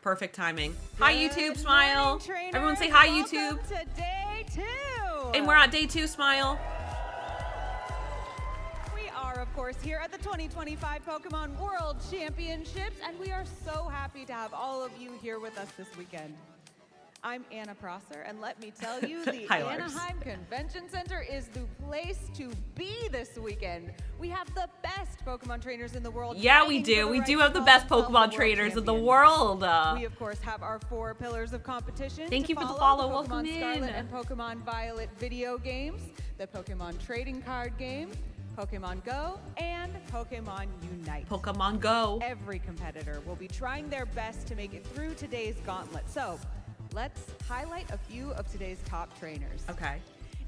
Perfect timing. Hi, YouTube, smile. Everyone say hi, YouTube. Welcome to day 2. And we're on day 2, smile. We are, of course, here at the 2025 Pokemon World Championships, and we are so happy to have all of you here with us this weekend. I'm Anna Prosser, and let me tell you, the Hi, Lars. Anaheim Convention Center is the place to be this weekend. We have the best Pokemon trainers in the world. Yeah, we fighting do. for the We right do to have the call best themselves Pokemon the trainers in the champions. world. We, of course, have our 4 pillars of competition. Thank to you for the follow. follow. The Welcome Pokemon Scarlet in. and Pokemon Violet video games, the Pokemon trading card game, Pokemon Go, and Pokemon Unite. Pokemon Go. Every competitor will be trying their best to make it through today's gauntlet. So, let's highlight a few of today's top trainers. Okay.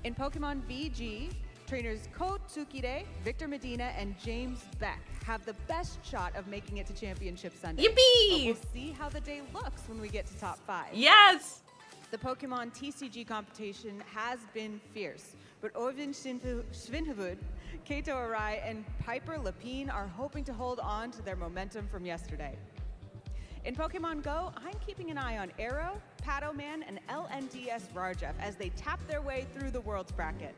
In Pokemon VG, trainers Ko Tsukide, Victor Medina, and James Beck have the best shot of making it to Championship Sunday. Yippee! But we'll see how the day looks when we get to top 5. Yes! The Pokemon TCG competition has been fierce, but Orvin Svinhuvud, Kato Arai, and Piper Lapine are hoping to hold on to their momentum from yesterday. In Pokemon Go, I'm keeping an eye on Arrow, Padoman, and LNDS Rarjeff as they tap their way through the Worlds bracket.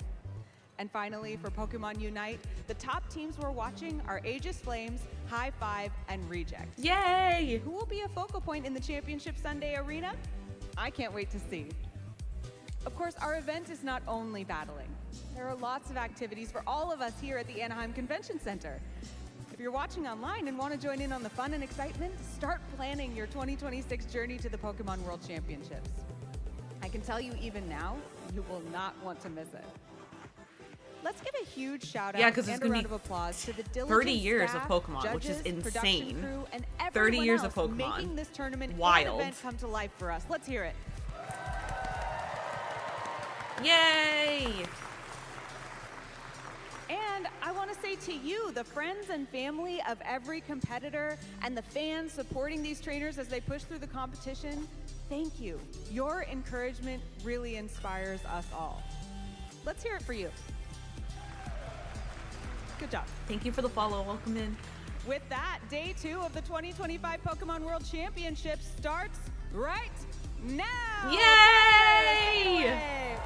And finally, for Pokemon Unite, the top teams we're watching are Aegis Flames, High Five, and Reject. Yay! Who will be a focal point in the Championship Sunday arena? I can't wait to see. Of course, our event is not only battling. There are lots of activities for all of us here at the Anaheim Convention Center. If you're watching online and want to join in on the fun and excitement, start planning your 2026 journey to the Pokemon World Championships. I can tell you even now, you will not want to miss it. Let's give a huge shout out Yeah, 'cause it's and a gonna round be of applause to the 30 years of staff, Pokemon, which is judges, production insane. crew, and 30 everyone years of else Pokemon. making this tournament Wild. and event come to life for us. Let's hear it. Yay! And I want to say to you, the friends and family of every competitor and the fans supporting these trainers as they push through the competition, thank you. Your encouragement really inspires us all. Let's hear it for you. Good job. Thank you for the follow. Welcome in. With that, day 2 of the 2025 Pokemon World Championships starts right now. Yay! Yay!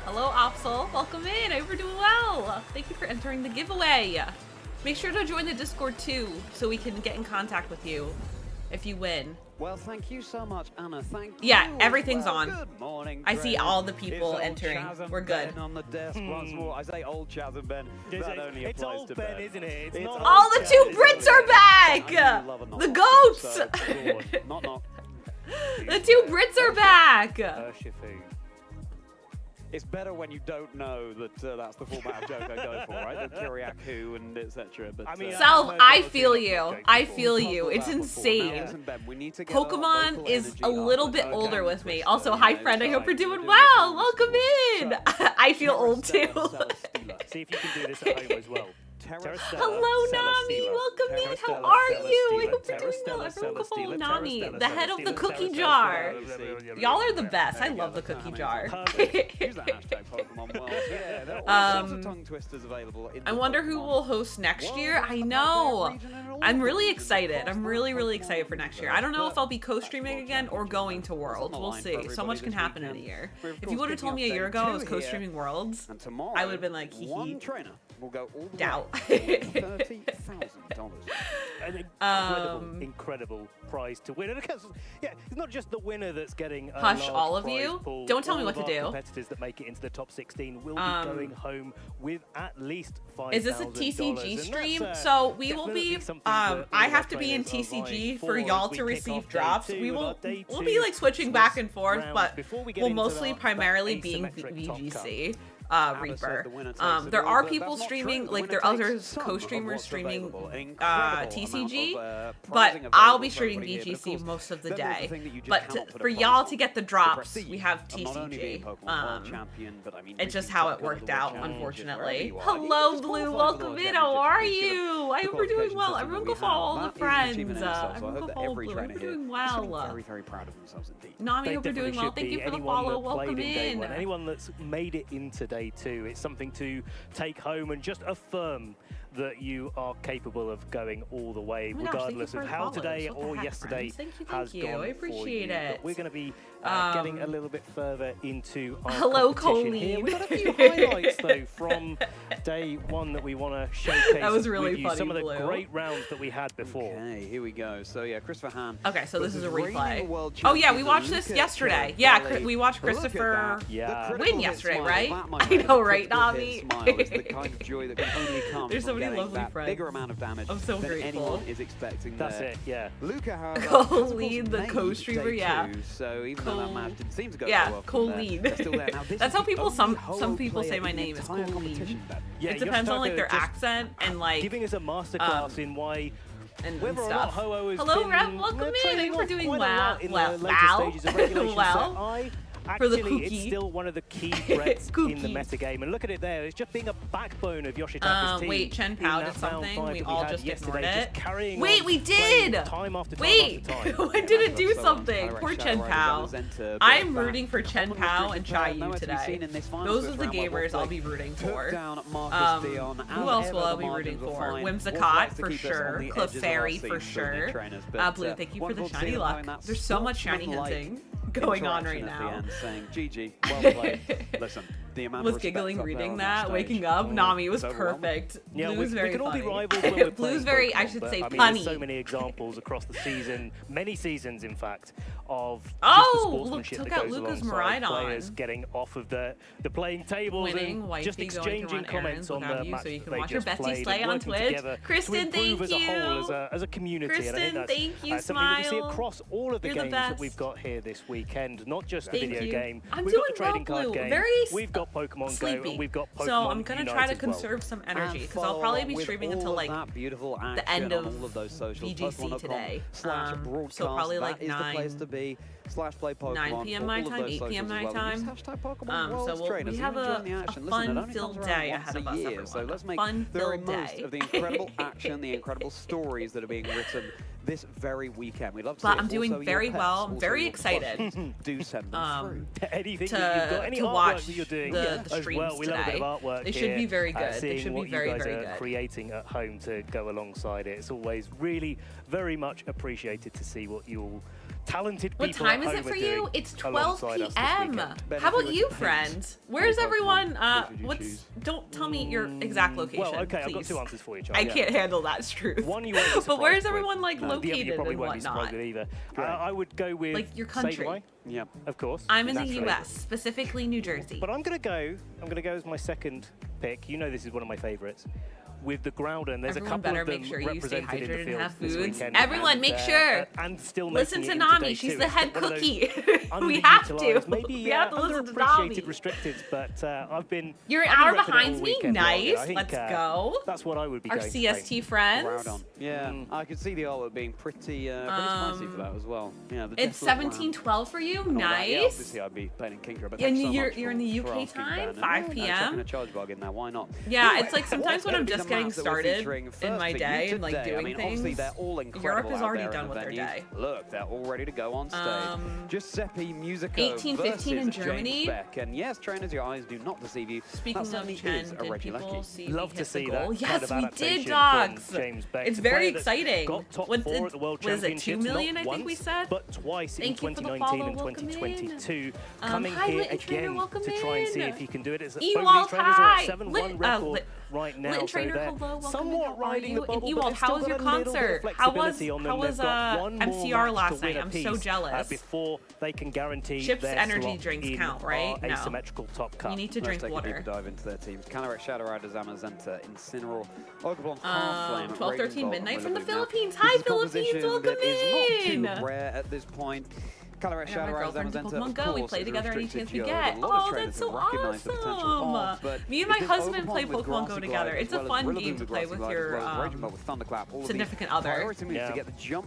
Hello, Opsal. Welcome in. I hope you're doing well. Thank you for entering the giveaway. Make sure to join the Discord too, so we can get in contact with you if you win. Well, thank you so much, Anna. Thank Yeah, you. everything's Well, on. Good morning. I see Greg. all the people It's old entering. Chaz and We're good. Ben on the desk once more. I say old Chaz and Ben. That only It's applies old to Ben, isn't it? It's not All old the Chaz, 2 is Brits it? are back! I love a knock The knock, goats! so, go on. Knock knock. The 2 Brits are back! Urshifu. It's better when you don't know that that's the format of joke I go for, right? The Kiriakou and etc. But I mean, Self, I've I heard feel those you. jokes I before. feel We've you. talked It's about that before. Now, insane. listen, Ben, we need to get our Pokemon local is energy a little up. bit Okay, older with me. Twister, Also, you hi know, friend, I it's hope you're like doing you're well. doing Welcome in. So, I feel old too. Terrastella Stela. See if you can do this at home as well. Hello, Nami. Welcome in. How are you? I hope you're doing well. Everyone go follow Nami, the head of the cookie jar. Y'all are the best. I love the cookie jar. Use that hashtag Pokemon World. Yeah, there are all sorts of tongue twisters available in I the wonder who Pokemon will host next World year. I and know. their region and all I'm the really regions excited. across I'm the really Pokemon excited for next year. I don't know if I'll be co-streaming again or going to Worlds. We'll see. So much can happen in a year. If you would have told me a year ago I was co-streaming Worlds, And tomorrow, I would have been like, hee one hee. trainer will go all the Doubt. way to $30,000. An incredible prize to win. And because, yeah, it's not just the winner that's getting a Hush, large all of prize you. pool. Don't tell me All what of to our do. Competitors that make it into the top 16 will be going home with at least $5,000. Is this a TCG And stream? that's, So we will definitely be. something that all I of have our to be in trainers are vying TCG for for as y'all we to kick receive off day drops. 2 We of will. our day We'll 2 be like switching back and forth, rounds but before we get we'll into mostly that primarily be asymmetric top VGC. Anna Reaper. said the winner takes it There all, are but people that's not streaming, true. like The there are winner other takes some of co-streamers what's streaming available. An incredible TCG, amount of, but prizing I'll be available for streaming everybody here. But of VGC course, most of the then there's day. thing that you just But cannot put a for price y'all on. to get the The drops, prestige we have of not only being TCG. Pokemon World Champion, but I mean, It's just reaching how top it goal of worked the World out, Championships, unfortunately. wherever you are. Hello, Just Blue. qualify for the Welcome World in. How are Championships. you? I The hope we're doing qualification well. system Everyone that go we follow have, all the that is an friends. achievement in itself, so I Everyone hope go that follow every Blue. trainer We're here doing is well. feeling very, very proud of themselves indeed. Nami, They hope you're doing definitely well. should Thank you be. for the Anyone follow. that Welcome played day in. one, anyone that's made it into day 2, it's something to take home and just affirm that you are capable of going all the way, Oh my gosh, thank you regardless for of the how follows. today What the or heck, yesterday friends? Thank has you. gone I appreciate for you. it. But we're going to be getting a little bit further into our Hello, competition here. Colleen. We've got a few highlights though from day one that we want to showcase. That was really with you. funny, Some of the Blue. great rounds that we had before. Okay, here we go. So yeah, Christopher Hahn. Okay, so this is a reigning replay. world Oh yeah, we champion. watched this Look at yesterday. Kelly. Yeah, we watched Look at Christopher that. Yeah. The critical win hit yesterday, smile. right? That, my I friend, know, is a right, critical Nami? hit smile. It's the kind of joy that can only come There's so from many getting lovely that friends. bigger amount of damage I'm so than grateful. anyone is expecting That's there. it, yeah. Luca, however, Colleen, has, the of course, co-streamer, made day yeah. two, so even though that match didn't seem to go Yeah, so well from there, Colleen. they're still there. Now, this That's is how the people. only Some Ho-Oh people player say my in the name is entire Colleen. competition, Ben. Yeah, It depends on like Yoshitaka their just accent and like giving us a masterclass in why and whether or not stuff. Ho-Oh has Hello, been Rev. Welcome in. trailing We're off doing quite a well. lot in Well, the later wow. stages of regulation. Well. So I For the actually, it's cookie. still one of the key threats in the Cookie. metagame. And look at it there. It's just being a backbone of Yoshitaka's team. Wait, Chen in Pao that did round something. five We that all had just yesterday, ignored just it. carrying Wait, on, we playing did! Time after time Wait, after time. I didn't do So, something. Tyrex Poor Shadow Chen Riders Pao. on Zenta, I'm but rooting for Chen Common Pao restricted and player, Chayu nowhere to be seen today. in this final Those split are the round where gamers I'll Wolf be rooting took for. down Marcus Dion. Who else will I be rooting for? Whimsicott for sure. Clefairy for sure. Blue, thank you for the shiny luck. There's so much shiny hinting going on right now. Saying, GG, well played. Listen, the amount Was of respect giggling up there reading on that, stage. waking up. Nami was It's overwhelming. perfect. Yeah, Blue was very we can all funny. be rivals when we're Blue's playing very, I Pokemon, should but, say, I mean, punny. there's so many examples across the season, many seasons in fact, of just Oh, the look, sportsmanship took that out goes Luca's alongside Miraidon. players getting off of the playing tables Winning, and wifey just going to exchanging run comments errands on without the you match so you that can they watch your just bestie played slay and on working Twitch. together Kristen, to improve thank as a whole, you. as a community. And I think Kristen, that's thank you, something that we see Smile. across all of the You're the games that best. we've got here this weekend, not just Thank the video you. game. I'm We've got doing the trading well, card Blue. game, Very we've got Pokemon Go, sleepy. and we've got Pokemon So I'm gonna Unite try to as well. conserve some energy because And I'll probably follow be with streaming all until of like that beautiful the end action of on all of those socials. VGC Pokemon.com today. /broadcast. So probably like That is the place to be. /play Pokemon 9 p.m. for my all of time, those 8 p.m. socials my as well. time. Use #Pokemon Worlds So Trainers. we have Even a join the action. Listen, it only comes fun-filled around day once ahead of a us, year, everyone. so let's A make the very fun-filled most day. of the incredible action, the incredible stories that are being written this very weekend. We'd love to see But it. I'm doing Also, your very pets, well. I'm also very your excited. questions, do send them through. Anything that you've got, any to artwork watch that you're doing the as streams well. We love a bit today. of artwork They should here, be very good. They seeing should be what very, you guys very are good. creating at home to go alongside it. It's always really very much appreciated to see what you talented What people time at is it home for are you? doing It's 12 alongside us this p.m. weekend. Ben, How if you about were you, to friend? pick Where's any everyone? Pokemon, which would you What's? choose? Don't tell me your exact location. Well, okay, I've got please. two answers for you, I Charlie. can't handle that truth. One you won't be But surprised where's with. everyone like No, the other you located probably and won't be surprised whatnot? with either. Great. I would go with Like your country. Sableye, Yeah. of course. I'm in the naturally. U.S., specifically New Jersey. But I'm gonna go as my second pick. You know this is one of my favourites. With the Groudon, there's Everyone a couple better of them make sure you stay represented in the hydrated and field have this foods. weekend. Everyone, and, make sure. And still Listen making to it into Nami. day She's two. the It's head one of those cookie. We have to. underutilised, Maybe We have to listen to Nami. underappreciated, restricted, but I've been. You're an I've hour been repping it behind all me? weekend long, and I Nice. think, Let's go. That's what I would be Our going to play. CST friends. Groudon. Yeah, I could see the artwork being pretty spicy for that as well. Yeah, the It's desolate land 17:12 for you. and all that. Yeah, Nice. obviously I'd be playing in Kingdra, but And thanks so you're much in the for UK asking, time, Ben. And 5 yeah, p.m. chucking a charge bug in there, why not? Yeah, Anyway, it's like sometimes what's when gonna I'm be just the getting map that we're started featuring in first my for day you and like today? doing I mean, things. obviously they're all incredible Europe is out already there done in the with their venue. day. Look, they're all ready to go on stage. Giuseppe Musico 18:15 in versus Germany. James Beck. And yes, trainers, your eyes do not deceive you. Speaking that of certainly Chen, is a did regular people key. see Love me to hit see the that goal? kind Yes, of we adaptation did, from dogs. James Beck. It's The very player that's exciting. Got top What 4 at the World is it, 2 Championships, million, not I think we once, said? but twice in Thank you for the 2019 follow, and welcome in. 2022. Coming hi, here Litton Trainer, again welcome to try and see in. if he can do it. It's Ewald, both these trainers are hi. at 7-1 Lit- record right now, Litton so Trainer, they're hello, welcome in. somewhat How are riding you? the bubble, And but Ewald, they've how still was your got a little bit of concert? How was flexibility on them. They've MCR got one more MCR match last to win night? I'm so apiece, jealous. before they can guarantee Chips their energy slot drinks in count, right? our No. asymmetrical top cut. You need to Let's drink take a water. deeper dive into their teams. Calyrex, Shadow Riders, Amazenta, Incineroar, Pokemon, Halflame, 12:13 midnight from the Philippines. This Hi, is a Philippines, composition welcome that is in. not too rare at this point. Calyrex, I got Shadow my Riders, girlfriend to Amazenta, Pokemon of Go. We course, play is a together any restricted chance we geo get. that a lot of Oh, trainers that's so have recognized the potential of, but Me and my it's this husband Ogerpon play with Pokemon Go Grassy together. Glide, It's as a well as fun Rillaboom game to with play Grassy with Glide, your as well as Raging Bell with Thunderclap. All of these significant other. priority moves Yeah. to get the jump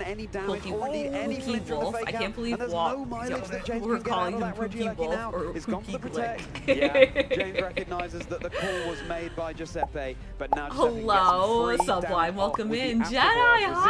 taken any damage Pookie or indeed any Pookie flinch from the Wolf. fake I can't out, believe and there's no mileage that James we're can get out calling of him that Reggie Pookie Lucky Wolf now. or It's gone for the Pookie protect. Glick. Yeah, James recognizes that the call was made by Giuseppe, but now Giuseppe Hello, gets free Sublime. down off Welcome with the in. afterburst Jedi, resist.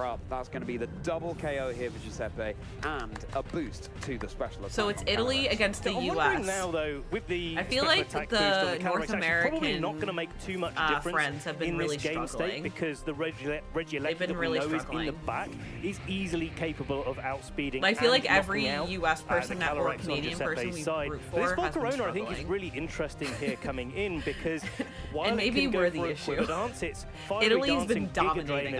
power up. That's going to be the double KO here for Giuseppe and a boost to the special attack. So it's on Italy Calaveras. against the I'm US. wondering now, though, with the I feel special like attack the boost on North Calaveras, actually probably American, not going to make too much difference friends have been in really this game struggling. state, because the Regieleki They've been that really we know is in struggling. the back is easily capable of outspeeding. I feel and like every knocking out, US person the that or Calorex on Canadian Giuseppe's person we side. root But this for has been Volcarona, I think, is struggling. really interesting here coming in, because while And maybe it can we're go the for a issue. quiver dance, it's fiery Italy's dancing been Giga dominating Drainers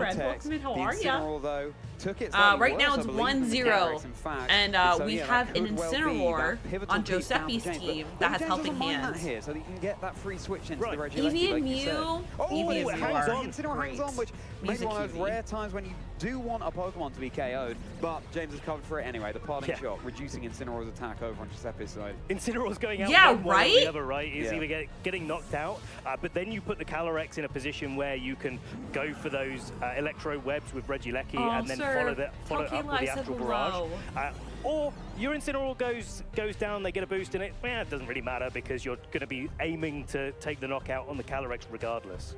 friend. Vortex. Welcome in. How The are ya? Incineroar, though, took it slightly Right worse, now I it's believe, than the 1-0, Calyrex, in fact. and so, we yeah, have that an could well be Incineroar that pivotal on piece down for Giuseppe's James, but team maybe that has James helping doesn't mind that hands. here, so that you can get that free switch into Right. the Reggie Eevee Lecky, and like you said. Mew. Oh, Eevee it and hangs Mew on. are Incineroar hangs on, which Music maybe one of those Eevee. rare times when you do want a Pokemon to be KO'd, but James has covered for it anyway. The parting Yeah. shot, reducing Incineroar's attack over on Giuseppe's side. Incineroar's going out Yeah, one way or right? the other, right? He's Yeah. either getting knocked out, but then you put the Calyrex in a position where you can go for those Electro Webs with Regieleki Oh, and then sir. follow it Tell up Kayla with I the said Astral hello. Barrage. Or your Incineroar goes down, they get a boost in it. Well, it doesn't really matter because you're going to be aiming to take the knockout on the Calyrex regardless.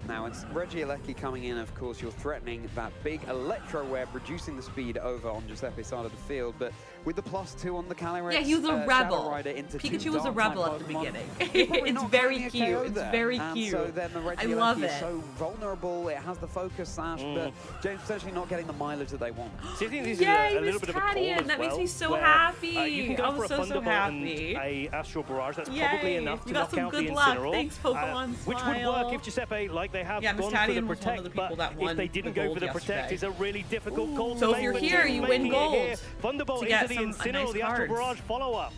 Now, it's Regieleki coming in, of course, you're threatening that big Electro Web, reducing the speed over on Giuseppe's side of the field, but with the +2 on the Calyrex, Yeah, he was a Shadow rebel. Rider into Pikachu two was a Dark-type rebel at the Pokemon, beginning. you're probably It's not very getting a cute. KO It's there. very And cute. so then the I love Regieleki is it. so vulnerable, it has the focus sash, but James potentially not getting the mileage that they want. So I think this Yay, is a little Miss bit of a Patty, call and as that makes well, me so where, happy. you can go I'm for a so Thunderbolt and happy. a Astral Barrage. That's Yay, probably enough to you got knock some out good the luck. Incineroar. Thanks, Pokemon Which would work Smile. if Giuseppe, like they have Yeah, Miss gone for Tatian the was one of Protect, the people but that if won they didn't the go gold for the Protect, yesterday. it's a really difficult call So to if make. you're but here, James you making win it gold here. Thunderbolt to into get the some Incineroar, nice the Astral cards. Barrage follow-up.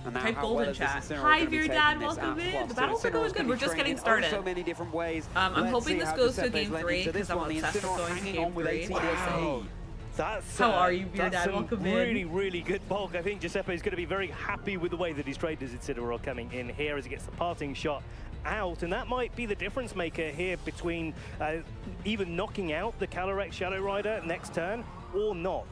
And now Type how gold well in is this chat. Incineroar Hi, gonna be Beer taking Dad, this welcome at in. plus? The So battles are Incineroar's going good. gonna We're be just getting training in started. so many different ways. I'm Let's hoping see this how goes to Giuseppe's game led 3 into this because I'm one. The obsessed with Incineroar going to hanging game on with 3. 18 Wow. That's, How are you, Beer that's Dad? some Welcome in. really, really good bulk. I think Giuseppe is going to be very happy with the way that he's traded his Incineroar coming in here as he gets the parting shot out, and that might be the difference maker here between even knocking out the Calyrex Shadow Rider next turn or not.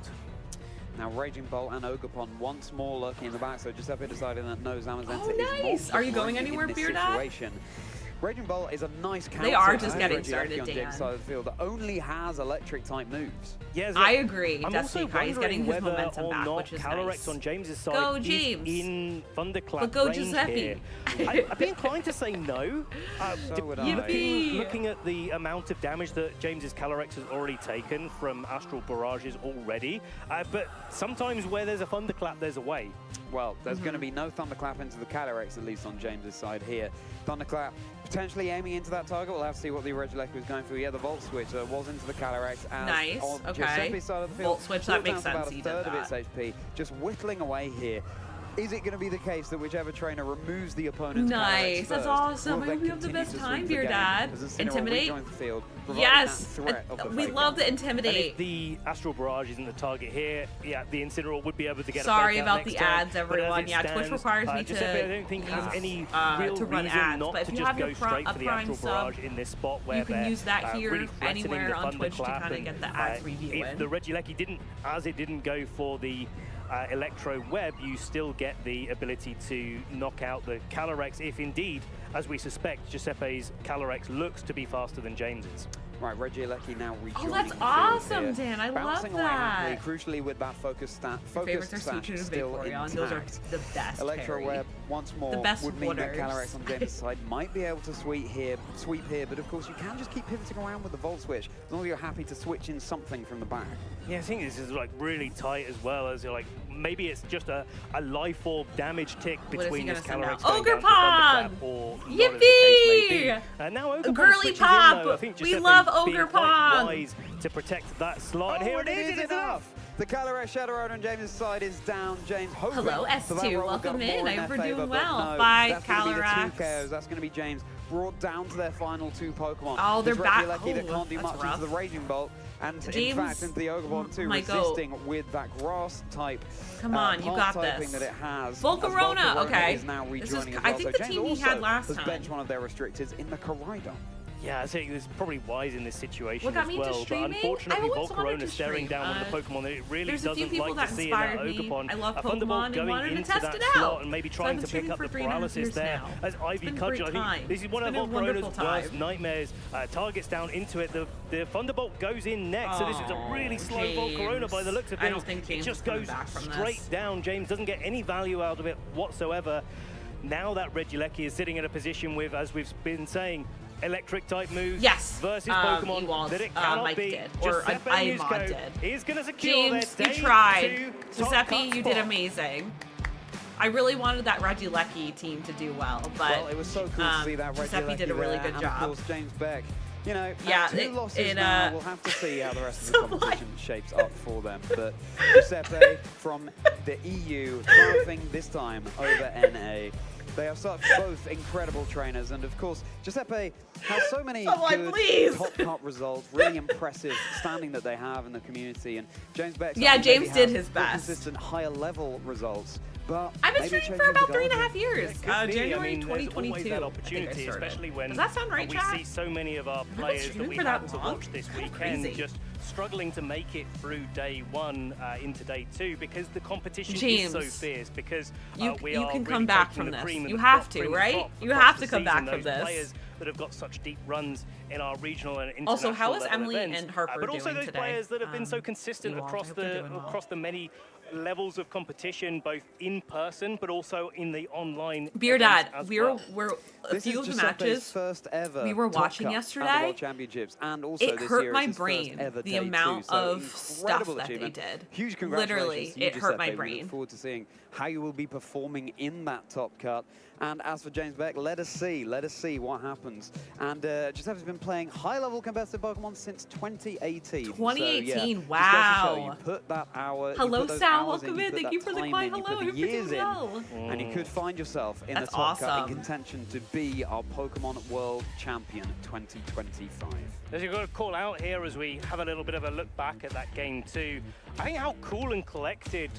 Now Raging Bolt and Ogerpon once more lurking in the back, so Giuseppe deciding that no, Zamazenta Oh, is nice. more Are you going threatening anywhere, in this Beer Dad? situation. Raging Bolt is a nice counter. They are just to getting Regieleki started, on Dan. James' side of the field that only has electric type moves. Yes, I agree. I'm Destiny also Kai is getting his wondering whether momentum or back, not which is Calyrex nice. on James's side Go, is James. in Thunderclap But go range Giuseppe. here. I'd be inclined to say no. So would I. Yippee. Looking at the amount of damage that James's Calyrex has already taken from Astral Barrages already, but sometimes where there's a Thunderclap, there's a way. Well, there's going to be no Thunderclap into the Calyrex, at least on James's side here. Thunderclap potentially aiming into that target. We'll have to see what the Regieleki was going for. Yeah, the Volt Switch was into the Calyrex. As Nice, on okay. Giuseppe's side of the field, Volt Switch, that brought makes down to sense, he about did a third of its HP, just whittling away here. Is it going to be the case that whichever trainer removes the opponent's Calyrex Nice, that's first awesome. will I hope then you have the continue best to time, sweep Beer the game Dad. as Incineroar Intimidate? rejoins the field, providing Yes, that threat of the we fake love out. the And if intimidate. the Astral Barrage isn't the target here, yeah, the Incineroar would be able to get Sorry a fake out about next the turn, ads, but as everyone. it Yeah, Twitch stands, requires me Giuseppe, I to don't think has any real to run reason ads, not but if to you just have go your straight a for the Prime Astral sub, Barrage in this spot where you can they're use that here, really threatening anywhere the on Twitch to Thunderclap, kinda and, get the ads review if in. the Regieleki didn't go for the Electro Web, you still get the ability to knock out the Calyrex if indeed, as we suspect, Giuseppe's Calyrex looks to be faster than James's. Right, Regieleki now rejoining that's the field awesome, here. Dan. I love Bouncing away that. happily, crucially with that focus Favorites are sash Suicune and still Vaporeon. intact. Those are the best. Electro Harry. Web once more The best would mean that waters. Calyrex on James' side might be able to sweep here, but of course you can just keep pivoting around with the Volt Switch as long as you're happy to switch in something from the back. Yeah, I think this is like really tight as well as like maybe it's just a life orb damage tick What is he between gonna this send Calyrex out? going down to Ogerpon! Thunderclap or not, as the case may be. Yippee! Now Ogerpon Girly switches Pop! in, though. I think We Giuseppe love being quite Ogerpon! wise to protect that slot. And here and it is, it's enough. The Calyrex Shadow Rider on James' side is down. James hoping Hello, for that S2. roll Welcome got more in. I their hope we're favor, doing but well. no, Bye, that's going to be the Calyrex. two KOs. That's going to be James brought down to their final two Pokemon. Oh, they're It's back. Regieleki that Oh, can't do that's much rough. into the Raging Bolt. And in James, fact, into the Ogerpon too, my goat. resisting with that grass type. Come on, you got typing this. that it has. Volcarona, As Volcarona okay. is now This is- rejoining as I well. think So the James team he also had last has time. benched one of their restrictors in the Koraidon. Yeah, I think it's probably wise in this situation What got as me into well. But streaming? unfortunately, I always wanted to Volcarona staring stream. down one of the Pokemon that it really There's a few doesn't people like that to see in that inspired me. Ogerpon. I love A Pokemon Thunderbolt and going wanted to into test that it out. slot and maybe So trying I've to been pick up the streaming for 3.5 paralysis years there. now. As Ivy been a Cudgel, great I think time. this is one It's of been a wonderful Volcarona's worst time. nightmares. Targets down into it. The Thunderbolt goes in next, so this is a really slow Volcarona by the looks of I things. don't think James it just is coming goes back from straight this. down. James doesn't get any value out of it whatsoever. Now that Regieleki is sitting in a position with, as we've been saying, electric type moves Yes, versus Pokemon Ewald, that it cannot Mike beat. did, or Giuseppe Imod Nuzco did. is going to secure James, their you day tried. two top Giuseppe, cut you did spot. amazing. I really wanted that Regieleki team to do well, but Well, it was so cool to see that Giuseppe Regieleki did a really there, good and job. of course, James Beck you know, Yeah, 2 losses it, now. We'll have to see how the rest of the Sublime. competition shapes up for them. But Giuseppe from the EU triumphing this time over NA. They are such both incredible trainers, and of course, Giuseppe has so many Someone, good please. top cut results, really impressive standing that they have in the community. And James Beck, Yeah, James did his more best. consistent higher level results. But I've been maybe streaming for about changing the 3.5 years. It could be. January I mean, there's 2022. always that I think I opportunity, started. especially when Does that sound right, we chat? see so many of our been players that streaming we for that had to long? watch this Kinda weekend crazy. just struggling to make it through day 1 into day 2 because the competition James, is so fierce. Because we you are can really come back taking from the this. cream and You the have crop, to, cream and right? crop You across have the to come back season, from those this. Players that have got such deep runs in our regional and international Also, how is level Emily events, and Harper but also doing those today? players that have been so consistent you all, I across hope they're the doing well. across the many levels of competition, both in person but also in the online. Beer events Dad, as we're well. a This few is of the Giuseppe's matches first ever we were top watching cut at the yesterday. World Championships, and also It this hurt year my is his brain, first ever the day amount too, so of stuff incredible that they achievement. did. Huge congratulations Literally, to you, it hurt my Giuseppe. We brain. look forward to seeing how you will be performing in that top cut. And as for James Beck, let us see what happens. And Giuseppe's been playing high-level competitive Pokemon since 2018. 2018, so, yeah, wow. Just goes to show you put that hour. you Hello, put those Sal. hours Welcome you in. put Thank that you for the time quiet in, you hello. put You're the years doing in, well. and you could find yourself in the That's top cut awesome. in contention to be our Pokemon World Champion 2025. As you've got to call out here as we have a little bit of a look back at that game too. I think how cool and collected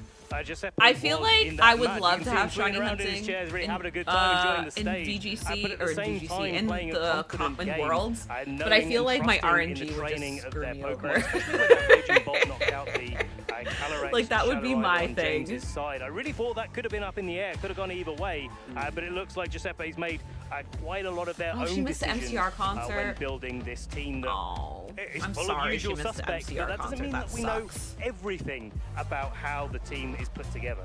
Giuseppe I feel was like in that I would match. love You to can see have him swinging shiny around in his hunting chairs, really in, having a good time enjoying the stage. in VGC but at the or same VGC time, in playing a the confident common game, worlds, but I knowing feel and like my trusting in RNG the would training just of screw their me Pokemon, over. especially when that Raging Bolt knocked out the Calyrex Like, that would be Shadow my Rider on thing. James's side. I really thought that could have been up in the air, could have gone either way, but it looks like Giuseppe's made quite a lot of their Oh, own she missed the decisions MCR concert. when building this team that Oh, is I'm full sorry of she usual missed the suspects, MCR but that doesn't concert. mean That that we sucks. know everything about how the team is put together.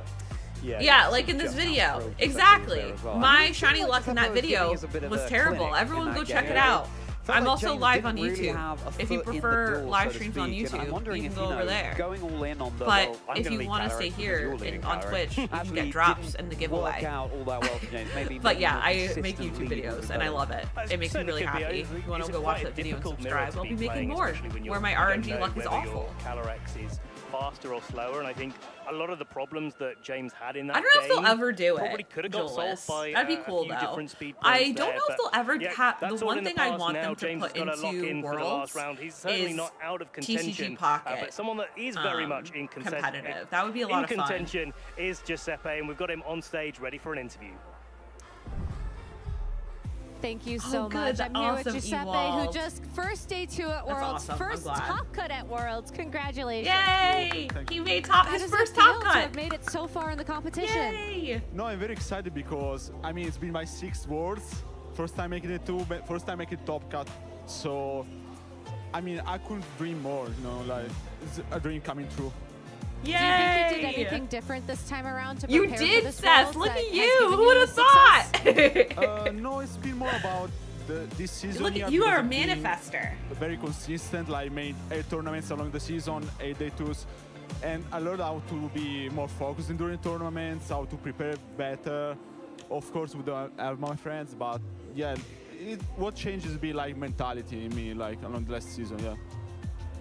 Yeah, like in this video. Exactly. My shiny luck in that video was terrible. Everyone go check it out. I'm also live on YouTube. If you prefer live streams on YouTube, you can go over there. Going all in on the, But I'm if gonna you leave want to Calyrex stay because here you're leaving on Calyrex. Twitch, you can Actually get drops didn't in the work giveaway. out all that well for James. Maybe But yeah, more I make consistent YouTube lead videos was and I better. love it. It makes me really happy. If you want to go watch that video and subscribe, I'll be making more where my RNG luck is awful. Calyrex is faster or slower, and I think a lot of the problems that James had in that I don't know if game they'll ever do probably it. could have got solved by That'd be a cool few though. different speed I points don't there, know if but they'll ever yeah, have. that's The all one in the thing I past want now. them to James put has got a lock into in for the Worlds last round. He's certainly is not out of contention, TCG Pocket. but someone that is very much in competitive. That would be a lot of in fun. contention is Giuseppe, and we've got him on stage ready for an interview. Thank you so good. much. That I'm here with awesome Giuseppe, Ewald. who just first day 2 at Worlds, awesome. I'm first glad. top cut at Worlds. Congratulations. Yay! He made How his does first it feel top to cut. have made it so far in the competition? Yay! No, I'm very excited because I mean it's been my 6th Worlds, first time making it 2, first time making top cut. So I mean I couldn't dream more, you know, like it's a dream coming true. Yay! Do you think you did anything different this time around to You prepare for did, this Seth. Worlds Look that at has you. given Who would have success? thought? No, it's been more about this season. Look, here you because are a I've been manifester. Very consistent, like made 8 tournaments along the season, 8 day 2s, and I learned how to be more focused during tournaments, how to prepare better. Of course, with my friends, but yeah, what changes be like mentality in me, like along the last season, yeah.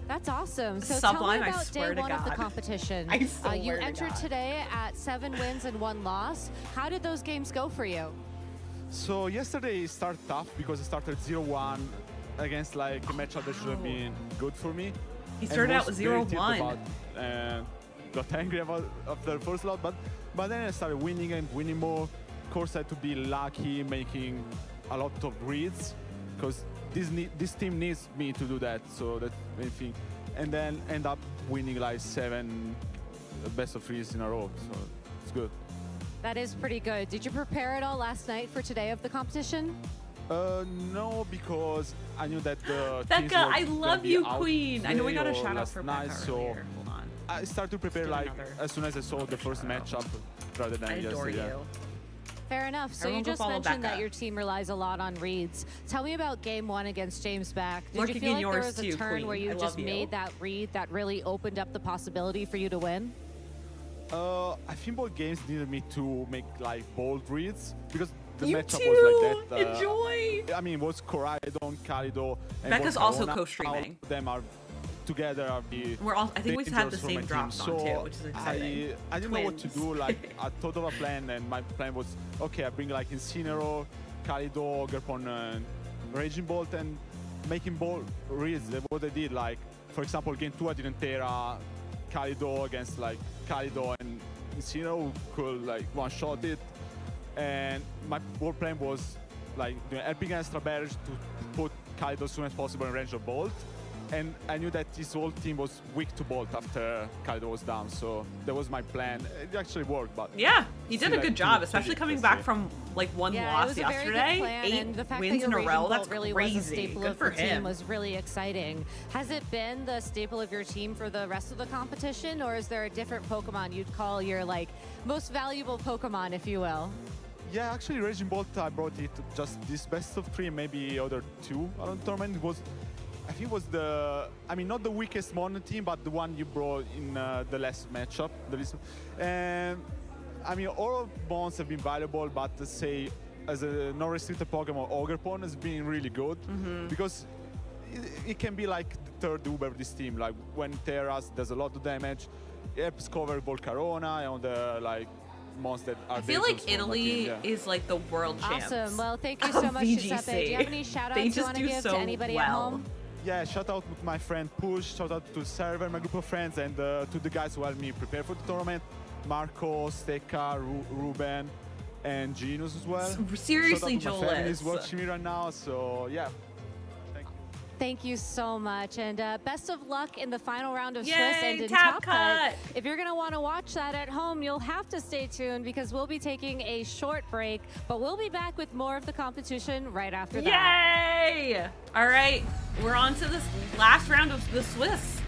That's awesome. So Sublime, tell I me about swear day to 1 of the God. competition. I swear You to entered God. today at 7 wins and 1 loss. How did those games go for you? So yesterday started tough because I started 0-1 against like a matchup that should have been good for me. He And started out was with very tilted 0-1. about, got angry about after the first lot, but then I started winning and winning more. Of course, I had to be lucky, making a lot of reads because this team needs me to do that. So that's main thing, and then end up winning like 7 best of 3s in a row. So it's good. That is pretty good. Did you prepare at all last night for today of the competition? No, because I knew that the teams Becca, were I gonna love be you, out Queen. I know we got a today or shout out last for night, Becca so earlier. Hold on. I started to prepare do like another as soon as I saw the first matchup rather than I adore yesterday. you. Fair enough. So Everyone you go just follow mentioned Becca. that your team relies a lot on reads. Tell me about game 1 against James Back. Did Lurking you feel in like there yours was a too, turn Queen. where you I just love you. made that read that really opened up the possibility for you to win? I think both games needed me to make like bold reads because the You matchup too! was like that. Enjoy! I mean, it was Koraidon, Kalido, and Becca's also Volcarona. co-streaming. All of them are together. Are the We're all. I think we've had the dangerous for same my drops team. on So too, which is exciting. I didn't know what to Twins. do. Like I thought of a plan, and my plan was okay. I bring like Incineroar, Kalido, Ogerpon, and Raging Bolt, and making ball reads. That's what I did. Like for example, game 2, I didn't Terra Kalido against like Kalido and Incineroar who could like one-shot it. And my board plan was like helping Extra Barrage to put Kalido as soon as possible in range of Bolt. And I knew that this whole team was weak to Bolt after Kalido was down, so that was my plan. It actually worked, but Yeah, he did a still, good like, job, pretty especially coming interesting. back from like one Yeah, it loss was a very yesterday. good plan, 8 and the fact wins that your in a Raging row, Bolt that's really crazy. was a staple Good of for the team him. was really exciting. Has it been the staple of your team for the rest of the competition, or is there a different Pokemon you'd call your like most valuable Pokemon, if you will? yeah, actually Raging Bolt, I brought it just this best of 3, maybe other 2 around the tournament. It was, I think it was the, I mean, not the weakest one on the team, but the one you brought in the last matchup. And I mean, all of bonds have been valuable, but say as a non-restricted Pokemon, Ogerpon has been really good because it can be like the third Uber of this team. Like when Terras does a lot of damage, it helps cover Volcarona and the like monsters that are. I feel like dangerous for my Italy team, yeah. is like the world champs. Awesome. Well, thank you of so much, VGC. Giuseppe. Do you have any shout outs They you just want to do give so to anybody at well. home? Yeah, shout out to my friend Push, shout out to Server, my group of friends, and to the guys who helped me prepare for the tournament. Marco, Steka, Ruben, and Genius as well. Seriously, shout out to my family who's Joel. watching me right now, so yeah. Thank you. Thank you so much, and best of luck in the final round of Yay, Swiss and in Tap Top Cut. If you're going to want to watch that at home, you'll have to stay tuned because we'll be taking a short break, but we'll be back with more of the competition right after that. Yay! All right, we're on to this last round of the Swiss.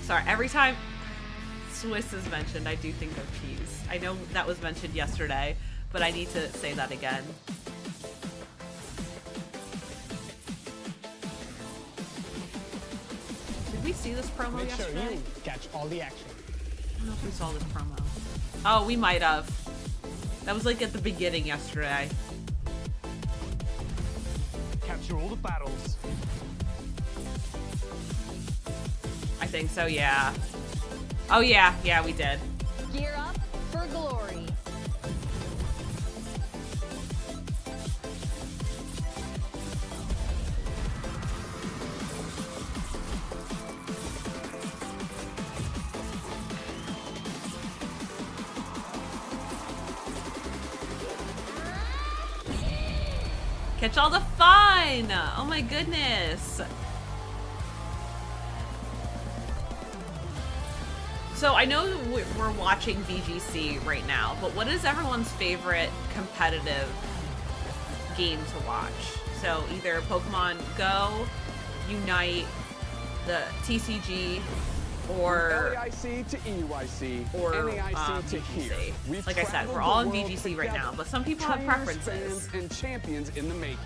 Sorry, every time Swiss is mentioned, I do think of cheese. I know that was mentioned yesterday, but I need to say that again. Did we see this promo Make sure yesterday? you catch all the action. I don't know if we saw this promo. Oh, we might have. That was like at the beginning yesterday. Capture all the battles. I think so, yeah. Oh, yeah. Yeah, we did. Gear up for glory. Catch all the fun! Oh my goodness. So I know we're watching VGC right now, but what is everyone's favorite competitive game to watch? So either Pokemon Go, Unite, the TCG, or LAIC to EUIC, or NAIC to VGC. here. We've Like I said, traveled we're all the in world VGC right together. now, but some people have Trainers, preferences. fans, and champions in the making.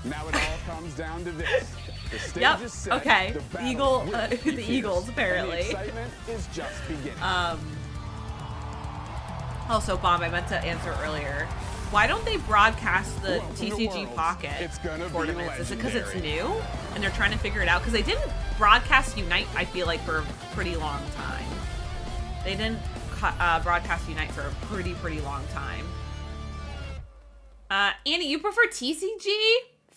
Now it all comes down to this. The stage Yep. is set, Okay. the battle Eagle. will be The fierce, Eagles and apparently. the excitement is just beginning. Also, Bob, I meant to answer earlier. Why don't they broadcast the Welcome to TCG Worlds. Pocket It's gonna be tournaments? Is it because it's legendary. new and they're trying to figure it out? Because they didn't broadcast Unite, I feel like, for a pretty long time. They didn't broadcast Unite for a pretty long time. Annie, you prefer TCG?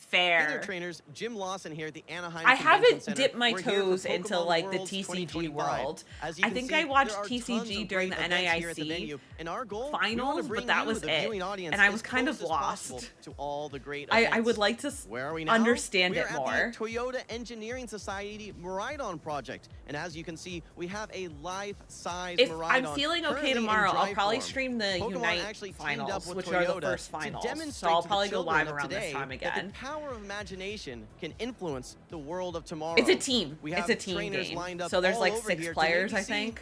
Hey there, Fair. trainers. Jim Lawson here at the Anaheim I Convention haven't Center. dipped my We're here for toes into Pokemon like the Worlds TCG 2025. world. As you I can think see, I watched there are tons TCG of during the great events here at the NAIC venue. And our goal, we want finals, to bring but that you, was the it. viewing audience, And I was as kind of close as possible lost. to all the great I events. would like to Where are we now? understand We're it at more. the Toyota Engineering Society Maridon project. And as you can see, we have a life-size If Maridon I'm feeling okay currently in tomorrow, I'll dry probably form. stream the Pokemon Unite actually teamed up finals, with which are the Toyota first to finals. So demonstrate I'll to the probably go children live of around this today time that again. the power of imagination can influence the world of tomorrow. It's a team. We It's have a team trainers game. lined up So there's all like over 6 here to players, maybe I think.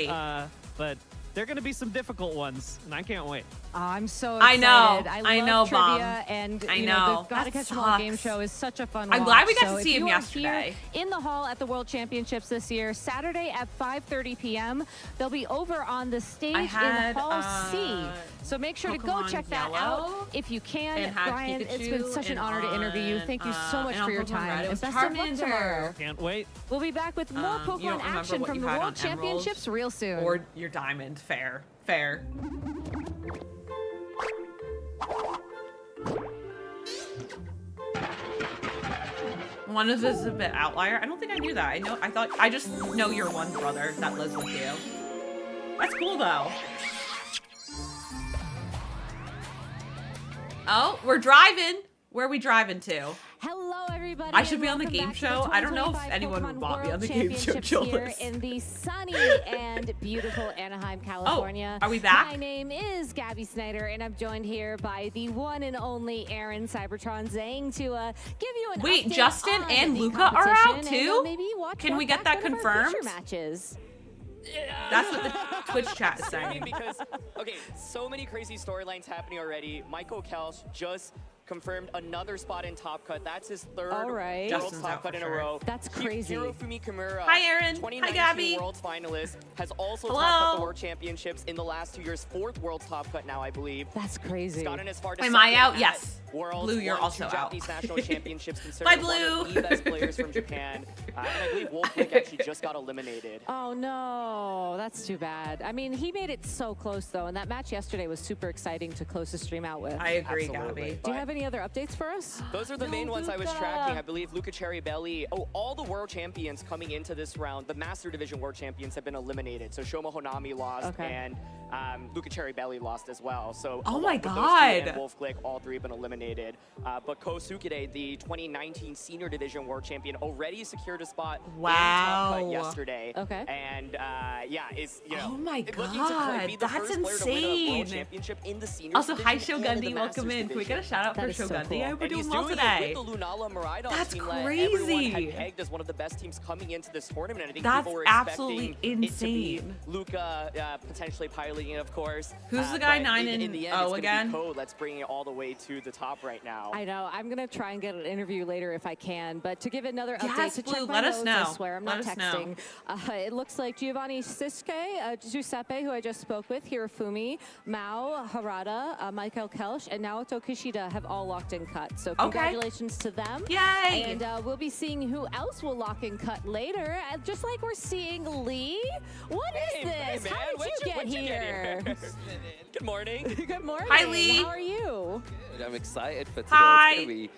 agree. But they're going to be some difficult ones, and I can't wait. I'm so I excited. know. I know, love trivia, Mom. and I you know. the Gotta That Catch 'Em All game sucks. show is such a fun I'm watch. glad we got So to see if him you are yesterday. here in the hall at the World Championships this year, Saturday at 5:30 p.m. They'll be over on the stage I had, in Hall C. So make sure to go Pokemon check that Yellow out if you can. and had Brian, it's been Pikachu such an and honor to interview you. Thank you so much and for your Pokemon time. Red, it And was best of luck Charmander. tomorrow. Can't wait. We'll be back with more You don't Pokemon remember action what from you the had World on Emerald? Championships real soon. Or your Diamond. Fair. Fair. One of us is a bit outlier. I don't think I knew that. I just know your one brother that lives with you. That's cool though. Oh, we're driving. Where are we driving to? Hello, everybody. I should and be on the welcome game back to show. the I don't know if 2025 anyone would Pokemon want me on the World game show, Championships here Jules. in the sunny and beautiful Anaheim, California. are we back? My name is Gabby Snyder, and I'm joined here by the one and only Aaron Cybertron Zhang to give you an Wait, update Justin on and the Luca are out competition and, too? maybe watch Can we back get that one of our future confirmed? matches. That's what the Twitch chat is saying. Because, okay, so many crazy storylines happening already. Michael Kelsch just confirmed another spot in Top Cut. That's his third World Justin's Top out Cut for in a sure. row. That's crazy. Hirofumi Kimura, Hi, Aaron. 2019 Hi, Gabby. World finalist, has also Hello. Top Cut the World Championships in the last 2 years. 4th World Top Cut now, I believe. That's crazy. He's gotten as far to Am I second out? at Yes. Worlds, Blue, you're won also 2 out. Japanese national championships, considered Bye, one of Blue. the best players from Japan. And I believe Wolfwick actually just got eliminated. Oh no, that's too bad. I mean, he made it so close though, and that match yesterday was super exciting to close the stream out with. I agree, Absolutely. Gabby. Do you have any other updates for us? Those are the main ones I was tracking. I believe Luca Cherrybelli. Oh, all the world champions coming into this round, the Master Division world champions have been eliminated. So Shoma Honami lost, and Luca Cherrybelli lost as well. So Oh my with those three God. and Wolf Glick, all three have been eliminated. But Ko Sukide, the 2019 Senior Division world champion, already secured a spot in Top Cut yesterday. Okay. And yeah, is Oh my looking to God, be the that's first player to win a world insane. championship in the Senior Also, hi Division and in the Shogundi, welcome Masters in. Can we get a Division. shout out That for is so Shogundi? cool. I hope we're And doing he's well doing today. it with the Lunala Maridon That's team that everyone had crazy. pegged as one of the best teams coming into this tournament. I think That's people were absolutely expecting it to be insane. Luca potentially piloting it, of course. Who's the guy, but 9 in and the end, 0 it's again? Gonna be Code that's bringing it all the way to the top right now. I know. I'm gonna try and get an interview later if I can. But to give another update, Yes, to Blue, check my let us notes, know. I swear I'm Let not us know. texting. It looks like Giovanni Siske, Giuseppe, who I just spoke with, Hirofumi, Mao, Harada, Michael Kelsch, and Naoto Kishida have all locked in cut. So congratulations to them. Yay! And we'll be seeing who else will lock in cut later, just like we're seeing Lee. What is this? Hey, man, How did you get here? Good morning. Good morning. Hi, Lee. How are you? I'm excited for today. Hi. It's going to be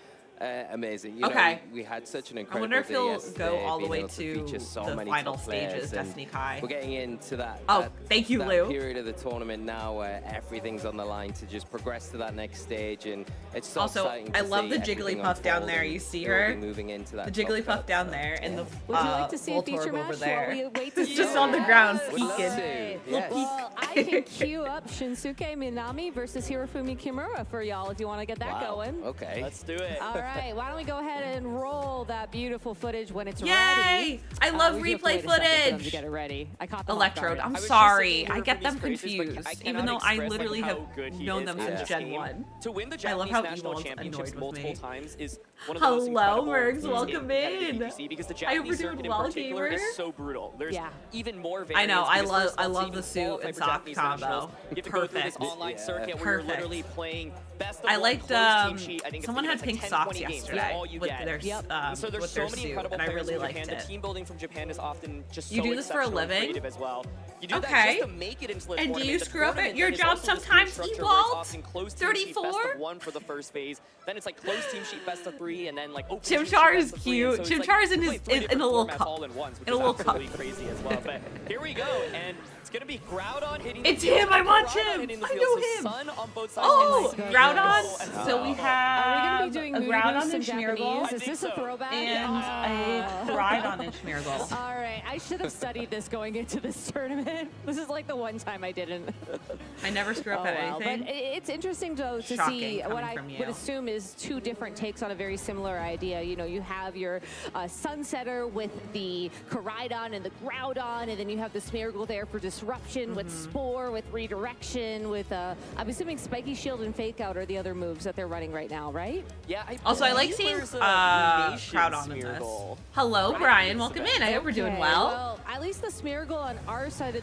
amazing. You Okay. know, we had such an I incredible wonder if day he'll yesterday, go all the being way able to feature so the many final top players, stages, and Destiny Kai. We're getting into that. Oh, thank you, that Lou. period of the tournament now where everything's on the line to just progress to that next stage, and it's so Also, exciting I to love see the everything Jigglypuff down unfold there. and You see we'll be her? moving into that The top Jigglypuff cut, down so, there and the Would you like to see a Voltorb feature over match there. while we wait to He's just on the ground Would love peeking. to, Little yes. Well, I can queue up Shinsuke Minami versus Hirofumi Kimura for y'all if you want to get that Wow. going. Okay. Let's do it. All right, why don't we go ahead and roll that beautiful footage when it's Yay! ready. I love we do have to replay wait a second for them footage. to get it ready. I caught them off Electrode, guard. I'm I was just sorry. saying I get them Hirofumi Crazes, but confused, I even cannot though I express, literally like, have how good he known is them at since this Gen game. 1. To win the I love Japanese how national Evil's championships annoyed with multiple me. times is one of the most Hello, incredible Mergs, things welcome competitive in. VGC, because the I hope Japanese you're doing circuit in well, particular gamer. is so brutal. There's Yeah. even more I know, variants. I because love- first I off, love to even the suit qualify and for sock Japanese combo. nationals, You have to go through this Perfect. online Yeah. circuit where you're Perfect. literally playing best of I one liked, close team sheet. I think someone had it's like pink 10, socks 20 games. yesterday That's all you with get. their, So there's with so their many suit, incredible and I players really in liked Japan. it. The team building from Japan is often just You so do this for a exceptional and living? creative as well. You do that Okay. just to make it into the And do tournament. you The screw up at tournament your then is job also this weird sometimes, structure where it's Ewald? often close team sheet, 34? best of 1 for the first phase. Then it's like close team sheet best of 3, and then like open Chimchar team sheet is best of 3, and cute. so it's Chimchar like is in you his- play 3 in a different little formats cup. all in once, which In a is little absolutely cup. crazy as well. But here we go, and it's gonna be Groudon hitting It's the field, him, I and watch Groudon him. hitting the I field. know So him. Sun on both sides. Oh, and Sun Groudon. as So well. we have Are we going to be doing a Moody Groudon Boost in and Japanese? Schmeargle Is this a throwback? and a Groudon and Schmeargle. All right, I should have studied this going into this tournament. This is like the one time I didn't. I never screw up at well. anything. But it's interesting though to Shocking see what coming I from you. would assume is two different takes on a very similar idea. You know, you have your Sunsetter with the Koraidon and the Groudon, and then you have the Smeargle there for disruption with Spore, with redirection, with I'm assuming Spiky Shield and Fake Out are the other moves that they're running right now, right? Yeah. Also, I like believe seeing there's a Lunation Groudon in this. Smeargle. Hello, Brian. Welcome in. I hope we're doing Okay, well. at least the Smeargle on our side of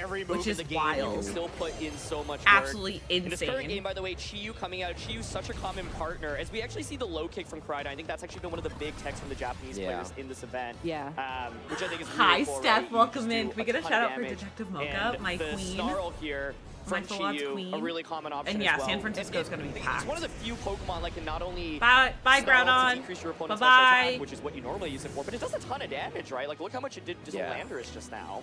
every move which in is the game. You wild. can still put in so much work. Absolutely In this current insane. game, by the way, Chiyu coming out. Chiyu's such a common partner. As we actually see the low kick from Crida, I think that's actually been one of the big techs from the Japanese players in this event. Yeah. Which I think is really Hi, cool, Steph. right? You Welcome just in. do Can we get a ton shout of out for damage. Detective Mocha, And my the queen? snarl here My from Fallout's Chiyu, queen. a really common option And yeah, as well. San Francisco is going to be packed. It's one of the few Pokemon that can not only Bye, snarl to Groudon. decrease your opponent's Bye-bye. special attack, which is what you normally use it for, but it does a ton of damage, right? Like, look how much it did to Landorus just now.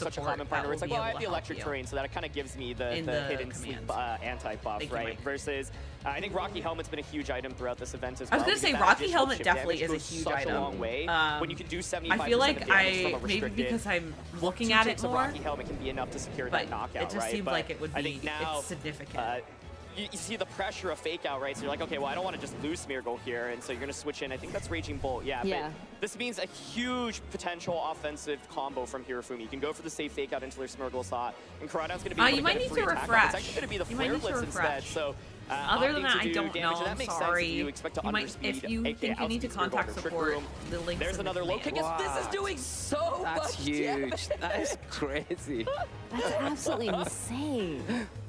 is such a support common partner. that It's will like, be well, I able have the to electric help you terrain, so that kind of gives me the in the hidden sleep command. anti-buff, Thank you, right? Mike. Versus, I think Rocky Helmet's been a huge item throughout this event as I well. was gonna say because that Rocky additional Helmet chip definitely damage is a goes huge such item. a long way. When you can do 75% I feel like of damage from a maybe restricted, because I'm looking 2 at it ticks of more, Rocky Helmet can be enough to secure but that knockout, it just right? seems But like it would I be think now, it's significant. You see the pressure of fake out, right? So you're like, okay, well, I don't want to just lose Smeargle here, and so you're going to switch in. I think that's Raging Bolt, yeah. But this means a huge potential offensive combo from Hirofumi. You can go for the safe fake out until their Smeargle's hot, and Koraidon's going to be able you to might get a need free to attack off. refresh. It's actually going to be the You might Flare need to Blitz instead. refresh. So Other than opting that, to I do don't damage, know. and that I'm makes sense sorry. if you expect to You might, underspeed, if you aka think you need to outspeed Spear contact Golem or Trick support, Room. the link. There's another low kick. This is doing so That's much huge. damage. That is crazy. That's absolutely insane.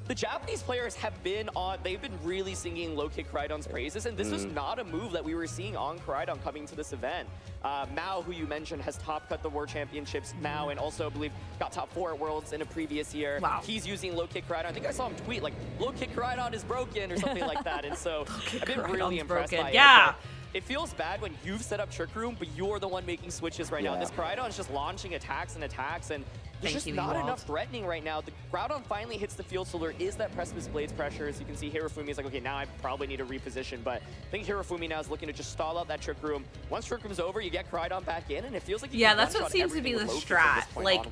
The Japanese players have been they've been really singing low kick Koraidon's praises, and this was not a move that we were seeing on Koraidon coming to this event. Mao, who you mentioned, has top cut the World Championships now, and also I believe got top 4 at Worlds in a previous year. Wow. He's using low kick Koraidon. I think I saw him tweet like low kick Koraidon is broken or something like that, and so I've been really impressed by it. Yeah. It feels bad when you've set up Trick Room, but you're the one making switches right now. This Koraidon is just launching attacks and attacks, and there's just not enough threatening right now. The Groudon finally hits the field, so there is that Precipice Blades pressure. As you can see, Hirofumi is like, okay, now I probably need to reposition, but I think Hirofumi now is looking to just stall out that Trick Room. Once Trick Room's over, you get Koraidon back in, and it feels like you can that's what seems to be the strat. Like,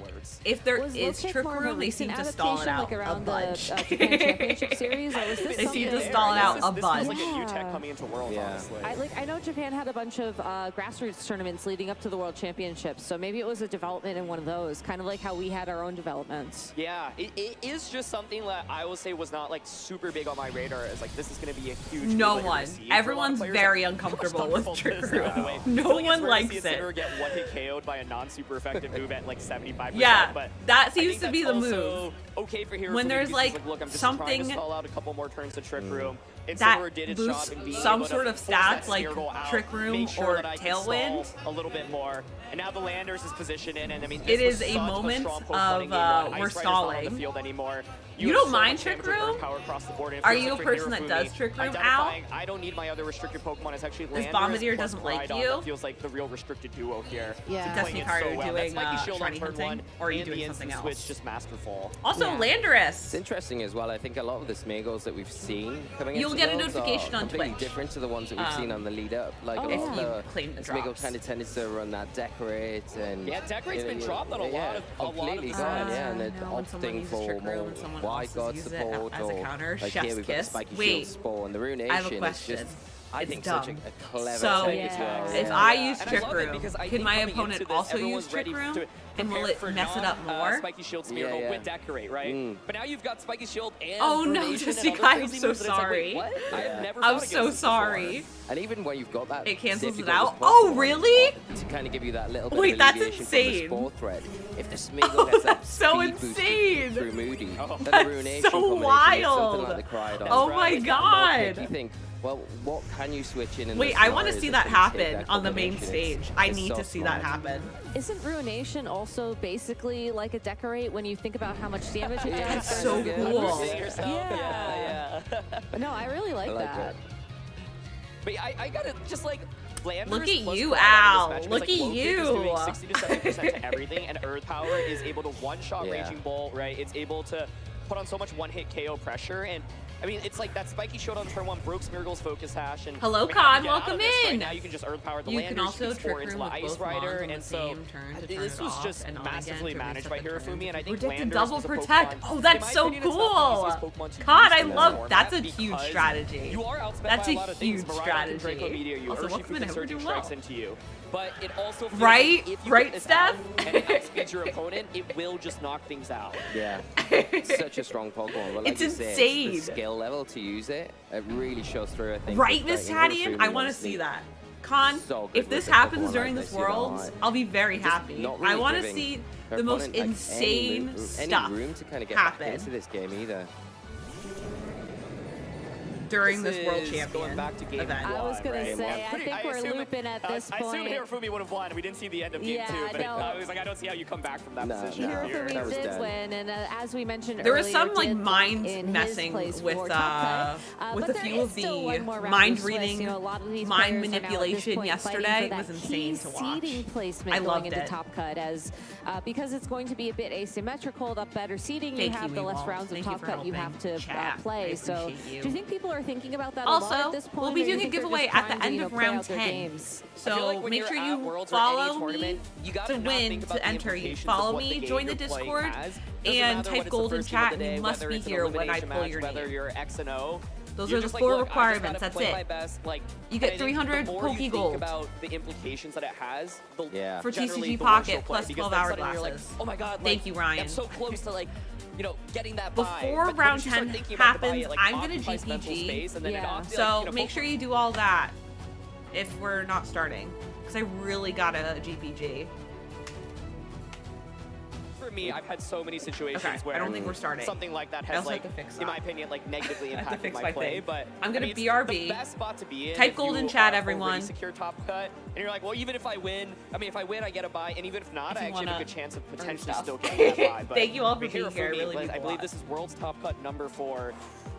if there is Trick Room, they seem to stall it out a bunch. The Japan Championship Series, or was this They seem to something- stall it out a This bunch. feels like a new tech coming into Worlds, honestly. I know Japan had a bunch of grassroots tournaments leading up to the World Championships, so maybe it was a development in one of those, kind of like how we had our own developments. Yeah, it is just something that I will say was not like super big on my radar. It's like this is going to be a huge. No one. Everyone's very uncomfortable with Trick Room. No one likes it. Get one hit KO'd by a non-super effective move at like 75%. Yeah, but that seems to be the move. Okay for Hirofumi, when there's like look, I'm just something trying to stall out a couple more turns to Trick Room. that boosts some sort of stats like Trick Room or Tailwind. A little bit more. And now the Landers is positioned in, and I mean, it is a moment of we're stalling. You don't mind Trick Room? Are you a person that does Trick Room out? I don't need my other restricted Pokemon. It's actually this Landers Bombardier doesn't like you. That feels like the real restricted duo here. Yeah. Destiny card are doing shiny hunting, or are you doing something else? Switch just masterful. Also, Landorus. It's interesting as well. I think a lot of the Smeargles that we've seen coming You'll into get a Worlds notification are on completely Twitch. different to the ones that we've seen on the lead up. Like a lot of the Smeargle kind of tended to run that Decorate and Decorate's been dropped on a lot of completely gone, and it's opting for more wide guard support or like here we've got the Spiky Shield Spore and the Ruination. It's just I think such a clever take as well. If I use Trick Room, can my opponent also use Trick Room? And will it mess it up more? Spiky Shield Smeargle with Decorate, right? But now you've got Spiky Shield and oh no, Jessica, I'm so sorry. I'm so sorry. And even when you've got that, it cancels it out. Oh really? To kind of give you that little bit of alleviation that's insane. From the Spore thread. If the Smeargle gets that so insane through Moody, then the that's Ruination so combination wild. Like the Koraidon. Oh my god. You think, well, what can you switch in? Wait, I want to see that happen on the main stage. I need to see that happen. Isn't Ruination also basically like a Decorate when you think about how much damage it does? That's so cool. Yeah. No, I really like that. But I gotta just like Landers. Look at you, Al. Look at you. Is doing 60 to 70% to everything, and Earth Power is able to one-shot Raging Bolt, right? It's able to put on so much one-hit KO pressure, and I mean, it's like that Spiky Shield on turn 1 broke Smeargle's Focus Hash, and hello, Con, welcome in. Right now you can just Earth Power the Landers. You can also Trick Room with Ice both Rider, and so this was just massively managed by Hirofumi, and I think Landers double Landers protect. Oh, that's so cool. Con, I love that's a huge strategy. You are outspent that's by a lot of things. strategy. Also, welcome in, surging strikes into you. But it also feels right, like if you right, get Steph. And it outspeeds your opponent, it will just knock things out. Yeah, such a strong Pokemon. But like it's you insane. Say, it's the skill level to use it. It really shows through. I think. Right, Miss Tadian. I want to see that. Con, if this happens during this Worlds, I'll be very happy. Really I want to see the most insane stuff any room to kind of get happen back into this game either. During this World Champion back to game event. I was going to say, I think we're looping at this point. I assume Hirofumi would have won. We didn't see the end of game 2, but I was like, I don't see how you come back from that position. Hirofumi did win, and as we mentioned there earlier, was some like mind messing with a few of the mind reading, mind manipulation yesterday. It was insane to watch. I loved it. Top cut as because it's going to be a bit asymmetrical. The better seeding you have, the less rounds of top cut you have to play. So, do you think people are thinking about that also, a lot at this point? We'll be doing a giveaway at the end of round 10. So make sure you follow me to win to enter. You follow me, join the Discord, and type gold in chat, and you must be here when I pull your name. You're X and O. Those are the 4 requirements. That's it. You get 300 Poke Gold. About the implications that it has. For TCG Pocket plus 12-hour glasses. Like, oh my god! Thank you, Ryan. I'm so close to like you know, getting that buy. Before but round you start 10 thinking about the buy, happens, it, like, I'm gonna occupies mental GPG. space, and then it Yeah. So you know, make sure you do all that if we're not starting, because I really gotta GPG. For me, I've had so many situations Okay, where I don't think we're starting. something like that I has, also have like, to fix in my that. opinion, like negatively I have to impacted fix my my play. thing. But I'm gonna I mean, it's BRB. the best spot to be in. Type if gold you in chat, are everyone. already secure top cut, and you're like, well, even if I win, I mean, if I win, I get a buy, and even if not, If I you actually have a wanna good chance of earn potentially stuff. still getting that buy. But Thank you all for but being here. I me, really like, means I a believe lot. this is world's top cut number 4.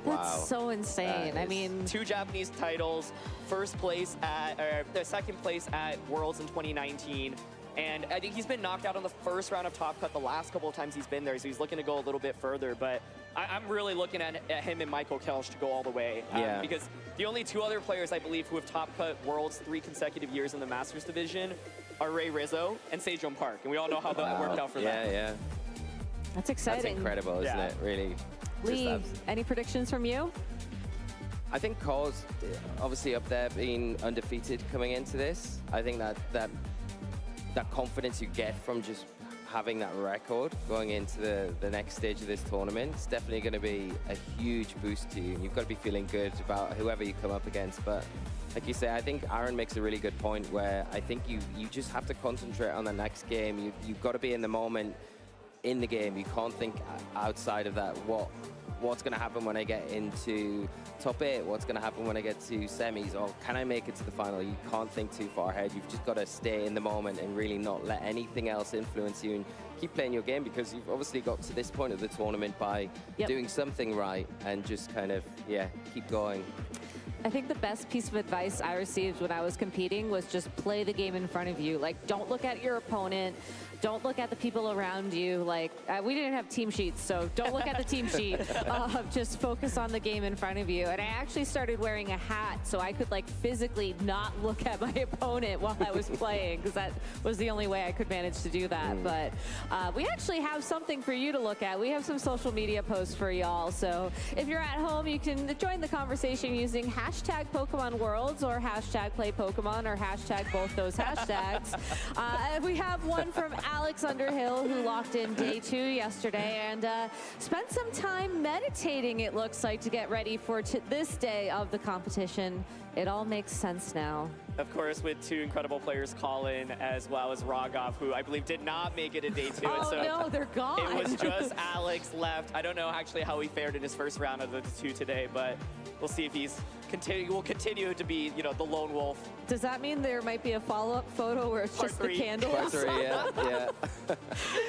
That's so insane. I mean, 2 Japanese titles, first place at, or second place at Worlds in 2019. And I think he's been knocked out on the first round of Top Cut the last couple of times he's been there, so he's looking to go a little bit further. But I'm really looking at him and Michael Kelch to go all the way. Because the only 2 other players, I believe, who have Top Cut Worlds 3 consecutive years in the Masters division are Ray Rizzo and Sejong Park. And we all know how that worked out for them. Yeah. that's exciting. That's incredible, isn't it? Really. Lee, any predictions from you? I think Cole's obviously up there being undefeated coming into this. I think that confidence you get from just having that record going into the next stage of this tournament, it's definitely going to be a huge boost to you. And you've got to be feeling good about whoever you come up against. But like you say, I think Aaron makes a really good point where I think you just have to concentrate on the next game. You've got to be in the moment in the game. You can't think outside of that. What's going to happen when I get into top 8? What's going to happen when I get to semis? Or can I make it to the final? You can't think too far ahead. You've just got to stay in the moment and really not let anything else influence you and keep playing your game, because you've obviously got to this point of the tournament by doing something right and just kind of, keep going. I think the best piece of advice I received when I was competing was just play the game in front of you. Like, don't look at your opponent. Don't look at the people around you. Like, we didn't have team sheets, so don't look at the team sheet. Just focus on the game in front of you. And I actually started wearing a hat so I could, like, physically not look at my opponent while I was playing, because that was the only way I could manage to do that. But we actually have something for you to look at. We have some social media posts for y'all. So if you're at home, you can join the conversation using hashtag Pokemon Worlds or hashtag Play Pokemon or hashtag both those hashtags. We have one from Alex Underhill, who locked in day 2 yesterday and spent some time meditating, it looks like, to get ready for this day of the competition. It all makes sense now. Of course, with 2 incredible players, Colin as well as Rogov, who I believe did not make it in day 2. Oh, so no, they're gone. It was just Alex left. I don't know actually how he fared in his first round of the 2 today, but we'll see if he's will continue to be, you know, the lone wolf. Does that mean there might be a follow-up photo where it's Part just 3. the candles? Part 3, yeah.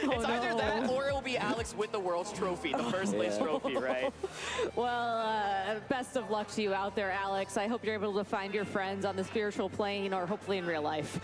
It's either that or it will be Alex with the world's trophy, the first place trophy, right? Well, best of luck to you out there, Alex. I hope you're able to find your friends on the spiritual plane or hopefully in real life.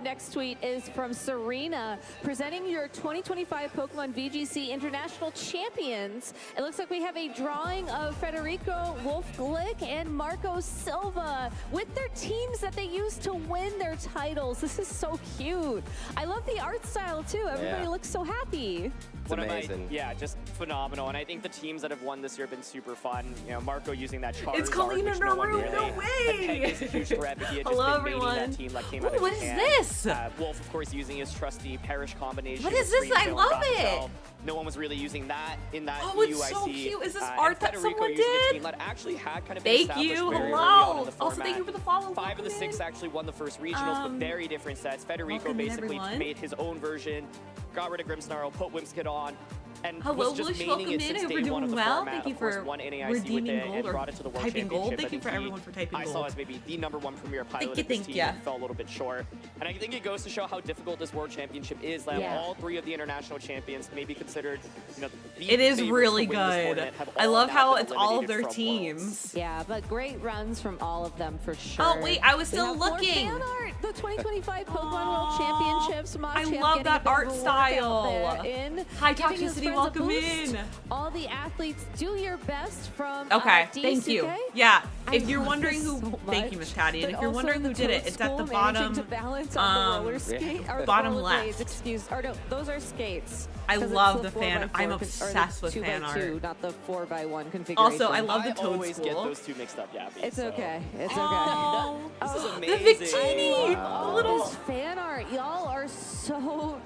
Next tweet is from Serena, presenting your 2025 Pokemon VGC International Champions. It looks like we have a drawing of Federico Wolf-Glick and Marco Silva with their teams that they used to win their titles. This is so cute. I love the art style too. Everybody looks so happy. It's amazing. Just phenomenal. And I think the teams that have won this year have been super fun. You know, Marco using that Charizard. It's Kalina which no one Naru, really no way! had pegged as a huge threat, but he had Hello, just been everyone. mating that team that came out of What is Japan. this? Wolf, of course, using his trusty Perish combination. What is with this? I Green love Zone, it. No one was really using that in that Oh, it's UIC. so cute. Is this And art that Federico someone using did? a team that actually had kind of Thank been established you. very early Hello. on in the Also, format. thank you for the follow. 5 of the 6 actually won the first regionals, but very different sets. Federico welcome in, basically everyone. made his own version, got rid of Grimmsnarl, put Whimskid on, and Hello, was just Bush, maining welcome it in. since Hope day you're 1 of doing the well. format. Thank you Of course, for won NAIC with redeeming it gold and or brought it to the World typing gold. Championship. Thank you for I think everyone for typing I gold. saw as maybe the #1 premier pilot of this team and fell a little bit short. And I think it goes to show how difficult this World Championship is. That all 3 of the international champions may be considered, you know, the It is favorites really to win this good. tournament, have I all love now how been it's all of eliminated their from teams. Worlds. Yeah, but great runs from all of them for sure. Oh, wait, I was We still have more looking. fan art. The 2025 Pokemon World Championships. I Machamp love getting that a bit of art a workout style. there in High giving his toxicity, friends a welcome boost. in. All the athletes, do your best from Okay, DCK. thank you. Yeah, I if you're love wondering this who, so thank you, much. Miss Patty. And But if you're also wondering who the did it, Toad it's at the School managing bottom, to balance on the roller skate, or bottom rollerblades, left. excuse, or no, those are skates. I 'Cause it's love the the fan. 4x4 I'm or obsessed the with fan 2x2, art. not the 4x1 configuration. Also, I love the I Toad always get School. those two mixed up, yeah. It's okay. It's Oh, This is the amazing. Victini, I love the little this fan art. Y'all are so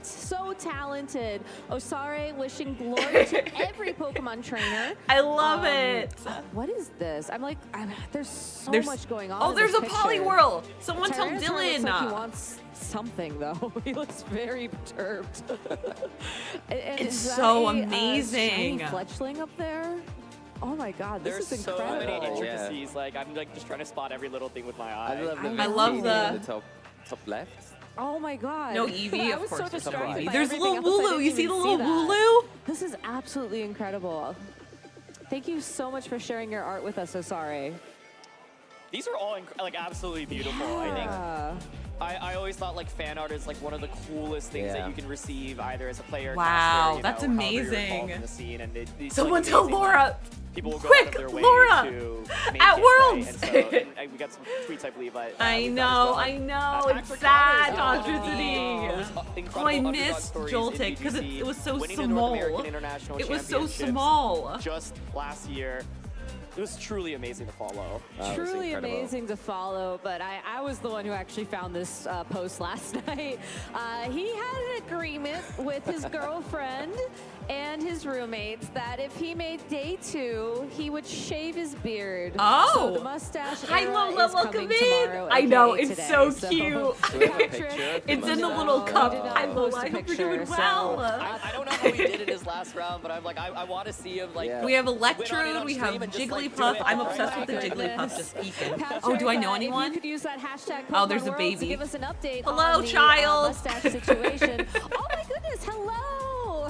so talented. Osare wishing glory to every Pokemon trainer. I love it. What is this? There's so much going on. Oh, in there's this a Poliwhirl. Someone tell Tyranitar Dylan. Looks like he wants something though. He looks very perturbed. And It's is so that a, amazing. shiny Fletchling up there. Oh my God, this There's is so incredible. many intricacies. Like I'm like just trying to spot every little thing with my eye. I love the top left. Oh my God. No Eevee, I of was course. so There's no distracted Eevee. by There's a everything little else, I Wooloo. didn't You see the even little that. Wooloo? This is absolutely incredible. Thank you so much for sharing your art with us, Osare. These are all like absolutely beautiful. I think. I always thought like fan art is like one of the coolest things that you can receive either as a player. Wow, caster, that's however you're amazing. involved in the scene, and it's Someone like tell amazing Laura. People will go Quick, out of their way Laura, to make at it, Worlds. Right? And we got some tweets, I believe. I know. It's sad, Audricity. Oh, I missed Joltik because it was so small. It was so small. Just last year. It was truly amazing to follow. Truly amazing to follow, but I was the one who actually found this post last night. He had an agreement with his girlfriend and his roommates that if he made day 2, he would shave his beard. Oh! So the mustache Hi, era Lola, is welcome coming in. tomorrow, I know, aka it's today, so cute. Patrick, It's in the little cup. Hi, Lola, I hope you're picture, doing well. I don't know how he did in his last round, but I'm like, I want to see him like. We have Electrode, we have Jigglypuff. I'm obsessed with the Jigglypuff just speaking. Oh, do I know anyone? You could use that hashtag Oh, there's a Pokemon Worlds baby. to give us an update Hello, on the, child. mustache situation. Oh my goodness, hello.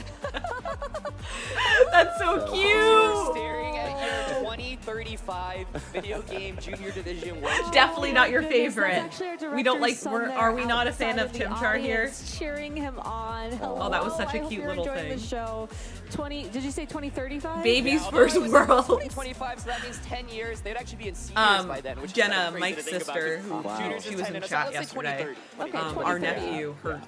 That's so You're cute. staring at your 2035 video game junior division world. Definitely not your Goodness, that's favorite. actually our We don't like. director's son Are there we not a fan outside of the Chimchar here? audience cheering him on. Hello. Oh, that was such a I hope cute you're little enjoying thing. The show. 20. Did you say 2035? Baby's Yeah, first although it was world. 2025, so that means 10 years. They'd actually be in seniors by then, which is Jenna, kind of crazy Mike's to think about, sister, 'cause who juniors she is was 10, in and chat let's say yesterday. 2030. Okay, Our 2030. nephew, her And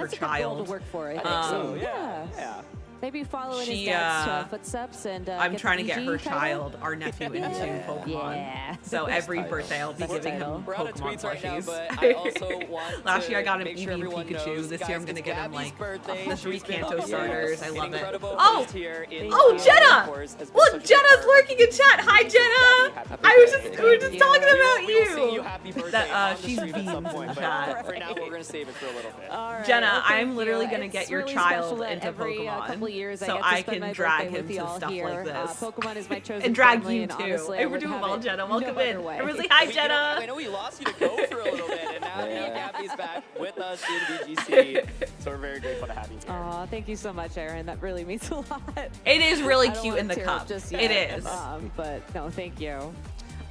that's a good goal child. to work for, I think. So, Yeah. yeah. Maybe follow in She, his dad's footsteps and I'm trying to the get her PG title. child, our nephew, into Pokemon. Yeah. So every birthday I'll be giving him We're out of Pokemon tweets right now, plushies. but I also want Last to year I got him make Eevee sure and everyone Pikachu. knows, This guys, year I'm gonna it's get him Gabby's like birthday. the 3 She's been Kanto starters. I an love it. incredible Oh! host here in Oh, the Jenna! course, has been Look, such a big Jenna's part. lurking in chat. Hi, Jenna. We were just talking about We will sing you you. happy birthday That on the she's stream at some beans point, in but chat. for now we're gonna save it for a little bit. All right, Jenna, well, thank I'm literally you. gonna It's get your really child special that into every, couple Pokemon, years I so get to I spend can my drag birthday him with to y'all stuff here. like this. Pokemon is my chosen And drag family, you and too. honestly, Hey, I we're would doing have well, it Jenna. no Welcome other in. way. Everyone's like, hi, I Jenna. know we lost you to go for a little bit, and now Gabby's back with us in VGC, so we're very grateful to have you here. Aw, thank you so much, Aaron. That really means a lot. It is really I don't cute wanna in the tear cup. up just It yet, is. But no, thank you.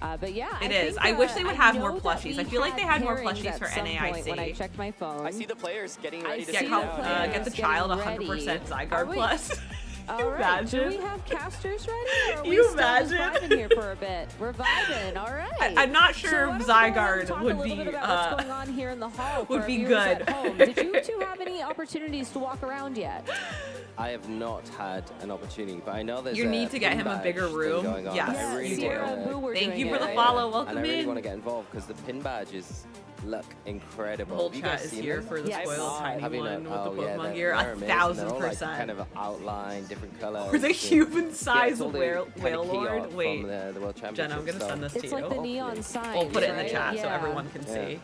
But yeah, It I is. think, I wish they would have more know that plushies. we I feel like they had more pairings plushies at for some point when I NAIC. checked my phone. I see the players getting ready to see sit the down. players Get the getting child ready. 100% Are Zygarde we- plus. All right. Imagine. Do we have casters ready? Or are we You still just imagine? vibing here for a bit? We're vibing. All right. I'm not sure So why if don't we go ahead and Zygarde talk would a little be, bit about what's going on here in the hall would for be our viewers good. at home. Did you two have any opportunities to walk around yet? I have not had an opportunity, but I know there's You need to get him a pin bigger badge thing room. going on Yes, that I really you do. Sierra and Boo were Thank doing you for it, the right? follow. and Welcome I really in. want to get involved because the pin badges look incredible. The whole Have you chat guys is seen here them? for the Yes. spoiled Have tiny you one not? with Oh, the yeah, Pokemon they're gear. amazing. They're all, like, 1,000%. kind of outline, different colors. Were they and- human size it's all the Whale kind of key Lord? art Wait, from the World Championship Jenna, I'm gonna stuff. send this to It's you. like the neon signs. We'll put it in the right? chat so Yeah. everyone can Yeah. see.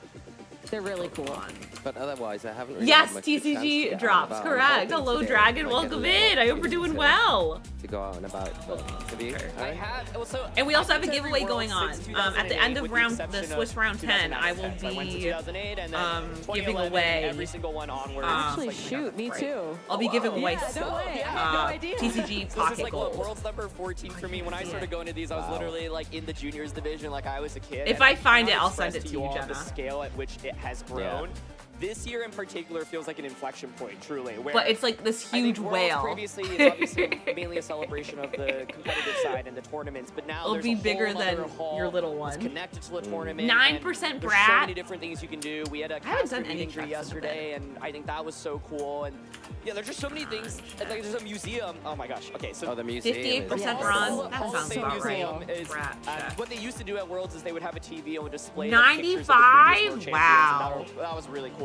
They're really cool. But otherwise, I haven't really Yes, had much of a chance to TCG get out drops. and about. I'm Correct. hoping Hello, today Dragon. I get a Welcome little in. I hope we're opportunity doing to- well. To go out and about. But have you? I have. Well, so And we also have a I've been to giveaway every going on. World since At the 2008, end of with round, exception the of Swiss round 10, I will 2010. So I went to be 2008 and then 2011, giving away. every single one onwards. Actually, Like, shoot, me right. too. I'll be giving away Yeah, no way. I had no idea. TCG So this is Pocket like what, Gold. world's number 14 for me. When I started going to these, I was literally like in the juniors division, like I was a kid. If and I find cannot it, I'll send express it to you, all Jenna. The scale at which it has grown. This year in particular feels like an inflection point, truly. Where But it's like this I think huge Worlds whale. previously is obviously mainly a celebration of the competitive side and the tournaments, but now It'll there's be a whole bigger other than hall your little that's one. connected to the tournament. 9% and Brat. There's so many different things you can do. We had a I haven't caster done any meet and greet checks in a bit. yesterday, and I think that was so cool. And yeah, there's just so many things. And, like, there's a museum. Oh my gosh. Okay, so Oh, the museum. 58% is- bronze. That Hall of sounds Fame about Museum right. is, Brat check. what they used to do at Worlds is they would have a TV and would display 95? like, pictures of the previous world champions, and Wow. that was really cool.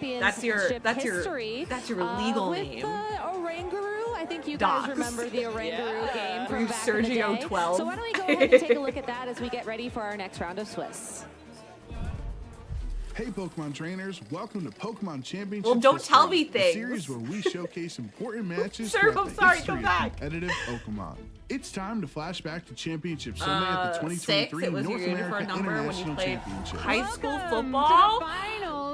Championship history. That's your legal with name. Oranguru. I think you Docs. guys remember the Oranguru game from back in the Sergio day. 12. So why don't we go ahead and take a look at that as we get ready for our next round of Swiss. Hey Pokemon trainers, welcome to Pokemon Championship. Well, don't tell me the things. series where we showcase important matches Sir, throughout I'm the sorry, history come of back. competitive Pokemon. It's time to flash back to Championship Sunday at the 2023 6, it was North your uniform American number when you International played Championship. high school Welcome football. to the finals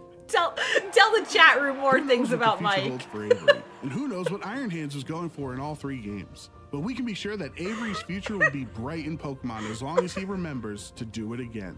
Tell the chat room more things Who knows about what the future Mike. holds for Avery, and who knows what Iron Hands is going for in all 3 games. But we can be sure that Avery's future will be bright in Pokemon as long as he remembers to do it again.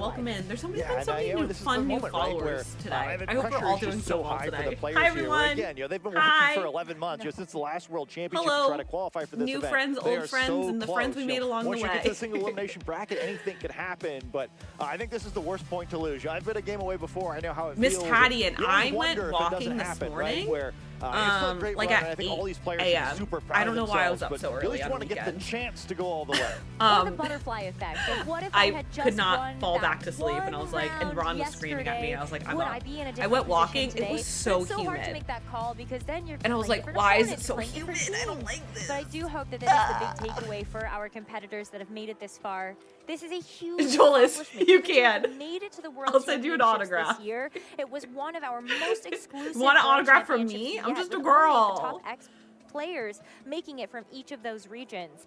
welcome in. There's been so many this new, is the fun new moment, right, where, followers today. the I hope we're pressure all is doing just so well high for today. the players Hi, here. everyone. Again, they've been Hi. working for 11 months since the last World Championship Hello. to try to qualify for this New event. friends, They old are friends, so and the close. friends we made along the Once you way. get to the single elimination bracket, anything could happen. But I think this is the worst point to lose. I've been a game away before. I know how it Miss feels. Patty and You always I went wonder if it walking doesn't this happen, morning. Right? Where, it's still a great like run, at and I think 8 all these players a.m. are super proud I don't know of why I was up themselves, so but you early at least on want the to get the weekend. chance to go all the way. Or the butterfly effect. Like, what if I had just could not won fall that back to sleep, and I was like, and one Ron was round screaming at me. I was like, I'm would up. I be in a I different went position walking. today? It was so It's so hard to humid. make that call because then you're And I was playing like, different why is it opponents, so playing different humid? I don't teams. like this. But I do hope that this is the big takeaway for our competitors that have made it this far. This is a huge Jolis, accomplishment. you Even to can. made it to the World I'll send you an Championships autograph. This year. It was one of our most exclusive Want an World autograph from Championships me? I'm yet, just a with only the girl. top players making it from each of those regions.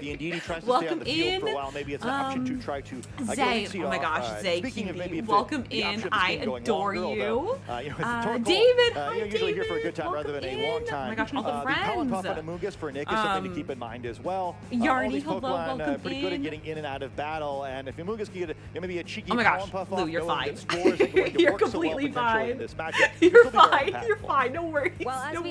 the Indeedee tries to stay on the field for a while. Maybe it's an option to try to Zay, oh my gosh, Zay, welcome in. I adore you. David, hi, David. Usually here for a good time rather than a long time. Oh my gosh, all the friends. The Colin Puff and Amoonguss for Nick is something to keep in mind as well. Yarny, all these hello, Pokemon welcome pretty good at getting in and out of battle, and if Amoonguss can get maybe a cheeky oh my Colin gosh, Puff Lou, off, you're fine. You're completely fine. in this matchup, You're fine. You're fine. No worries. Well, as no we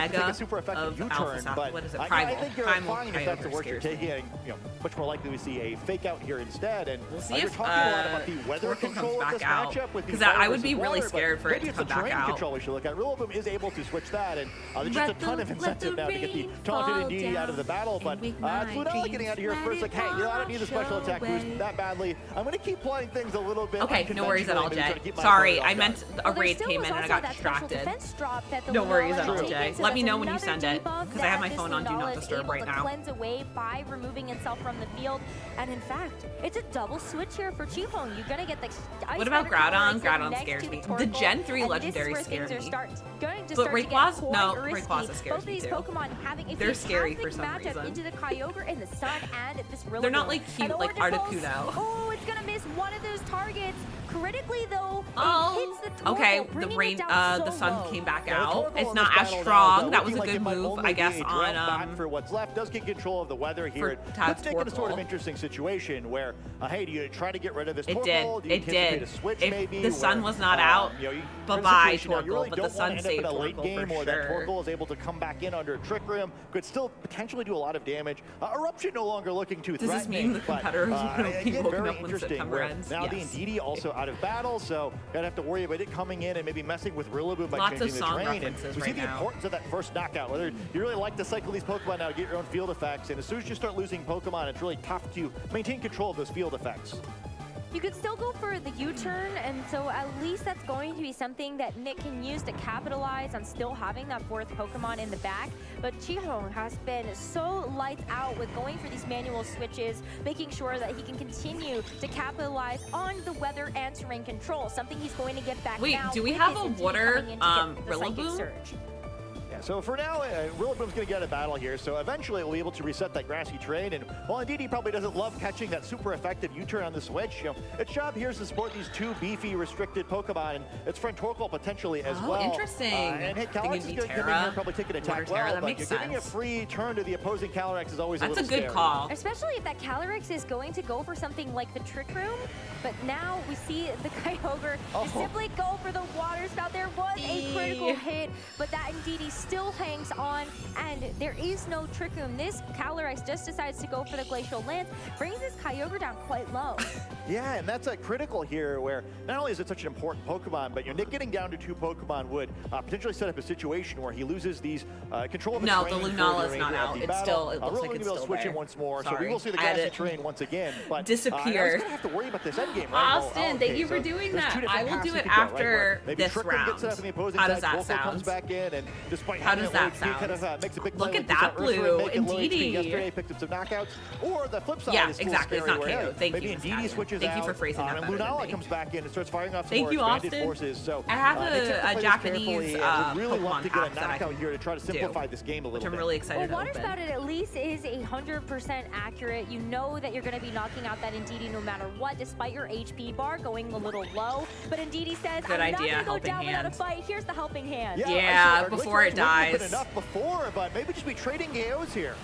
have to take Mega a super effective of U-turn, Alpha but what is it? I Primal. think you're Primal fine if that's the Kyogre work you're scares me. taking. Much more likely we see a fake out here instead. And We'll see you're if talking a lot about the weather Torkoal control comes of this back out. matchup with Because the I would versus be really water, scared for it maybe to it's come the back terrain out. control we should look at. Rillaboom is able to switch that, and there's just a ton of Let incentive the now to get the rain taunted fall Indeedee DD out of the battle, but it's Lunala getting out of here first, like, hey, you know, I don't need the special attack boost that badly. I'm going to keep playing things a little bit. Okay, no worries at all, Jay. Sorry, I meant a raid came in and I got distracted. No worries at all, Jay. Let me know when you send it, because I have my phone on Do Not Disturb right now. Cleanse away by removing itself from the field, and in fact, it's a double switch here for Chihong. You're going to get the What about Groudon? Groudon scares me. The Gen 3 legendary scare me. But Rayquaza? No, Rayquaza scares both of me these too. Pokemon having a They're scary for some matchup reason. into the Kyogre and the Sun and this Rillaboom. They're not like cute like Articuno. Oh, it's gonna miss one of those targets. Critically though, oh, it hits the Torkoal, okay. The rain, the Sun came back out. It's not as strong. That was a good move, I guess. On for what's left, does get control of the weather here. It puts Nick in a sort of interesting situation where, hey, do you try to get rid of this Torkoal? It did. If the Sun was not out, bye-bye Torkoal, but the Sun saved Torkoal for sure. Or that Torkoal is able to come back in under a Trick Room, could still potentially do a lot of damage. Eruption no longer looking too threatening. Does this mean the competitors will be woken very up when interesting. September ends? Now the Indeedee also out of battle, so gonna have to worry about it coming in and maybe messing with Rillaboom by changing the terrain. And we see the importance of that first knockout. Whether you really like to cycle these Pokemon now, get your own field effects, and as soon as you start losing Pokemon, it's really tough to maintain control of those field effects. You could still go for the U-turn, and so at least that's going to be something that Nick can use to capitalize on still having that fourth Pokemon in the back. But Chihong has been so lights out with going for these manual switches, making sure that he can continue to capitalize on the weather and terrain control, something he's going to get back. Wait, now do we have a water Rillaboom? So for now, Rillaboom's going to get out of battle here, so eventually we'll be able to reset that grassy terrain, and while Indeedee probably doesn't love catching that super effective U-turn on the switch, its job here is to support these two beefy, restricted Pokemon, and its friend Torkoal potentially as well. Interesting. And hey, Calyrex is going to come in here, probably take an attack well, but you're getting a free turn to the opposing Calyrex is always a little scary. That's a good call. Especially if that Calyrex is going to go for something like the Trick Room, but now we see the Kyogre just simply go for the Water Spout. There was a critical hit, but that Indeedee still hangs on, and there is no Trick Room. This Calyrex just decides to go for the Glacial Lance, brings this Kyogre down quite low. Yeah, and that's a critical here where not only is it such an important Pokemon, but Nick getting down to 2 Pokemon would potentially set up a situation where he loses these control of the terrain. No, the Lunala is not out. It's still, it looks like it's still switch there. in once more, Sorry. so we will see the grassy terrain once again. But disappear. I was going to have to worry about this endgame, right? Austin, thank you for doing that. I will do it after this round. How does that sound? Comes back in, and despite how does that sound? Kind of, makes a big Look at that blue, Indeedee. Yesterday picked up some knockouts, or the flip side is exactly. It's not KO. Thank maybe you. Indeedee switches Thank out. you for phrasing that better Lunala than me. comes back in and starts firing off some Thank more you, expanded Austin. forces. So I have a Japanese really want to get a Pokemon pack knockout here to try to simplify this game a little bit. I'm really excited. Well, Water Spout at least is 100% accurate. You know that you're going to be knocking out that Indeedee no matter what, despite your HP bar going a little low. But Indeedee says, good I'm idea. not going to go down hand. without a fight. Here's the helping hand. Yeah, before it dies. Enough before, but maybe just be trading KOs here.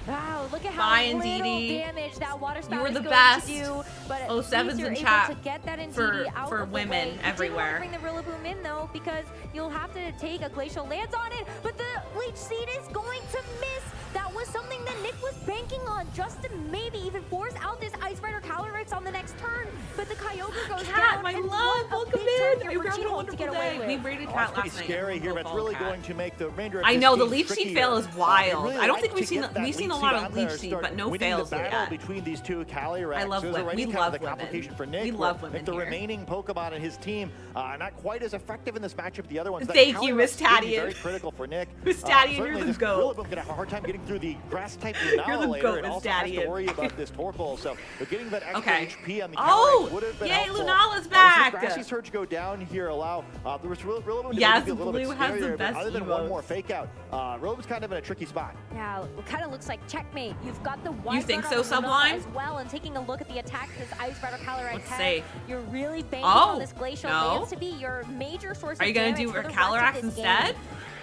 Wow, look at how little damage that Water Spout is going to do. But at least you're able to get that Indeedee out for of the women way. everywhere. You didn't want to bring the Rillaboom in though, because you'll have to take a Glacial Lance on it. But the Leech Seed is going to miss. That was something that Nick was banking on, just to maybe even force out this Ice Rider Calyrex on the next turn. But the Kyogre goes down. My and love, welcome in. You're having a wonderful day. We raided Cat last night. Scary here, but it's really going to make the remainder of I this know the game Leech Seed trickier. fail is wild. Really I don't like think we've to seen get a lot that of Leech Leech Seed, Seed, but no winning fails the battle yet. between these two Calyrex. I love women. We love the complication for Nick. We love women the here. remaining Pokemon in his team not quite as effective in this matchup. The other ones. Thank you, Miss Tadian. Very critical for Nick. Miss Tadian, you're the goat. Rillaboom gonna have a hard time getting through the grass type Lunala later, and also has to worry about this Torkoal. So getting that extra HP on the Calyrex would have been helpful. Lunala's back. Grassy Surge go down here, allow the Rillaboom to be a little bit has the scarier, best but other than one more fake out, Rillaboom's kind of in a tricky spot. Yeah, it kind of looks like checkmate. You've got the You think so, Sublime? as well, and taking a look at the attack this Ice Rider Calyrex Let's has, see. you're really banking on this Glacial Lance to be your major source of damage. Are you going to do Calyrex instead?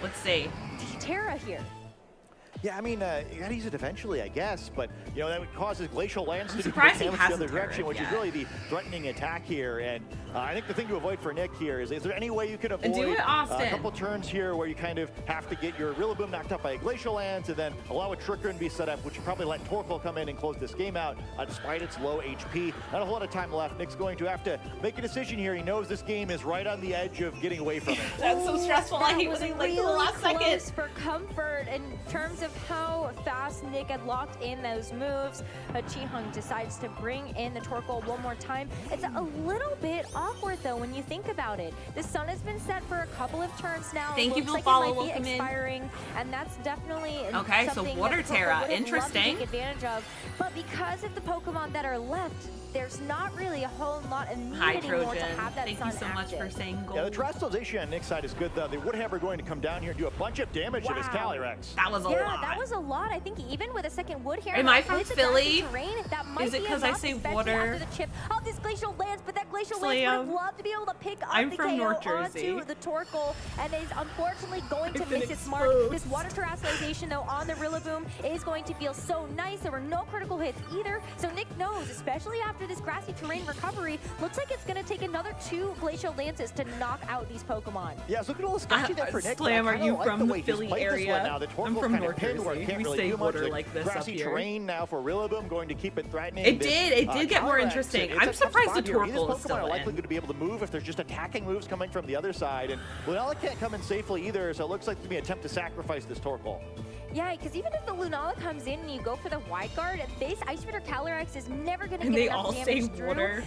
Let's see. Terra here. Yeah, I mean, you gotta use it eventually, I guess, but, you know, that would cause his Glacial Lance to do surprised he damage the hasn't other direction, which is really the threatening attack here, and I think the thing to avoid for Nick here is there any way you can avoid a couple turns here where you kind of have to get your Rillaboom knocked out by a Glacial Lance and then allow a Trick Room to be set up, which would probably let Torkoal come in and close this game out, despite its low HP. Not a whole lot of time left. Nick's going to have to make a decision here. He knows this game is right on the edge of getting away from it. That's so stressful. I hate when they like the last second. For comfort in terms of how fast Nick had locked in those moves. Chi-Hung decides to bring in the Torkoal one more time. It's a little bit awkward though when you think about it. The sun has been set for a couple of turns now. Thank you Looks for like follow. it might be Welcome in. expiring, and that's definitely Okay, so something Water that Torkoal Terra, would have loved to interesting. take advantage of. But because of the Pokemon that are left, there's not really a whole lot of need Hi, anymore to Trojan. have that Thank sun you so much active. for saying gold. Yeah, the Terastallization on Nick's side is good, though. The Woodhammer going to come down here and do a bunch of damage to his Calyrex. That was a Yeah, lot. that was a lot. I think even with a second Woodhammer, Am I from with the Philly? grassy terrain, that might Is it be 'cause I enough, say especially water? after the chip of this Glacial Lance, but that Glacial Lance would Slam. have loved to be able to pick up I'm the from KO North Jersey. onto the Torkoal, and is unfortunately going to I've been miss its mark. exposed. This Water Terastallization, though, on the Rillaboom is going to feel so nice. There were no critical hits either, so Nick knows, especially after this grassy terrain recovery, looks like it's going to take another 2 Glacial Lances to knock out these Pokemon. Yeah, so look at all the sketchy there for Nick. Slam, but I are kinda you like from the the way he's Philly played this one area? now. The I'm Torkoal from kind of North pinned where it Jersey. can't We really stay do much. water The like this grassy up here. terrain now for Rillaboom, going to keep it threatening. It this, did get more Calyrex. interesting. It's I'm a tough surprised spot the here. These Torkoal is Pokemon still are likely in. going to be able to move if there's just attacking moves coming from the other side, and Lunala can't come in safely either, so it looks like it's going to be an attempt to sacrifice this Torkoal. Yeah, because even if the Lunala comes in and you go for the wide guard, this Ice Spitter Calyrex is never going to And get they enough all damage say through water.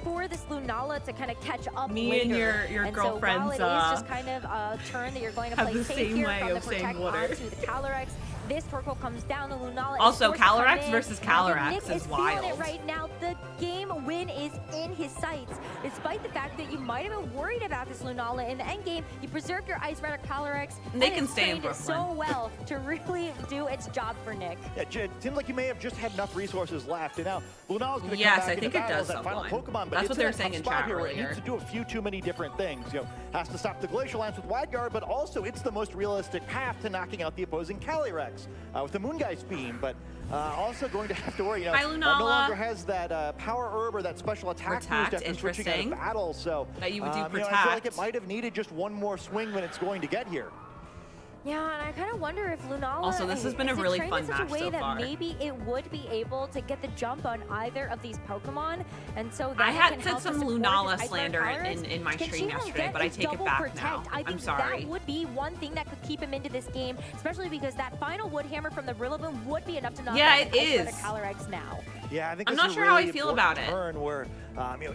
For this Lunala to kind of catch up Me later. and your and girlfriends, so while it is just kind of a turn that you're going to have play the safe same here way from the of saying Protect water. onto the Calyrex, this Torkoal comes down, the Lunala Also, is forced to come Calyrex in, versus and Calyrex Nick is feeling wild. it right now. The game win is in his sights. Despite the fact that you might have been worried about this Lunala in the end game, you preserved your Ice Rider Calyrex. They and can it's stay in trained so Brooklyn. well to really do its job for Nick. Yeah, it seems like you may have just had enough resources left, and now Lunala's going to Yes, come back I into think it battle does as that final Sublime. Pokemon, but That's it's what they were in a saying tough in spot chat here where it earlier. needs to do a few too many different things. Has to stop the Glacial Lance with Wide Guard, but also it's the most realistic path to knocking out the opposing Calyrex with the Moongeist Beam, but also going to have to worry, Hi, no Lunala. longer has that Power Herb or that special attack boost Protect, after switching out of interesting. battle, so That you would do I feel like Protect. it might have needed just one more swing when it's going to get here. Yeah, and I kind of wonder if Lunala Also, this has been a is it really trained fun in such match a way so that far. maybe it would be able to get the jump on either of these Pokemon, and so that I it had can said help to some support Lunala its Ice Rider slander Calyrex. in my Can stream Chi-Hung yesterday, get but I a take it double back protect? now. I think I'm sorry. that would be one thing that could keep him into this game, especially because that final Woodhammer from the Rillaboom would be enough to knock Yeah, out it the Ice Rider is. Calyrex now. Yeah, I think I'm this not is sure a how I really feel important about it. turn where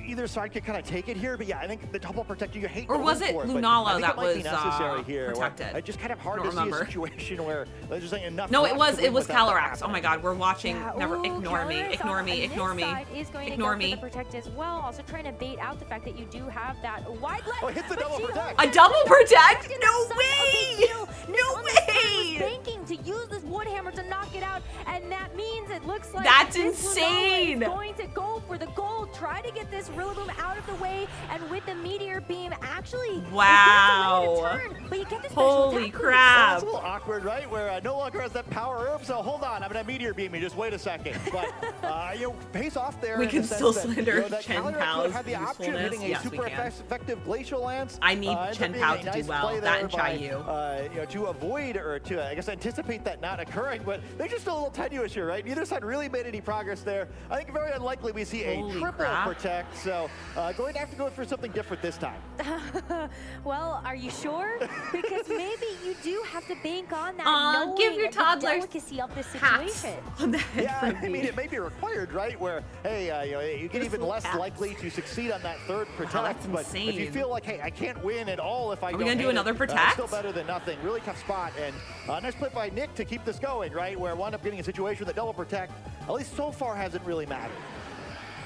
either side could kind of take it here, but yeah, I think the double protect you hate. Or was going it for but Lunala I think that it might be was, necessary here. where protected? It's just kind of hard I to don't see remember. a situation where there's just enough. No, left it was to win without that Calyrex. Oh happening. my God, we're watching. Yeah, Never ooh, ignore me, Calyrex ignore on me, this ignore me, side is going ignore to go me. for the protect as well, also trying to bait out the fact that you do have that wide left. Oh, hit the but double Chi-Hung protect. A gets double it. protect? It's No such a way! big deal. Nick No on this turn way! was banking to use this Woodhammer to knock it out, and that means it looks like That's this Lunala insane! is going to go for the gold, try to get this Rillaboom out of the way, and with the Meteor Beam, actually, Wow. is going to delay the turn, but you get the special Holy attack boost. crap. It's a little awkward, right? Where no longer has that power herb, so hold on, I'm gonna Meteor Beam me, just wait a second. But, pace off there. We in can the sense still that, slander that Chen Calyrex would Pao's have had the option of hitting a usefulness. Yes, we super can. effective Glacial Lance. I need ends up Chen being Pao a to nice do well. play That there and by, Chayu. to avoid or to, I guess, anticipate that not occurring. But they're just a little tenuous here, right? Neither side really made any progress there. I think very unlikely we see a Holy triple crap. protect. So going to have to go for something different this time. Well, are you sure? Because maybe you do have to bank on that, knowing give your the toddlers delicacy of this hats situation. on the head Yeah, for I mean, me. it may be required, right? Where, hey, you get even less hats. likely to succeed on that third protect. that's but if you insane. feel like, hey, I can't win at all if I Are don't we gonna do hit another it, protect? still better than nothing. Really tough spot. And nice play by Nick to keep this going, right? Where wound up getting a situation that double protect, at least so far, hasn't really mattered.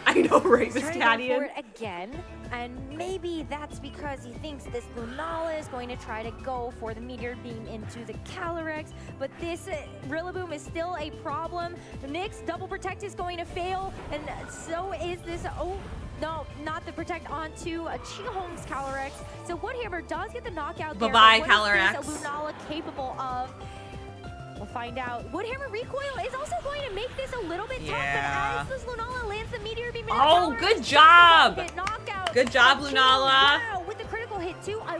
I know, right, He's Miss trying to go for Tadian? it again, and maybe that's because he thinks this Lunala is going to try to go for the Meteor Beam into the Calyrex, but this Rillaboom is still a problem. Nick's double protect is going to fail, and so is this, oh, no, not the protect onto Chi-Hong's Calyrex. So Woodhammer does get the knockout there. Bye-bye, but what is Calyrex. this Lunala capable of? We'll find out. Woodhammer recoil is also going to make this a little bit Yeah. tough, but as this Lunala lands the Meteor Beam into Oh, the Calyrex, good just a job. one-hit knockout Good job, from Lunala. Wow, with the critical hit too. I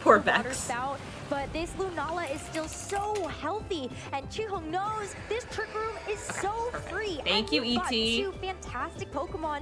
Poor the water Vex. spout. But this Lunala is still so healthy, and Chihong knows this Trick Room is so free. Thank and you, you've got ET. two fantastic Pokemon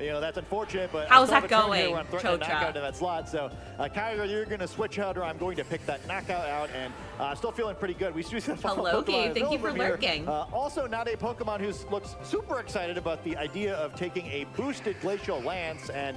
you know, that's unfortunate, but how's I that still have a turn here going, where I'm throwing that knockout Chocha? to that slot. So, Kyler, you're going to switch out, or I'm going to pick that knockout out, and still feeling pretty good. We see some Hello, Gabe. Thank you for lurking. Also, not a Pokemon who looks super excited about the idea of taking a boosted Glacial Lance, and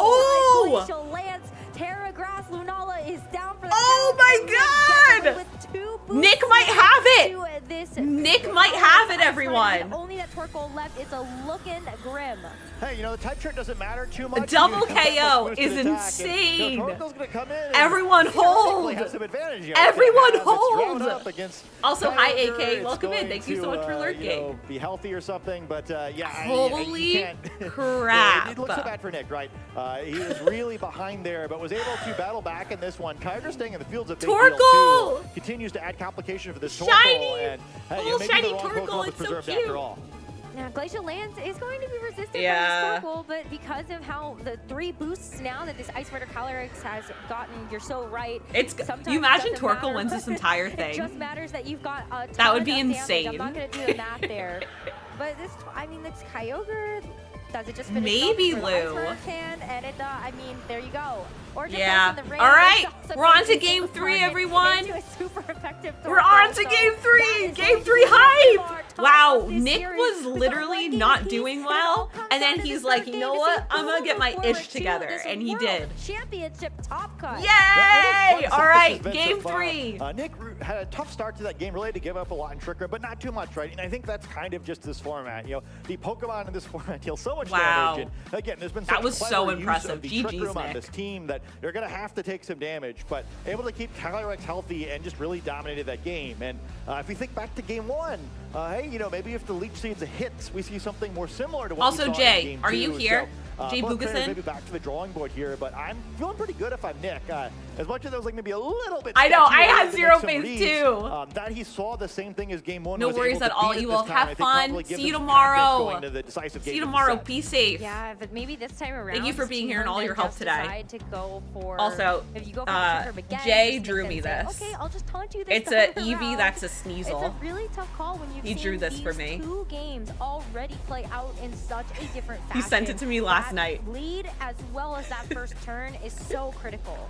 Oh! Glacial Lance, Terra Grass, Lunala is down for the Oh my god! with 2 boosts Nick might have it! to this Nick might have it, everyone. Only that Torkoal left. It's a looking grim. Hey, you know, the type trick doesn't matter too much. A double KO is insane. Everyone hold. Everyone hold. Also, hi AK, welcome in. Thank you so much for lurking. You know, be healthy or something, but yeah, holy crap! It looks so bad for Nick, right? He was really behind there, but was able to battle back in this one. Kyogre staying in the fields of big deal too. Continues to add complication for this shiny, and little shiny Torkoal. It's so cute. After all. Now, Glacial Lance is going to be resistant by this Torkoal, but because of how the 3 boosts now that this Ice Rider Calyrex has gotten, you're so right. It's you imagine Torkoal wins this entire thing. It just matters that you've got a ton that would be of insane. Damage. I'm not going to do the math there, but this, I mean, this Kyogre. Does it just finish maybe Lou? And it, I mean, there you go. Or just in the rain. All right, we're on to game 3, everyone. We're on to game 3. Game 3 hype. Wow, Nick was literally not doing well, and then he's like, you know what? I'm gonna get my ish together, and he did. Championship top cut. Yay! All right, game 3. Nick had a tough start to that game, really had to give up a lot in Trick Room, but not too much, right? And I think that's kind of just this format. You know, the Pokemon in this format deal so much damage. And again, there's been that was so impressive. GG's, Nick. On this team that they're going to have to take some damage, but able to keep Calyrex healthy and just really dominated that game. And if we think back to game 1, hey, you know, maybe if the Leech Seeds hits, we see something more similar to what we saw Jay, in game 2. are you here? Jay Bugason? Maybe back to the drawing board here, but I'm feeling pretty good if I'm Nick. As much as I was like maybe a little bit. I know, I had 0 faith too. That he saw the same thing as game 1. No worries at all. You will have fun. See you tomorrow. See you tomorrow. Be safe. Yeah, but maybe this time around. Thank you for being here and all your help today. To go for, also, if you go for Jay drew me this. Okay, I'll just taunt you this. It's a Eevee that's a Sneasel. It's a really tough call when you've he drew this for me. 2 games already play out in such a different fashion. He sent it to me last night. Lead as well as that first turn is so critical.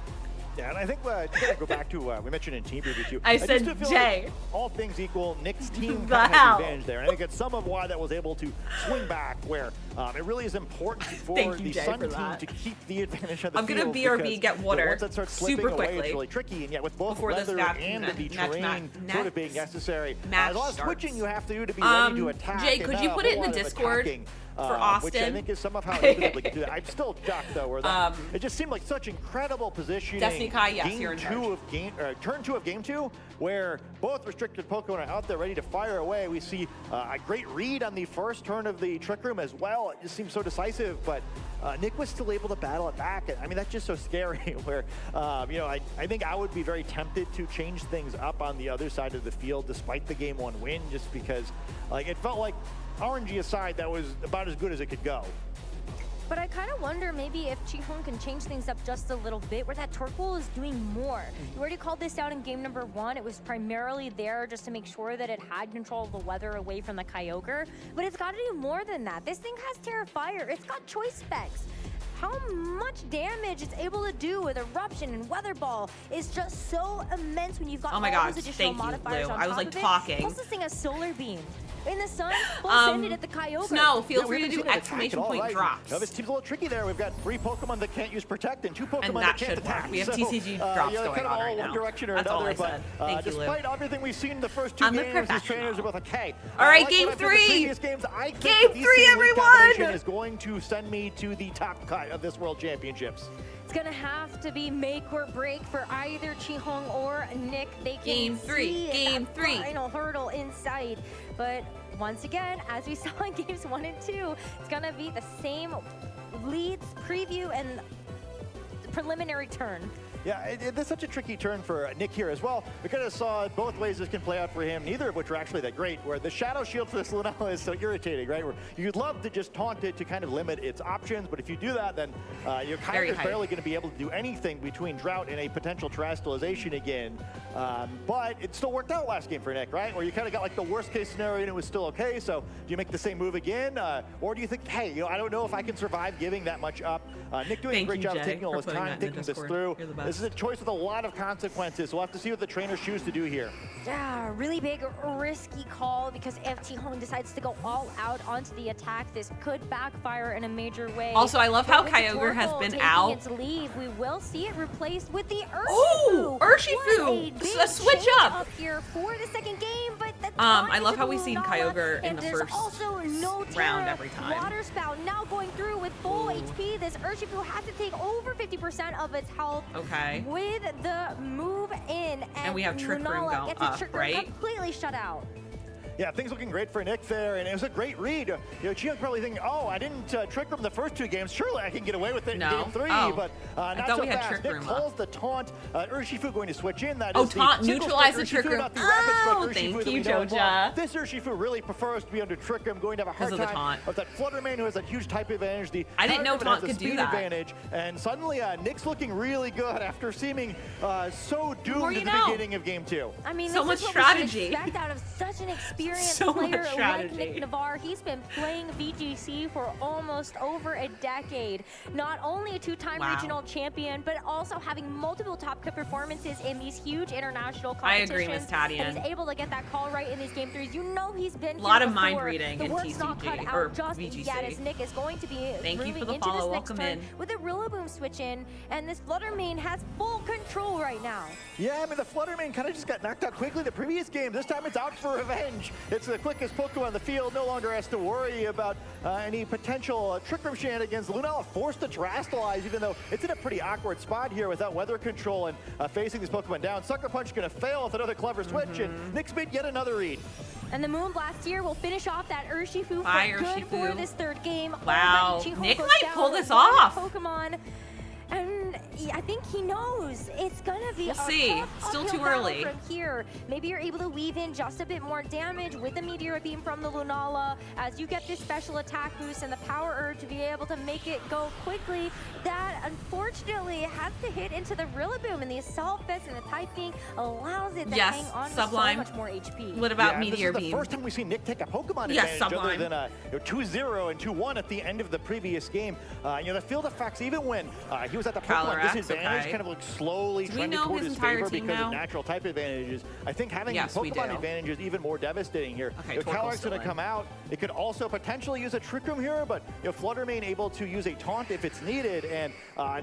Yeah, and I think to go back to we mentioned in team preview too. I said Jay. Like all things equal, Nick's team kind of has advantage there, and I think it's some of why that was able to swing back. Where it really is important for the Sun team to keep the advantage of the field. I'm gonna BRB get water once that starts slipping super away, quickly. it's really tricky, and yet with both weather and the terrain sort of being necessary, a lot of switching you have to do to be ready to attack. Jay, could you put it in the Discord? For Austin, which I think is somehow inevitably can do that. I'm still shocked though, where that, it just seemed like such incredible positioning. Destiny Kai, yes, turn 2 of game 2, where both restricted Pokemon are out there ready to fire away. We see a great read on the first turn of the Trick Room as well. It just seems so decisive, but Nick was still able to battle it back. I mean, that's just so scary. Where you know, I think I would be very tempted to change things up on the other side of the field, despite the game 1 win, just because like it felt like. RNG aside, that was about as good as it could go. But I kind of wonder maybe if Chi-Hong can change things up just a little bit, where that Torkoal is doing more. You already called this out in game number 1. It was primarily there just to make sure that it had control of the weather away from the Kyogre. But it's got to do more than that. This thing has Terra Fire. It's got choice specs. How much damage it's able to do with Eruption and Weather Ball is just so immense when you've got all those additional modifiers on top of it. I was like talking. Plus this thing has Solar Beam. In the sun, we'll send it at the Kyogre. Snow, feel free to do exclamation point drops. No, this team's a little tricky there. We've got 3 Pokemon that can't use Protect and 2 Pokemon that can't attack. We have TCG drops going kind of on all right one now. direction or That's another, all I said. But despite everything we've seen in the first 2 games, these trainers are with a K. All right, game 3. Games, I think game 3, everyone! Is going to send me to the top cut of this World Championships. It's gonna have to be make or break for either Chi-Hong or Nick. They can game 3. Game 3. Final hurdle in sight, but. Once again, as we saw in games 1 and 2, it's gonna be the same leads, preview, and preliminary turn. Yeah, it's such a tricky turn for Nick here as well. We kind of saw both ways this can play out for him, neither of which are actually that great, where the Shadow Shield for this Lunala is so irritating, right? Where you'd love to just taunt it to kind of limit its options, but if you do that, then your Kyogre is barely going to be able to do anything between Drought and a potential Terrestrialization again. But it still worked out last game for Nick, right? Where you kind of got like the worst case scenario and it was still okay, so do you make the same move again? Or do you think, hey, you know, I don't know if I can survive giving that much up. Nick doing a great job taking all his time, thinking this through. This is a choice with a lot of consequences, so we'll have to see what the trainers choose to do here. Yeah, really big, risky call, because if Chi-Hong decides to go all out onto the attack, this could backfire in a major way. Also, I love how Kyogre has been out. Its leave, we will see it replaced with the Urshifu. Oh, Urshifu! A switch up here for the second game, but I love how we've seen Kyogre in the there's first also no round every time. Water Spout now going through with full HP. This Urshifu has to take over 50% of its health. Okay. With the move in, and we have Trick Room Lunala going gets up, Trick Room right? completely shut out. Yeah, things looking great for Nick there, and it was a great read. You know, Chion's probably thinking, oh, I didn't Trick Room the first 2 games. Surely I can get away with it in game 3, but not so fast. Nick calls the taunt. Urshifu going to switch in. That is taunt, the neutralize the Urshifu, Trick Room. not the rapid strike Urshifu Thank that you, we know and love. Joja. This Urshifu really prefers to be under Trick Room, going to have a hard time with that Fluttermane who has that huge type advantage. I didn't know Taunt could do that. Advantage, and suddenly Nick's looking really good after seeming so doomed at the beginning of game 2. I mean, so this much is what we should strategy. expect out of such an experienced So player much like strategy. Nick Navarre. He's been playing VGC for almost over a decade. Not only a 2-time regional champion, but also having multiple top cut performances in these huge international competitions. I agree with Tadian. And he's able to get that call right in these game 3s. You know he's been a lot here of mind before. reading the in work's not cut TCG out or just VGC. yet, as Nick is going to be Thank you moving for the into follow. this next Welcome turn in. with a Rillaboom switch in, and this Fluttermane has full control right now. Yeah, I mean, the Fluttermane kind of just got knocked out quickly the previous game. This time it's out for revenge. It's the quickest Pokemon on the field, no longer has to worry about any potential Trick Room shenanigans. Lunala forced to Terastallize, even though it's in a pretty awkward spot here without weather control and facing these Pokemon down. Sucker Punch going to fail with another clever switch, and Nick's made yet another read. And the Moonblast here will finish off that Urshifu Bye, for good Urshifu. for this 3rd game. Wow, Already Chiho Nick goes might down pull this one off. Pokemon. And I think he knows it's gonna be We'll see. tough Still uphill too battle early. from here. Maybe you're able to weave in just a bit more damage with the Meteor Beam from the Lunala as you get this special attack boost and the Power Urge to be able to make it go quickly. That unfortunately has to hit into the Rillaboom, and the Assault Vest and the Typing allows it to hang on Sublime. to so much more HP. What about Meteor This is Beam? the first time we've seen Nick take a Pokemon Yes, advantage Sublime. other than 2-0 and 2-1 at the end of the previous game. You know, the field effects, even when he was at the Pokemon Calyrex, disadvantage, okay. kind of like slowly Do we trending know toward his his entire favor team because now? of natural type advantages. I think having Yes, we Pokemon do. advantage is even more devastating here. Okay, You know, Torkoal's Calyrex still going to in. come out. It could also potentially use a Trick Room here, but Fluttermane able to use a Taunt if it's needed, and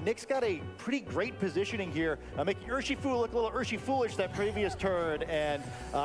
Nick's got a pretty great positioning here, making Urshifu look a little Urshifoolish that previous turn, and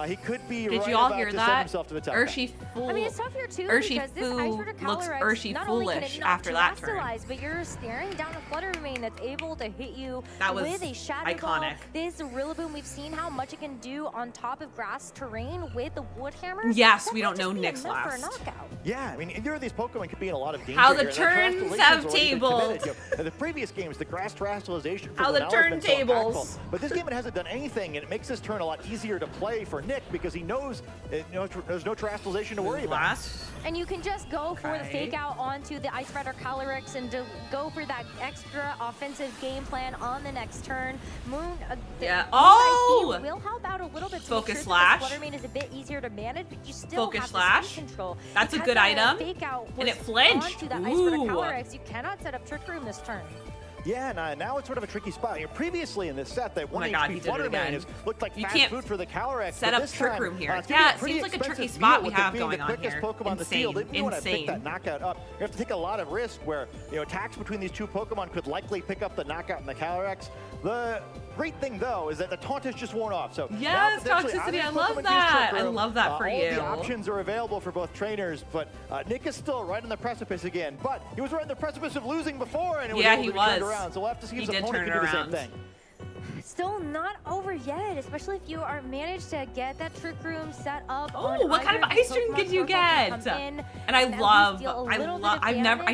he could be Did right you all about hear to send that? himself to the top. I mean, it's tough here too because this Ice Rider Urshifu looks Calyrex, not only can Urshifoolish it not after that turn. terastallize, but you're staring down a Fluttermane that's able to hit you That was with a Shadow Ball. iconic. This Rillaboom, we've seen how much it can do on top of grass terrain with the Wood Hammer. Yes, That we might don't know just be Nick's enough for a last. knockout. Yeah, I mean, either of these Pokemon could be in a lot of danger How the here, and that turns Terastallation have has already been tabled. committed. You know, in the previous games, the grass Terastallization for How the Lunala turn has been so tables. impactful. But this game it hasn't done anything, and it makes this turn a lot easier to play for Nick because he knows there's no Terastallization to worry about. And you can just go for the Okay. fake out onto the Ice Rider Calyrex and go for that extra offensive game plan on the next turn. Yeah. Moon Oh! Ice Beam will help out a little bit to Focus make sure slash. that the Fluttermane is a bit easier to manage, but you still Focus have slash. the speed control. That's a Because good that item. Fake out And it was flinched. onto that Ice Rider Ooh. Calyrex. You cannot set up Trick Room this turn. Yeah, and now it's sort of a tricky spot. You know, previously in this set, that Oh my 1 God, HP he did it Fluttermane again. has looked like You fast can't food for the Calyrex. set but up this Trick time, Room here. it's gonna be Yeah, a it pretty seems like a tricky expensive spot meal we with it have being going the on quickest here. Pokemon on the field. If you want to pick Insane. that knockout up, you have to take a lot of risk where attacks between these two Pokemon could likely pick up the knockout in the Calyrex. The great thing, though, is that the taunt has just worn off. So Yes, now potentially toxicity, either I love Pokemon use that. Trick I Room. love that for all you. The options are available for both trainers, but Nick is still right on the precipice again. But he was right on the precipice of losing before, and it was Yeah, able he to be turned was. around. So we'll have to see if He his did opponent turn can it do the same around. thing. Still not over yet, especially if you are managed to get that Trick Room set up. Oh, what kind of ice cream could you get? And I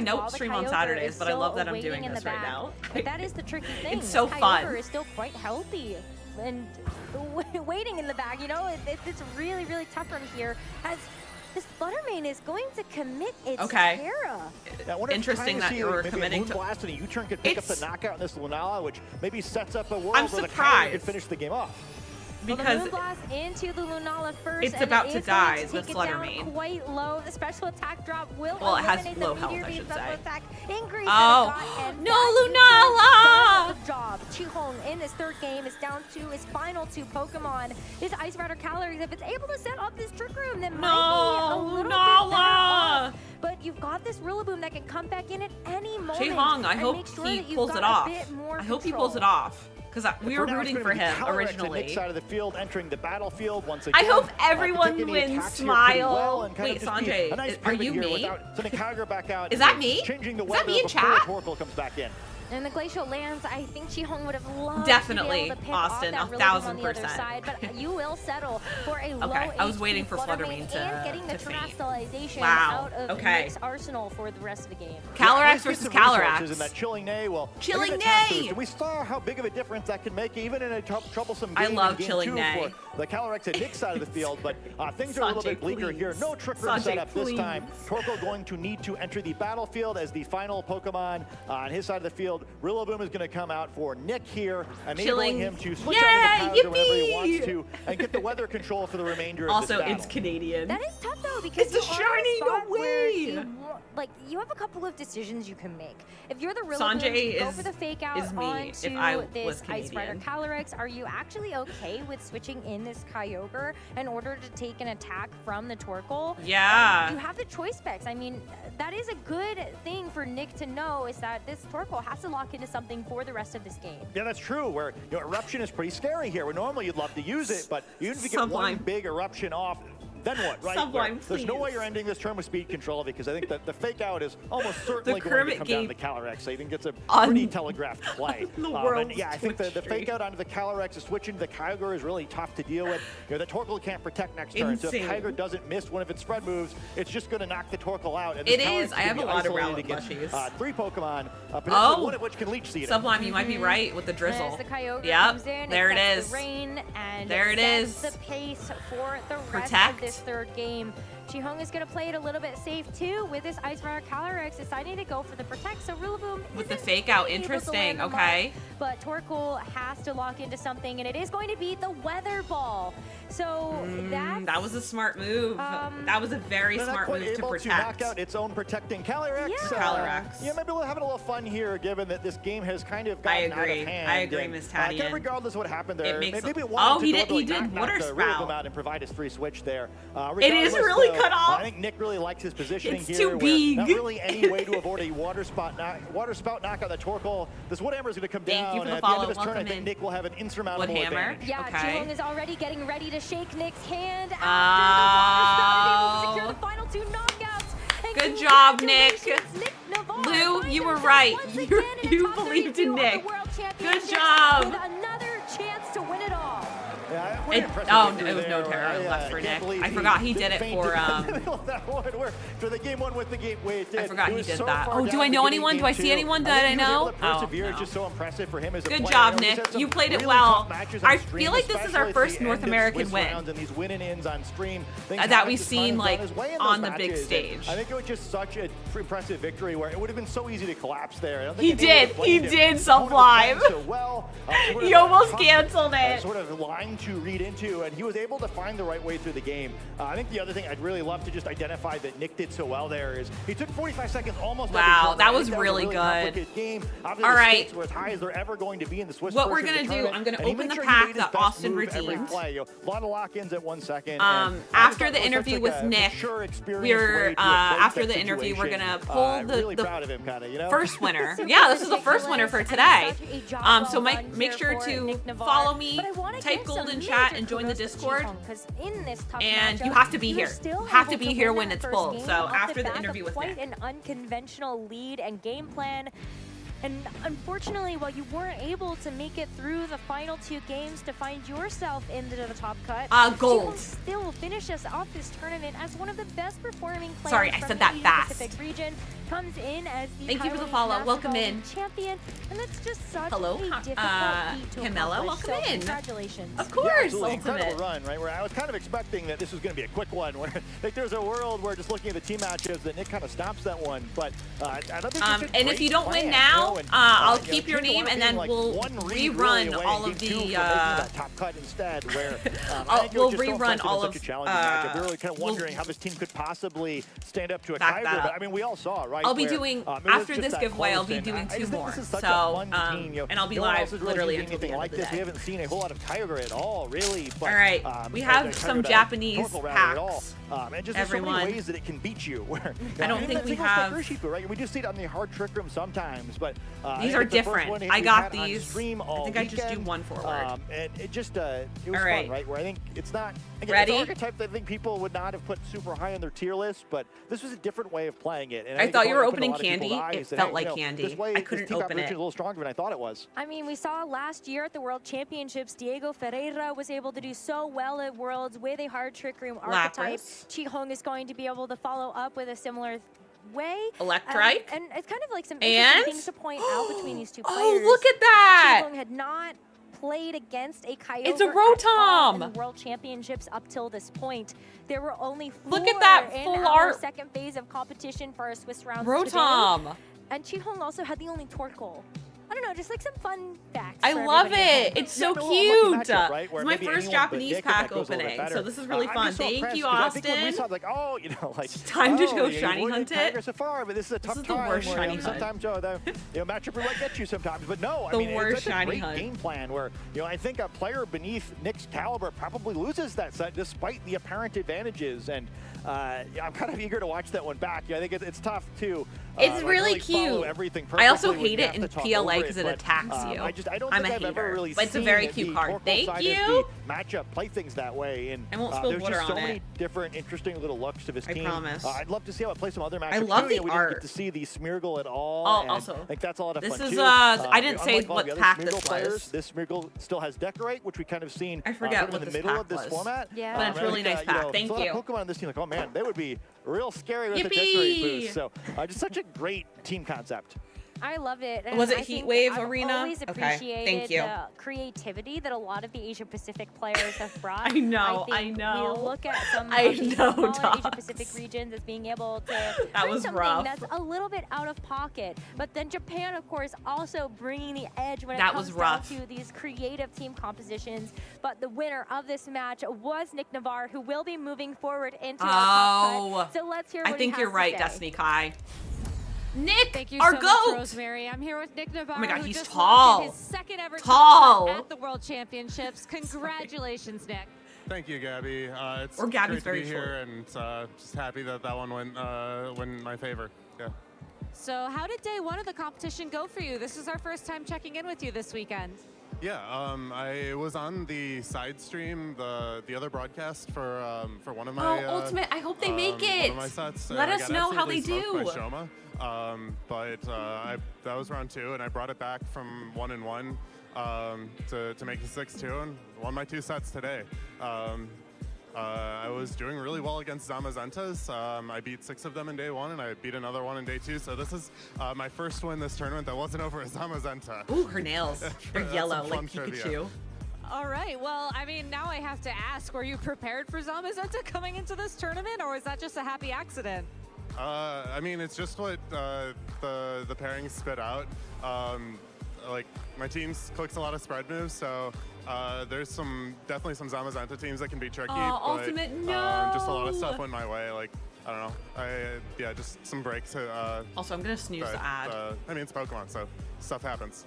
know stream on Saturdays, but I love that I'm doing this right now. But that is the tricky thing. It's so Kyogre fun. is still quite healthy and waiting in the bag. You know, it's really, really tough from here as this Fluttermane is going to commit its Terra. Yeah, I wonder if Interesting trying to that see, you were maybe committing a to- Moonblast and a U-turn could pick up the knockout in this Lunala, which maybe sets up a world I'm where the Kyogre surprised. could finish the game off. Because the Moonblast into the Lunala first. it's and about it to is die, going to the take it down Fluttermane. quite low. The special attack drop will Well, it has eliminate low the health, Meteor I Beam should special say. attack increase. Oh, no, Lunala! Does the job. Chihong in this third game is down to his final two Pokemon. His Ice Rider Calyrex, if it's able to set up this Trick Room, then might be a little bit better off. But you've got this Rillaboom that can come back in at any moment. Chihong, I and hope make sure he that you've pulls got it a off. bit more I hope he control. pulls it off. because we were rooting for him originally. Nick's side of the field, entering the battlefield once again. I hope everyone wins. Smile. Wait, Sanjay, are you me? Sending Kyogre back out. Is that me? Changing the Is that weather me in before chat? Torkoal comes back in. And the glacial lands, I think Chihong would have loved Definitely, to be able to pick Austin, off that Rillaboom on the other 1000%. side, but you will settle for a low Okay, I was HP waiting for Fluttermane Fluttermane and getting the to faint. terastallization Wow, out of okay. Nick's arsenal for the rest of the game. Calyrex versus Calyrex. And that Chilling Neigh will Chilling Neigh! Neigh! We saw how big of a difference that can make even in a troublesome game. I love in game Chilling 2 Neigh. for the Calyrex at Nick's side of the field, but things are a little Sanjay, bit bleaker please. here. No Trick Room Sanjay, setup this please. time. Torkoal going to need to enter the battlefield as the final Pokemon on his side of the field. Rillaboom is going to come out for Nick here, enabling him to switch on to the whenever he wants to and get the weather control for the remainder of this Also, battle. it's Canadian. That is tough though because It's a you are in shiny, spot no where way! you have a couple of decisions you can make. If you're the Sanjay Rillaboom, go is- for the fake out is me onto if I this was Ice Rider Canadian. Calyrex. Are you actually okay with switching in this Kyogre in order to take an attack from the Torkoal? Yeah. You have the choice specs. I mean, that is a good thing for Nick to know is that this Torkoal has to lock into something for the rest of this game. Yeah, that's true, where Eruption is pretty scary here, where normally you'd love to use it, but even if you get one big Eruption off, then what, right? Sublime, There's no please. way you're ending this turn with speed control because I think that the fake out is almost certainly going to Kermit come down to game the Calyrex. So I think it's a on pretty telegraphed play. the And world's yeah, I think the Twitch fake out onto the Calyrex is switching to the Kyogre is really tough to deal with. The Torkoal can't protect next turn, so if Insane. Kyogre doesn't miss one of its spread moves, it's just going to knock the Torkoal out. And It this Calyrex is. I gonna have be a lot of isolated Rowlet against, plushies. 3 Pokemon, potentially Oh. one of which can leech seed him. Sublime, you might be right with the drizzle. As the Kyogre Yep, comes in, there it sets is. the rain, and There it sets is. the pace for the rest Protect. of this third game. Chihong is going to play it a little bit safe too with this Ice Rider Calyrex deciding to go for the protect. So Rillaboom With the isn't fake out, able to interesting, land the mark, okay. but Torkoal has to lock into something, and it is going to be the Weather Ball. So That was a smart move. That was a very They're not smart quite move to able protect. knock out its own protecting Calyrex. Calyrex. Yeah, maybe we're having a little fun here, given that this game has kind of gotten out agree. of hand. I agree, and, Miss kind Tadian. of regardless of what happened there, It makes maybe a- it wanted Oh, to he deliberately did knock water the spout. Rillaboom out and provide his free switch there. It is Regardless, really though, cut off. I think Nick really likes his positioning It's here. too where big. Not really any way to avoid a water spout knock on the Torkoal. This Wood Hammer is going to come Thank down. you for the and at the end follow. of this turn, I Welcome think in. Nick will have an insurmountable Wood Hammer. advantage. Yeah, Okay. Chihong is already getting ready to shake Nick's hand after the water spout is able to secure the final 2 knockouts. And Good job, Nick. congratulations, Nick Navarre Lou, finds you were himself right. once You again in you the top believed 32 in of the Nick. World Good Championships job. With another chance to win it all. Yeah, what It, an impressive oh, victory it was no there. terror left for can't Nick. believe I he forgot he did it fainted for. in the middle of that one where for the game one with the gateway it did. I forgot It he was did so that. far Oh, down do I know beginning anyone? game Do I see two. anyone I that I think he was know? able to persevere. Oh, It's no. just so impressive for him as a Good player. job, He's had Nick. some You played it really well. tough matches on I stream, feel like this is especially our at first the North end of American Swiss win. rounds and these win and ins on stream. That we've seen, like, on the big matches. stage. I think it was just such an impressive victory where it would have been so easy to collapse there. I don't He think anyone did. would He have blamed him. did Sublime. So well, sort He of a almost tough, canceled it. Sort of line to read into, and he was able to find the right way through the game. I think the other thing I'd really love to just identify that Nick did so well there is he took 45 seconds almost. Wow, every turn. that I think was really good. complicated game. Obviously, All the right. stakes were as high as they're ever going to be in the Swiss. What we're portion of gonna the do, tournament, I'm gonna and he open made the sure he pack made his that best Austin move every redeemed. play. A lot of lock-ins at 1 second. After the interview with Nick, we're after the interview we're gonna pull really the proud of him, kind of, you know? first winner. Yeah, this is the first winner for today. So make sure to follow me, type gold in chat, and join the Discord. And you have to be here. You have to be here when it's pulled. So after the interview with quite Nick. an unconventional lead and game plan. And unfortunately, while you weren't able to make it through the final 2 games to find yourself into the top cut, gold. Chihong still finishes off this tournament as one of the best performing players Sorry, I from said the that Asia fast. Pacific region. Comes in as the Thank you for the Taiwanese follow. Master Welcome Ball in. champion, and that's just such Hello, a difficult feat to Camilla, accomplish. welcome So in. Congratulations. Of course, Yeah, absolutely. Ultimate. Incredible run, right? Where I was kind of expecting that this was going to be a quick one. Where like there's a world where just looking at the team matches that Nick kind of stops that one. But I don't think it's a and great if you don't plan, win now, and, I'll you know, keep your Tijuana name and being, then like, we'll one read rerun really away all in of game the. two for making that top cut instead. Where I think it we'll was just so rerun impressive all and of. such a challenging matchup. We were really kind of wondering how this team could possibly stand up to a Back that Kyogre. But up. I mean, we all saw, right? right? I'll be where, doing, it was after just this that giveaway, I'll close, be and doing I 2 just think more. this is such a So, fun team, you know, and I'll be no one live else is really literally doing until the anything end like of the this. We day. haven't seen a whole lot of Kyogre at all, really. But, All right, we have like some Kyogre Japanese Torkoal rather at all. packs. And just there's so Everyone. many ways that it can beat you. Where, I don't think we have. right? We do see it on the hard trick room sometimes, but These are different. I got these. I think I just do one forward. And it just it was all fun, right? Where I think it's not again, ready. It's an archetype that I think people would not have put super high on their tier list, but this was a different way of playing it. And I think thought it you were opened a opening lot of people's candy. eyes It that, felt hey, like you know, candy. This way, I couldn't this team open competition it. is a little stronger than I thought it was. I mean, we saw last year at the World Championships, Diego Ferreira was able to do so well at Worlds with a hard trick room archetype. Lapras. Chi-Hong is going to be able to follow up with a similar way. Electrike. And it's kind of like some And? interesting things to point out between these two players. Oh, look at that! Chi-Hong had not played against a Kyogre It's a at all in Rotom! the World Championships up till this point. There were only 4 Look at that in full our art. second phase of competition for our Swiss rounds Rotom. today. And Chi-Hong also had the only Torkoal. I don't know, just like some fun facts. I for love everybody at it. home. It's so no, cute. unlucky matchup, right, It's where my maybe first anyone but Japanese Nick, and pack that goes a little bit opening, better. so this is really I'm fun. just so Thank impressed, you, 'cause I think when we Austin. saw it, like, oh, you know, like Time to go you shiny we're hunt in it. Kyogre so far, but this is a tough is the time worst where, shiny you know, hunt. sometimes the matchup might get you sometimes, but no, I The mean, worst it's a shiny great hunt. game plan where, you know, I think a player beneath Nick's caliber probably loses that set despite the apparent advantages, and I'm kind of eager to watch that one back. Yeah, I think it's tough too. It's like, really follow cute. everything I also perfectly when hate you it have in to talk PLA over because it but, attacks you. I don't I'm think a I've ever hater. really But it's a seen very the cute card. Torkoal Thank side you. of the matchup play things that way, and I won't spill there's water just so on many it. different interesting little looks to his I team. promise. I'd love to see how it plays some other matchups. I love too. the You know, we didn't art. get to see the Smeargle at all. Oh, and also, I think that's a lot of this fun is, too. I didn't say unlike all what the other pack Smeargle this players, was. this Smeargle still has Decorate, which we kind of seen I forget sort what of in this the middle pack of this was. format. Yeah. But it's I really think, nice you know, pack. Thank there's a you. lot of Pokemon on this team, like, oh man, they would be real scary with the Yippee! Decorate boost. So just such a great team concept. I love it. And Was it I Heat think Wave I've Arena? always Okay, appreciated thank you. the creativity that a lot of the Asia Pacific players have brought. I know, I I think know. We look at some I of the know, smaller Docs. Asia Pacific regions as being able to That bring was something rough. that's a little bit out of pocket. But then Japan, of course, also bringing the edge when That it comes was rough. down to these creative team compositions. But the winner of this match was Nick Navarre, who will be moving forward into our top cut. So let's hear what I think he you're has right, to say. Destiny Kai. Nick, Thank you our so goat. much, Rosemary. I'm here with Nick Navarre, Oh my God, who he's just tall. locked in his second ever Tall. top cut at the World Championships. Congratulations, Nick. Thank you, Gabby. It's Or Gabby's great to very be here, and just happy that that one went in my favor. Yeah. So how did day one of the competition go for you? This is our first time checking in with you this weekend. Yeah, I was on the side stream, the other broadcast for one of my Ultimate, I hope they make one it. of my sets. Let I us got know how they absolutely do. smoked by Shoma, but that was round 2, and I brought it back from 1-1 to make the 6-2, and won my 2 sets today. I was doing really well against Zamazentas. I beat 6 of them in day 1, and I beat another one in day 2. So this is my first win this tournament that wasn't over a Zamazenta. Ooh, her nails. They're That's yellow, some like fun Pikachu. trivia. All right. Well, I mean, now I have to ask, were you prepared for Zamazenta coming into this tournament, or was that just a happy accident? I mean, it's just what the pairings spit out. Like, my team clicks a lot of spread moves, so there's definitely some Zamazenta teams that can be tricky. Oh, but, Ultimate, no! just a lot of stuff went my way. Like, I don't know. Just some breaks. Also, I'm gonna snooze but, the ad. I mean, it's Pokemon, so stuff happens.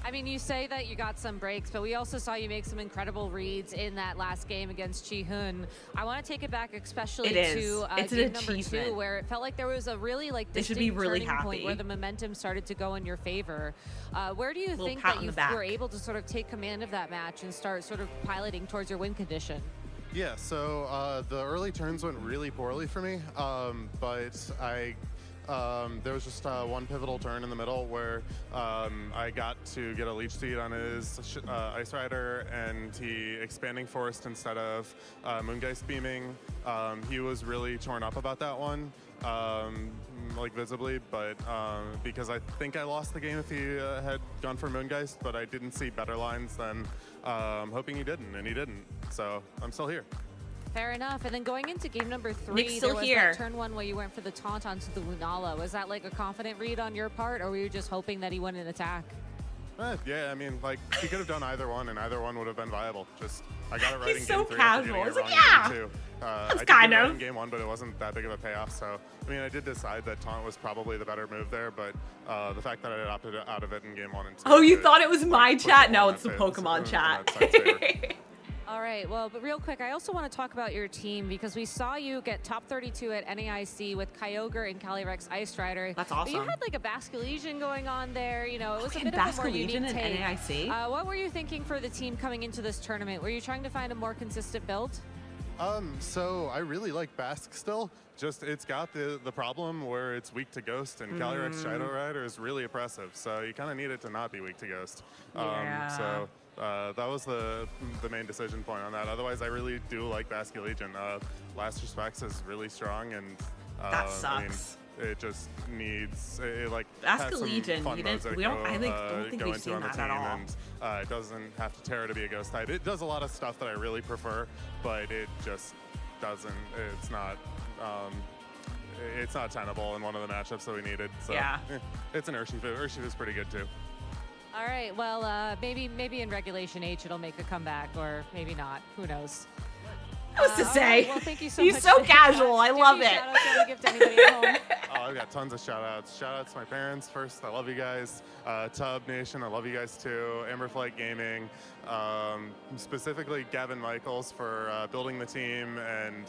I mean, you say that you got some breaks, but we also saw you make some incredible reads in that last game against Chi-Hun. I want to take it back, especially to it's game an number 2, where it felt like there was a really They should be really turning happy. point where the momentum started to go in your favor. Where do you Little think pat that on you the back. were able to sort of take command of that match and start sort of piloting towards your win condition? Yeah, so the early turns went really poorly for me, but there was just one pivotal turn in the middle where I got to get a Leech Seed on his Ice Rider, and he expanding Forest instead of Moongeist beaming. He was really torn up about that one, like visibly, but because I think I lost the game if he had gone for Moongeist, but I didn't see better lines than hoping he didn't, and he didn't. So I'm still here. Fair enough. And then going into game number 3, Nick's still there was here. that turn 1 where you went for the taunt onto the Lunala. Was that like a confident read on your part, or were you just hoping that he wouldn't attack? Yeah, I mean, like, he could have done either one, and either one would have been viable. Just, I got it right He's in game so 3 casual. after It's getting like, it wrong in yeah, game 2. that's I did kind get it right of. in game 1, but it wasn't that big of a payoff. So, I mean, I did decide that taunt was probably the better move there, but the fact that I opted out of it in game 1 and 2. Oh, you thought it was my chat? No, it's the Pokemon chat. All right, well, but real quick, I also want to talk about your team because we saw you get top 32 at NAIC with Kyogre and Calyrex Ice Rider. That's But awesome. you had like a Basculegion going on there. You know, it was a Okay, bit of a more Basculegion unique take. at NAIC? What were you thinking for the team coming into this tournament? Were you trying to find a more consistent build? So I really like Basque still. Just it's got the problem where it's weak to Ghost, and Calyrex Shadow Rider is really oppressive. So you kind of need it to not be weak to Ghost. So that was the main decision point on that. Otherwise, I really do like Basculegion. Last Respects is really strong, and That I mean, sucks. it just needs like Basculegion, fun you modes didn't- that we don't- I think- go, don't think go we've into seen on the that team, at all. and it doesn't have to Terra to be a Ghost type. It does a lot of stuff that I really prefer, but it just doesn't. It's not tenable in one of the matchups that we needed. So Yeah. It's an Urshifu. Urshifu's pretty good too. All right, well, maybe in Regulation H it'll make a comeback, or maybe not. Who knows? What's to say? Well, thank you so He's much. so casual. I love it. Shout out to give to anybody at home. Oh, I've got tons of shout outs. Shout outs to my parents first. I love you guys. Tub Nation, I love you guys too. Amberflight Gaming, specifically Gavin Michaels for building the team and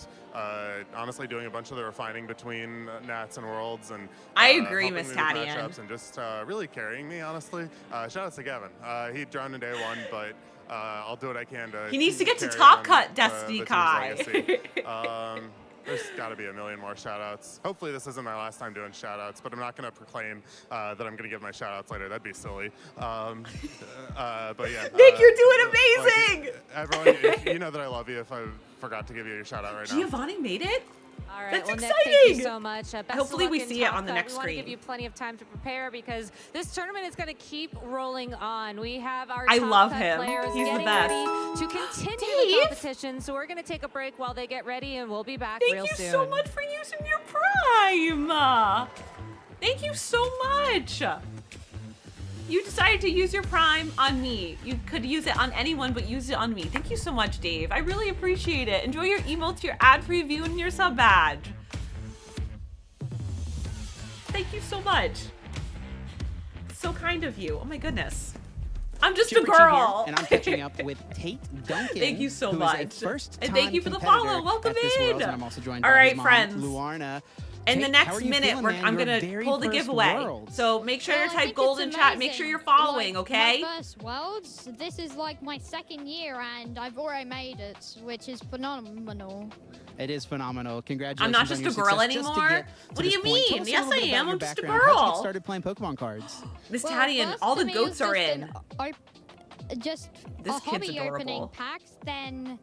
honestly doing a bunch of the refining between Nats and Worlds. And I agree, helping Miss me with Tadian. matchups and just really carrying me, honestly. Shout outs to Gavin. He drowned in day 1, but I'll do what I can to. He needs to get to carry top on cut, the Destiny team's Kai. legacy. There's got to be a million more shout-outs. Hopefully this isn't my last time doing shout-outs, but I'm not going to proclaim that I'm going to give my shout-outs later. That'd be silly. But yeah. Nick, you're doing amazing! Like, everyone, you know that I love you if I forgot to give you your shout-out right now. Giovanni made it? All right, That's well, exciting. Nick, thank you so much. Best Hopefully of luck we in see it Top on the Cut. next We want to screen. give you plenty of time to prepare because this tournament is going to keep rolling on. We have our I Top love Cut him. players He's the getting best. ready to continue Dave? the competition. So we're going to take a break while they get ready, and we'll be back real Thank you soon. so much for using your Prime. Thank you so much. You decided to use your Prime on me. You could use it on anyone, but use it on me. Thank you so much, Dave. I really appreciate it. Enjoy your emotes, your ad-free view, and your sub badge. Thank you so much. So kind of you. Oh my goodness. I'm just a Super Chi here, girl. and I'm catching up with Tate Duncan. Thank you so who is much. a first-time And thank you for the competitor follow. Welcome at this in. Worlds, and I'm also joined All by right, his mom, friends. Luarna. In the Tate, next how are you minute, feeling, man? I'm Your gonna very pull the first giveaway. Worlds. So make sure Oh, to I type think gold it's in chat. Make sure amazing. you're following, Like, okay? My first Worlds, this is like my second year and I've already made it, which is phenomenal. It is phenomenal. Congratulations. I'm not on just your a girl success just to anymore. get to What do this you point. Tell mean? us a Yes, little I bit about am. your I'm just a background. How'd you get girl. started playing Pokemon cards? Miss Well, Tadian, first all to the me, it goats was are just in. Just This a kid's hobby opening adorable. packs. Then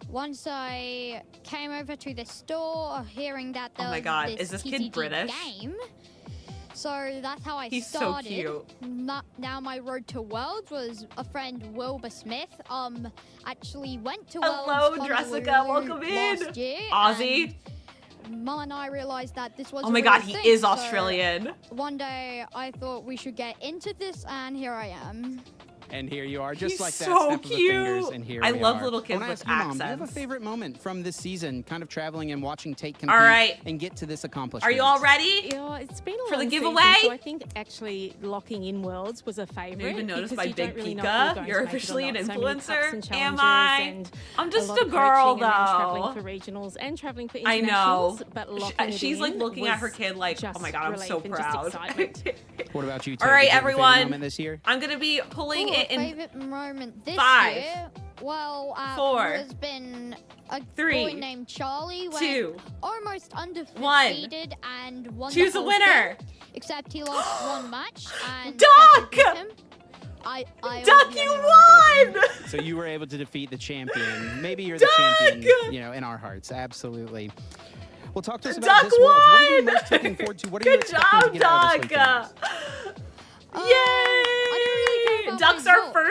once I came over to the store, hearing that there Oh my was God, this is this kid TCG British? game. So that's how I He's so started. cute. Now my road to Worlds was a friend Wilbur Smith. Actually went to Hello, Worlds Jessica. Honolulu Welcome in. last year, Aussie. and Mum and I realized that this was Oh a my real God, he thing, is so Australian. one day I thought we should get into this, and here I am. And here you are, just He's like that. so snap of the fingers, cute. and here I we love are. little kids I wanna with ask you, Mom, do you have a accents. favorite moment from this season, kind of traveling and watching Tate compete All right. and get to this accomplishment? Are you all ready? Yeah, it's been a For the long giveaway? season, so I think actually locking in Worlds was a favourite. Even noticed because by you don't Big really know Pika, if you're going you're to make it or officially an not. So many cups influencer. and Am challenges I? and I'm just lot a of girl, coaching and then though. traveling for regionals and traveling for I know. internationals. But locking it She's like in looking at her was kid like, oh just my God, I'm so relief and just proud. excitement. What about you, Tate? All right, Did you have a favorite everyone. moment this year? I'm gonna be pulling Oh, it in favorite moment this 5, year? Well, 4, has been a 3, boy named Charlie, went 2, almost undefeated 1. and won Choose the a whole winner. thing, except he lost one match. And Duck! beat him. I Duck, was the you only one won! So you were able to defeat the champion. Maybe you're the champion, you know, in our hearts. Absolutely. Well, talk to us about Duck this world. What are you won! most looking forward to? What are you Good expecting job, to get out of this Duck! weekend? Yay! about Duck's my our vote. first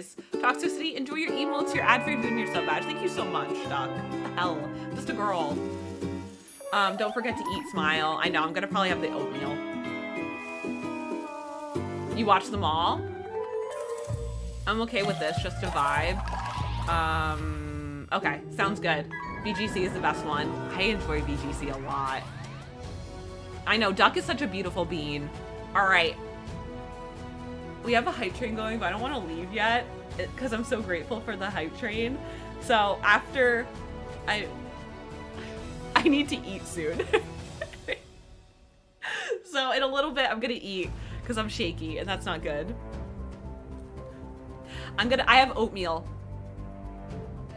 guys. Toxicity, enjoy your emotes, your ad-free food, and your sub badge. Thank you so much, Doc. Hell, just a girl. Don't forget to eat, smile. I know, I'm gonna probably have the oatmeal. You watch them all? I'm okay with this, just a vibe. Okay, sounds good. VGC is the best one. I enjoy VGC a lot. I know, Duck is such a beautiful bean. All right. We have a hype train going, but I don't want to leave yet because I'm so grateful for the hype train. So after I need to eat soon. So in a little bit, I'm gonna eat because I'm shaky and that's not good. I have oatmeal.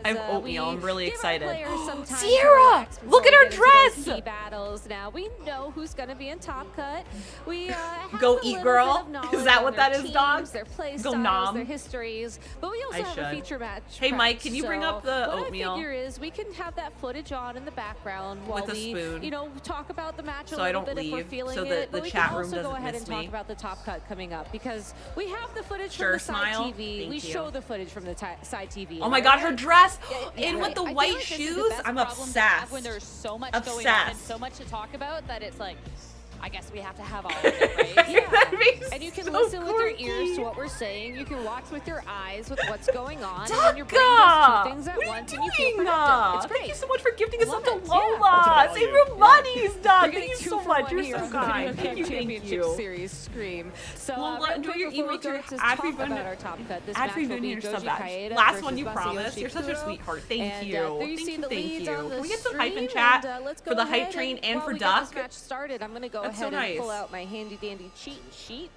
I have oatmeal. I'm really excited. Sierra! Sierra! Look at her dress! Key battles. Now we know who's going to be in Top Cut. We Go eat, girl. Is that what that is, dog? Their play Go styles, nom. their histories. But we also have a feature match. Hey, Mike, can you bring up the what oatmeal? I figure is we can have that footage on in the background while With a we, spoon. you know, talk about the match a So I little don't bit if we're leave, feeling so it. the But we chat can room also go doesn't ahead miss and talk me. about the Top Cut coming up because we have the footage Sure, from the side smile. TV. Thank We you. show the footage from the side TV. Oh my God, her dress in with right. the I feel white like this is the shoes. best I'm problem to have obsessed. when there's so much Obsessed. going on and so much to talk about that it's like, I guess we have to have all of it, right? Yeah. And you can so listen with your quirky. ears to what we're saying. You can watch with your eyes with what's going on. And Taka! then your brain does two things at What are once you and you feel doing? productive. It's great. Thank you so much for gifting us up to Love it. Lola. Yeah. Save your monies, We're Doug. getting Thank you 2 so for much. 1 You're here so on the kind. Video Thank you, Game thank Championship you. Series stream. So Lola, enjoy your before we emotes, go your to ad-free talk about bonus- our Top Cut, this ad-free match will bonus be your sub Goji badge. Kaeda Last versus one you Masayoshi promised. You're such a Kuro. sweetheart. Thank And, you. there you see the leads on the Can we get some hype in stream, chat and, let's go for the hype ahead train and while for we get Duck? this match started, I'm going to go That's so ahead and pull nice. out my handy dandy cheat sheet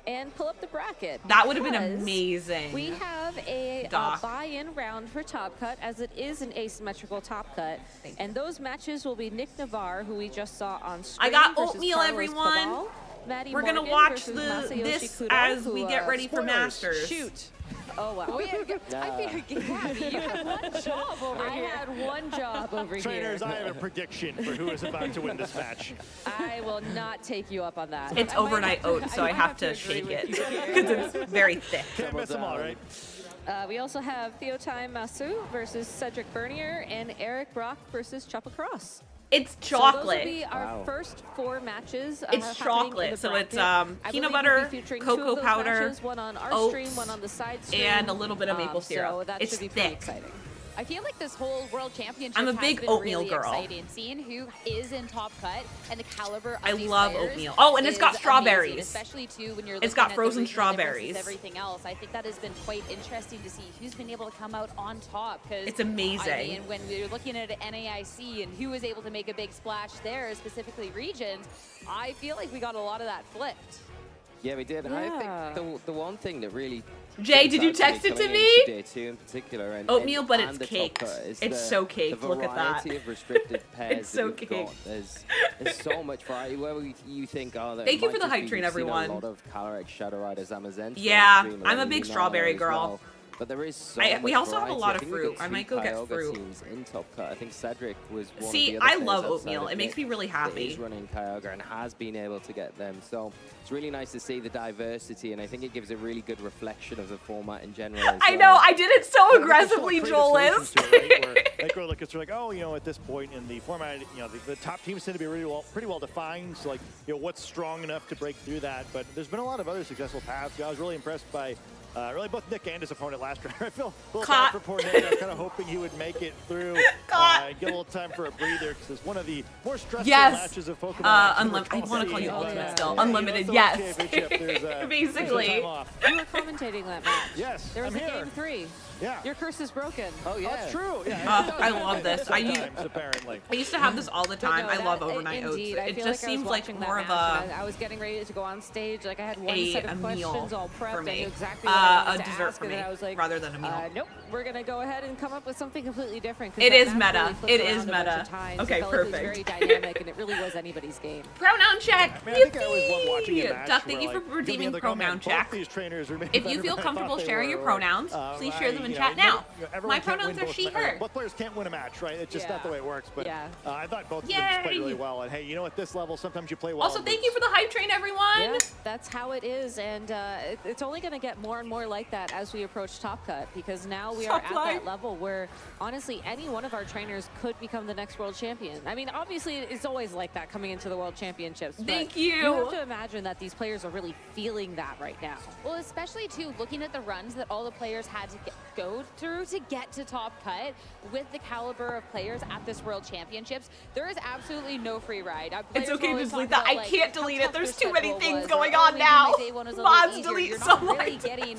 and pull up the bracket. That would have been because amazing. We have a Doc. buy-in round for Top Cut, as it is an asymmetrical Top Cut. And those matches will be Nick Navarre, who we just saw on screen. I got versus oatmeal, Carlos everyone. Cabal, Maddie We're gonna Morgan watch versus the Masayoshi this Kudo, as who, we get ready for spoilers. Masters. Shoot. Oh, wow. I feel like you had one job over here. I had one job over here. Trainers, I have a prediction for who is about to win this match. I will not take you up on that. It's overnight oats, so I have to shake it because it's very thick. Can't miss them all, right? We also have Theotime Masu versus Cedric Bernier and Eric Brock versus Choppa Cross. It's So those chocolate. will be our first 4 matches. It's happening in chocolate, the so it's bracket. I peanut believe we'll be butter, featuring 2 cocoa of those powder, matches, one on our oats, stream, one on the side stream, and a little bit of maple syrup. So that It's should be pretty thick. exciting. I feel like this whole World Championship I'm a has big been oatmeal really girl. exciting. Seeing who is in Top Cut and the caliber of I these love players oatmeal. Oh, and it's got is strawberries. amazing, especially too when you're It's looking got at frozen the regional differences, strawberries. everything else. I think that has been quite interesting to see who's been able to come out on top. Because It's amazing. I mean, when we're looking at NAIC and who was able to make a big splash there, specifically regions, I feel like we got a lot of that flipped. Yeah, we did. I think the one thing that really Jay, jumps did you out text me it to coming me? into Day 2 in particular, and Oatmeal, but and it's the top caked. cut is It's the- so caked. The Look at that. variety of restricted pairs It's so that we've got. caked. There's so much variety. Where you think, oh, that Thank you might for the just hype be- train, we've seen everyone. A lot of Calyrex Shadow Riders Amazon. Yeah, I'm a big strawberry girl. But there is so we much also have a variety. lot I of think we've fruit. got I 2 might go get Kyogre fruit. teams in Top Cut. I think Cedric was one See, of the other I players love outside oatmeal. of It makes me Nick really that happy. is running Kyogre and has been able to get them. So it's really nice to see the diversity, and I think it gives a really good reflection of the format in general. As I well. know. I did it so aggressively, Joelis. It's like, oh, you know, at this point in the format, you know, the top teams tend to be pretty well defined. So, like, you know, what's strong enough to break through that? But there's been a lot of other successful paths. You know, I was really impressed by really both Nick and his opponent last round. I feel a little bad for poor Nick. I was kind of hoping he would make it through, get a little time for a breather, because it's one of the more stressful matches of Pokemon. I want to call you Ultimate still. Unlimited, yes. Basically. You were commentating that match. Yes, There was I'm a here. game 3. Yeah. Your curse is broken. Oh, yeah. That's true. Yeah, I love this. apparently. I used to have this all the time. But no, I love that- overnight oats. indeed, I It feel just like I was seems like watching that more of match, a and I was getting ready to go on stage. Like I had one set of meal questions all prepped. for me. I knew exactly what I a wanted to dessert ask, for and me then I was like, rather than a meal. Nope, we're gonna go ahead and come up with something completely different. 'cause It that is match meta. really flipped It around is a bunch meta. of times. Okay, It felt like it was perfect. very dynamic, and it really was anybody's game. Pronoun check. I think I always love watching a match Duck, thank where, you for like, redeeming you'll be like, oh, man, pronoun both check. these trainers are maybe If you better feel than I comfortable thought they sharing your were. pronouns, please share them in chat now. Everyone My can't pronouns win are both she, ma- her. Both players can't win a match, right? It's just not the way it works. But Yeah. I thought both of them just played really Yay. well. And hey, you know, at this level, sometimes you play well. Also, thank you for the hype train, everyone. Yeah, that's how it is, and it's only going to get more and more like that as we approach Top Cut, because now we are Top at line. that level where, honestly, any one of our trainers could become the next world champion. I mean, obviously, it's always like that coming into the World Championships. but Thank you. You have to imagine that these players are really feeling that right now. Well, especially too, looking at the runs that all the players had to go through to get to Top Cut with the caliber of players at this World Championships, there is absolutely no free ride. It's okay to always delete talk that. about, I like, can't how delete tough it. There's their too many schedule things was, or, going oh, on maybe now. my day one was a little Mods easier. delete You're so not really much. getting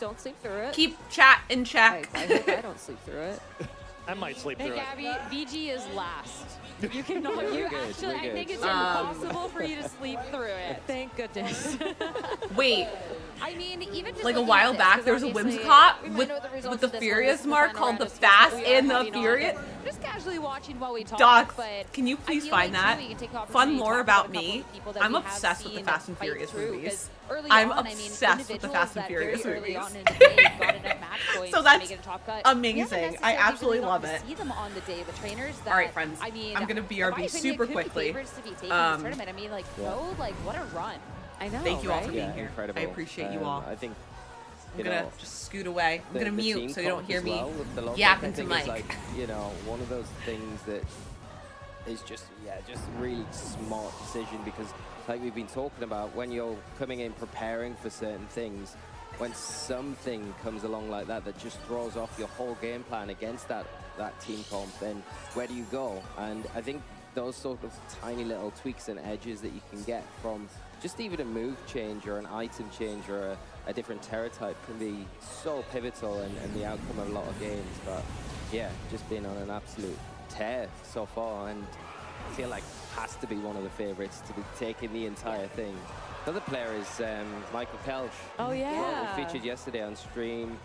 Don't sleep through it. Keep chat in check. I hope I don't sleep through it. I might sleep Hey, through Gabby, it. VG is last. You cannot. We're You good, actually, we're I good. think it's impossible for you to sleep through it. Thank goodness. Wait, I mean, even just like a looking while at this, back, 'cause there was a obviously Whimsicott we might with know the results the of this one. Furious This is mark final called round the of skills that Fast we are and the having on. Furious. Just casually watching while we talk. Docs, but can you I please feel find like, that? too, we can take the Fun opportunity to more talk about a couple me. of people that I'm we have obsessed with the seen Fast and fight Furious through, movies. 'cause early I'm on, I mean, obsessed with the individuals Fast and that Furious very movies. early on in the day got enough match points So to that's make it a top cut. amazing. We haven't I necessarily absolutely really love gotten it. to see them on the day. The trainers that, All right, friends. I mean, I'm gonna in my BRB opinion, super could be quickly. favorites to be taking this tournament. I mean, like, no, like, what a run. I know. Thank you all for right? being here. Incredible. I appreciate you all. I think I'm gonna just scoot away. I'm gonna the team mute so you don't comp hear as me well with the locals, yapping I to think Mike. is like, you know, one of those things that is just, just really smart decision, because like we've been talking about, when you're coming in preparing for certain things, when something comes along like that that just throws off your whole game plan against that team comp, then where do you go? And I think those sort of tiny little tweaks and edges that you can get from just even a move change or an item change or a different terror type can be so pivotal and the outcome of a lot of games. But yeah, just been on an absolute tear so far, and I feel like has to be one of the favorites to be taking the entire thing. The other player is Michael Kelch. Oh, yeah. Well, we featured yesterday on stream.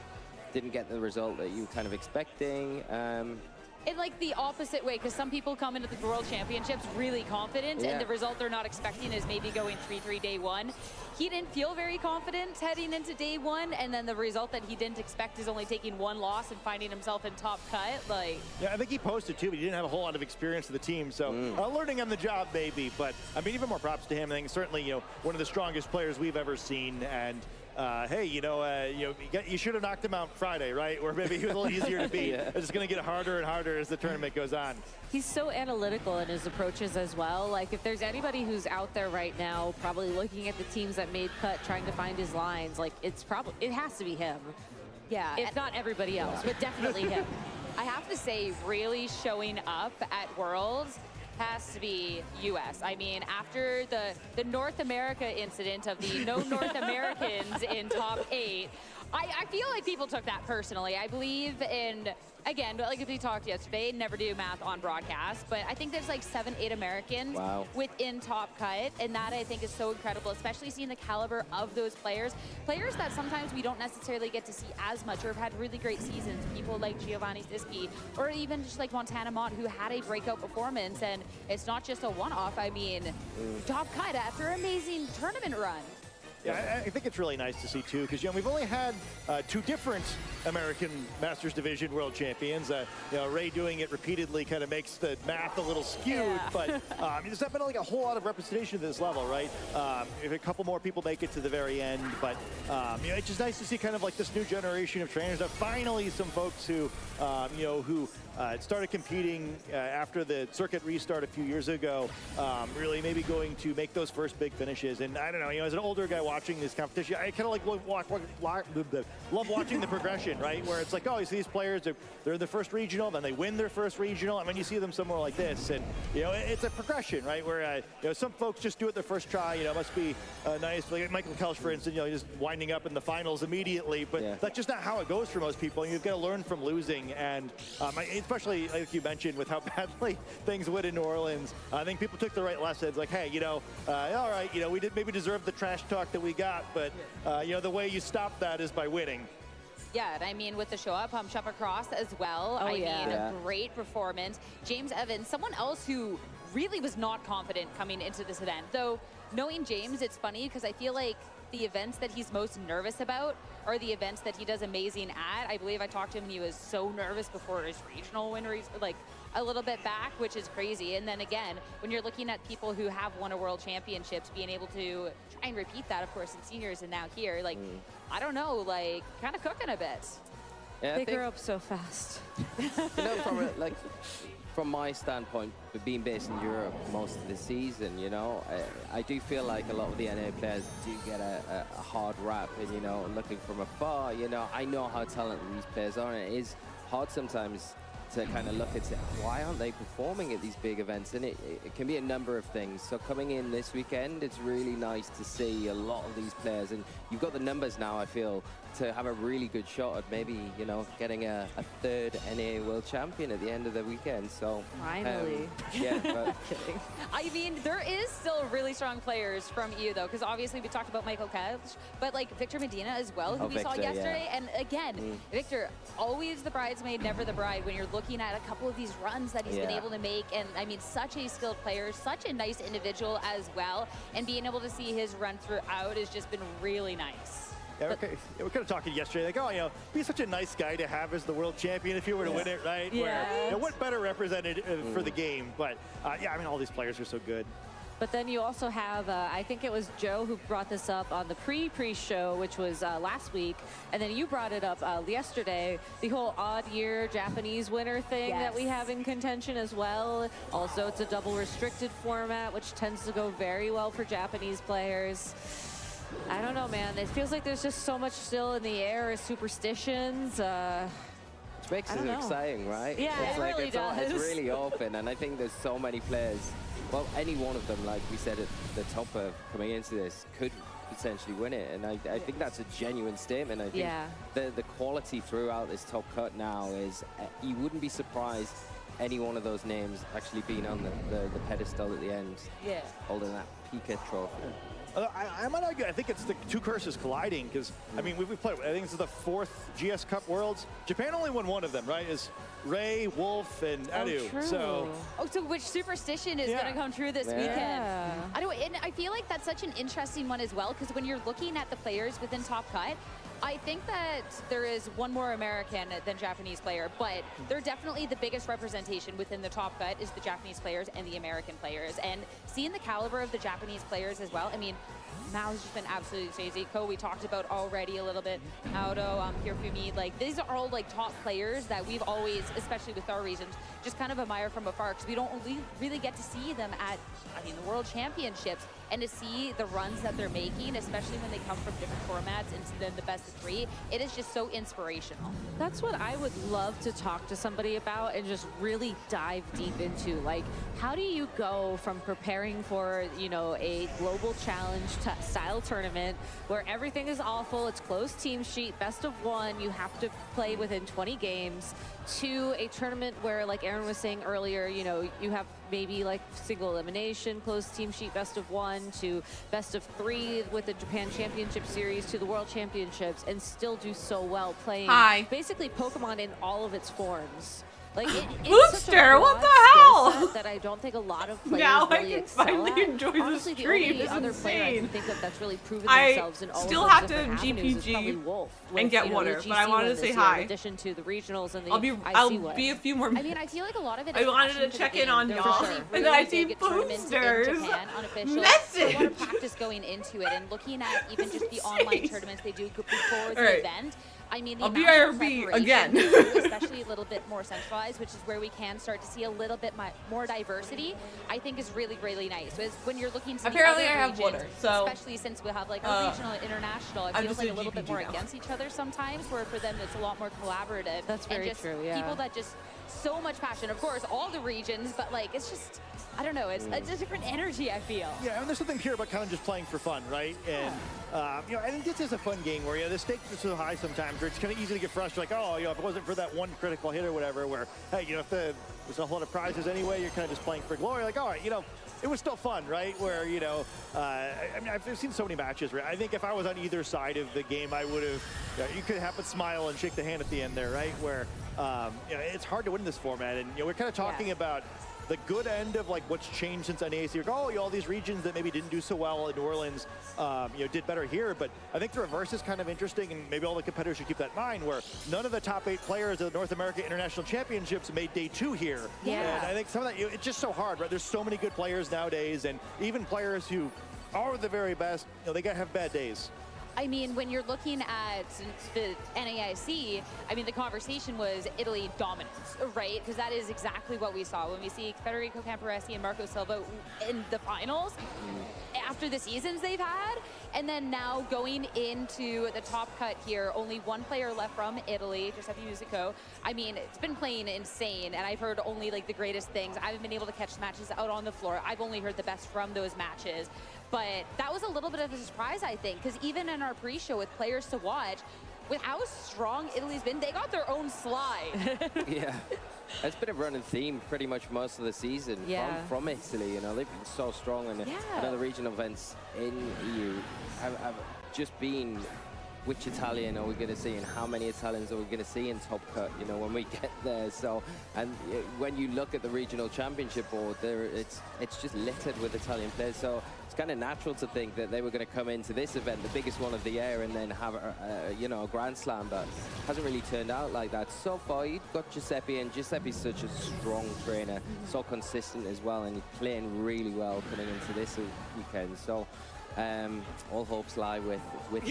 Didn't get the result that you were kind of expecting. In like the opposite way, because some people come into the World Championships really confident, and the result they're not expecting is maybe going 3-3 day one. He didn't feel very confident heading into day one, and then the result that he didn't expect is only taking one loss and finding himself in top cut. Like, Yeah, I think he posted too, but he didn't have a whole lot of experience with the team, so learning on the job maybe. But I mean, even more props to him. I think certainly, you know, one of the strongest players we've ever seen, and hey, you should have knocked him out Friday, right? Or maybe he was a little easier to beat. It's just going to get harder and harder as the tournament goes on. He's so analytical in his approaches as well. Like, if there's anybody who's out there right now probably looking at the teams that made cut, trying to find his lines, like, it has to be him. yeah. If not everybody else, but definitely him. I have to say, really showing up at Worlds has to be U.S. I mean, after the North America incident of the no North Americans in top 8, I feel like people took that personally. I believe in, again, like we talked yesterday, never do math on broadcast, but I think there's like 7-8 Americans within top cut, and that I think is so incredible, especially seeing the caliber of those players that sometimes we don't necessarily get to see as much or have had really great seasons. People like Giovanni Siski, or even just like Montana Mott, who had a breakout performance, and it's not just a one-off. I mean, top cut after an amazing tournament run. Yeah, I think it's really nice to see too, because we've only had 2 different American Masters Division World Champions. Ray doing it repeatedly kind of makes the math a little skewed, but there's not been like a whole lot of representation at this level, right? If a couple more people make it to the very end, but it's just nice to see kind of like this new generation of trainers. Finally, some folks who started competing after the circuit restart a few years ago, really maybe going to make those first big finishes. And I don't know, as an older guy watching this competition, I kind of like love watching the progression, right? Where it's like, oh, you see these players, they're in the first regional, then they win their first regional, and then you see them somewhere like this. And, it's a progression, right? Where, some folks just do it their first try, it must be nice. Like Michael Kelch, for instance, just winding up in the finals immediately, but that's just not how it goes for most people. You've got to learn from losing, and especially like you mentioned with how badly things went in New Orleans, I think people took the right lessons. Like, hey, all right, we did maybe deserve the trash talk that we got, but the way you stop that is by winning. Yeah, and I mean, with the show up, Shep across as well. I mean, a great performance. James Evans, someone else who really was not confident coming into this event. Though, knowing James, it's funny because I feel like the events that he's most nervous about are the events that he does amazing at. I believe I talked to him and he was so nervous before his regional win, like a little bit back, which is crazy. And then again, when you're looking at people who have won a world championships, being able to try and repeat that, of course, in seniors and now here, like, I don't know, like, kind of cooking a bit. Yeah, they grow up so fast. From my standpoint, but being based in Europe most of the season, I do feel like a lot of the NA players do get a hard rap, and looking from afar, I know how talented these players are, and it is hard sometimes to kind of look at it, why aren't they performing at these big events? And it can be a number of things. So coming in this weekend, it's really nice to see a lot of these players, and you've got the numbers now, I feel, to have a really good shot at maybe, you know, getting a third NA World Champion at the end of the weekend. So finally. Yeah, but I mean, there is still really strong players from EU, though, because obviously we talked about Michael Kedge, but like Victor Medina as well, who we saw yesterday. And again, Victor, always the bridesmaid, never the bride, when you're looking at a couple of these runs that he's been able to make. And I mean, such a skilled player, such a nice individual as well. And being able to see his run throughout has just been really nice. Yeah, we're kind of talking yesterday, like, oh, you know, be such a nice guy to have as the world champion if you were to win it, right? Yeah. Where, you know, what better represented for the game? But yeah, I mean, all these players are so good. But then you also have, I think it was Joe who brought this up on the pre-show, which was last week. And then you brought it up yesterday, the whole odd year Japanese winner thing that we have in contention as well. Also, it's a double restricted format, which tends to go very well for Japanese players. I don't know, man. It feels like there's just so much still in the air as superstitions. Which makes it exciting, right? Yeah, it's it like, really does. It's really open, and I think there's so many players. Well, any one of them, like we said at the top of coming into this, could potentially win it, and I think that's a genuine statement. I think the quality throughout this top cut now is, you wouldn't be surprised any one of those names actually being on the pedestal at the end, holding that Pika trophy. I might argue, I think it's the two curses colliding, because, I mean, we played, I think this is the 4th GS Cup Worlds. Japan only won one of them, right? Is Ray, Wolf, and Adu. So which superstition is going to come true this weekend? I don't, and I feel like that's such an interesting one as well, because when you're looking at the players within Top Cut, I think that there is one more American than Japanese player, but they're definitely the biggest representation within the Top Cut is the Japanese players and the American players. And seeing the caliber of the Japanese players as well, I mean, Mao's just been absolutely crazy. Ko, we talked about already a little bit. Auto, Hirofumi, like these are all like top players that we've always, especially with our regions, just kind of admire from afar, because we don't really get to see them at, I mean, the World Championships, and to see the runs that they're making, especially when they come from different formats and then the best of 3, it is just so inspirational. That's what I would love to talk to somebody about and just really dive deep into. Like, how do you go from preparing for, you know, a global challenge style tournament where everything is awful, it's closed team sheet, best of 1, you have to play within 20 games, to a tournament where, like Aaron was saying earlier, you know, you have maybe like single elimination, closed team sheet, best of 1, to best of 3 with the Japan Championship Series, to the World Championships, and still do so well playing basically Pokemon in all of its forms. Like Booster, what the hell? That I don't think a lot of players now really I can finally enjoy the stream. stream. The It's other player I can insane. think of that's really proven themselves in all still of those have to different avenues is probably GPG Wolf, and get you know, water, with but I GC wanted to win say this year, hi. In addition to the regionals and the I'll IC be a few more. I mean, I feel like a lot of it I is wanted passion to for check the in game. on There's y'all, really and then I big see tournaments in boosters. Japan, unofficial. Message. A lot of practice going into it, and looking at even just the online tournaments they do before the event. I mean, the I'll be amount of IRB preparation again. they do, especially a little bit more centralized, which is where we can start to see a little bit more diversity, I think is really, really nice. So when you're looking to Apparently the other I have regions, water, so, especially since we have like our regional and international, it I'm feels just like a in little bit GPG more now. against each other sometimes, where for them it's a lot more collaborative. That's and very just true, yeah. people that just so much passion. Of course, all the regions, but like it's just, I don't know, it's a different energy, I feel. Yeah, and there's something pure about kind of just playing for fun, right? And, you know, I think this is a fun game where, you know, the stakes are so high sometimes where it's kind of easy to get frustrated, like, oh, you know, if it wasn't for that one critical hit or whatever, where, hey, you know, if there's a whole lot of prizes anyway, you're kind of just playing for glory, like, all right, you know, it was still fun, right? Where, you know, I mean, I've seen so many matches where I think if I was on either side of the game, I would have, you could have a smile and shake the hand at the end there, right? Where, you know, it's hard to win this format. And, you know, we're kind of talking about the good end of like what's changed since NAC. Like, oh, you know, all these regions that maybe didn't do so well in New Orleans, you know, did better here. But I think the reverse is kind of interesting, and maybe all the competitors should keep that in mind, where none of the top 8 players of the North American International Championships made day 2 here. Yeah. And I think some of that, it's just so hard, right? There's so many good players nowadays, and even players who are the very best, you know, they gotta have bad days. I mean, when you're looking at the NAIC, I mean, the conversation was Italy dominance, right? Because that is exactly what we saw when we see Federico Camporesi and Marco Silva in the finals after the seasons they've had. And then now going into the top cut here, only one player left from Italy, Giuseppe Musico. I mean, it's been playing insane, and I've heard only like the greatest things. I haven't been able to catch matches out on the floor. I've only heard the best from those matches. But that was a little bit of a surprise, I think, because even in our pre-show with players to watch, with how strong Italy's been, they got their own slide. Yeah, it's been a running theme pretty much most of the season from Italy. You know, they've been so strong, and I know the regional events in EU have just been. Which Italian are we going to see, and how many Italians are we going to see in Top Cut, you know, when we get there? So, and when you look at the regional championship board, it's just littered with Italian players. So it's kind of natural to think that they were going to come into this event, the biggest one of the year, and then have you know, a Grand Slam, but hasn't really turned out like that. So far, you've got Giuseppe, and Giuseppe's such a strong trainer, so consistent as well, and he's playing really well coming into this weekend. So. All hopes lie with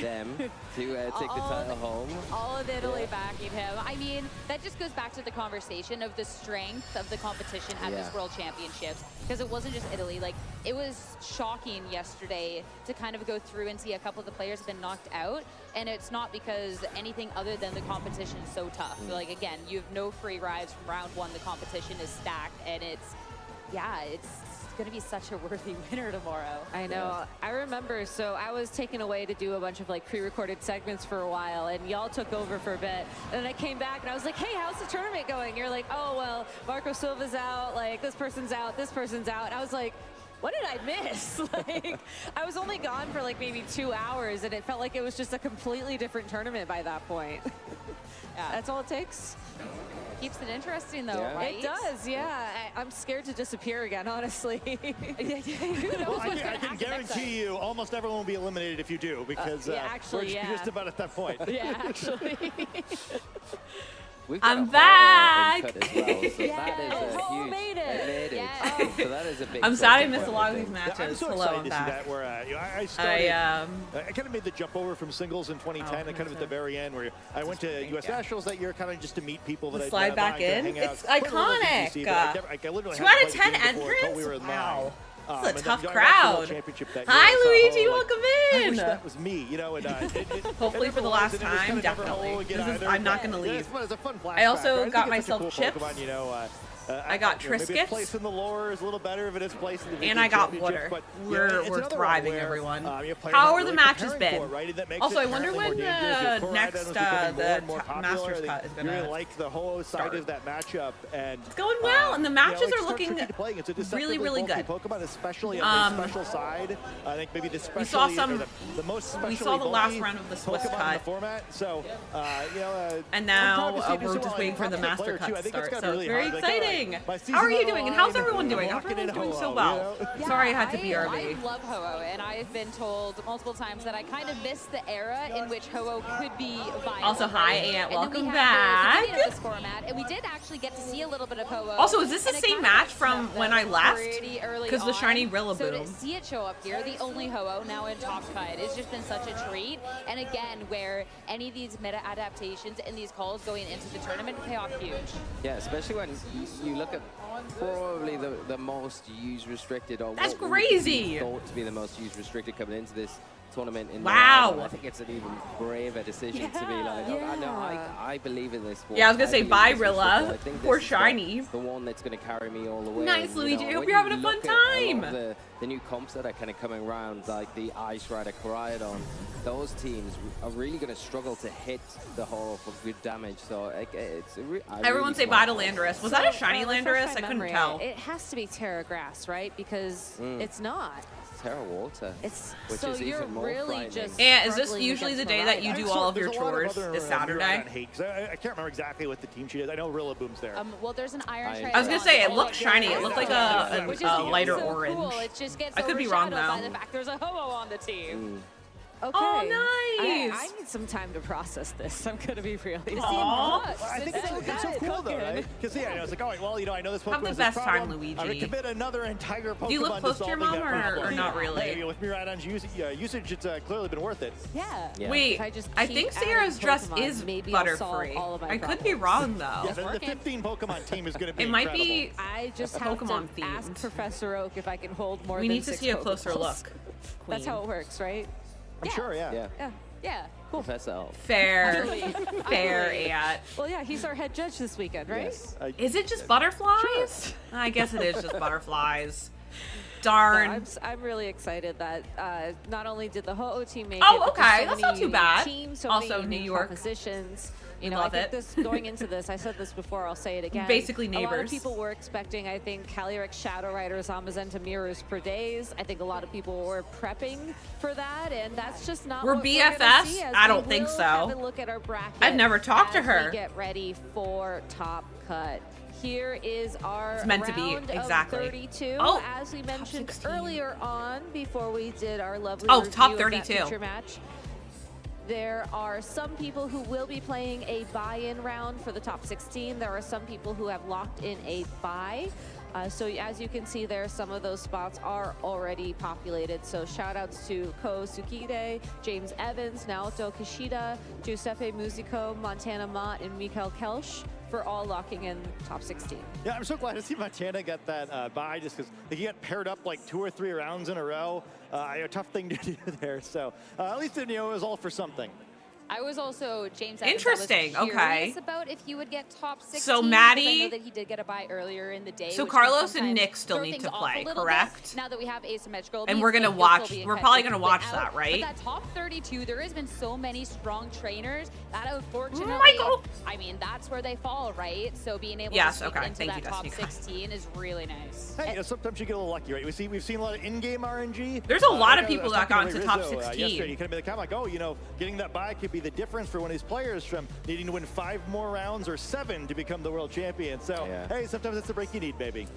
them to take the title home. All of Italy backing him. I mean, that just goes back to the conversation of the strength of the competition at this World Championships, because it wasn't just Italy. Like, it was shocking yesterday to kind of go through and see a couple of the players have been knocked out, and it's not because anything other than the competition is so tough. Like, again, you have no free rides from round one. The competition is stacked, and it's going to be such a worthy winner tomorrow. I know. I remember, so I was taken away to do a bunch of like pre-recorded segments for a while, and y'all took over for a bit. And then I came back and I was like, hey, how's the tournament going? You're like, oh, well, Marco Silva's out, like this person's out, this person's out. And I was like, what did I miss? Like, I was only gone for like maybe 2 hours, and it felt like it was just a completely different tournament by that point. That's all it takes. Keeps it interesting, though, right? It does, yeah. I'm scared to disappear again, honestly. Well, I can guarantee you almost everyone will be eliminated if you do, because we're just about at that point. Yeah, actually. I'm back! As well, so that is a huge, made it! So that is a big I'm sad I missed a lot of these matches. I'm so excited to see that. Where I started, I kind of made the jump over from singles in 2010, and kind of at the very end, where I went to U.S. Nationals that year, kind of just to meet people that I slide back in. It's iconic. VGC, I literally 2 out of 10 entrants. Wow. It's a tough crowd. Hi, Luigi. Welcome in. I wish that was me, you know. And, hopefully for the last time, definitely. I'm not going to leave. I also got myself chips. I got Triscuits. Maybe its place in the lore is a little better if it is placed in the and I got water. We're thriving, everyone. How are the matches been? Also, I wonder when the next Masters cut is going to like the whole side of that matchup, and it's going well, and the matches are looking really, really good. Pokemon, especially on the special side. I think maybe the special. We saw some. The most we saw the last round of the Swiss cut. Format, so you know. And now we're just waiting for the Master cut to start. So it's very exciting. How are you doing? And how's everyone doing? Everyone's doing so well. Sorry I had to BRB. I love Ho-Oh, and I've been told multiple times that I kind of miss the era in which Ho-Oh could be viable. Also, hi, Aunt. Welcome back. The this format, and we did actually get to see a little bit of Ho-Oh. Also, is this the same match from when I left? Because the shiny Rillaboom. So to see it show up here, the only Ho-Oh now in Top Cut, it's just been such a treat. And again, where any of these meta adaptations and these calls going into the tournament pay off huge. Yeah, especially when you look at probably the most use restricted, or that's what crazy. Thought to be the most use restricted coming into this tournament. Wow. I think it's an even braver decision to be like, oh, no, I believe in this sport. Yeah, I was gonna say bye, Rilla. Poor shiny. The one that's gonna carry me all the way. Nice, and, Luigi. I hope you're having a fun time. The new comps that are kind of coming around, like the Ice Rider, Koraidon, those teams are really going to struggle to hit the hole for good damage. So it's everyone say bye to Landorus. Was that a shiny Landorus? I couldn't tell. It has to be Terra Grass, right? Because it's not. Terra Water. Which so is you're even more really just. And is this usually the day that you do all of your chores? This Saturday? I can't remember exactly what the team sheet is. I know Rillaboom's there. Well, there's an Iron Triad. I was gonna say it looked shiny. It looked like a lighter orange. Cool. It just gets I could be wrong though. by the fact there's a Ho-Oh on the team. Okay. Oh, nice. I need some time to process this. I'm gonna be really. I think it's so cool though, right? Because I was like, all right, well, I know this Pokemon Have the is best this time, problem. Luigi. I'm gonna commit another entire Pokemon Do you look close to your mom or not really? Hey, with Miraidon's usage, it's clearly been worth it. Yeah. Wait, I think Sierra's dress is Butterfree. I could be wrong though. Yeah, the 15 Pokemon team is going to be It might be I just Pokemon have to ask themed. Professor Oak if I can hold more We than need to 6 see a closer Pokeballs. look. That's Queen. how it works, right? I'm sure, yeah. Yeah. Cool. Professor Oak. Fair. Fair, Absolutely. Aunt. Well, yeah, he's our head judge this weekend, right? Yes. Is it just butterflies? I guess it is just butterflies. Darn. No, I'm really excited that not only did the Ho-Oh team make Oh, it, but okay. there's so That's many not too unique bad. Teams, so Also, many New unique York. propositions. You We know, love I think it. this going into this, I said this before, I'll say it again. Basically A lot of neighbors. people were expecting, I think, Calyrex Shadow Riders, Amazenta Mirrors per days. I think a lot of people were prepping for that, and that's just not We're what we're gonna BFFs? see as I we don't think will so. Have a look at our bracket. I've never talked to as her. We get ready for Top Cut. Here is our It's meant to be, round exactly. of 32. Oh, as we mentioned earlier on, before we did our lovely Oh, review top of that 32. feature match. There are some people who will be playing a buy-in round for the top 16. There are some people who have locked in a buy. So as you can see there, some of those spots are already populated. So shout outs to Ko Sukide, James Evans, Naoto Kishida, Giuseppe Musico, Montana Mott, and Mikael Kelsch for all locking in top 16. Yeah, I'm so glad to see Montana get that bye just because he got paired up like 2 or 3 rounds in a row. A tough thing to do there. So at least it was all for something. I was also James Evans. Interesting, I was okay. curious about if he would get top 16. So because Maddie- I know that he did get a bye earlier in the day. So which can Carlos and sometimes Nick still throw need things to off play, a little bit. correct? Now that we have asymmetrical, And means we're gonna that he'll watch- still be in we're catch probably if gonna he's watch out. that, right? But that top 32, there has been so many strong trainers that unfortunately, Michael! I mean, that's where they fall, right? So being able Yes, to sneak okay. into Thank that you, top Destiny. 16 is really nice. Hey, sometimes you get a little lucky, right? We've seen a lot of in-game RNG. There's a lot of I people was that talking got to into top Rizzo, 16. yesterday. You could be like, oh, getting that bye could be the difference for one of these players from needing to win 5 more rounds or 7 to become the world champion. So, hey, sometimes it's the break you need, baby.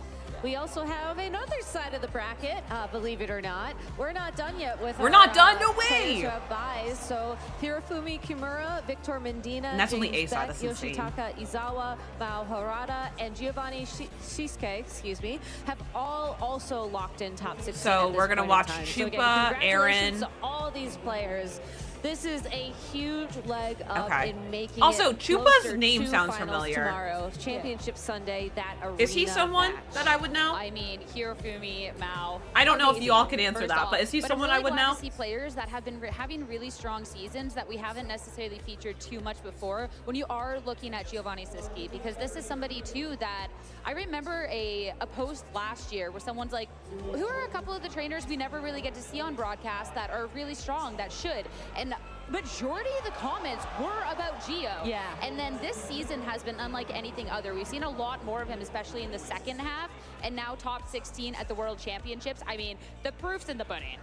We also have another side of the bracket, believe it or not. We're not done yet with We're our, not done, no players way! who have buys. So Hirofumi Kimura, Victor Mendina, And that's only James A side, Beck, that's insane. Yoshitaka Izawa, Mao Harada, and Giovanni Shisuke, have all also locked in top 16. So at this we're gonna point in watch time. So again, Chupa, congratulations Aaron. to all these players. This is a huge leg up Okay. in making Also, it Chupa's closer name to sounds finals familiar. Tomorrow, Championship Sunday, that arena Is he someone match. that I would know? I mean, Hirofumi, Mao. I don't know if you all amazing, can answer first that, off. but is he I'm someone really I would glad know? to see players that have been having really strong seasons that we haven't necessarily featured too much before when you are looking at Giovanni Siski, because this is somebody too that I remember a post last year where someone's like, who are a couple of the trainers we never really get to see on broadcast that are really strong, that should? And majority of the comments were about Gio. Yeah. And then this season has been unlike anything other. We've seen a lot more of him, especially in the second half, and now top 16 at the World Championships. I mean, the proof's in the pudding.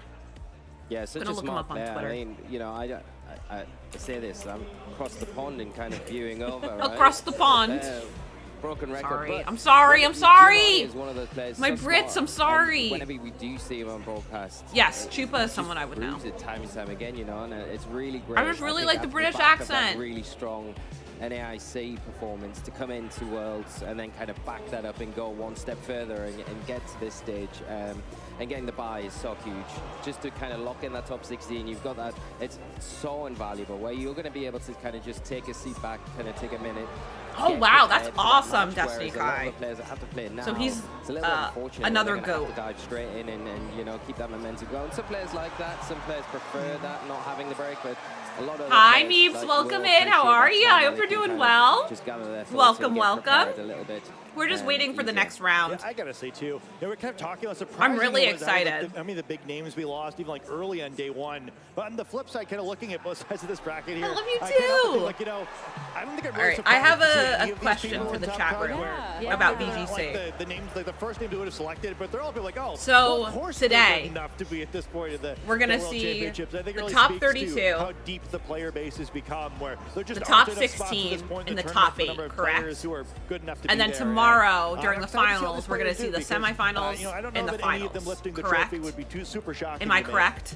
Yeah, such Gonna a look him smart up on player. Twitter. I mean, I say this, I'm across the pond and kind of viewing over, right? Across the pond. Broken record. Sorry. but I'm sorry. I'm Giovanni sorry. is one of those players My so Brits, smart, I'm sorry. and whenever we do see him on broadcast, Yes, Chupa is someone I would know. proves it time and time again, and it's really great. I just really think like the after British back of that accent. really strong NAIC performance to come into Worlds and then kind of back that up and go one step further and get to this stage. And getting the bye is so huge. Just to kind of lock in that top 16, you've got that. It's so invaluable where you're going to be able to kind of just take a seat back, kind of take a minute. Oh, get wow, prepared that's for that awesome, match, Destiny whereas a lot of Kai. the players that have to play now, So he's it's a little unfortunate. another They're gonna have goat. to dive straight in and keep that momentum going. Some players like that. Some players prefer that, not having the break. But a lot of Hi, the players, Meebs. like, Welcome will in. How appreciate are that you? time I where hope they you're can doing kind of well. Just gather their thoughts Welcome, and get welcome. prepared a little bit. We're just waiting for the easier. next round. Yeah, I gotta say too, we're kind of talking about I'm really excited. I mean, the big names we lost, even like early on day one. But on the flip side, kind of looking at both sides of this bracket here, I love you can't help but too. think, like, I don't think I'm All really right, I surprised have to see any a of these question people for in the top chat cut room where about they're not, VGC. like the names, like the first name they would have selected, but they're all like, oh, So, well, of course they're today, good enough to be at this point of the we're gonna the World see Championships. I think it the really top speaks 32. to how deep the player base has become, where they're just The top aren't enough spots at 16 this point in the tournament top for 8, number of correct? players who are good enough to And be then there. tomorrow, during I'm the excited to see how finals, this we're going player to see do the because, semifinals I don't know and that the any of them finals. lifting the Correct? trophy would be too super shocking. Am I to me. correct?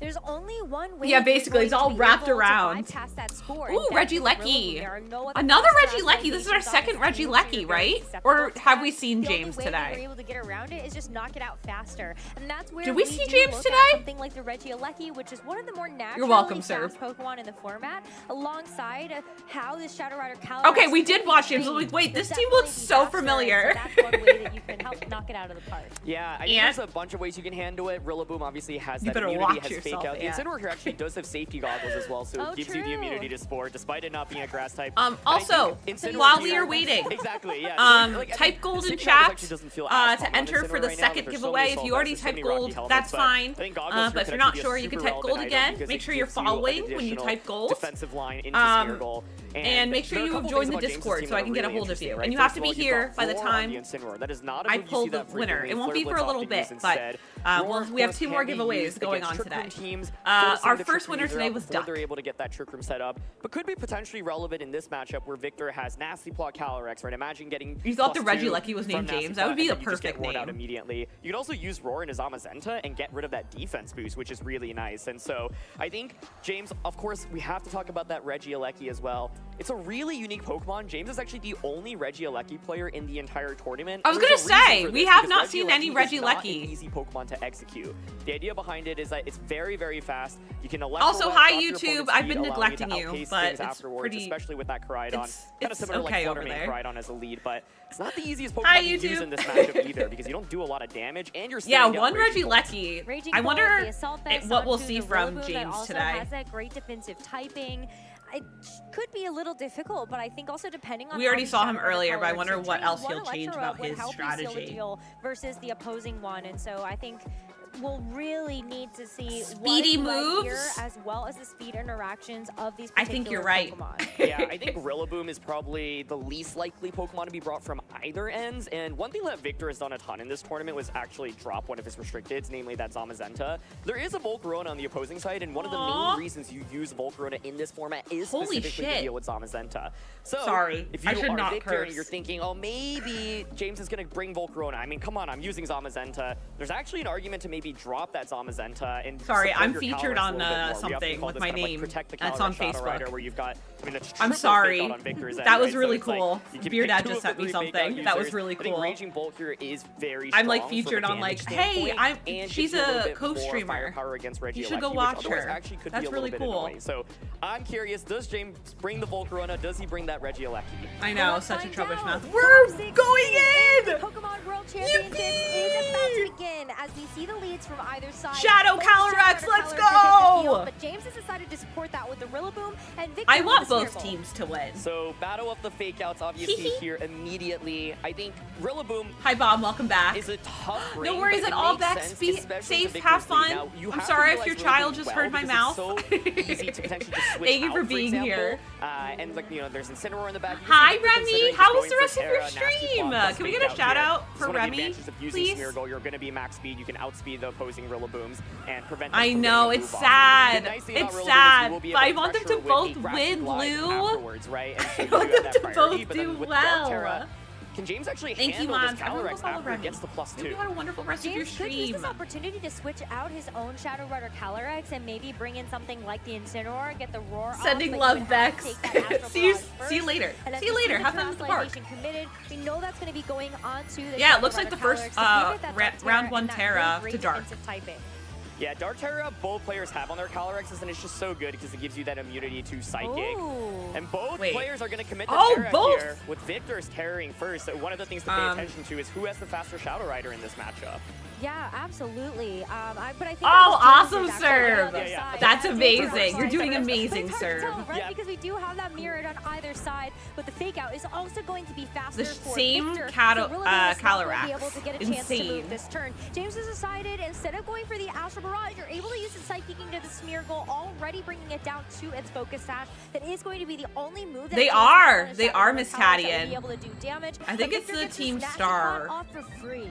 There's only one way. Yeah, basically, it's all wrapped around. That score. Ooh, Reggie Lecky. Lecky. Another Regieleki. This is our second Regieleki, right? Or have we seen James They're today? able to get around it is just knock it out faster, and that's where Did we see do James look today? At something like the Regieleki, which is one of the more naturally welcome, sir. fast Pokemon in the format, alongside how the Shadow Rider Calyrex. Okay, we did watch James. I'm like, wait, this team looks so familiar. That's one way that you can help knock it out of the park. Yeah, I think there's a bunch of ways you can handle it. Rillaboom obviously has that better immunity, watch has fake yourself, out. The yeah. Incineroar actually does have safety goggles as well, so it gives you the immunity to Spore, despite it not being a grass type. Also, while we are waiting, exactly, yeah. Type gold in chat to enter for the second giveaway. If you already typed gold, that's fine. But if you're not sure, you can type gold again. Make sure you're following when you type gold. Defensive line into Smeargle. And make sure you have joined the Discord so I can get a hold of you. And you have to be here by the time I pull the winner. It won't be for a little bit, but we have 2 more giveaways going on today. Our first winner today was Duck. They're able to get that Trick Room set up, but could be potentially relevant in this matchup where Victor has Nasty Plot Calyrex, right? Imagine getting. You thought the Regieleki was named James? That would be a perfect name. Out immediately. You could also use Roar into Zamazenta and get rid of that defense boost, which is really nice. And so I think James, of course, we have to talk about that Regieleki as well. It's a really unique Pokemon. James is actually the only Regieleki player in the entire tournament. I was gonna say, we have not seen any Regieleki. Not an Regieleki. easy Pokemon to execute. The idea behind it is that it's very, very fast. You can also, hi YouTube. I've been neglecting you, but it's pretty. Especially with that Koraidon. Kind of similar to okay like over there. Koraidon as a lead, but it's not the easiest Pokemon Hi, to use YouTube. in this matchup either because you don't do a lot of damage and you're Yeah, standing one down Raging Bolt. Regieleki. I wonder what we'll see from James also today. has that great defensive typing. It could be a little difficult, but I think also depending on We already how saw the him Shadow Rider earlier, but I Calyrex wonder is what trained, else one he'll change Electro about would his help you seal the strategy. deal versus the opposing one, and so I think we'll really need to see Speedy what is right here, moves? as well as the speed interactions of these I think you're right. Pokemon. Yeah, I think Rillaboom is probably the least likely Pokemon to be brought from either ends. And one thing that Victor has done a ton in this tournament was actually drop one of his restricteds, namely that Zamazenta. There is a Volcarona on the opposing side, and one of the main reasons you use Volcarona in this format is specifically to deal with Zamazenta. So, Sorry, if you I should are not Victor curse. and you're thinking, oh, maybe James is going to bring Volcarona. I mean, come on, I'm using Zamazenta. There's actually an argument to maybe drop that Zamazenta and Sorry, support I'm your featured Calyrex on a little bit more. We often something call with this my kind of like name. protect the That's Calyrex on Shadow Facebook. Rider, where you've got, I mean, it's I'm triple sorry. fake out on Victor's end, That was right? So really it's like, cool. you can Beer pick Dad 2 just of sent the me 3 fake out something. That was users. really I think cool. Raging Bolt here is very strong I'm like from a featured on damage like, hey, standpoint, and she's gives you a little a bit more co-streamer. firepower against You should Regieleki, go which watch otherwise her. actually could That's be a really little bit cool. annoying. So I'm curious, does James bring the Volcarona? Does he bring that Regieleki? I know, such a troubled mouth. We're going in! Pokemon World Championships is about to begin as we see the leads from either side. Shadow Both Calyrex, Shadow let's Calyrex go! are taking the field, but James has decided to support that with the Rillaboom and Victor I with want the both Smeargle. teams to win. So battle of the fake outs obviously here immediately. I think Rillaboom Hi Bob, welcome back. is a tough No ring, worries but at it all, makes Bex. sense, Be especially safe, with have Victor's fun. lead. Now, you I'm have sorry to if your utilize child Rillaboom just well heard my because mouth. it's so easy to potentially just switch Thank you for out, being example. here. And like, you know, there's Incineroar in the back. You Hi can see Remy, considering how just was the going rest for of your Terra, Nasty stream? Plot plus Can we fake get a out shout here. out This is for one of the Remy, advantages of using please? Smeargle. You're going to be max speed. You can outspeed the opposing Rillabooms and prevent them I from know, getting a it's move on. sad. The nice thing about It's Rillaboom is sad. you will be But able I want them pressure to with both the Grass win, Glide Lou. afterwards, right? And so I you want do have them that to priority, both but then do with well. Dark Terra, can James actually Thank you, handle Mom. this Everyone Calyrex follow after it Remy. gets the +2? Hope you had a wonderful rest of your James could use stream. this opportunity to switch out his own Shadow Rider Calyrex and maybe bring in something like the Incineroar, get the Roar Sending off, love, but you would have Bex. to take that Astral See you Barrage later. first. And as See you we later. the Have fun at the park. Translation committed, we know that's going to be going on to the Yeah, Shadow it looks like Rider the first Calyrex to give it that Dark round Terra 1 and that Terra really to great Dark. defensive typing. Yeah, Dark Terra, both players have on their Calyrexes, and it's just so good because it gives you that immunity to Psychic. And both players are going to commit to Terra here, with Victor's Terraing first. So one of the things to pay attention to is who has the faster Shadow Rider in this matchup. Yeah, absolutely. But I think Oh, that awesome James is actually serve. on the other side. That's James amazing. is You're doing on the amazing It's hard to serve. tell, right? Because we do have that mirrored on either side, but the fake out is also going to be faster The for same Victor. Calyrex. So Rillaboom is not going to be able to get a chance to Insane. move this turn. James has decided instead of going for the Astral Barrage, you're able to use the Psychicking to the Smeargle, already bringing it down to its Focus Sash. That is going to be the only move that They James are. has They Shadow are Rider Miss Calyrex that will Cadian. be able to do damage. I think But it's Victor the gets Team Nasty Star. Plot off for free.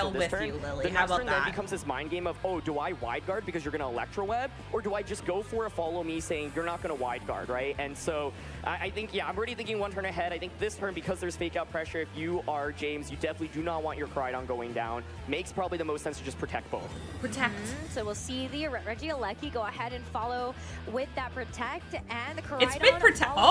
style this with turn, you, Lily. the How next about turn that? then becomes this mind game of, oh, do I wide guard because you're going to Electro Web, or do I just go for a follow me saying you're not going to wide guard, right? And so I think, yeah, I'm already thinking one turn ahead. I think this turn, because there's fake out pressure, if you are James, you definitely do not want your Crydon going down. Makes probably the most sense to just protect both. Protect. So we'll see the Regieleki go ahead and follow with that protect, and the Crydon It's been protect. follows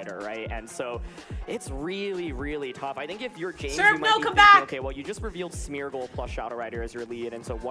Rider, right? And so it's really, really tough. I think if you're James, Serve, you might no, be come thinking, back. okay, well, you just revealed Smeargle plus Shadow Rider as your lead, and so what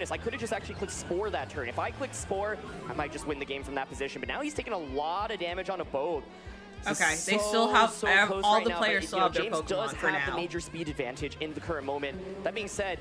goodness, I could have just actually clicked Spore that turn. If I clicked Spore, I might just win the game from that position. But now he's taking a lot of damage on a both. Okay, they still have all the players still have their James Pokemon does for have the now. major speed advantage in the current moment. That being said,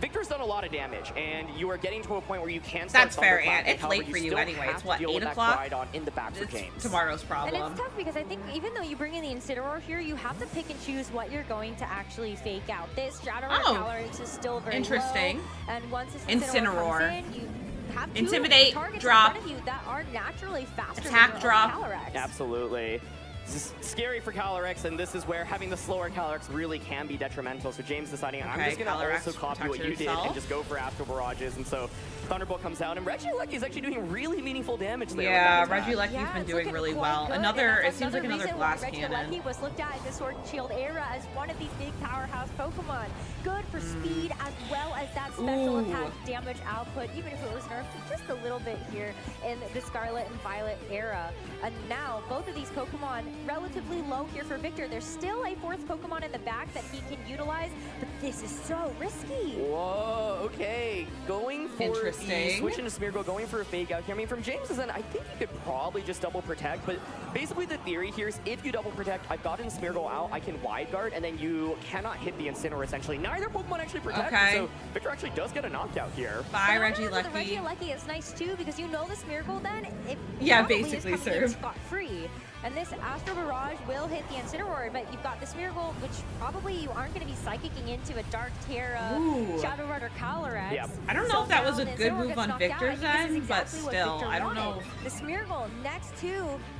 Victor's done a lot of damage, and you are getting to a point where you can start That's fair, Thunderclap, and it's however, late for you still anyway. have It's to what, deal 8 with that o'clock? Koraidon in the back for James. Tomorrow's problem. And it's tough because I think even though you bring in the Incineroar here, you have to pick and choose what you're going to actually fake out. This Shadow Rider Calyrex is still very interesting. low, and once this Incineroar. comes in, you have two Intimidate, targets drop. in front of you that are naturally faster Attack, than drop. Calyrex. Absolutely. This is scary for Calyrex, and this is where having the slower Calyrex really can be detrimental. So James deciding, I'm Okay, just going to Calyrex also copy what protected you did himself. and just go for Astral Barrages. And so Thunderbolt comes out, and Regieleki is actually doing really meaningful damage there. Yeah, with that attack. Regieleki's been doing really well. It seems like another glass cannon. Regieleki was looked at in the Sword and Shield era as one of these big powerhouse Pokemon. Good for speed as well as that special attack damage output, even if it was nerfed just a little bit here in the Scarlet and Violet era. And now both of these Pokemon relatively low here for Victor. There's still a fourth Pokemon in the back that he can utilize, but this is so risky. Whoa, okay. Going for Interesting. the switch into Smeargle, going for a fake out here. I mean, from James's end, I think you could probably just double protect, but basically the theory here is if you double protect, I've gotten Smeargle out, I can wide guard, and then you cannot hit the Incineroar essentially. Neither Pokemon actually protect, Okay. so Victor actually does get a knockout here. Bye, The Regieleki. Regieleki is nice too because you know the Smeargle then it Yeah, probably basically is coming in serve. scot-free. And this Astral Barrage will hit the Incineroar, but you've got the Smeargle, which probably you aren't going to be psychicking into a Dark Terra, Ooh. Shadow Rider Calyrex. Yeah. I don't know if that was a now good Incineroar move gets on knocked out. Victor's I think this is end, but exactly what still, Victor I don't know. wanted. The Smeargle next to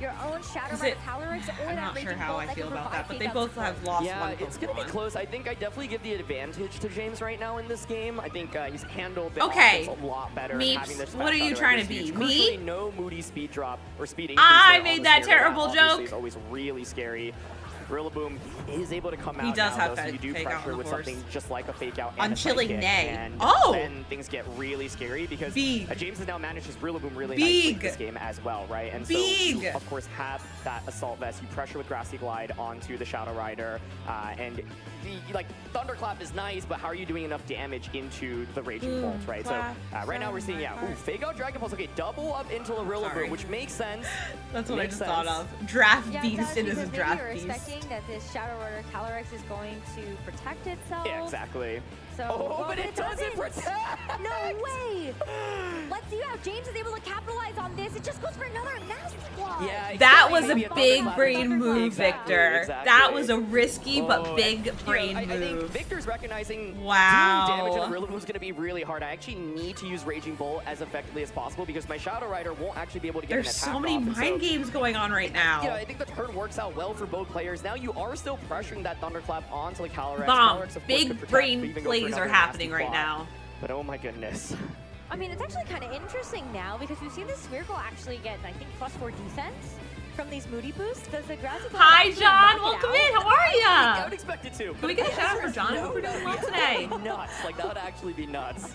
your own Shadow Is Rider it- Calyrex or I'm that not sure Raging how Bolt I that feel can about provide that, but they fake both out have support. lost Yeah, one it's going to be Pokemon. close. I think I definitely give the advantage to James right now in this game. I think he's handled the Okay. offense a lot better. Meeps, having this what are fast you out trying there to is be, huge. me? Crucially, no Moody speed drop or speed increase. I there on made the that Smeargle. terrible Obviously joke. is always really scary. Rillaboom is able to come out He does now, have though, so you do fake out on pressure the with horse. something just like a fake out On and a Chilling sidekick, Neigh. and Oh! then things get really scary because Big. James has now managed his Rillaboom really Big. nicely in this game as well, right? And so Big. you, of course, have that Assault Vest. You pressure with Grassy Glide onto the Shadow Rider, and like Thunderclap is nice, but how are you doing enough damage into the Raging Bolt, right? So right now we're seeing, fake out Dragon Pulse. Okay, double up into the Rillaboom, which makes sense. That's what I Makes just thought sense. of. Draft Yeah, it Beast, does, it is a because maybe Draft you're Beast. expecting that this Shadow Rider Calyrex is going to protect itself. Yeah, exactly. So, Oh, well, but it doesn't protect! No way! Let's see how James is able to capitalize on this. It just goes for another nasty one. Yeah, That exactly. was a Maybe big Thunderclap. brain move, Exactly, Victor. exactly. That was a risky but Oh, big and, brain I think move. Victor's recognizing Wow. doing damage on Rillaboom is going to be really hard. I actually need to use Raging Bolt as effectively as possible because my Shadow Rider won't actually be able to get There's an attack so many off, and mind games going on right now. You know, I think the turn works out well for both players. Now you are still pressuring that Thunderclap onto the Calyrex. Bomb. Calyrex, of course, Big could protect, brain but even go for plays another are nasty happening right block. now. But oh my goodness. I mean, it's actually kind of interesting now because we've seen this Smeargle actually get, I think, +4 defense from these Moody boosts. Does the Grassy Glide Hi, actually John. knock it Welcome out? in. How are I ya? would expect it to. Can we get a shout out for John? I hope we're doing well today. Nuts. Like, that would actually be nuts.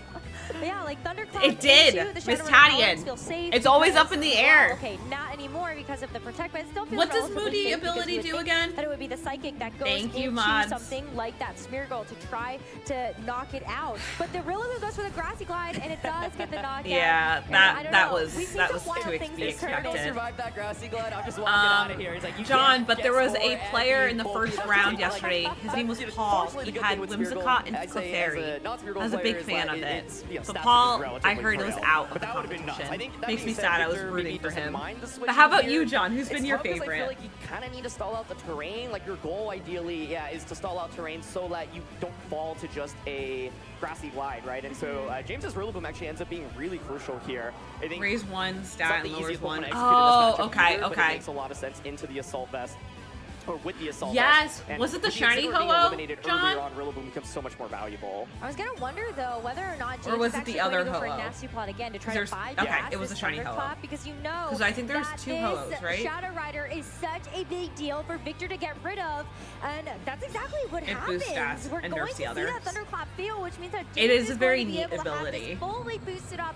But yeah, like Thunderclap. It did, into the Miss Shadow Rider Tadian. Calyrex feels safe It's always because- up in the air. Okay, not anymore because of the protect, but it still feels What does relatively Moody safe because ability you would do think again? That it would be the psychic that goes Thank you, into mods. something like that Smeargle to try to knock it out. But the Rillaboom goes for the Grassy Glide, and it does get the knockout. Yeah, And I don't that know. was We've seen that some was wild to things be this turn. Don't expected. survive that Grassy Glide. I'm just walking out of here. He's like, you John, can't but get there was score a and player be in the bulky. first That's round like- yesterday. His name was Paul. He had Whimsicott and Clefairy. I was a big fan of it. But Paul, I heard, was out of the competition. Makes me sad. I was rooting for him. But how about you, John? Who's been your I feel favorite? like you kind of need to stall out the terrain. Like your goal, ideally, is to stall out terrain so that you don't fall to just a Grassy Glide, right? And so James's Rillaboom actually ends up being really crucial here. I think Raise one, stat, and lowers one. Oh, Oh, okay, But it okay. makes a lot of sense into the Assault Vest. Or with the Assault Yes! Vest. And Was it the with shiny Incineroar being Ho-Oh, eliminated John? earlier on, Rillaboom becomes so much more valuable. I was gonna wonder though whether or not James Or was is it actually the going other to go for a Ho-Oh? nasty plot again to try There's- to okay, bypass it was this a shiny Ho-Oh. Thunderclap because you know 'Cause I think there's that two this Ho-Ohs, right? Shadow Rider is such a big deal for Victor to get rid of, and that's exactly what It happens. boosts stats We're and going nerfs to the see others. that Thunderclap feel, which means that It James is a is very going to be neat able to have this ability. fully boosted up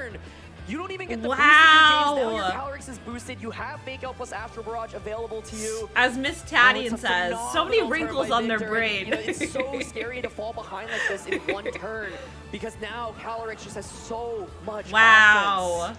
turn. You don't even get the Wow. boost in your games. Now your Calyrex is boosted. You have Fake Out plus Astral Barrage available to you. As Miss Tadian says, so many wrinkles on their brain. You know, it's so scary to fall behind like this in one turn because now Calyrex just has so much offense.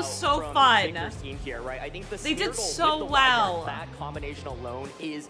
was so from fun. Victor's team here, right? I think the They did Smeargle so with the well. Wyvern, that combination alone is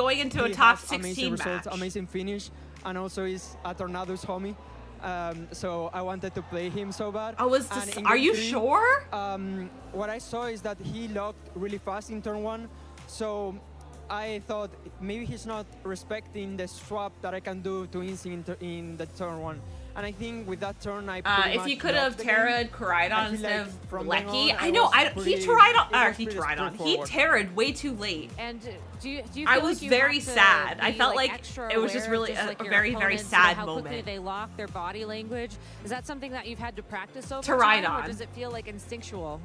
going into a he top has 16 amazing results, match. amazing finish, and also is a Tornado's homie. So I wanted to play him so bad. Oh, are you sure? What I saw is that he locked really fast in turn 1, so I thought maybe he's not respecting the swap that I can do to Instinct in the turn 1. And I think with that turn, I pretty if much you could have lost the game. Terra'd Koraidon instead like of from then Lecky, on, I know, he straightforward. Terra'd way too late. And do you feel I like was you very have to sad. I be, felt like extra it was just aware of really a your very, very opponents and sad how quickly moment. they lock their body language? Is that something that you've had to practice over To ride time, or on. does it feel like instinctual?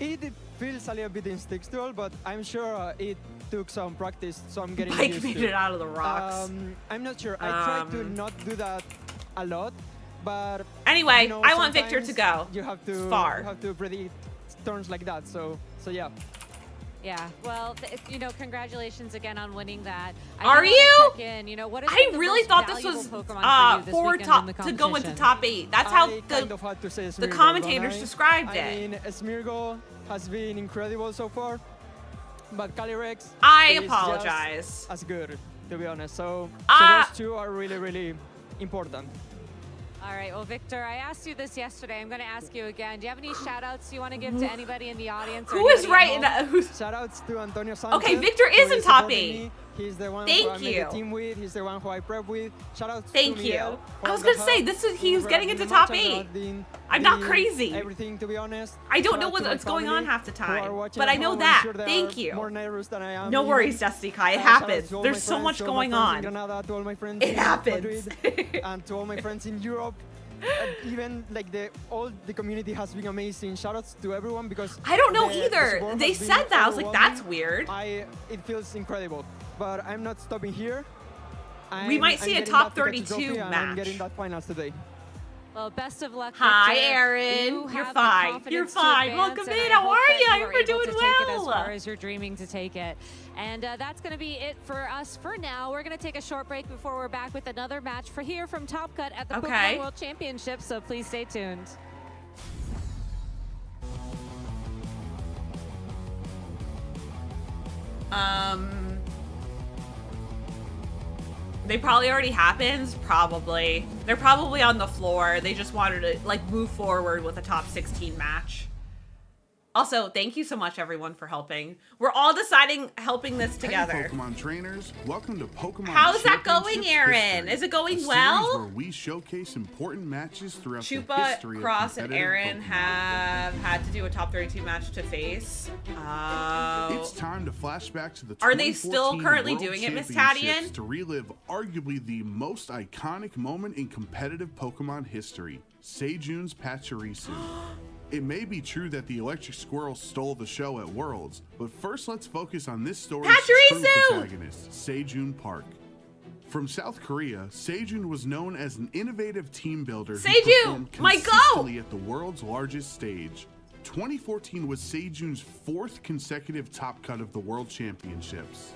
It feels a little bit instinctual, but I'm sure it took some practice, so I'm getting Mike used made to it out of the rocks. I'm not sure. I tried to not do that a lot, but anyway, you know, I want Victor to sometimes go. You have to far. You have to predict turns like that. So yeah. Yeah, well, congratulations again on winning that. Are you? What is I really thought this was to go into top 8. That's how the commentators described it. I mean, Smeargle has been incredible so far, but Calyrex I is apologize. just as good, to be honest. So those two are really, really important. All right, well, Victor, I asked you this yesterday. I'm going to ask you again. Do you have any shout-outs you want to give to anybody in the audience? Who is right? Shout-outs to Antonio Sanchez. Okay, Victor is in top 8. Me. He's the one Thank who I made you. the team with. He's the one who I prep with. Shout-outs Thank to you. Miguel. I was going to say, he's getting into top 8. I'm not crazy. Everything, to be honest. I don't know what's going on half the time, but I know that. Sure Thank you. More nervous than I am. No worries, Destiny Kai. It happens. There's so much going on. Granada, to all my friends it in happens. Madrid, and to all my friends in Europe. Even like all the community has been amazing. Shoutouts to everyone because I don't know either. They said that. I was like, that's weird. It feels incredible, but I'm not stopping here. We might see a top 32 match. I'm getting that finals today. Well, best of luck. Hi, Victor. Aaron. You're fine. You're fine. Welcome in. How are you? I hope you're doing well. Take it as far as you're dreaming to take it. And that's going to be it for us for now. We're going to take a short break before we're back with another match for here from Top Cut at the Pokemon World Championship. So please stay tuned. They probably already happened. Probably. They're probably on the floor. They just wanted to like move forward with a top 16 match. Also, thank you so much, everyone, for helping. We're all helping this together. Hey, Pokemon trainers, welcome to Pokemon. How's that going, Aaron? History, is it going a well? Series where we showcase important matches throughout the Chupa, history of Cross, and Aaron Pokemon. have had to do a top 32 match to face. It's time to flash back to the 2014 Are they still currently World doing it, Miss Championships Tadian? to relive arguably the most iconic moment in competitive Pokemon history, Seijune's Pachirisu. It may be true that the Electric Squirrel stole the show at Worlds, but first let's focus on this story's true protagonist, Seijun Park. From South Korea, Seijun was known as an innovative team builder who performed consistently at the world's largest stage. 2014 was Seijun's 4th consecutive top cut of the World Championships.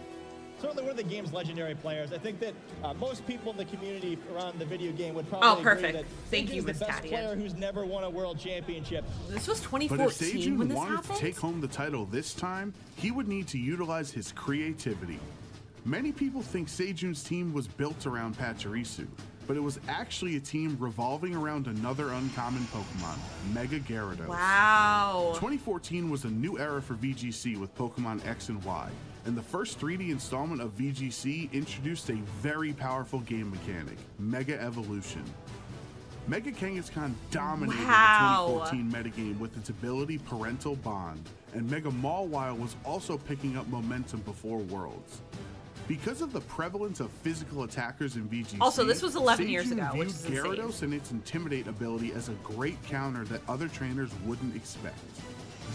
Certainly one of the game's legendary players. I think that most people in the community around the video game would probably agree that Thank you, Seijun is the Miss best Tadian. player who's never won a world championship. This was But if 2014 when Seijun this wanted happened? to take home the title this time, he would need to utilize his creativity. Many people think Seijun's team was built around Pachirisu, but it was actually a team revolving around another uncommon Pokemon, Mega Gyarados. Wow. 2014 was a new era for VGC with Pokemon X and Y, and the first 3D installment of VGC introduced a very powerful game mechanic, Mega Evolution. Mega Kangaskhan dominated the 2014 metagame with its ability Parental Bond, and Mega Mawile was also picking up momentum before Worlds. Because of the prevalence of physical attackers in VGC, Also, this was 11 years Seijun ago, which viewed is insane. Gyarados and its Intimidate ability as a great counter that other trainers wouldn't expect.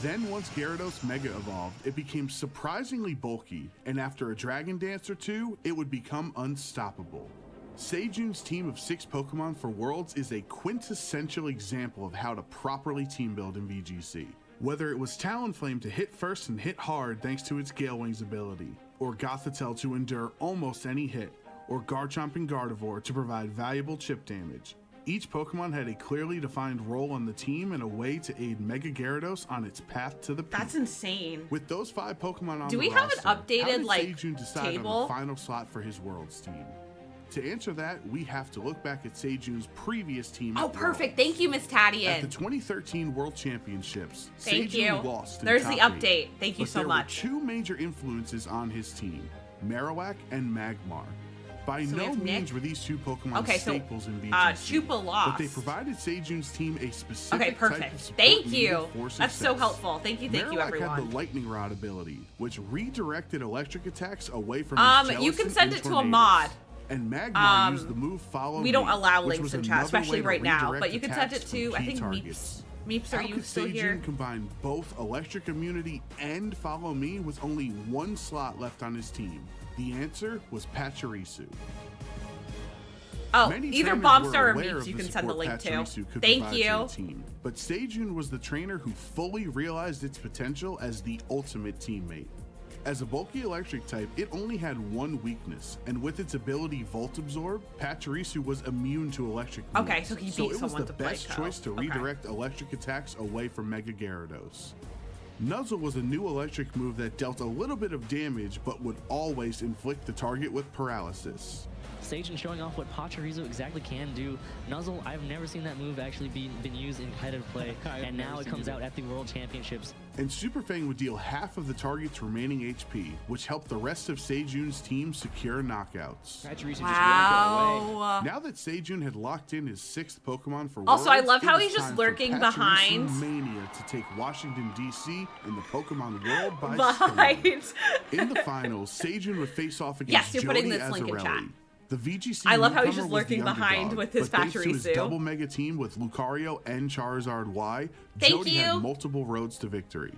Then once Gyarados Mega evolved, it became surprisingly bulky, and after a Dragon Dance or two, it would become unstoppable. Seijun's team of 6 Pokemon for Worlds is a quintessential example of how to properly team build in VGC. Whether it was Talonflame to hit first and hit hard thanks to its Gale Wings ability, or Gothitelle to endure almost any hit, or Garchomp and Gardevoir to provide valuable chip damage. Each Pokemon had a clearly defined role on the team and a way to aid Mega Gyarados on its path to the peak. That's insane. With those 5 Pokemon on Do the we have an roster, updated, how did like, Seijun decide table? on the final slot for his Worlds team? To answer that, we have to look back at Sejun's previous team. Oh, perfect. Thank you, Miss Tadian. At the 2013 World Championships, Thank Sejun you. lost in There's top the update. Thank you but so there much. were two major influences on his team, Marowak and Magmar. By So we no have Nick. means were these two Pokemon Okay, so, staples in VGC, Chupa lost. but they provided Sejun's team a specific Okay, type perfect. of support Thank needed you. for That's so success. helpful. Thank you, Marowak everyone. had the Lightning Rod ability, which redirected electric attacks away from his You can Jellicent send and it to a Tornadus. mod. And Magmar used the move Follow We don't Me, allow which links was in chat, another especially way to right now. redirect But you can send it attacks from to, I key think, targets. Meeps, are How you could still Sejun here? combine both electric immunity and Follow Me with only one slot left on his team? The answer was Pachirisu. Oh, Many either trainers Bombstar were or aware Meeps of you the can send the support link to. Pachirisu could Thank provide you. to the team, but Sejun was the trainer who fully realized its potential as the ultimate teammate. As a bulky electric type, it only had one weakness, and with its ability Volt Absorb, Pachirisu was immune to electric moves. Okay, so he beat it was someone the to play best Co. choice to Okay. redirect electric attacks away from Mega Gyarados. Nuzzle was a new electric move that dealt a little bit of damage, but would always inflict the target with paralysis. Sejun showing off what Pachirisu exactly can do. Nuzzle, I've never seen that move actually been used in competitive play, and now it comes out at the World Championships. And Super Fang would deal half of the target's remaining HP, which helped the rest of Sejun's team secure knockouts. Wow. Now that Sejun had locked in his 6th Pokemon for Also, I Worlds, love it how was he's just time for lurking Pachirisu behind- Mania to take Washington, D.C. in the Pokemon World by Behind. storm. In the finals, Sejun would face off against Yes, you're putting Jody this link in Azzarelli. chat. The VGC I love how he's newcomer just was the lurking behind underdog, with his but thanks to his Pachirisu. double mega team with Lucario and Charizard Y, Thank Jody you. had multiple roads to victory.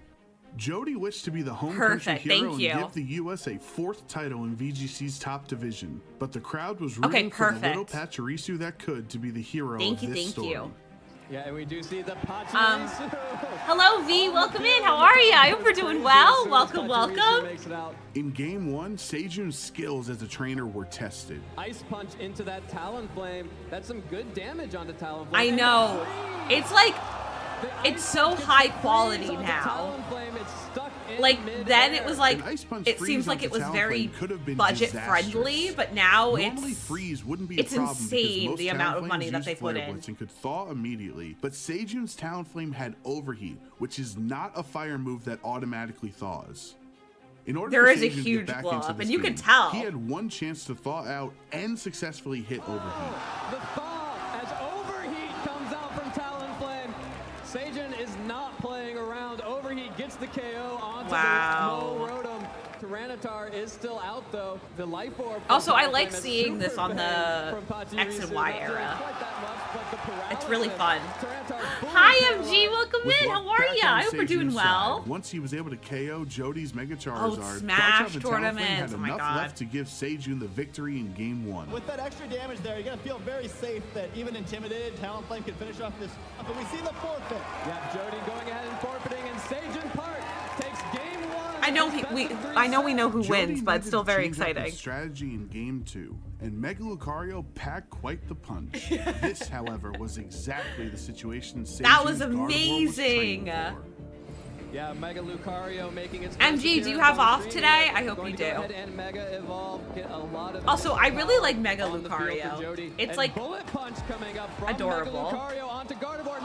Jody wished to be the home Perfect, country hero thank you. and give the U.S. a 4th title in VGC's top division, but the crowd was rooting Okay, for the little perfect. Pachirisu that could to be the hero Thank of you, this thank story. you. Yeah, and we do see the Hello, V. Welcome in. How are you? I hope you're doing well. Welcome, welcome. In Game 1, Sejun's skills as a trainer were tested. Ice punch into that Talonflame. That's some good damage onto Talonflame. I know. It's like, it's so high quality now. Like, then it was like, An Ice Punch it freeze seems like onto it was very Talonflame could have been budget friendly, disastrous. but now Normally, it's freeze wouldn't be it's a problem because insane most the amount of Talonflames money that use they put Flare in. Blitz and could thaw immediately. But Sejun's Talonflame had Overheat, which is not a fire move that automatically thaws. In order There for is a Sejun to get huge back blow into up, this and you game, can tell. He had one chance to thaw out and successfully hit Overheat. The thaw as Overheat comes out from Talonflame. Sejun is not playing around. Overheat gets the KO onto Wow. the low Rotom. Tyranitar is still out though. The Life Orb. from Also, I Talonflame like is seeing this super on the bang from Pachirisu. X and Y Not doing era. quite that much, but the paralysis. It's really fun. Tyranitar fully Hi, KO'd. MG. Welcome With in. luck How are back ya? on I hope you're doing Sejun's well. side, once he was able to KO Jody's Mega Charizard, Smash Garchomp and Talonflame tournaments. had Oh my enough God. left to give Sejun the victory in Game 1. With that extra damage there, you're going to feel very safe that even intimidated, Talonflame can finish off this. But we see the forfeit. Yeah, Jody going ahead and forfeiting, and Sejun Park takes game 1. I know we know who Jody wins, but it's needed still to very change up his exciting. strategy in Game 2, and Mega Lucario packed quite the punch. This, however, was exactly the situation That was Sejun's Gardevoir was training amazing. for. Yeah, Mega Lucario making its MG, first do you appearance have on off stream. today? I hope Going you to go do. ahead and Mega Evolve, get a lot of Also, I really like Mega on the field for Lucario. Jody. It's And like bullet punch coming up from adorable. Mega Lucario onto Gardevoir.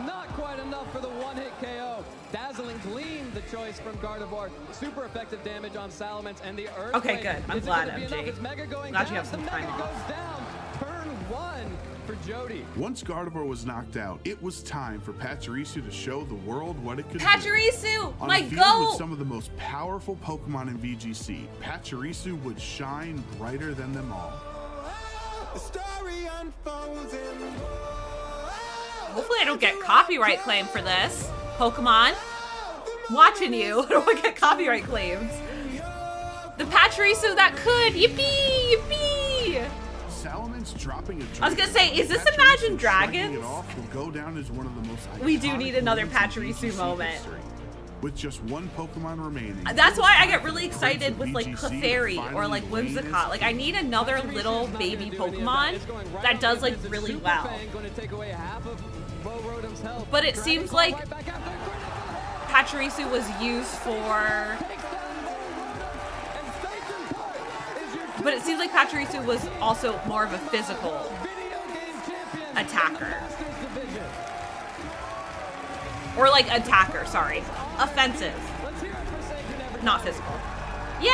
Not quite enough for the one-hit KO. Dazzling Gleam, the choice from Gardevoir. Super effective damage on Salamence, and the Earthquake. Okay, good. I'm Is it glad, gonna be MG. enough? Is Mega going Glad down? you have some The time Mega off. goes down. Turn 1 for Jody. Once Gardevoir was knocked out, it was time for Pachirisu to show the world what it could Pachirisu, do. On my a field with goat. some of the most powerful Pokemon in VGC, Pachirisu would shine brighter than them all. The story unfolds in Hopefully I don't get copyright claim for this. Pokemon. Watching you. I don't want to get copyright claims. The Pachirisu that could. Yippee! Yippee! Salamence dropping a I was gonna say, is this Pachirisu Imagine striking Dragons? It off will go down as one of the most We do iconic need another moments in Pachirisu VGC moment. history. With just one Pokemon remaining. That's why I get really excited with like VGC Clefairy or finally like reign as Whimsicott. Like I need another little baby Pokemon that does like really well. Going to take away half of Bo Rotom's health. But it Dragon seems Claw like right back after Pachirisu was used for. But it seems like Pachirisu was also more of a physical attacker. Or like attacker, sorry. Offensive. Not physical. Yay!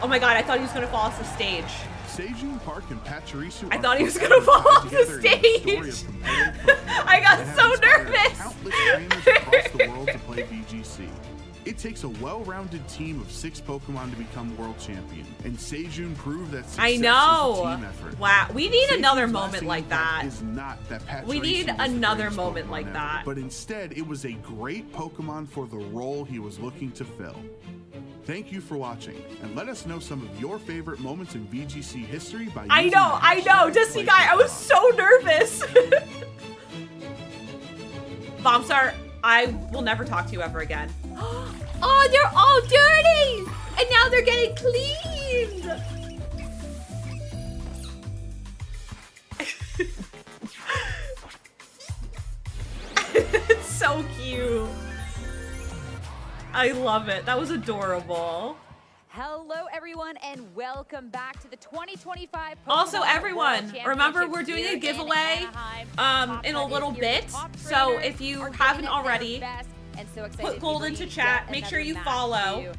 Oh my god, I thought he was going to fall off the stage. Seijun Park and Pachirisu. I thought he was going to fall off the stage. I got so nervous. Countless trainers across the world to play VGC. It takes a well-rounded team of 6 Pokemon to become world champion, and Seijun proved that success I know. is a team effort. Wow, we need Seijun's another lasting moment like impact that. Is not that We need Pachirisu was the another greatest moment Pokemon like ever, that. But instead, it was a great Pokemon for the role he was looking to fill. Thank you for watching, and let us know some of your favorite moments in VGC history by I know, Dusty Guy, I was so nervous. Bombstar, I will never talk to you ever again. Oh, they're all dirty! And now they're getting cleaned! It's so cute. I love it. That was adorable. Hello, everyone, and welcome back to the 2025 Pokemon Also, everyone, World remember Championships we're doing here a giveaway in a little bit. So if you haven't already, put gold into chat. Make sure you follow.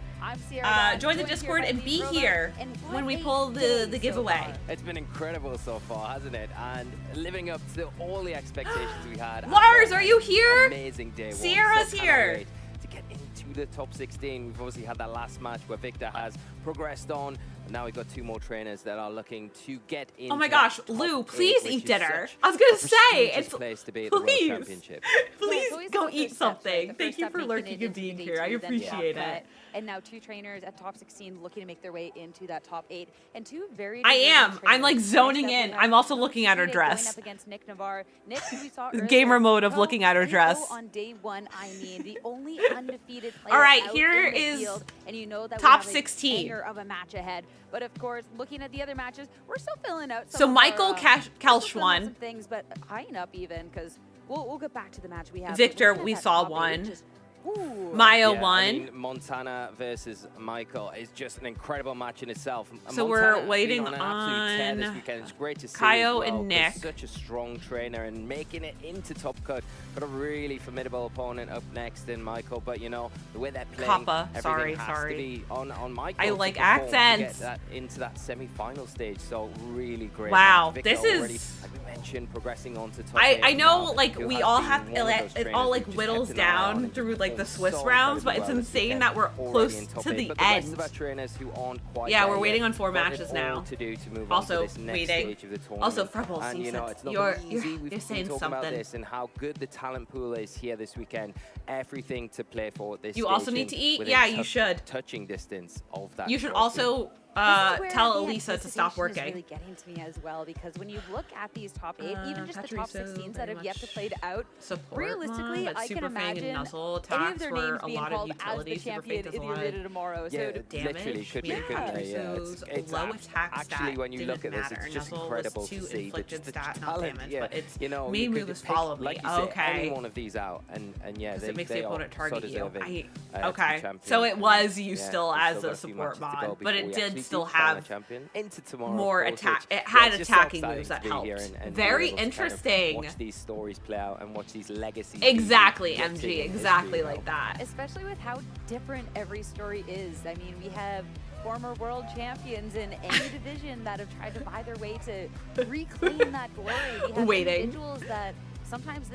Join the Discord and be here when we pull the giveaway. It's been incredible so far, hasn't it? And living up to all the expectations we had. Lars, are you here? Amazing day one. Sierra's So here. cannot wait to get into the top 16. We've obviously had that last match where Victor has progressed on. And now we've got 2 more trainers that are looking to get into Oh my gosh, that Lou, top please 8, eat which is dinner. such I was gonna a say, prestigious it's place to be at the World please, Championship. please go eat something. Thank you for lurking and being here. I appreciate it. And now 2 trainers at top 16 looking to make their way into that top 8, and 2 very. I am. I'm like zoning in. I'm also looking at her Going dress. up against Nick Navarre. Nick, who we saw earlier, Gamer mode of looking at her go dress. on day 1, I mean, the only undefeated player All right, out here in the is field, and you know that top we have 16. A banger of a match ahead. But of course, looking at the other matches, we're still filling out. Some So of Michael our, we're still filling out Kalschwan. some things, but eyeing up even because we'll get back to the match we have. Victor, But looking we at that saw top 8, one. just, ooh. Maya Yeah, won. I mean, Montana versus Michael is just an incredible match in itself. So Montana we're has been waiting on an absolute tear this on weekend. It's great to see Kaio as well, and 'cause Nick. Such a strong trainer and making it into top cut. Got a really formidable opponent up next in Michael, but you know the way they're playing, Kappa. everything has Sorry. to be on Michael. I to like perform, to accents. get that into that semi-final stage. So really great. Wow, match. Victor this is- already, like we mentioned, progressing on to top I 8 know, now. like, He'll we have all been have, one of those it trainers all, we've like, just whittles kept an eye on down and through, like, the performed Swiss so rounds, but incredibly it's well this insane weekend, that we're already close in top to 8. the But the rest end. of our trainers who aren't quite Yeah, there we're waiting yet on 4 got it matches all now. to do to move Also, on to this next waiting. stage of the tournament. Also, Frubbles, and you you know, said it's not you're easy. We've been saying talking about something. this and how good the talent pool is here this weekend. Everything to play for at this You also station need to eat? within Yeah, you should. touching distance of that You should trophy. also This is where tell the Elisa to stop anticipation is working. really getting to me as well, because when you look at these top 8, even just the top Pachirisu 16s that very have yet to much play out, support realistically, but I can Super Fang and imagine Nuzzle any attacks of their were names a being lot of called as the utility. Super Fang champion does a in the lot arena tomorrow. Yeah, So it literally could be. yeah. Couldn't they? Yeah, Pachirisu's low attack stat actually, when you look at didn't this, matter. it's just Nuzzle incredible was to 2 see inflicted the stat, not talent. damage, Yeah, but it's you know, me you move could is pick, follow me. like you said, Okay. any one of these out, and yeah, Because they, it makes they the opponent are so target you. deserving, to be Okay, champion. so it was you Yeah, still we've as still a got few support matches to go mod, but before it we did actually still do crown a have champion into tomorrow, more of course, attack. which, It had it's just so attacking exciting moves to that be helped. here and Very be able to kind of interesting. watch these stories play out and watch these legacies. Exactly, be MG, in exactly history, like that. especially with how different every story is. I mean, we have former world champions in any division that have tried to buy their way to reclaim that glory. We have Waiting. individuals that sometimes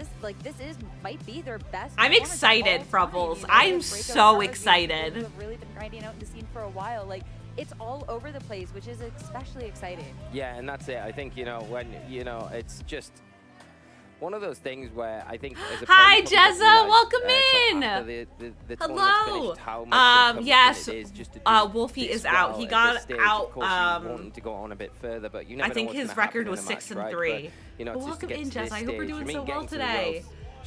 might be their best. I'm performance of excited, all time. Frubbles. You know, I'm breakout so stars, you know, excited. people who have really been grinding out in the scene for a while. Like, it's all over the place, which is especially exciting. Yeah, and that's it. I think, you know, when, you know, it's just one of those things where I think as a Hi, player, you Jezza, realize, welcome so in. after the tournament's Hello. finished, how much of a commitment Yes, it is just to do Wolfie this is out. well He at got this stage. out, Of course, you want him to go on a bit further, but you never I know think what's his gonna happen record in was a 6 match, and right? 3. But, you know, But just to welcome get in, to Jess. this I hope we're stage, doing I mean, so well getting to the today. Worlds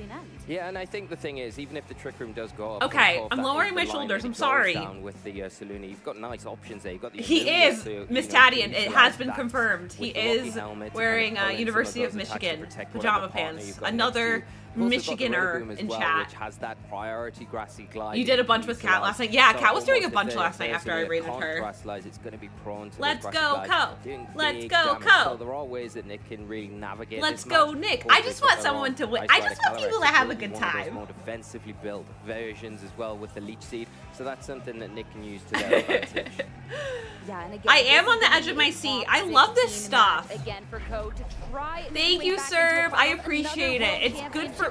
losing end. Yeah, and I think the thing is, even if the Trick Room does go up, Okay, I'm lowering my shoulders. I'm sorry. Down with the Saluni, you've got nice options there. You've got the He is Miss Tadian. It has been confirmed. He is wearing University of Michigan pajama pants. Another Michiganer in chat. Which has that priority grassy glide. You did a bunch with Kat last night. Yeah, Kat was doing a bunch last night after I raided her. It's going to be prone to Let's go, Co. Let's go, So Co. there are ways that Nick can really navigate. Let's go, Nick. I just want someone to win. I just want people to have a good time. More defensively built versions as well with the Leech Seed. So that's something that Nick can use to their advantage. Yeah, and again, I am on the edge of my seat. I love this stuff. Again for Code to try. Thank you, Serb. I appreciate it. It's good for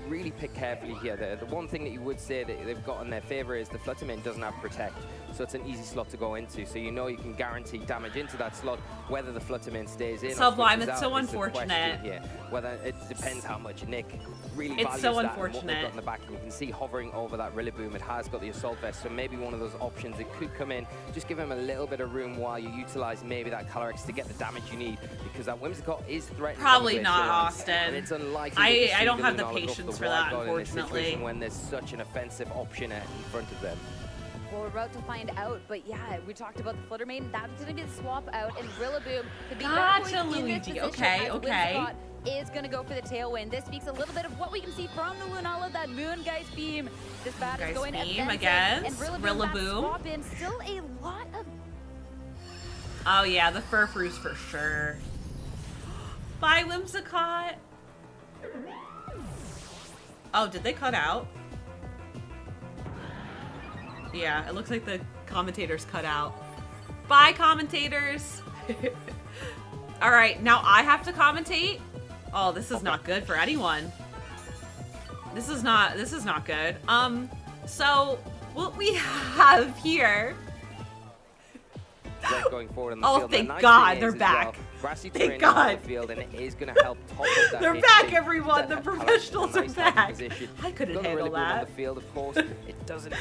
really pick carefully here. The one thing that you would say that they've got in their favor is the Fluttermane doesn't have Protect. so it's an easy slot to go into. So you know you can guarantee damage into that slot, whether the Fluttermane stays in. Sublime, or it's so unfortunate. Yeah, whether it depends how much Nick really it's values so that unfortunate. and what they've got in the back. And you can see hovering over that Rillaboom, it has got the Assault Vest, so maybe one of those options it could come in. Just give him a little bit of room while you utilize maybe that Calyrex to get the damage you need, because that Whimsicott is threatening. Probably not, Austin. And it's unlikely. I don't have the patience for that, unfortunately. When there's such an offensive option in front of them. Well, we're about to find out, but yeah, we talked about the Fluttermane. That's going to be the swap out, and Rillaboom could be Gotcha, Luigi. Okay, okay. Is going to go for the tailwind. This speaks a little bit of what we can see from the Lunala, that Moongeist beam. This bat is going beam offensive, against and Rillaboom. Swap in. Still a lot of... Oh yeah, the Furfroos for sure. Bye, Whimsicott. Oh, did they cut out? Yeah, it looks like the commentators cut out. Bye, commentators. All right, now I have to commentate. Oh, this is not good for anyone. This is not good. So what we have here. Going forward in the field. Thank God, they're back. Thank God. The field, and it is going to help top of that. They're back, everyone. The professionals are back. I couldn't handle that. On the field, of course, it doesn't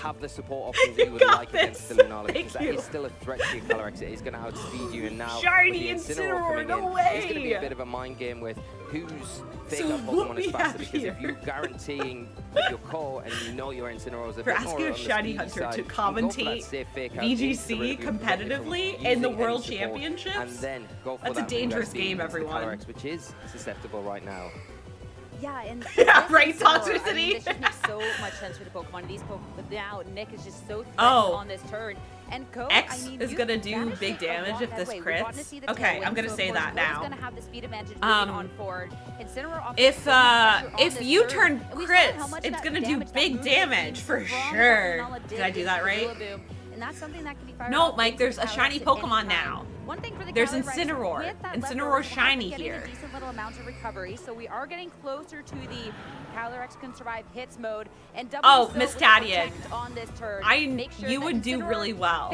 have the support options that you would like against the Lunala, because that is still a threat to your Calyrex. It is going to outspeed you, and now Shiny Incineroar, no way! It's going to be a bit of a mind game with whose fake-up Pokemon is faster, because if you're guaranteeing with your core and you know your Incineroar is a bit more on the Shiny Hunter to commentate VGC competitively in the World Championships. And then go for that's a dangerous game, everyone. Calyrex, which is susceptible right now. Yeah, and yeah, right, toxicity. I mean, this just makes so much sense for the Pokemon. These Pokemon now, Nick is just so threatened on this turn. And X is gonna do big damage if this crits. Okay, I'm gonna say that now. If you turn crits, it's gonna do big damage for sure. Did I do that right? And that's something that can be fired. No, Mike, there's a shiny Pokemon now. One thing for the there's Incineroar. Incineroar's shiny here. A decent little amount of recovery, so we are getting closer to the Calyrex can survive hits mode. And Miss Tadia, on this turn. You would do really well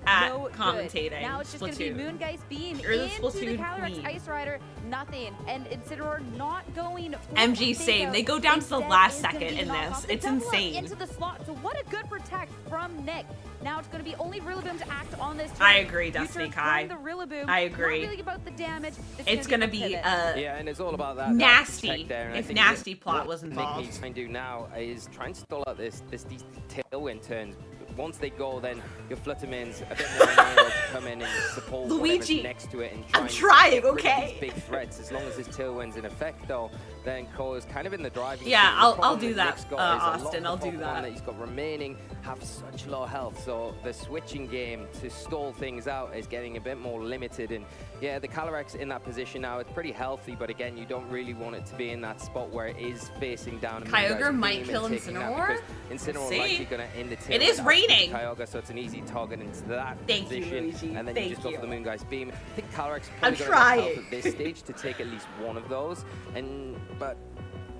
at commentating. Now it's just going to be Moongeist Beam You're the into the Calyrex queen. Ice Rider. Nothing. And Incineroar not going. MG same. They go down to the last second in this. It's insane. Into the slot. So what a good protect from Nick. Now it's going to be only Rillaboom to act on this turn. I agree, Destiny Kai. I agree. Not really about the damage. It's going to be yeah, and it's all about that nasty. There, if nasty plot was involved. Nick needs to do now is try and stall out these tailwind turns. Once they go, then your Fluttermane's a bit more able to come in and support Luigi next to it and try and these big threats. As long as his tailwind's in effect, though, then Cole is kind of in the driving. Yeah, I'll do that, Austin. I'll do that. He's got remaining have such low health, so the switching game to stall things out is getting a bit more limited. And yeah, the Calyrex in that position now, it's pretty healthy, but again, you don't really want it to be in that spot where it is facing down. Kyogre might kill Incineroar. Incineroar likely going to end the tail. It is raining. Kyogre, so it's an easy target into that position. Thank you, Luigi. And then you just go for the Moongeist Beam. I think Calyrex I'm trying at this stage to take at least one of those, but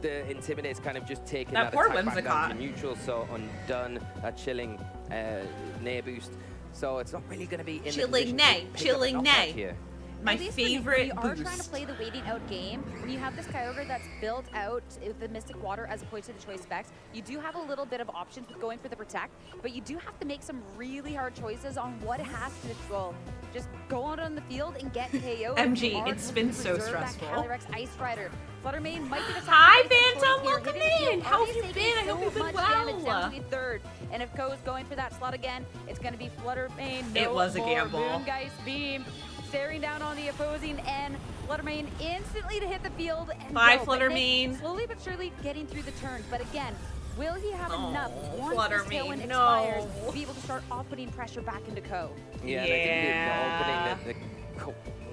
the Intimidate's kind of just taking that attack back down to neutral, so undone that chilling Nair boost. So it's not really going to be in chilling Nay, chilling Nay. Here. My favorite boost. When you are trying to play the waiting out game, when you have this Kyogre that's built out with the Mystic Water as opposed to the choice specs, you do have a little bit of options with going for the Protect, but you do have to make some really hard choices on what it has to control. Just go out on the field and get KO. MG, it's been so stressful. Calyrex Ice Rider. Fluttermane might be the Hi, Phantom, welcome in. How have you been? I hope you've been well. Third. And if Ko's going for that slot again, it's going to be Fluttermane. It was a gamble. Moongeist Beam. Staring down on the opposing end, Fluttermane instantly to hit the field. And bye, Fluttermane. Slowly but surely getting through the turns, but again, will he have enough once this tailwind expires to be able to start putting pressure back into Ko? Yeah, I think opening the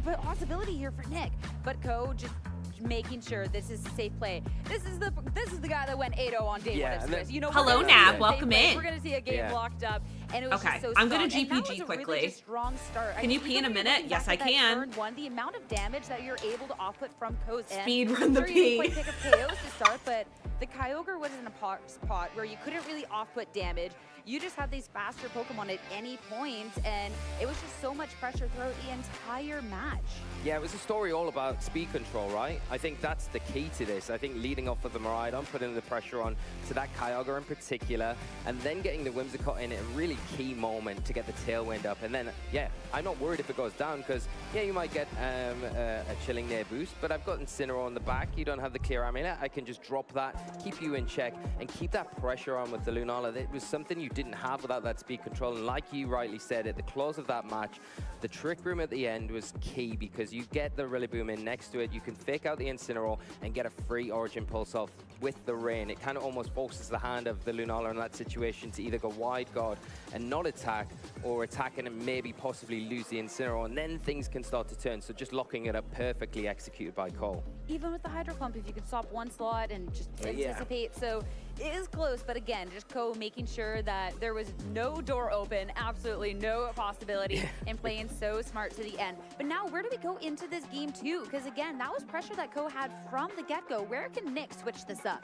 possibility here for Nick. But Co just making sure this is a safe play. This is the guy that went 8-0 on day one of Swiss. You know, Hello, Nav. Welcome in. We're gonna see a game locked up, and it was Okay, just so I'm strong. gonna GPG and that was a quickly. Really strong start. Can you pee in a minute? Yes, I can. Turn one, the amount of damage that you're able to output from Ko's end. Speed run the Sure, you didn't pee. quite pick up KOs to start, but the Kyogre was in a spot where you couldn't really off-put damage. You just had these faster Pokemon at any point, and it was just so much pressure throughout the entire match. Yeah, it was a story all about speed control, right? I think that's the key to this. I think leading off of the Miraidon, putting the pressure on to that Kyogre in particular, and then getting the Whimsicott in at a really key moment to get the tailwind up. And then, yeah, I'm not worried if it goes down, because, yeah, you might get a chilling near boost, but I've got Incineroar on the back. You don't have the clear amulet. I can just drop that, keep you in check, and keep that pressure on with the Lunala. It was something you didn't have without that speed control. And like you rightly said, at the close of that match, the Trick Room at the end was key, because you get the Rillaboom in next to it, you can fake out the Incineroar and get a free Origin Pulse off with the Rain. It kind of almost forces the hand of the Lunala in that situation to either go wide guard and not attack, or attack and maybe possibly lose the Incineroar, and then things can start to turn. So just locking it up perfectly executed by Cole. Even with the Hydro Pump, if you could stop one slot and just anticipate. So it is close, but again, just Ko making sure that there was no door open, absolutely no possibility, and playing so smart to the end. But now, where do we go into this game too? Because again, that was pressure that Ko had from the get-go. Where can Nick switch this up?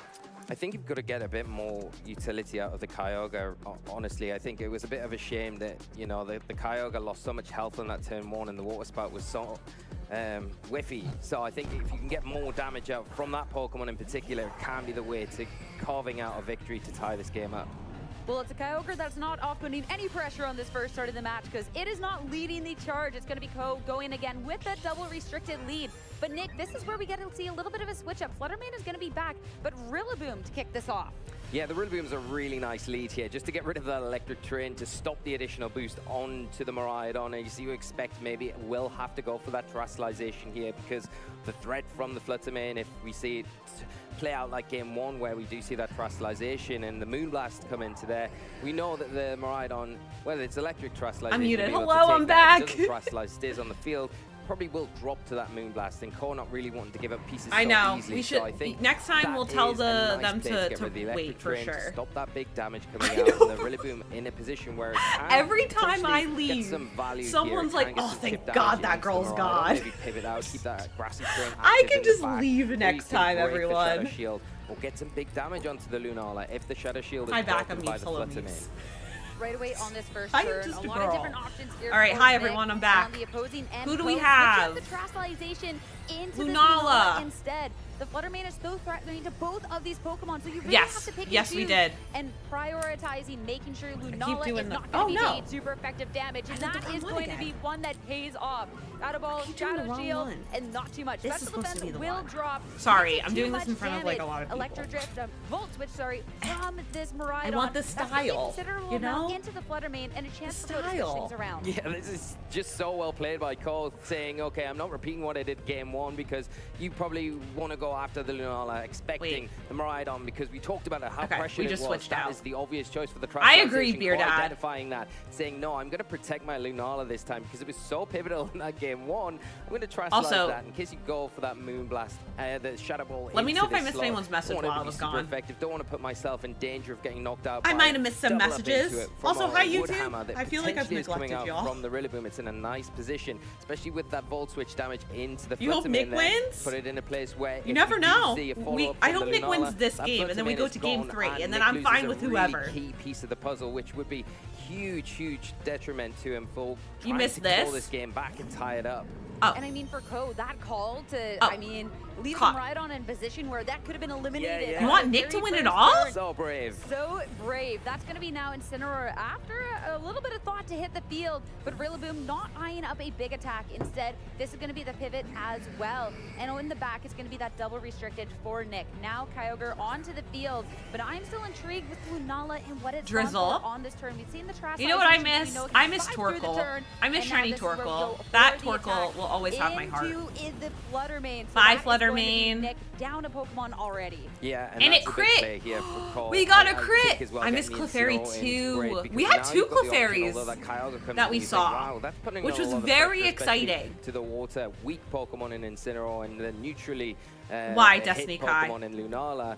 I think you've got to get a bit more utility out of the Kyogre, honestly. I think it was a bit of a shame that, you know, the Kyogre lost so much health on that turn 1, and the Water Spout was so whiffy. So I think if you can get more damage out from that Pokemon in particular, it can be the way to carving out a victory to tie this game up. Well, it's a Kyogre that's not off-putting any pressure on this first start of the match, because it is not leading the charge. It's going to be Ko going again with that double restricted lead. But Nick, this is where we get to see a little bit of a switch up. Fluttermane is going to be back, but Rillaboom to kick this off. Yeah, the Rillaboom's a really nice lead here, just to get rid of that Electric Train, to stop the additional boost onto the Miraidon. And you expect maybe it will have to go for that Terastallization here, because the threat from the Fluttermane, if we see it play out like game 1, where we do see that Terastallization and the Moonblast come into there, we know that the Miraidon, whether it's electric Terastallization, I'm muted. will be able Hello, to take I'm that. back. It doesn't Terastallize, stays on the field, probably will drop to that Moonblast, and Ko not really wanting to give up pieces I know. so easily. We should. So I think next time we'll tell them to get rid of the wait for train, to sure. stop that big damage coming out, and the Rillaboom in a position where it can Every time I potentially get leave, some value someone's here. It like, can get "Oh, some thank chip God damage that into the girl's Miraidon, gone." Maybe pivot out, keep that grassy train I active can in just the back, leave or you next can time, break the everyone. Shadow Shield, or get some big damage onto the Lunala if the Shadow Shield is Hi, back. broken I'm by Meeps. the Hello, Fluttermane. Meeps. Right away on this first I'm turn, just a a lot girl. of different options here. All right, for hi, Nick. everyone, I'm back. On the opposing end, Who do we Ko have? switches the Terastallization into Lunala. the instead. The Fluttermane is so threatening to both of these Pokemon, so you really Yes. have to pick Yes, and we choose. did. And prioritizing, making sure keep Lunala doing is the- not going to Oh, be no. super effective damage, and I did that the wrong is one going to again. be one that pays off. Out of all, keep doing the Shadow wrong Shield, one. and not too much. This is Special supposed to be Defense the will one. drop. Sorry, Not I'm too doing this much in front of, like, a damage. lot of people. Electro Drift, Volt Switch, sorry, from this Miraidon. I want the That's gonna be a style, considerable you amount know? into the Fluttermane and a chance The to switch style. things around. Yeah, this is just so well played by Cole, saying, okay, I'm not repeating what I did game 1, because you probably want to go after the Lunala, expecting the Miraidon, because we talked about how Okay, pressured we it just was. switched That out. is the obvious choice for the I agree, Terastallization. Beer Cole Dad. identifying that, saying, no, I'm going to protect my Lunala this time, because it was so pivotal in that game 1. I'm going to Terastallize Also- that in case you go for that Moonblast, the Shadow Ball. Let me know into if I this missed slot. anyone's message Don't want it while to I be was super gone. effective. Don't want to put myself in danger of getting knocked out. I by might have missed some double up into messages. it from Also, a hi, wood YouTube. hammer that I feel like I've potentially is coming neglected out y'all. from the Rillaboom. It's in a nice position, especially with that Volt Switch damage into the You hope Fluttermane Nick there. wins? Put it in a place where You never know. I hope Nick Lunala, wins this that game, and then we Fluttermane go is to game gone, 3, and then Nick I'm loses fine a with really whoever. key piece of the puzzle, which would be huge detriment to him for You trying missed to this? pull this game back and tie it up. Oh. And I mean, for Ko, that call to, Oh. I mean, leave Caught. him right on in position where that could have been eliminated. yeah. You on want the Nick to very win it first all? turn. So brave. So brave. That's going to be now Incineroar after a little bit of thought to hit the field, but Rillaboom not eyeing up a big attack. Instead, this is going to be the pivot as well. And in the back, it's going to be that double restricted for Nick. Now Kyogre onto the field, but I'm still intrigued with Lunala and what it's Drizzle. gone for on this turn. We've seen the Terastallization. You know what I We miss? know it I can miss fight through the Torkoal. turn, I miss and now shiny this is where we Torkoal. go That for the Torkoal attack will always have my heart. into the Fluttermane. So Bye, that is going to be Fluttermane. Nick down a Pokemon already. Yeah, And that's it a big crit. play here for Cole. We got a I think crit. as well I miss getting the Clefairy Incineroar in is too. great, because We had now 2 you've got the option, Clefairies although that Kyogre comes that we in, you think, saw, wow, that's putting which a was lot of very pressure, especially exciting. to the water. Weak Pokemon in Incineroar and the neutrally Why, hit Destiny Kai? Pokemon in Lunala.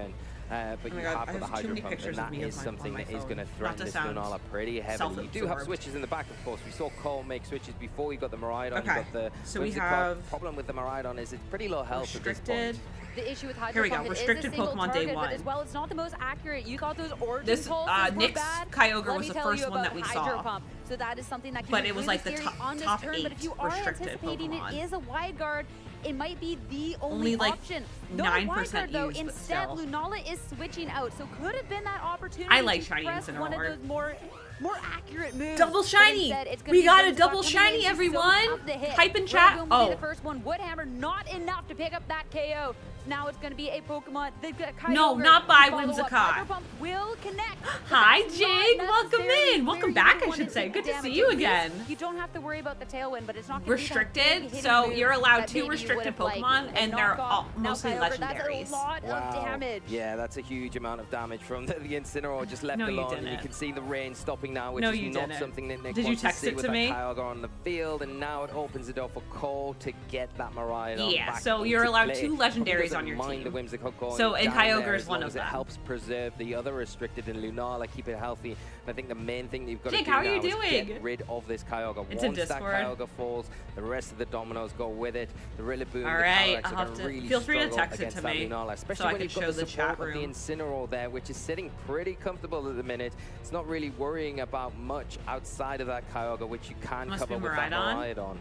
turn. But you have got the Hydro Pump, and that is something that is going to threaten this Lunala pretty heavily. You do have switches in the back, of course. We saw Cole make switches before we got the Miraidon. Okay. Got the so we have... The problem with the Miraidon is it's pretty low health at this Restricted. point. The issue with Hydro Pump, Restricted Pokemon target, day 1. But as well, it's not the most accurate. You thought those origin this, pulses Nick's were bad. Kyogre was the first one that we Hydro saw. Pump. So that is something that can but be it was really like the scary on this top turn. 8 But if you are anticipating Pokemon. it is a wide guard, it might be the only like option. 9% wide guard, though. used, Instead, but still. Lunala is switching out. So could have been that opportunity I like to Shiny press Incineroar. one of those more accurate moves. Double shiny! We got a double shiny, everyone! Hype in chat. Oh. The first one. Woodhammer, not enough to pick up that KO. Now it's going to be a Pokemon. No, not by Whimsicott. Hydro Pump will connect. Hi, Jake. Welcome in. Welcome back, I should say. Good to see you again. You don't have to worry about the Tailwind, but it's not restricted. So you're allowed 2 restricted Pokemon, and they're all mostly legendaries. That's a lot of damage. Yeah, that's a huge amount of damage from the Incineroar just left alone. And you can see the rain stopping now, which is not something that Nick wants to see with that Kyogre on the field. And now it opens the door for Cole to get that Miraidon. Yeah, so you're allowed 2 legendaries on your team. So, and Kyogre is one of them. It helps preserve the other restricted in Lunala, keep it healthy. And I think the main thing that you've got Jake, to do how now are you is doing? get rid of this Kyogre. It's Once that Kyogre falls, the rest of the dominoes go with it. The Rillaboom, all right, the Calyrex are going to really feel free to struggle text it against to that me, Lunala, especially so when you've got the support of the Incineroar there, which is sitting pretty comfortable at the minute. It's not really worrying about much outside of that Kyogre, which you can cover with that Miraidon.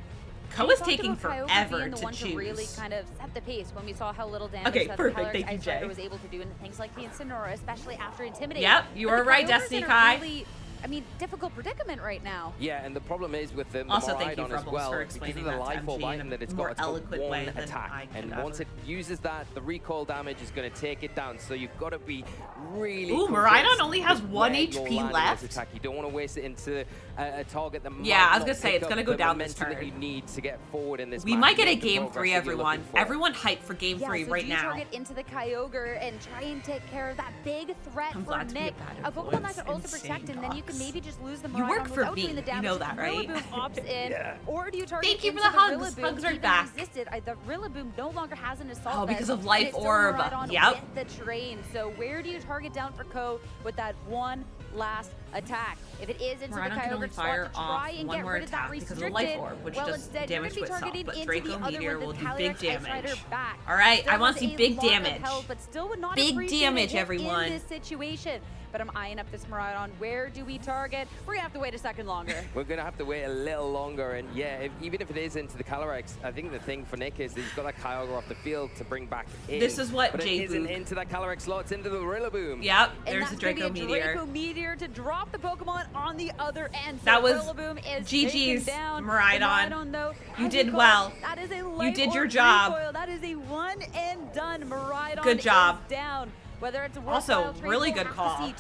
Ko is taking forever to choose. To really kind of set the pace when we saw how little damage that the Calyrex Ice Rider was able to do, and things like the Incineroar, especially after Intimidate. Yep, you were right, Destiny Kai. Really, I mean, difficult predicament right now. Yeah, and the problem is with the also, thank you, Miraidon as well, because of the life orb item that it's got, it's got one attack, and once it uses that, the recoil damage is going to take it down. So you've got to be really. Ooh, Miraidon only has 1 HP left. Attack. You don't want to waste it into a target that. Yeah, I was gonna say it's gonna go down this turn. That you need to get forward in this. We might get a game 3, everyone. Everyone hype for game 3 so right now. Target into the Kyogre and try and take care of that big threat for Nick. A Pokemon that can also protect, and then you can maybe just lose the You work for me. You know that, right? Rillaboom opts in, or do you target Thank you for into the hugs. Rillaboom? Hugs are back. The Rillaboom no longer has an assault. Oh, because vest, of Life Orb. Yep. With the train. So where do you target down for Ko with that one last attack? If it is into the Kyogre slot, to try and get rid of that restricted, Life Orb, which does instead damage you're to going to be itself, but targeting Draco into the other Meteor one, will the do Calyrex big Ice damage. Rider back. All right, I want to see big Lot of damage. health, but still would not Big appreciate damage, a hit everyone. in this situation. But I'm eyeing up this Miraidon. Where do we target? We're gonna have to wait a second longer. We're gonna have to wait a little longer, and yeah, even if it is into the Calyrex, I think the thing for Nick is that he's got that Kyogre off the field to bring back in. This is what but Jay it isn't into that Calyrex slot, it's into the Rillaboom. Yep, and there's a Draco Meteor. Draco Meteor to drop the Pokemon on the other end. So that was Rillaboom is GG's down. Miraidon. Though, you did well. That is a you did your job. Recoil. That is a one and done. Miraidon Good job. is down. Whether it's a also really good call.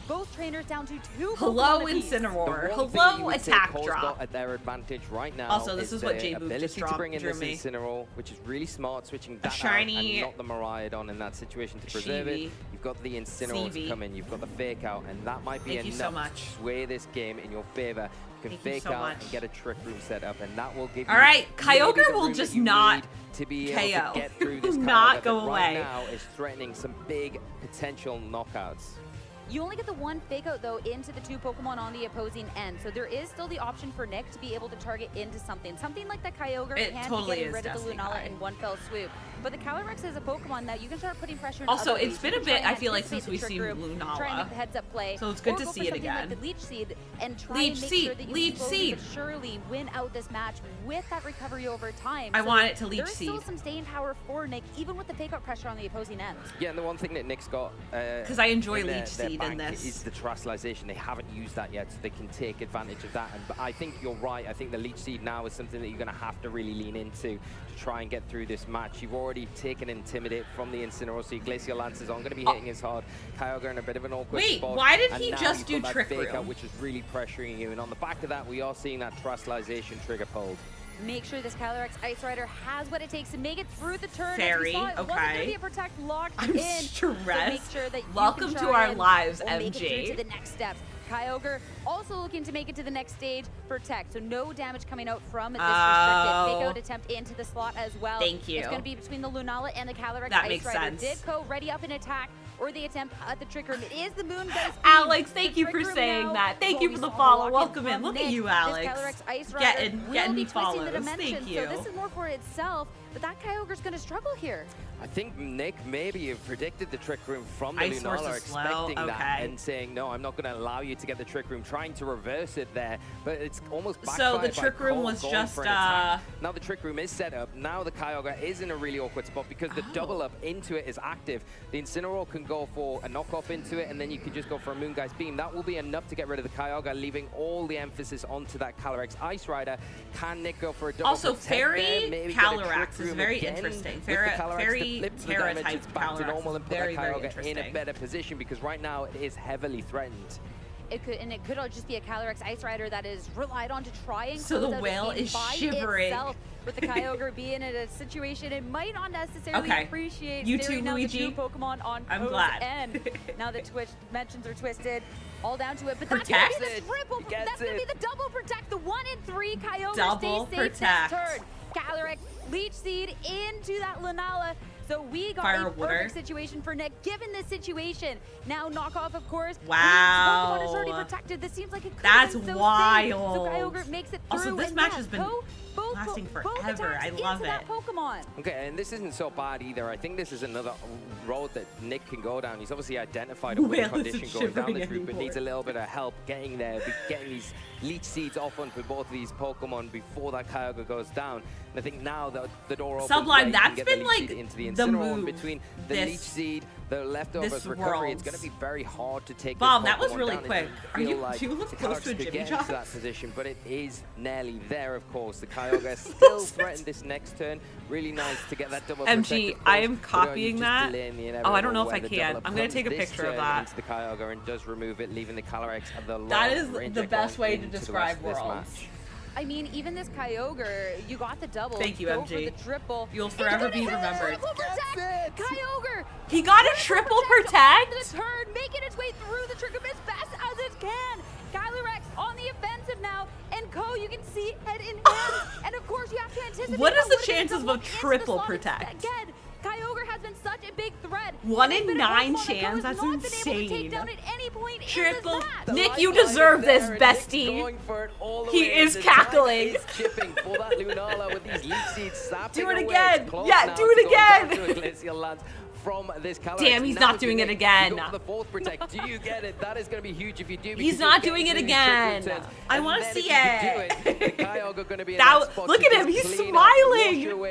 Both trainers down to 2. Hello, Incineroar. Hello, attack drop. At their advantage right now. Also, this is what J-Boop just to bring in drew this me. Incineroar, which is really smart, switching that shiny out and not the Miraidon in that situation to preserve it. You've got the Incineroar to come in. You've got the fake out, and that might be enough to sway this game in your favor. You can fake out and get a trick room set up, and that will give you. All right, Kyogre will just not to be KO. able to get through this not go away. Right now is threatening some big potential knockouts. You only get the one fake out though into the 2 Pokemon on the opposing end, so there is still the option for Nick to be able to target into something like that Kyogre can totally be getting rid of the Lunala in one fell swoop. But the Calyrex is a Pokemon that you can start putting pressure on. Also, it's been a bit, I feel like, since we've seen Lunala. Try and make the heads up play. So it's good to see it again. Like the Leech Seed and try and make sure that you slowly but surely win out this match with that recovery over time. I want it to Leech Seed. There's still some staying power for Nick, even with the fake out pressure on the opposing end. Yeah, and the one thing that Nick's got, because I enjoy Leech Seed in this, is the Terastallization. They haven't used that yet, so they can take advantage of that. And I think you're right. I think the Leech Seed now is something that you're going to have to really lean into to try and get through this match. You've already taken Intimidate from the Incineroar, so Glacial Lance is on going to be hitting as hard. Kyogre in a bit of an awkward spot. Wait, why did he and just do Trick Room? Room? Which is really pressuring you. And on the back of that, we are seeing that Terastallization trigger pulled. Make sure this Calyrex Ice Rider has what it takes to make it through the turn. Fairy, okay. Wasn't going to be a Protect locked I'm in. stressed. So make sure that Welcome you can to our lives, MG. Make it through to the next steps. Kyogre also looking to make it to the next stage, Protect. So no damage coming out from this restricted fake out attempt into the slot as well. Thank you. It's going to be between the Lunala and the Calyrex that Ice makes Rider. Sense. Did Ko ready up an attack, or the attempt at the Trick Room. It is the Moon Dice. Alex, thank you for saying that. Thank you for the follow. Welcome in. Look at you, Alex. Getting me follows. Thank you. So this is more for itself, but that Kyogre's going to struggle here. I think Nick maybe have predicted the Trick Room from the Ice Horse Lunala, is slow. expecting that and saying, no, I'm not going to allow you to get the Trick Room, trying to reverse it there, but it's almost backfired. So the Trick Room was just now the Trick Room is set up. Now the Kyogre is in a really awkward spot because the double up into it is active. The Incineroar can go for a knockoff into it, and then you can just go for a Moongeist Beam. That will be enough to get rid of the Kyogre, leaving all the emphasis onto that Calyrex Ice Rider. Can Nick go for a double also, protect Fairy there? Calyrex is very interesting. Fairy Terra type Calyrex and put very, the very Kyogre interesting. in a better position because right now it is heavily threatened. It could just be a Calyrex Ice Rider that is relied on to try and so close the out whale this game is by shivering. Itself. With the Kyogre being in a situation it might not necessarily appreciate. You Staring too, now Luigi. the two Pokemon on I'm Poe's glad. end. Now the dimensions are twisted. All down to it, but Protect? that's gonna be the triple. That's gonna be the double protect. The 1 in 3 Kyogre Double stays safe protect. this turn. Calyrex Leech Seed into that Lunala. So we got Fire a water. perfect situation for Nick, given this situation. Now knockoff, of course. Wow. Pokemon is already protected. This seems like it could That's have been so wild. safe. So Kyogre makes it through. Also, this and match yeah, has been lasting forever. I love into it. That Pokemon. Okay, and this isn't so bad either. I think this is another road that Nick can go down. He's obviously identified a win condition going down this route, but needs a little bit of help getting there, getting these Leech Seeds off onto both of these Pokemon before that Kyogre goes down. And I think now the door opens. Sublime, that's been like into the the Incineroar move between the Leech Seed, the leftovers recovery. world. It's going to be very hard to take. Bomb, this that was Pokemon really down. quick. Are you Like too the close to a Calyrex could Jimmy get Job? into that position, but it is nearly there. Of course, the Kyogre still threatened this next turn. Really nice to get that double. MG, I am copying that. Oh, I don't know if I can. I'm going to take a picture of that. Into the Kyogre and does remove it, leaving the Calyrex at the That is range the best way to into the describe rest of this Worlds. match. I mean, even this Kyogre, you got the double. Thank you, Go MG. For the triple. You'll forever be remembered. Kyogre. He got a triple protect. The turn, making its way through the Trick Room as fast as it can. Calyrex on the offensive now, and Co, you can see head in hand. And of course, you have to anticipate. What is the what chances of a triple protect? Again, Kyogre has been such a big threat. 1 in 9 chance. That's insane. Triple. Nick, you deserve this, bestie. He is cackling. Chipping for that Lunala with these Leech Seeds Do it again. Yeah, do it again. From this Calyrex. Damn, he's not doing it again. The fourth protect. Do you get it? That is going to be huge if you do. He's not doing it again. I want to see it. Look at him. He's smiling.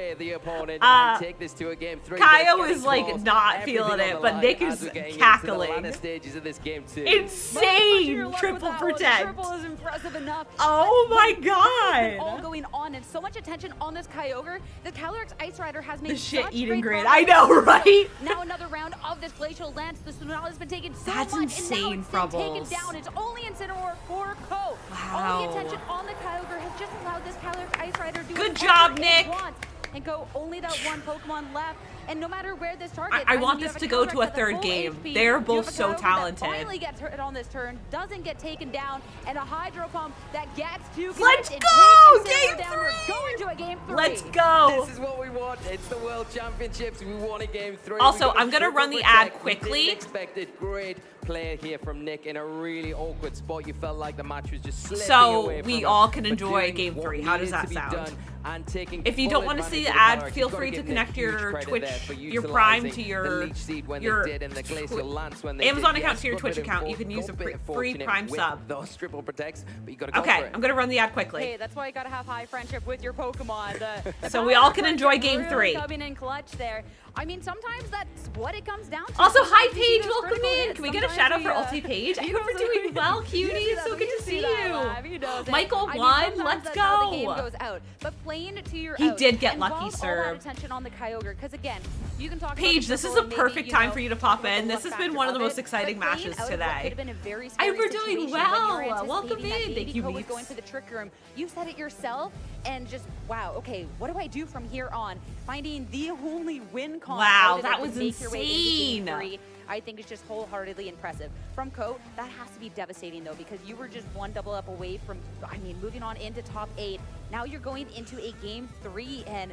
Take this to a game 3. Kaio is like not feeling it, but Nick is cackling. Stages of this game too. Insane triple protect. Triple is impressive enough. Oh my god. All going on and so much attention on this Kyogre. The Calyrex Ice Rider has made The shit such eating great grid. progress. I know, right? Now another round of this Glacial Lance. The Lunala has been taken so That's much, insane, and now it's been taken Frubbles. down. It's only Incineroar for Co. All Wow. the attention on the Kyogre has just allowed this Calyrex Ice Rider to do Good whatever job, it Nick. wants. And Go only that one Pokemon left. And no matter where this target, I want you this have to go Calyrex to a at the third full game. HP. They're You both have a so Kyogre that talented. finally gets hurt on this turn, doesn't get taken down, and a Hydro Pump that gets to Let's connect and go! takes Incineroar Game down. We're going to a game 3. Let's go. This is what we want. It's the World Championships. We want a game 3. Also, We got a I'm gonna triple run the protect. ad quickly. We didn't expect it. Great play here from Nick in a really awkward spot. You felt like the match was just slipping So away from we him, all can but enjoy doing game what 3. How does needed that to be sound? done and taking If you full don't want to see advantage the of ad, Calyrex. feel You've got free to to give connect Nick huge your credit Twitch, there for your Prime to utilising your the Leech Seed when your they did and the Glacial Lance when they Amazon did. account to your Yes, Twitch good account. bit You can use a got bit free fortunate Prime with sub. those triple protects, but you got to go Okay, for it. I'm gonna run the ad quickly. Hey, that's why you gotta have high friendship with your Pokemon. The So we all Power can enjoy friendship game really 3. Coming in clutch there. I mean, sometimes that's what it comes down to. Also, hi Sometimes you see Paige, those welcome critical in. hits. Can we get a Sometimes shout out we, for Ulti Paige? I hope you're doing well, cutie. So good to see you. Michael won. Let's That's how the game go. goes out. But playing to your He out did get lucky involves all serve. that attention on the Kyogre, because again, you can talk Paige, about this is triple a and maybe, perfect you time know, for you to talk pop about in. the This has luck been one of the factor most it, exciting but playing matches out of what today. could have been a very Hey, scary we're doing situation when well. you were Welcome anticipating that in. maybe Thank you, Co was Meeks. going for the Trick Room. You said it yourself, and just wow. Okay, what do I do from here on? Finding the only win con. Wow, out of it that to was make your way into game insane. 3, I think it's just wholeheartedly impressive. From Co, that has to be devastating though, because you were just one double up away from, I mean, moving on into top 8. Now you're going into a game 3, and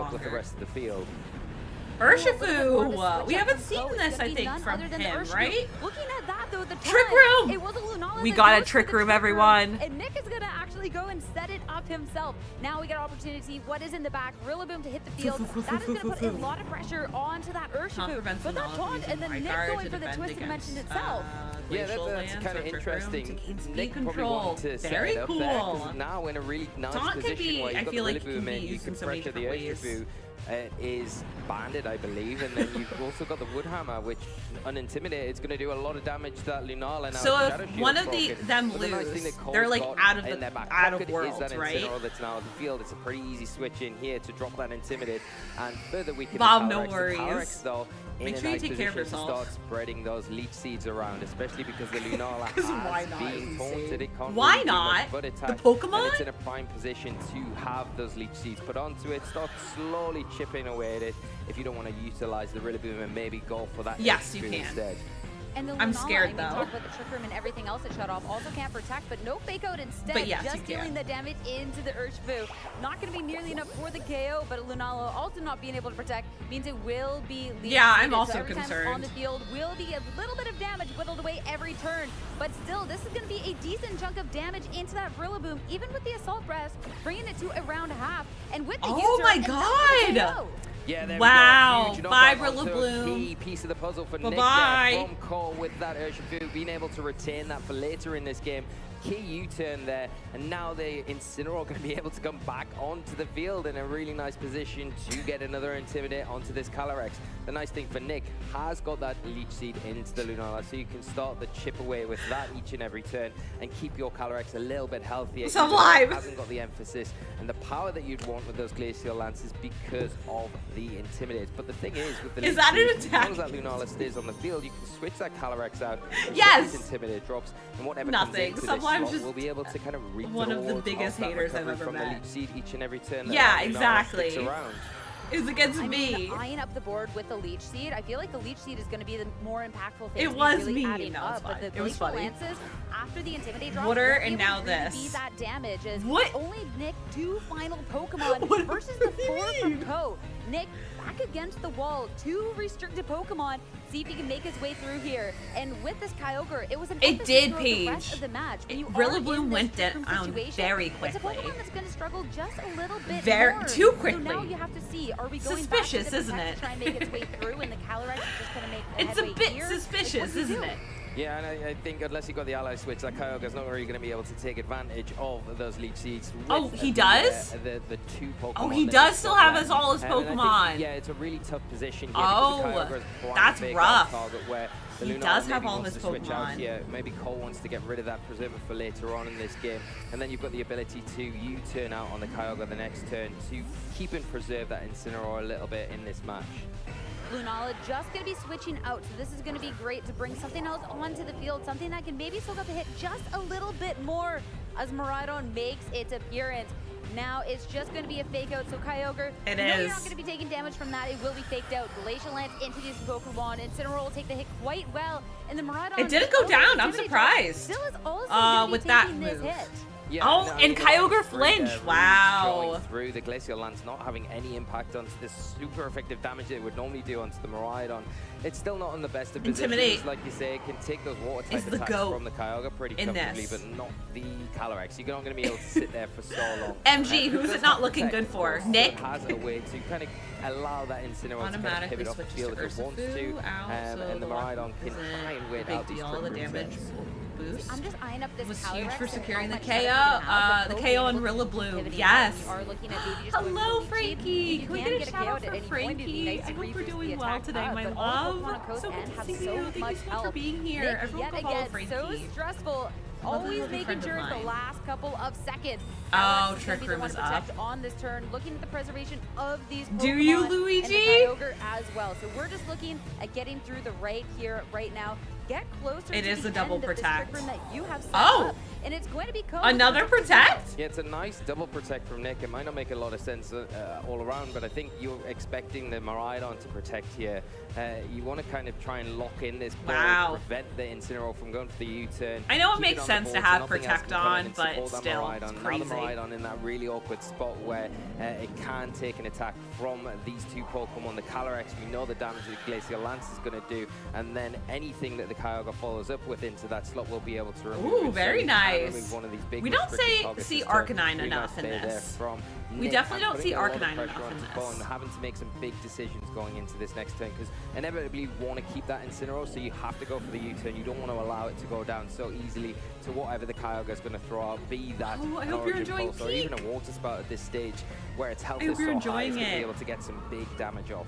up with the rest of the field. Urshifu! We haven't seen this, I think, from him, right? Looking at that, though, the Trick time, Room! It was a Lunala We that got a goes for Trick the Room, Trick everyone. And Nick is going to actually go and set it up himself. Now we get an opportunity to see what is in the back. Rillaboom to hit the field. That is going to put a lot of pressure onto that Urshifu. But that taunt, and then Nick going for the Twisted Dimension itself. Yeah, that's kind of interesting. Nick control. probably wanted to set Very it up cool. there, 'cause now in a really nice Taunt can position be, where I you've got feel the like, Rillaboom can be in, you used can in so many pressure the different ways. Urshifu. Is banded, I believe, and then you've also got the Woodhammer, which unintimidated, it's going to do a lot of damage to that Lunala. Now, So Shadow if Shield's one of broken, them but the nice lose, thing that Cole's they're like got out of in their the back out of pocket is worlds, that right? Incineroar that's now on the field. It's a pretty easy switch in here to drop that Intimidate, and further we can Bob, no worries. Calyrex, though, in Make a sure you nice take care of position to yourself. start spreading those leech seeds around, especially because the Lunala why has not, been you taunted. say? It can't Why really do much not? but The attack, Pokemon? and it's in a prime position to have those leech seeds put onto it, start slowly chipping away at it. If you don't want to utilize the Rillaboom and maybe go for that Yes, you Urshifu can. instead. And the I'm Lunala, scared, I mean, though. talk about the Trick Room and everything else it shut off. Also can't protect, but no fake out instead. But yes, just you can. dealing the damage into the Urshifu. Not going to be nearly enough for the KO, but Lunala also not being able to protect means it will be lead Yeah, I'm seeded. also so every time concerned. on the field will be a little bit of damage whittled away every turn. But still, this is going to be a decent chunk of damage into that Rillaboom, even with the Assault Breast, bringing it to around half. And with the Oh user, my and that's the God! KO. Yeah, there Wow. we go. Huge Bye, knockback onto a Rillaboom. key piece of the puzzle for Nick Bye-bye. there from Cole with that Urshifu, being able to retain that for later in this game. Key U-turn there, and now the Incineroar going to be able to come back onto the field in a really nice position to get another Intimidate onto this Calyrex. The nice thing for Nick has got that Leech Seed into the Lunala, so you can start the chip away with that each and every turn and keep your Calyrex a little bit healthier. Sublime! It hasn't got the emphasis and the power that you'd want with those Glacial Lances because of the Intimidate. But the thing is, with the Is Leech that an Seed, as long attack? as that Lunala stays on the field, you can switch that Calyrex out. Yes! Intimidate drops, and whatever Nothing. comes into Sublim's this slot just will be able to kind of reap one of the rewards biggest that haters I've recovery ever from the met. Leech Seed each and every turn. that Yeah, that Lunala exactly. sticks around. It was against I me. mean, eyeing up the board with the Leech Seed, I feel like the Leech Seed is going to be the more impactful thing. It to be was really me. adding No, it's up, but fine. the It was Glacial funny. Lances, after the Intimidate drop, Water, won't and be now able to really this. be that damage as What? only Nick 2 final Pokemon versus the 4 from Ko. Nick back against the wall, 2 restricted Pokemon. See if he can make his way through here. And with this Kyogre, it was an It emphasis did, throughout the rest Paige. of the match. When you are Rillaboom in this went Trick Room down situation, very It's a quickly. Pokemon that's going to struggle just a little bit Very- more. too So quickly. now you have to see, are we going Suspicious, back to the isn't Protect it? to try and make its way through, and the Calyrex is just going to make a It's a headway bit here? suspicious, Like, what do you isn't do? it? Yeah, and I think unless you got the ally switch, that Kyogre's not really going to be able to take advantage of those Leech Seeds. With, Oh, he does? The 2 Pokemon. Oh, he that does he's still got have left. his all his And I think, Pokemon. yeah, it's a really tough position here Oh, because the Kyogre's blind that's fake rough. out target where the He Lunala does maybe have all wants his to switch out Pokemon. here. Maybe Cole wants to get rid of that Preserver for later on in this game. And then you've got the ability to U-turn out on the Kyogre the next turn to keep and preserve that Incineroar a little bit in this match. Lunala just going to be switching out, so this is going to be great to bring something else onto the field, something that can maybe soak up a hit just a little bit more as Miraidon makes its appearance. Now it's just going to be a fake out, so Kyogre, It you know is. you're not going to be taking damage from that, it will be faked out. Glacial Lance into these Pokemon, Incineroar will take the hit quite well, and the Miraidon... It didn't go down, I'm Intimidate surprised. Still is also going to be with that taking this move. hit. Yeah, Oh, no, and the Kyogre Lance flinch. through there, really Wow. showing through the Glacial Lance, not having any impact onto this super effective damage that it would normally do onto the Miraidon. It's still not in the best of positions. Intimidate. Like you say, it can take those water type Is the attacks goat from the Kyogre pretty in comfortably, this. but not the Calyrex. You're not going to be able to sit there for so long. MG, who's because it not that looking Protect, good of for? course, Nick? still has a way to kind of allow that Incineroar to kind of Automatically pivot off the switches field to if it wants to, Urshifu, out, so and the the lock Miraidon can isn't try and wait a out big these deal. Trick The Room damage sets. boost I'm just eyeing up this was Calyrex huge for and securing how the much KO. benefit it has, The but KO on Kobe able to Rillaboom. activity Yes. when you are looking at maybe just going Hello, for the lead Frankie. sheet. Can we You get a can shout out KO'd at for any point, it'd be Frankie? nice to I hope we're reboost the doing well attack today, up, my but all love. Pokemon on Coast So End good to have see so you. Thank you much so much for help. being here. Nick, Everyone yet go follow again, so Frankie. stressful. Love Always a making friend of sure it's the mine. last couple of seconds. Oh, Calyrex is Trick gonna be the Room one is to protect up. on this turn, looking at the preservation of these Pokemon. Do you, And the Luigi? Kyogre as well. So we're just looking at getting through the right here, right now. Get closer It to is the a double end of this protect. Trick Room that you have set Oh. up. and it's going to be Code. Another protect? Yeah, it's a nice double protect from Nick. It might not make a lot of sense all around, but I think you're expecting the Miraidon to protect here. You want to kind of try and lock in this ball, prevent the Incineroar from going for the U-turn. I know it makes sense to have protect on, but still, it's crazy. Now the Miraidon in that really awkward spot where it can take an attack from these two Pokemon. The Calyrex, we know the damage that Glacial Lance is going to do, and then anything that the Kyogre follows up with into that slot will be able to remove. Ooh, very nice. One of these big we don't see Arcanine enough in this. We definitely don't see Arcanine enough in this. And having to make some big decisions going into this next turn, because inevitably you want to keep that Incineroar, so you have to go for the U-turn. You don't want to allow it to go down so easily to whatever the Kyogre is going to throw out, be that an Origin Pulse or even a Water Spout at this stage, where its health is so high, it's going to be able to get some big damage off.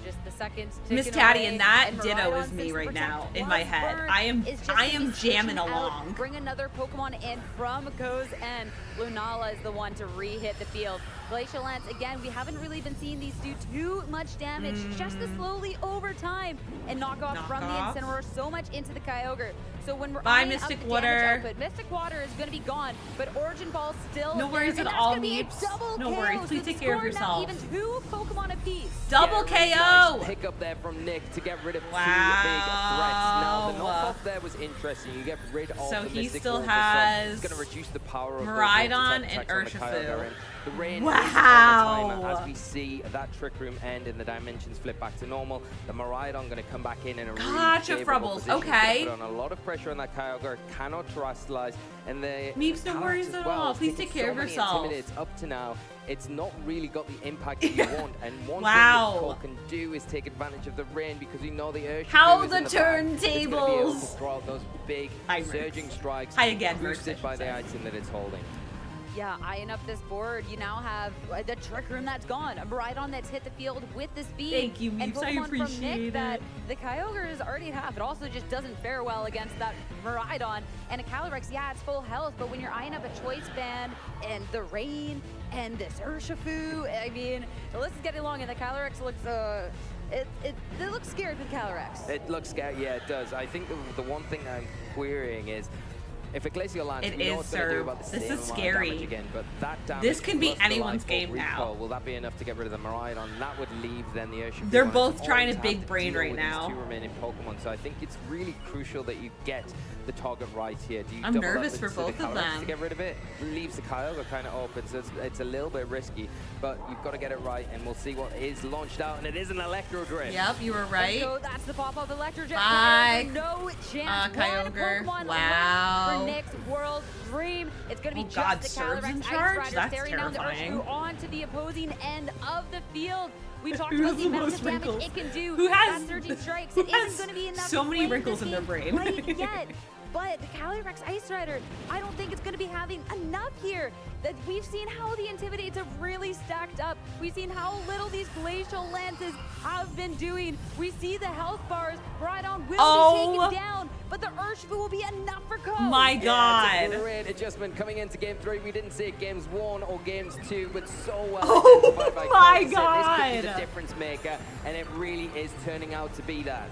Just the seconds. Miss Tatty, and that Ditto is me right now in my head. I am jamming along. Bring another Pokemon in from Ko's end. Lunala is the one to re-hit the field. Glacial Lance, again, we haven't really been seeing these do too much damage, just slowly over time. And knock off from the Incineroar so much into the Kyogre. So when we're Bye, Mystic Water. Output, Mystic Water is going to be gone, but Origin Ball still. No worries at all, Meeps. No worries. Please take care of yourself. Even 2 Pokemon apiece. Double KO. Nice pick up there from Nick to get rid of 2 big threats. Now the knockoff there was interesting. You get rid of so the he Mystic still Water, has so it's going to reduce the power of Miraidon and Urshifu. The rain wow. is on the timer as we see that Trick Room end and the dimensions flip back to normal. The Miraidon going to come back in a really favorable position. Okay. Put on a lot of pressure on that Kyogre, cannot terastallize, and the Meeps, no worries at all. Please take care of yourself. Up to now, it's not really got the impact that you want, and one thing that Cole can do is take advantage of the rain, because we know the Urshifu How is the in the turntables. It's going to be able to throw out those big surging strikes, boosted by the item that it's holding. Yeah, eyeing up this board, you now have the Trick Room that's gone, a Miraidon that's hit the field with the speed. Thank you, Meeps, I appreciate from Nick that the Kyogre is already half. It also just doesn't fare well against that Miraidon. And a Calyrex, yeah, it's full health, but when you're eyeing up a Choice Band and the rain and this Urshifu, I mean, the list is getting long, and the Calyrex looks, it looks scary for the Calyrex. It looks scary, yeah, it does. I think the one thing I'm querying is, if a Glacial Lance, we know it's going to do about the same amount of damage again, but that damage this can be anyone's game now. Will that be enough to get rid of the Miraidon? That would leave then the Urshifu. They're both trying to big brain right now. 2 remaining Pokemon, so I think it's really crucial that you get the target right here. Do you I'm nervous for both of them. To get rid of it, leaves the Kyogre kind of open, so it's a little bit risky, but you've got to get it right, and we'll see what is launched out, and it is an Electro Drift. Yep, you were right. So that's the pop-up Electro Jet. Bye. No chance. Kyogre. One Pokemon wow. for Nick's World Dream. It's going to be God, just the Surge's in Calyrex charge? Ice Rider That's staring down the terrifying. Urshifu on to the opposing end of the field. We talked about the amount of damage it can do. Who has that surging strikes? It isn't going to be enough. So many wrinkles in their brain. Right yet. But the Calyrex Ice Rider, I don't think it's going to be having enough here. That we've seen how the Intimidates have really stacked up. We've seen how little these Glacial Lances have been doing. We see the health bars. Miraidon will be taken down, but the Urshifu will be enough for Cole. My God. Yeah, it's a great adjustment coming into Game 3. We didn't see it Games 1 or Games 2, but so well. Oh by my Cole. God. This could be the difference maker, and it really is turning out to be that.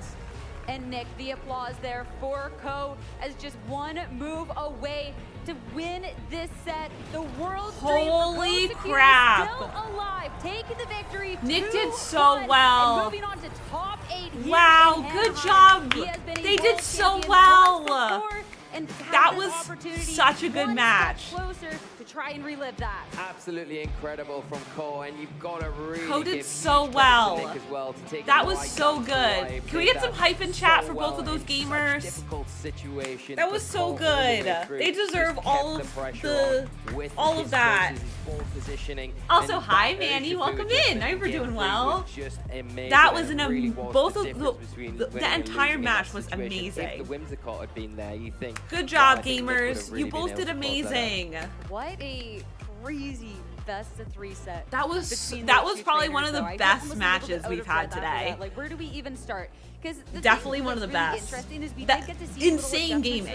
And Nick, the applause there for Ko as just one move away to win this set. The World Holy Dream crap. still alive, taking the victory. Nick did so well. And moving on to top 8. Wow, good job. They did so well. And that was such a good match. Closer to try and relive that. Absolutely incredible from Ko, and you've got to really Ko did so well. To Nick as well to take that was so good. Can we get some hype in chat for both of those gamers? Difficult situation. That was so good. They deserve all of that. Also, hi Manny, welcome in. I hope you're doing well. That was both of the entire match was amazing. If the Whimsicott had been there, you think. Good job, gamers. You both did amazing. What a crazy best of 3 set. That was probably one of the best matches we've had today. Like, where do we even start? Because definitely one of the best. Interesting is we did get to see insane gaming.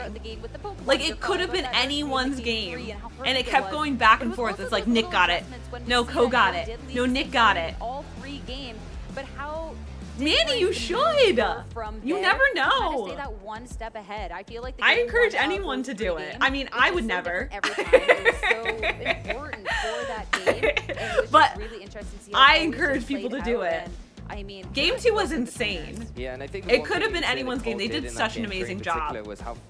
Like it could have been anyone's game, and it kept going back and forth. It's like Nick got it. No, Ko got it. No, Nick got it. All 3 games, but how Manny, you should. You never know. Stay that one step ahead. I feel like I encourage anyone to do it. I mean, I would never. Every time it was so important for that game. And it was But really interesting to see how I it encourage people to do it. I mean, Game 2 was insane. Yeah, and I think it could have been anyone's game. They did such an amazing job.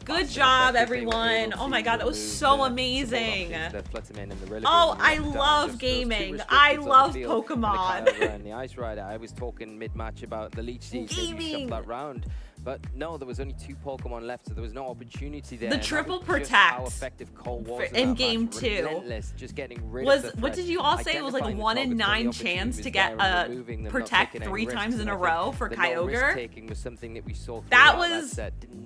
Good job, everyone. Oh my god, that was so amazing. Oh, I love gaming. I love Pokemon. And the Ice Rider. I was talking mid-match about the Leech Seeds that that round. But no, there was only 2 Pokemon left, so there was no opportunity there. The triple protect how effective Cole was in game 2 just getting rid was of the what did you all say? It was like a 1 in 9 chance to get a protect 3 times in a row for Kyogre. Was something that we saw that was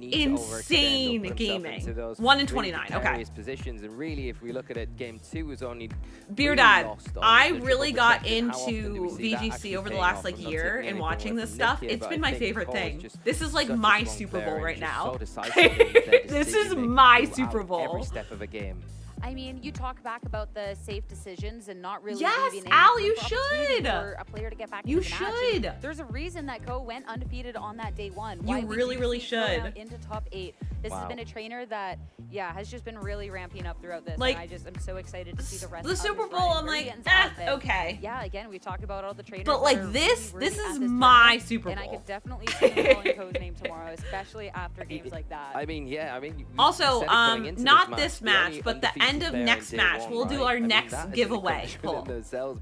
insane gaming. 1 in 29. Okay. Positions, and really, if we look at it, game 2 was only Beardad. I really got into VGC over the last like year and watching this stuff. It's been my favorite thing. This is like my Super Bowl right now. This is my Super Bowl. Every step of a game. I mean, you talk back about the safe decisions and not really leaving Al, any you opportunity should. for a player to get back You into the match. should. And there's a reason that Ko went undefeated on that day 1. You really should. Into top 8. This has been a trainer that, has just been really ramping up throughout this. Like, and I'm so excited to see the rest. The of Super his Bowl, run I'm where he like, ends up. okay. Yeah, again, we talked about all the trainers. But like that are this really is at this my tournament, Super Bowl. And I could definitely see him calling Ko's name tomorrow, especially after games like that. I mean, yeah, I mean. Also, not this match, but the end of next match, we'll do our next giveaway poll.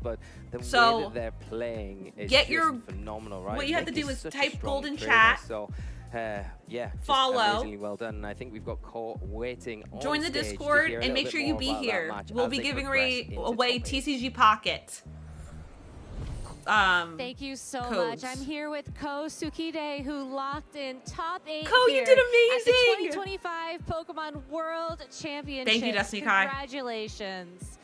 But the so way that they're playing is get just your phenomenal, right? What you have to Nick do is such a type strong golden trainer, chat. So, yeah, follow. Amazingly well done. And I think we've got Cole waiting. Join the Discord and make sure you be here. We'll be giving away TCG Pocket. Thank you so codes. much. I'm here with Ko Sukide, who locked in top 8 Ko, you did amazing! At the 2025 Pokemon World Championship. Thank you, Destiny Kai. Congratulations.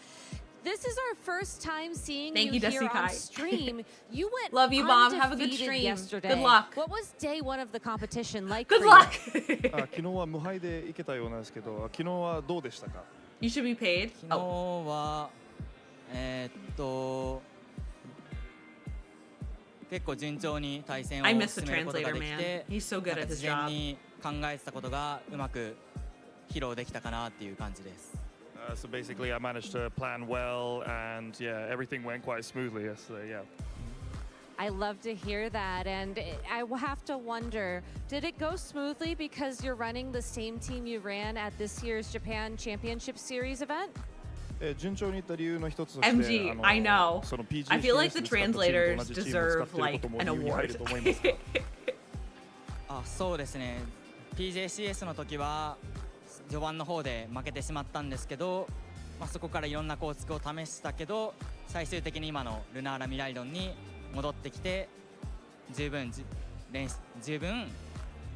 This is our first time seeing Thank you Destiny here on Kai. stream. You went Love you, Mom. Have a good undefeated stream. yesterday. Good luck. What was day 1 of the competition like Good for luck. 昨日は無敗でいけたようなんですけど、昨日はどうでしたか？ You should be paid. 昨日は、結構順調に対戦を進めることができて、事前に考えてたことがうまく披露できたかなっていう感じです。So basically, I managed to plan well, and everything went quite smoothly yesterday. Yeah. I love to hear that, and I will have to wonder, did it go smoothly because you're running the same team you ran at this year's Japan Championship Series event? MG, I know. I feel like the translators deserve like an award. そうですね。PJCS の時は序盤の方で負けてしまったんですけど、そこからいろんな構築を試したけど、最終的に今のルナーラミライドンに戻ってきて十分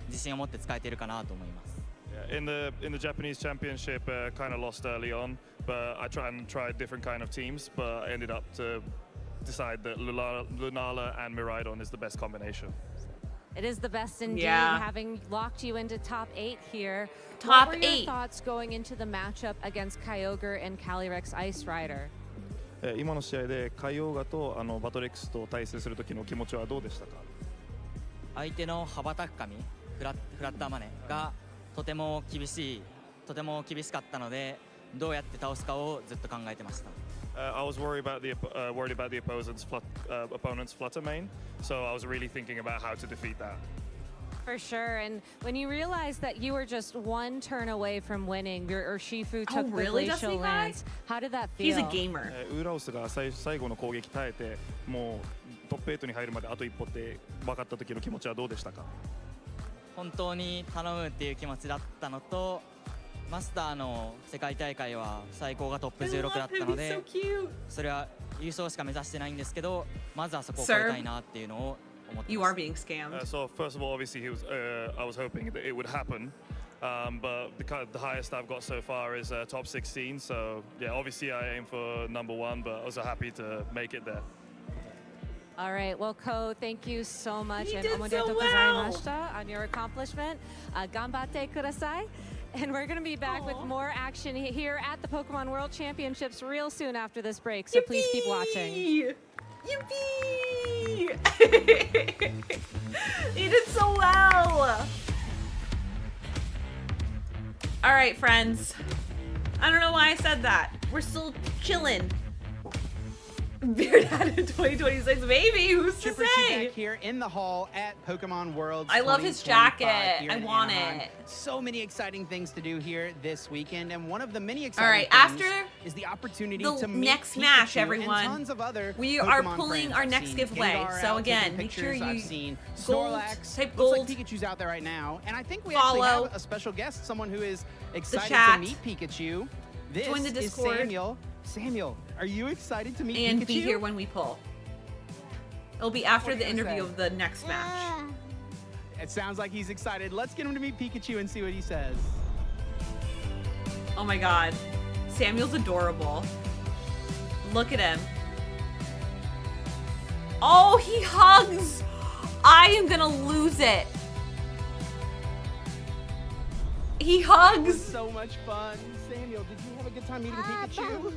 自信を持って使えているかなと思います。In the Japanese Championship, kind of lost early on, but I tried different kind of teams, but I ended up to decide that Lunala and Miraidon is the best combination. It is the best indeed, having locked you into top 8 here. Top 8. What were your thoughts going into the matchup against Kyogre and Calyrex Ice Rider? 今の試合でカイオーガとバトレックスと対戦する時の気持ちはどうでしたか？相手の羽ばたく髪、フラッターマネがとても厳しかったので、どうやって倒すかをずっと考えてました。I was worried about the opponent's flutter main, so I was really thinking about how to defeat that. For sure, and when you realized that you were just one turn away from winning, or Shifu took the glacial lance, how did that feel? He's a gamer. ウーラオスが最後の攻撃耐えて、もうトップ8に入るまであと一歩って分かった時の気持ちはどうでしたか？本当に頼むっていう気持ちだったのと、マスターの世界大会は最高がトップ16だったので、それは優勝しか目指してないんですけど、まずはそこを超えたいなっていうのを思ってます。You are being scammed. So first of all, obviously I was hoping that it would happen, but the highest I've got so far is top 16. So yeah, obviously I aim for number 1, but I was happy to make it there. All right, well, Ko, thank you so much. You and did omodetou so well. gozaimashita on your accomplishment. Ganbatte kudasai. And we're going to be back with more action here at the Pokemon World Championships real soon after this break, so please keep watching. Yippee! He did so well. All right, friends. I don't know why I said that. We're still chilling. Beard hat in 2026, maybe. Who's to Chipper say? back here in the hall at Pokemon Worlds. I love his jacket. I want it. So many exciting things to do here this weekend, and one of the many exciting All right, things after is the opportunity the to meet next Pikachu match, and everyone. tons of other We Pokemon are pulling friends. our I've next seen giveaway. Gengar So out, again, taking make sure pictures. I've you seen gold, Snorlax. type Looks gold. like Pikachu's out there right now, and I think we Follow actually have a special guest, someone who is excited to chat. meet Pikachu. This Join the is Discord. Samuel. Samuel, are you excited to meet Pikachu? And be here when we pull. It'll be after the interview of the next match. It sounds like he's excited. Let's get him to meet Pikachu and see what he says. Oh my god. Samuel's adorable. Look at him. Oh, he hugs! I am gonna lose it. He It was hugs! so much fun. Samuel, did you have a good time meeting Pikachu?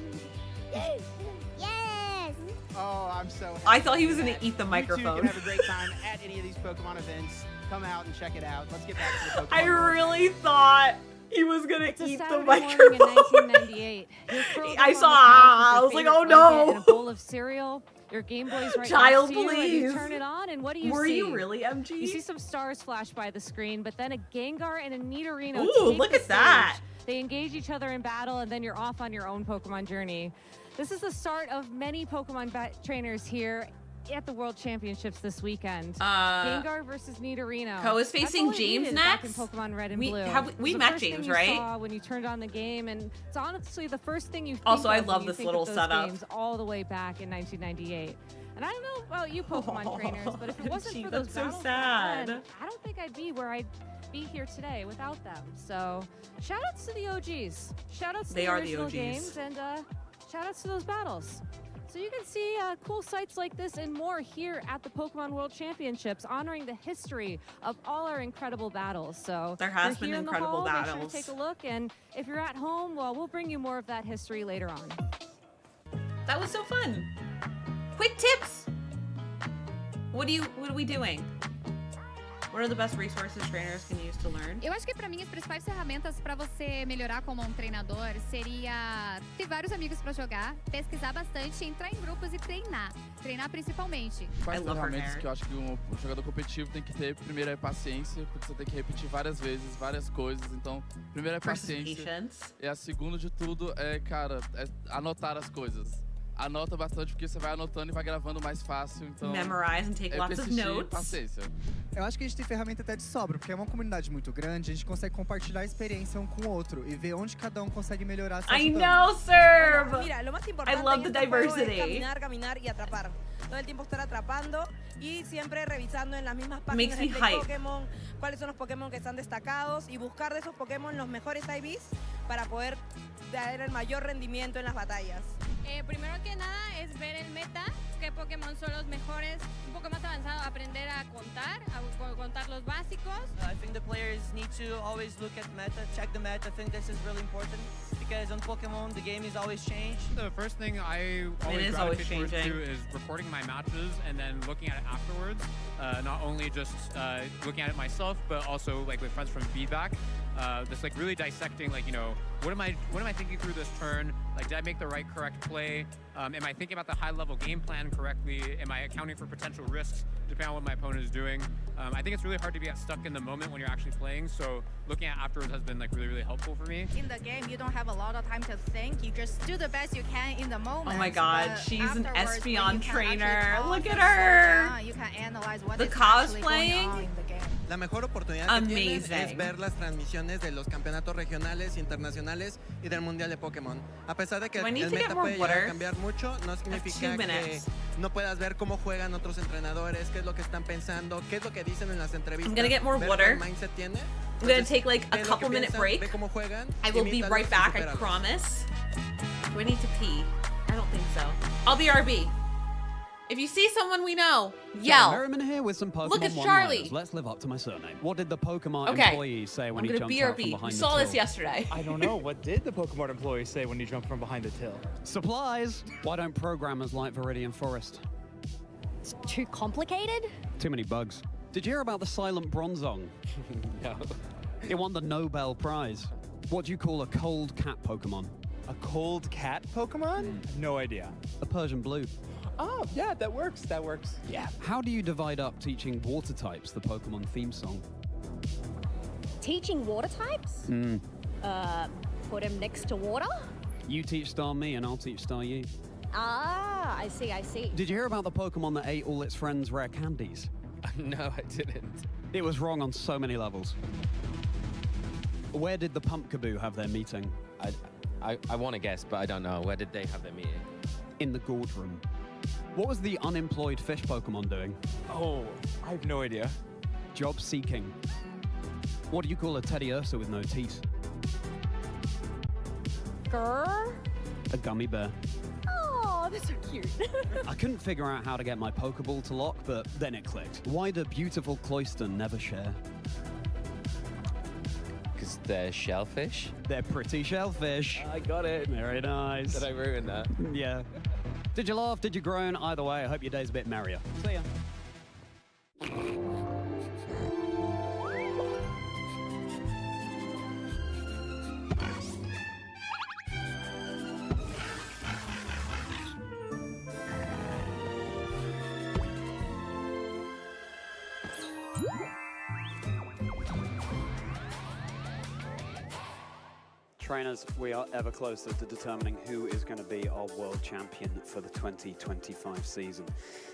Yes. Oh, I'm so happy. I thought he was to gonna hear that. eat the You microphone. two can have a great time at any of these Pokemon events. Come out and check it out. Let's get back to the Pokemon I World. really thought he was gonna It's a eat the Saturday morning in microphone. 1998. You're curled I up saw, on the couch with I your was like, favorite oh blanket no. and a bowl of cereal. Your Game Boy's right Child, next to you, and you please. turn it on, and what do you Were see? you really, MG? You see some stars flash by the screen, but then a Gengar and a Nidorino Ooh, take look the at that. stage. They engage each other in battle, and then you're off on your own Pokemon journey. This is the start of many Pokemon trainers here at the World Championships this weekend. Gengar versus Nidorino. Ko is That's facing all it James needed back next? in Pokemon Red and We- Blue. have we- It we was the met first thing James, you right? saw when you turned on the game, and it's honestly the first thing you think Also, I of love when you this think little of those setup. games all the way back in 1998. And I don't know about you Pokemon trainers, but if it wasn't Gee, for those that's so battles sad. back then, I don't think I'd be where I'd be here today without them. So shout outs to the OGs. Shout outs to They the are the original OGs. games, and shout outs to those battles. So you can see cool sites like this and more here at the Pokemon World Championships, honoring the history of all our incredible battles. So There has if been you're here in the incredible hall, make battles. sure to take a look, and if you're at home, well, we'll bring you more of that history later on. That was so fun. Quick tips. What are we doing? What are the best resources trainers can use to learn? Eu acho que para mim as principais ferramentas para você melhorar como um treinador seria ter vários amigos para jogar, pesquisar bastante, entrar em grupos e treinar. Treinar principalmente. Quais ferramentas que eu acho que um jogador competitivo tem que ter? Primeiro é paciência, porque você tem que repetir várias vezes, várias coisas. Então, primeiro é paciência. E a segunda de tudo é, cara, é anotar as coisas. Anota bastante, porque você vai anotando e vai gravando mais fácil. Então, Memorize and take lots of notes. Paciência. Eu acho que a gente tem ferramenta até de sobra, porque é uma comunidade muito grande, a gente consegue compartilhar a experiência um com o outro e ver onde cada um consegue melhorar. I know, Serve! Mira, lo más I importante love en the este juego es diversity. caminar, caminar y atrapar. Todo el tiempo estar atrapando y siempre revisando en las mismas Makes páginas me de hype. Pokémon cuáles son los Pokémon que están destacados y buscar de esos Pokémon los mejores IVs para poder dar el mayor rendimiento en las batallas. Primero que nada es ver el meta, qué Pokémon son los mejores, un poco más avanzado, aprender a contar los básicos. I think the players need to always look at meta, check the meta. I think this is really important because on Pokemon the game is always changed. The first thing I always gravitate towards to is recording my matches and then looking at it afterwards. Not only just looking at it myself, but also like with friends from feedback. Just like really dissecting, like, you know, what am I thinking through this turn? Like, did I make the correct play? Am I thinking about the high-level game plan correctly? Am I accounting for potential risks depending on what my opponent is doing? I think it's really hard to get stuck in the moment when you're actually playing, so looking at afterwards has been like really, really helpful for me. In the game, you don't have a lot of time to think. You just do the best you can in the moment. Oh my god, but she's an afterwards, when Espeon you can trainer. actually Look pause at and slow her. down, you can analyze what The is actually going on cosplaying. in the game. La mejor oportunidad que tienes Amazing. es ver las transmisiones de los campeonatos regionales, internacionales y del Mundial de Pokémon. A pesar de que Do I need el to get meta more puede llegar water? a cambiar mucho, no significa 2 que minutes. no puedas ver cómo juegan otros entrenadores, qué es lo que están pensando, qué es lo que dicen en las entrevistas. I'm gonna get more ver water. qué mindset tiene. I'm gonna Entonces, take like a ve lo que couple minute piensan, break. ve cómo juegan, I will be imítalos right y back, I supéralos. promise. Do I need to pee? I don't think so. I'll be RB. If you see someone we know, yell. Merriman here with some Pokemon Look at one-liners. Charlie. Let's live up to my surname. What did the Pokemon Okay. employees say when I'm he gonna jumped out from BRB. behind We the saw this till? yesterday. I don't know. What did the Pokemon employee say when he jumped from behind the till? Supplies. Why don't programmers like Viridian Forest? It's too complicated. Too many bugs. Did you hear about the silent bronzong? No. It won the Nobel Prize. What do you call a cold cat Pokemon? A cold cat Pokemon? No idea. A Persian blue. Oh, yeah, that works. That works. Yeah. How do you divide up teaching water types, the Pokemon theme song? Teaching water types? Put them next to water? You teach Star me and I'll teach Star you. Ah, I see, I see. Did you hear about the Pokemon that ate all its friends' rare candies? No, I didn't. It was wrong on so many levels. Where did the Pumpkaboo have their meeting? I want to guess, but I don't know. Where did they have their meeting? In the gourd room. What was the unemployed fish Pokemon doing? Oh, I have no idea. Job seeking. What do you call a Teddy Ursa with no teeth? Grr? A gummy bear. Oh, that's so cute. I couldn't figure out how to get my Pokeball to lock, but then it clicked. Why do beautiful Cloyster never share? Because they're shellfish? They're pretty shellfish. I got it. Very nice. Did I ruin that? Yeah. Did you laugh? Did you groan? Either way, I hope your day's a bit merrier. See ya. Trainers, we are ever closer to determining who is going to be our world champion for the 2025 season.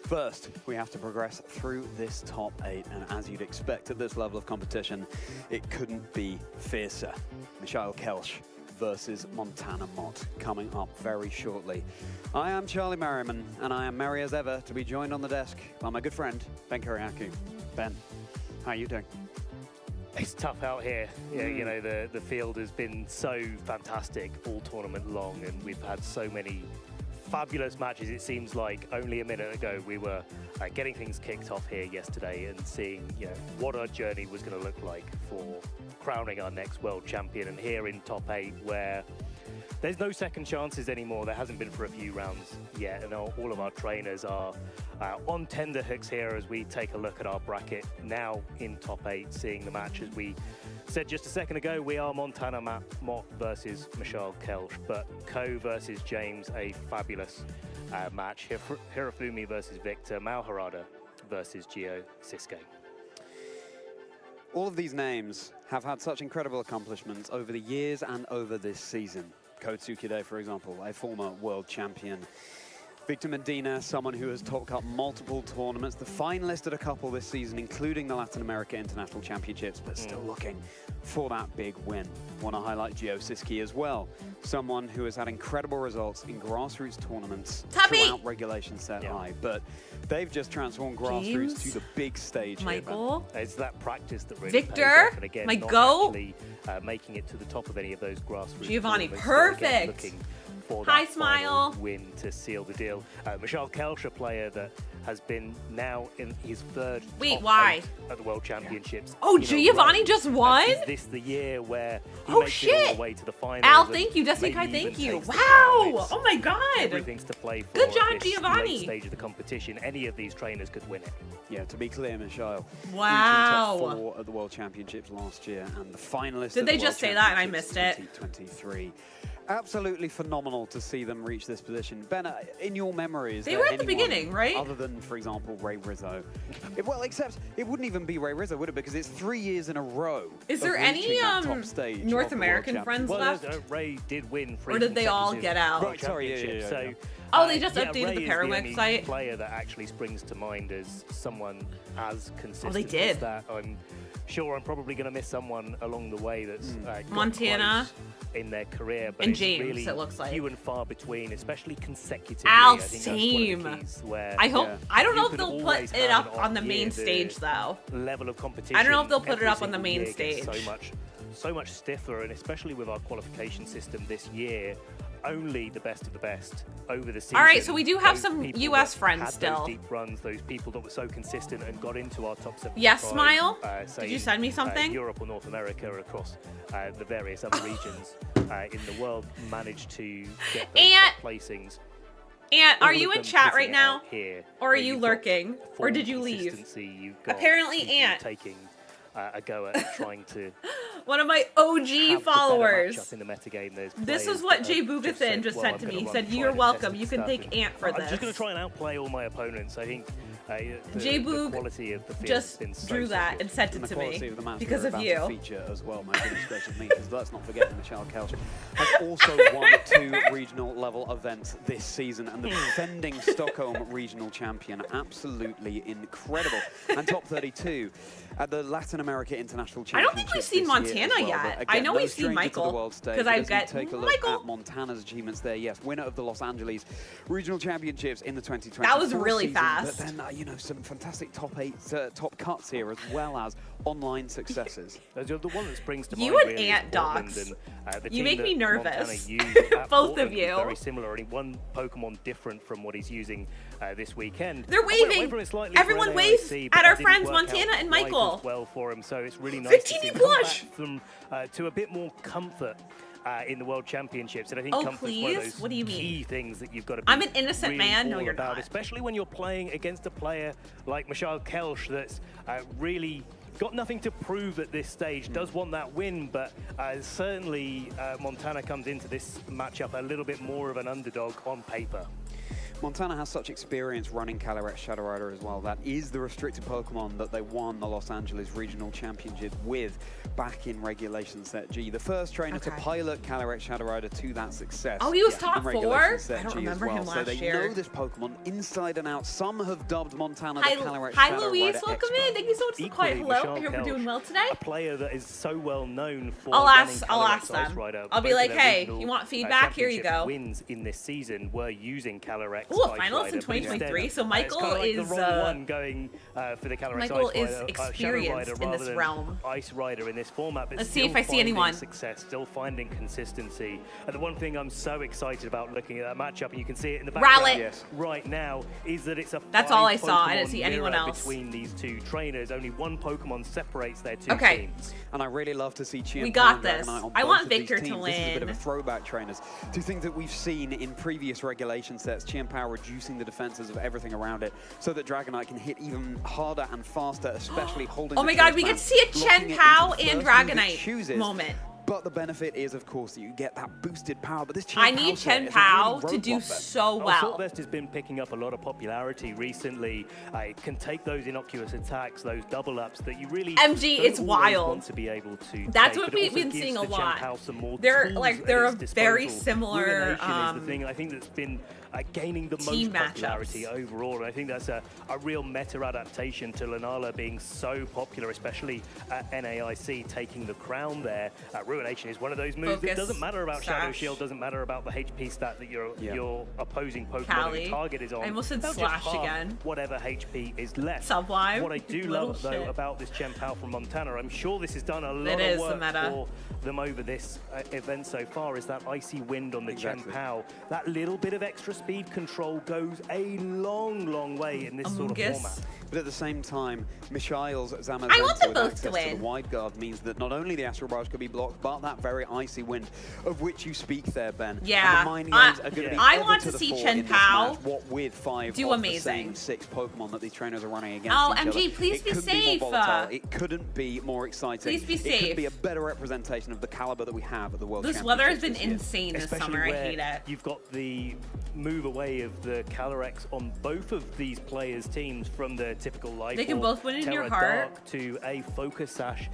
First, we have to progress through this top 8, and as you'd expect at this level of competition, it couldn't be fiercer. Michal Kelsch versus Montana Mott coming up very shortly. I am Charlie Merriman, and I am merry as ever to be joined on the desk by my good friend, Ben Kuriaku. Ben, how are you doing? It's tough out here. Yeah, you know, the field has been so fantastic all tournament long, and we've had so many fabulous matches. It seems like only a minute ago we were getting things kicked off here yesterday and seeing, you know, what our journey was going to look like for crowning our next world champion. And here in top 8, where there's no second chances anymore. There hasn't been for a few rounds yet, and all of our trainers are on tender hooks here as we take a look at our bracket now in top 8, seeing the match. As we said just a second ago, we are Montana Mott versus Michal Kelsch, but Ko versus James, a fabulous match. Hirofumi versus Victor, Mao Harada versus Gio Cisco. All of these names have had such incredible accomplishments over the years and over this season. Ko Tsukide, for example, a former world champion. Victor Medina, someone who has topped up multiple tournaments, the finalist at a couple this season, including the Latin America International Championships, but still looking for that big win. Want to highlight Gio Cisco as well, someone who has had incredible results in grassroots tournaments throughout regulation set high, but they've just transformed grassroots to the big stage. Michael. Here, it's that practice that really Victor, pays off, and again, my not goat. actually, making it to the top of any of those grassroots Giovanni, tournaments, perfect. Looking for Hi, that Smile. final win to seal the deal. Michal Kelsch, a player that has been now in his third top 8 at the World Championships. Oh, Giovanni just won? Is this the year where he Oh, makes it all shit. the way to the finals? Al, and thank you. Destiny Kai, maybe thank even you. takes the Wow. crown? It's Oh, my God. Everything's to play for. Good job, at this Giovanni. late stage of the competition. Any of these trainers could win it. Yeah, to be clear, Michal. Wow. Top 4 at the World Championships last year and the finalist. Did at they the just World say that and I Championships missed it? 2023. Absolutely phenomenal to see them reach this position. Ben, in your memories, They were at the beginning, right? Other than, for example, Ray Rizzo. Well, except it wouldn't even be Ray Rizzo, would it? Because it's 3 years in a row. Is there of any reaching that top stage North of the World American friends Championships. left? Ray did win 3 Or did they all consecutive get out? World Right, sorry, Championships, yeah. Oh, they just yeah, updated Ray the is Paramount only site? player that actually springs to mind as someone as consistent Oh, they did. as that. I'm sure I'm probably going to miss someone along the way that's got Montana. close in their career, but And it's James, really it looks like. few and far between, especially consecutively. Al, I think same. That's one of the keys where I hope. I don't you know if could they'll put always it have up an on the off main year. stage, though. Level of competition. I don't know if they'll put it every up on the single main year gets stage. So much stiffer, and especially with our qualification system this year, only the best of the best over the season. All right, so we do have Those some people US that friends had still. Those deep runs, those people that were so consistent and got into our top 75. Yes, Smile? Say Did you in, send me something? Europe or North America, or across the various other regions in the world, managed to get those And top placings. Ant, are all you of in them chat sitting right now? out here, Or are where you you've got lurking? Or form did you leave? consistency, you've got Apparently people Ant. taking a go at trying to One of my OG followers. in the metagame. There's This is players what that Jay have Boogathan just well, sent I'm to gonna me. He run said, tried you're and welcome. tested You can stuff, thank and Ant for I'm this. just going to try and outplay all my opponents. I think the J-Boog quality of the field just has been so drew that good. and sent it the to quality me of the match because we're of about you. to feature as well, my goodness gracious me, because let's not forget that Michelle Kelch has also won 2 regional level events this season, and the defending Stockholm regional champion, absolutely incredible, and top 32 at the Latin America International Championship. I don't think we've seen Montana yet. I know we've seen Michael, because I've got take a look at Montana's achievements there. Yes, winner of the Los Angeles Regional Championships in the 2020. That was really season, fast. But then, you know, some fantastic top 8, top cuts here, as well as online successes. The one that springs to You mind and really Ant is Portland, Docs. and, the You team make that me Montana nervous. used at Both of Portland was you. Very similar, only one Pokemon different from what he's using this weekend. They're I went away waving. from it slightly Everyone for waves NAIC, at but our that didn't friends work Montana out and quite Michael. as well for him, so it's really nice to see Victini him come Blush. back from, to a bit more comfort in the World Championships, and I think Oh, comfort's one of please? those What do you mean? key things that you've got to be I'm an innocent really man. No, all you're about, not. especially when you're playing against a player like Michelle Kelch that's really got nothing to prove at this stage, does want that win, but certainly Montana comes into this matchup a little bit more of an underdog on paper. Montana has such experience running Calyrex Shadow Rider as well. That is the restricted Pokemon that they won the Los Angeles Regional Championship with back in Regulation Set G. The first trainer to pilot Calyrex Shadow Rider to that success. Oh, he was top in 4? Regulation Set I don't G remember as well. him So last they year. know this Pokemon inside and out. Some have dubbed Montana Hi, the Calyrex hi Shadow Louise, Rider welcome expert. in. Thank you so much for the quiet Equally, hello. I Michelle hope we're doing Kelch, well today. a player that is so well known for I'll running ask Calyrex Ice them. Rider. I'll be Both like, of their hey, regional, you want feedback? Here you championship go. Wins in this season were using Calyrex Ooh, Ice finals Rider, in but 2023. instead, So Michael it's kind of like is the wrong one going for the Calyrex Michael Ice is Rider, experienced Shadow Rider in rather this than realm. Ice Rider in this format. But Let's see still if I see finding anyone. Success, still finding consistency. And the one thing I'm so excited about looking at that matchup, and you can see it in the Rowlet. background right now, is that it's a That's all I saw. I didn't Pokemon see anyone mirror else. between these two trainers. Only one Pokemon separates their two Okay. teams. And I really love to see Chien We got and this. Dragonite on I both want of these Victor to teams. This is a bit of a win. throwback, trainers, to things that we've seen in previous regulation sets. Chien Power reducing the defenses of everything around it so that Dragonite can hit even harder and faster, especially holding Oh the my god, choice we band, get to see a locking Chen it into Pao the and first move it Dragonite chooses. moment. But the benefit is, of course, that you get that boosted power. But this I Chien Pao need set Chen is a Pao really to do roadblock then. so well. Assault Vest has been picking up a lot of popularity recently. It can take those innocuous attacks, those double ups that you really MG, don't it's always wild. want to be able to. That's take, what but it we've also been gives seeing a the Chen lot. Pao some more They're tools like at they're a its very disposal. similar Ruination is the thing I think that's been gaining the team most popularity matchups. overall, and I think that's a real meta adaptation to Lunala being so popular, especially at NAIC taking the crown there. Ruination is one of those moves. Focus, It doesn't matter about Shadow Sash. Shield, doesn't matter about the HP stat that your opposing Pokemon Callie. or target is on. I almost said They'll just Slash half again. whatever HP is left. Sublime. What I do Little love though shit. about this Chen Pao from Montana, I'm sure this has done a lot It of is the work meta. for them over this event so far, is that icy wind on the Chen Pao. That little bit of extra speed control goes a long way in this sort of format. But at the same time, Michael's Zamazenta I want them with both access to to win. the wide guard means that not only the Astral Barrage could be blocked, but that very icy wind of which you speak there, Ben. Yeah. And the mining lanes are going to be I ever want to to the see fore Chen in this Pao match, what with 5 do of amazing. the same 6 Pokemon that these trainers are running against Oh, each MG, other. please it be couldn't safe. Be more volatile. It couldn't be more exciting. Please be It safe. could be a better representation of the caliber that we have at the World This Championships weather has been this year. insane this Especially summer. I where hate it. You've got the move away of the Calyrex on both of these players' teams from the typical life. They can both win in Terra your heart. Dark to a Focus Sash,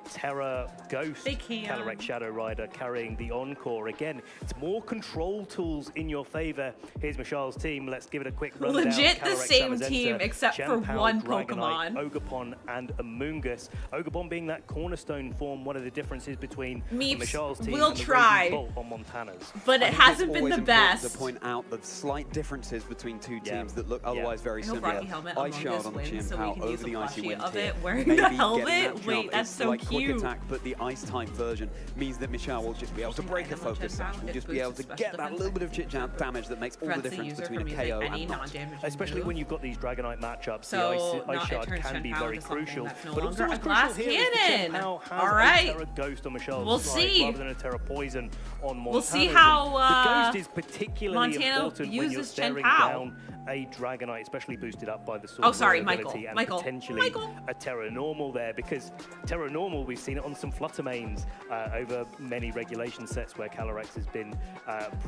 Terra Ghost, They can. Calyrex Shadow Rider carrying the Encore. Again, it's more control tools in your favor. Here's Michelle's team. Let's give it a quick rundown. Legit the Calyrex, same Zamazenta, team except Chen for Pao, one Dragonite, Pokemon. Ogerpon and Amoonguss. Ogerpon being that cornerstone form, one of the differences between Meeps, Michelle's team we'll and the try. Raging Bolt on Montana's. But I it think hasn't it's been always the important best. to point out the slight differences between two teams that look Yeah. otherwise very I hope similar. Rocky Helmet Ice Among Shard Us on the wins Chien so we Pao can over use the a icy plushie wind of here. it wearing Maybe the getting helmet. that Wait, jump. that's It's so like cute. Quick Attack, but the ice type version explosion means that Michelle will just be able to break a focus sash. We'll just be able to get that little bit of chit-chat damage that makes all the difference between a KO and not. Especially when you've got these Dragonite matchups, So the Ice Shard can be very crucial. But also a glass cannon. All right. Terra Ghost on Michelle's We'll side see. rather than a Terra Poison on Montana. We'll see how the Ghost is particularly Montana important when you're uses Chen staring Pao. down a Dragonite, especially boosted up by the Sword Oh, sorry, ability Michael. and Michael. potentially a Terra Normal there, because Terra Normal, we've seen it on some Flutter mains over many regulation sets where Calyrex has been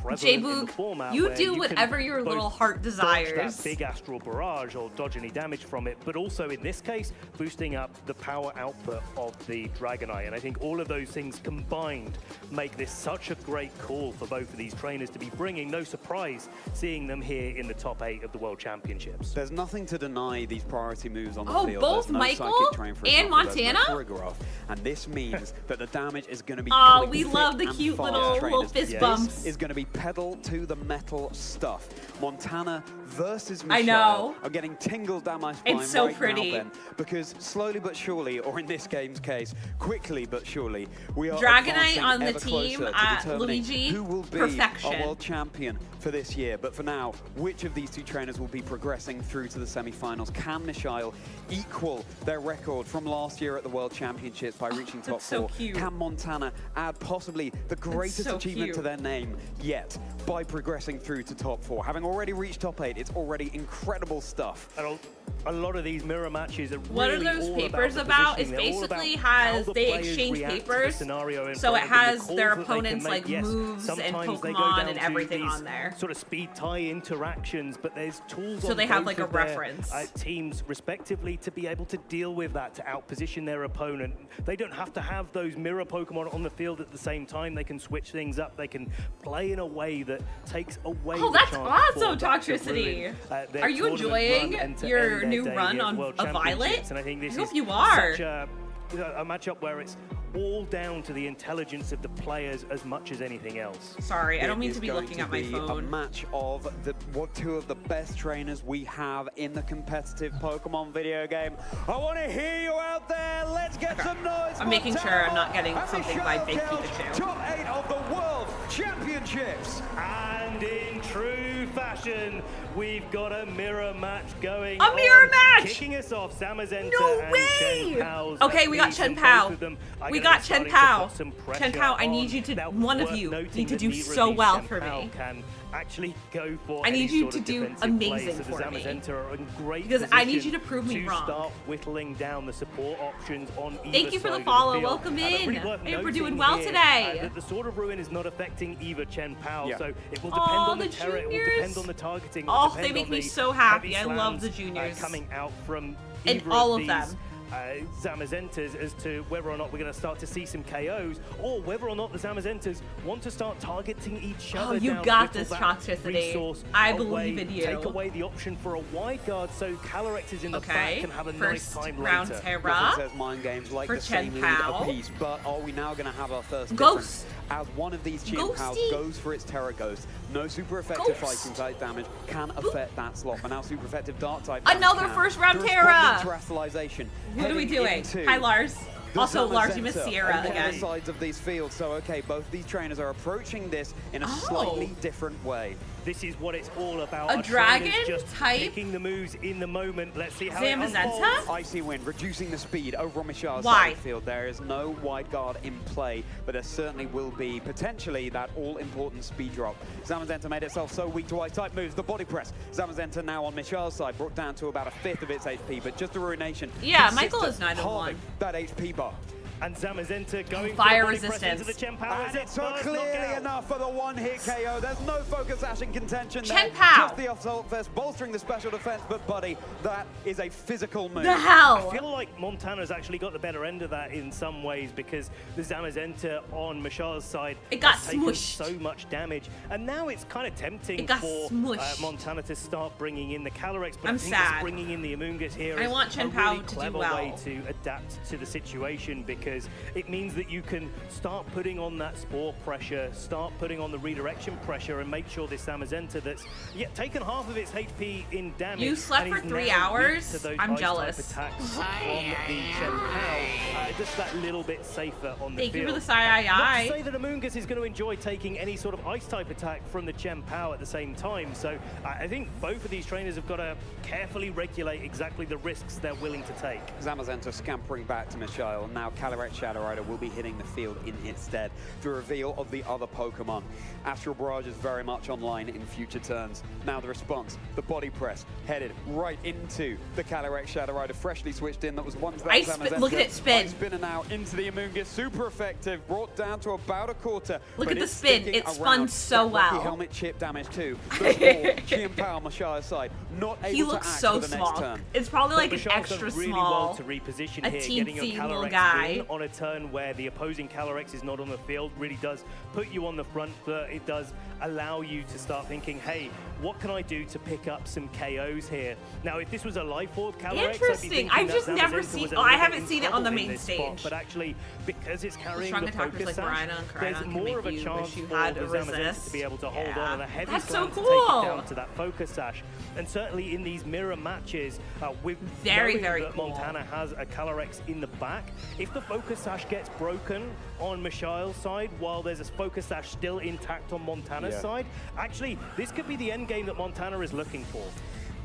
prevalent in the format. You where do can whatever your both little heart dodge desires. that big Astral Barrage or dodge any damage from it, but also in this case, boosting up the power output of the Dragonite. And I think all of those things combined make this such a great call for both of these trainers to be bringing. No surprise seeing them here in the top 8 of the World Championships. There's nothing to deny these priority moves on the Oh, field. both There's no Michael Psychic Train, for and example. There's Montana? no trigger off, and this means that the damage is going to be Oh, coming we thick love the and cute fast, little trainers. fist This bumps. is going to be pedal to the metal stuff. Montana versus I Michelle know. are getting tingles down my spine It's so right pretty. now, Ben, because slowly but surely, or in this game's case, quickly but surely, we are Dragonite advancing on the ever team closer to at determining Luigi, who will be perfection. our world champion for this year. But for now, which of these two trainers will be progressing through to the semi-finals? Can Michelle equal their record from last year at the World Championships by reaching top so 4? cute. Can Montana add possibly the greatest so achievement cute. to their name yet by progressing through to top 4? Having already reached top 8, it's already incredible stuff. And a lot of these mirror matches are What really are those all papers the about? It positioning. They're all basically about how has the they players exchange react to the papers, scenario in so it front of them, the has calls their that they can opponents make. like Yes, moves and sometimes they go Pokemon down and to everything these on there. Sort of speed tie interactions, but there's tools So on they have, both like, a of their, reference. teams respectively to be able to deal with that, to outposition their opponent. They don't have to have those mirror Pokemon on the field at the same time. They can switch things up. They can play in a way that takes away Oh, the that's chance awesome, for that to Toxicity. ruin, their Are you tournament enjoying run and to your end their new day run here at on World a Violet? Championships? And I think this I hope is you are. such a matchup where it's all down to the intelligence of the players as much as anything else. Sorry, I don't mean It to is be going looking to at my be phone. a match of two of the best trainers we have in the competitive Pokemon video game. I want to hear you out there. Let's get some noise. I'm making sure I'm not getting And something by Michelle Big Kelch, Pikachu. Top 8 of the World Championships. And in true fashion, we've got a mirror match going A mirror on. match! Kicking us off, Samazenta No and way! Chen Pao's Okay, we got piece, Chen and Pao. both of them are We gonna got be Chen starting to Pao. put some Chen pressure Pao, I need on. you to, Now, one of worth you noting need to that do neither of so these well Chen for Pao me. can actually go for I need any you sort to of do defensive amazing play, so the for me. Zamazenta are in great Because I need position you to prove me wrong. start whittling down the support options on either Thank you for side the of follow. field. Welcome But in. really worth Hey, we're noting doing well here, today. that the Sword of Ruin is not affecting either Chen Pao, Yeah. so it will depend Oh, on the the Terra, it will juniors. depend on the targeting. it will Oh, depend they make on me the so happy. heavy I love the slams, juniors. coming out from And either all of of these them. Zamazentas as to whether or not we're going to start to see some KOs, or whether or not the Zamazentas want to start targeting each other. Oh, you down, got whittle this, that Toxicity. resource I away, believe in you. Take away the option for a wide guard, so Calyrex is in the back and have a nice First time round later. Terra Nothing says mind games like for the same Chen lead Pao. apiece, but are we now going to have our first Ghost. difference as one of these Chen Paos Ghosty. goes for its Terra Ghost? No super effective Ghost. fighting type damage can affect that slot, but now super effective dark type Another damage can. first round The Terra. responding terrestrialization What are we heading doing? into Hi, Lars. the Also, Lars, you Zamazenta missed Sierra on one again. of the sides of these fields. So, okay, both these trainers are approaching this in a slightly different way. This is what it's all about. A Our dragon trainers just type? picking the moves in the moment. Let's see how Zamazenta? it unfolds. Icy Wind, reducing the speed over on Michelle's Why? side of the field. There is no wide guard in play, but there certainly will be potentially that all-important speed drop. Zamazenta made itself so weak to ice-type moves. The body press. Zamazenta now on Michelle's side, brought down to about a fifth of its HP, but just a Ruination. Yeah, consistent, Michael is 9-1. halving that HP bar. And Zamazenta going Fire for the body press resistance. into the Chen Pao. And it took clearly enough for the one-hit KO. There's no focus sash in contention there. Chen Pao. Just the assault vest bolstering the special defense, but buddy, that is a physical move. The hell? I feel like Montana's actually got the better end of that in some ways, because the Zamazenta on Mashar's side It got has taken smushed. so much damage, and now it's kind of tempting It got for smushed. Montana to start bringing in the Calyrex, but I'm I think sad. just bringing in the Amoonguss here I is want Chen a Pao really to do clever well. way to adapt to the situation, because because it means that you can start putting on that Spore pressure, start putting on the redirection pressure, and make sure this Zamazenta that's taken half of its HP in damage. You slept for 3 hours? I'm jealous. Attacks from the Chen Pao, just that little bit safer on the field. Thank you for the side eye. Not to say that Amoonguss is going to enjoy taking any sort of ice-type attack from the Chen Pao at the same time, so I think both of these trainers have got to carefully regulate exactly the risks they're willing to take. Zamazenta scampering back to Michelle. Now Calyrex Shadow Rider will be hitting the field in its stead. The reveal of the other Pokemon. Astral Barrage is very much online in future turns. Now the response, the body press, headed right into the Calyrex Shadow Rider, freshly switched in. That was once that Zamazenta. Look at it spin. Ice spinner now into the Amoonguss, super effective, brought down to about a quarter. Look at the spin, it spun so well. Helmet chip damage too. The Chen Pao on Mashia's side, not able he looks to act so for the small. next turn. It's probably like an extra really small, well to reposition a here, getting your teensy little Calyrex guy. in on a turn where the opposing Calyrex is not on the field really does put you on the front foot. It does allow you to start thinking, hey, what can I do to pick up some KOs here? Now, if this was a life orb Calyrex, interesting. I've just never seen. Oh, I haven't seen it on the main stage. Spot, but actually, because it's carrying the the strong focus attackers like sash, Rhino and there's Cryon more can of a make you chance wish you for had the a Zamazenta resist. to be able to hold on, and a heavy That's slam so to take it cool. down to that focus sash. And certainly in these mirror matches, with very that cool. Montana has a Calyrex in the back, if the focus sash gets broken on Mashia's side while there's a focus sash still intact on Montana's side, actually this could be the end game that Montana is looking for.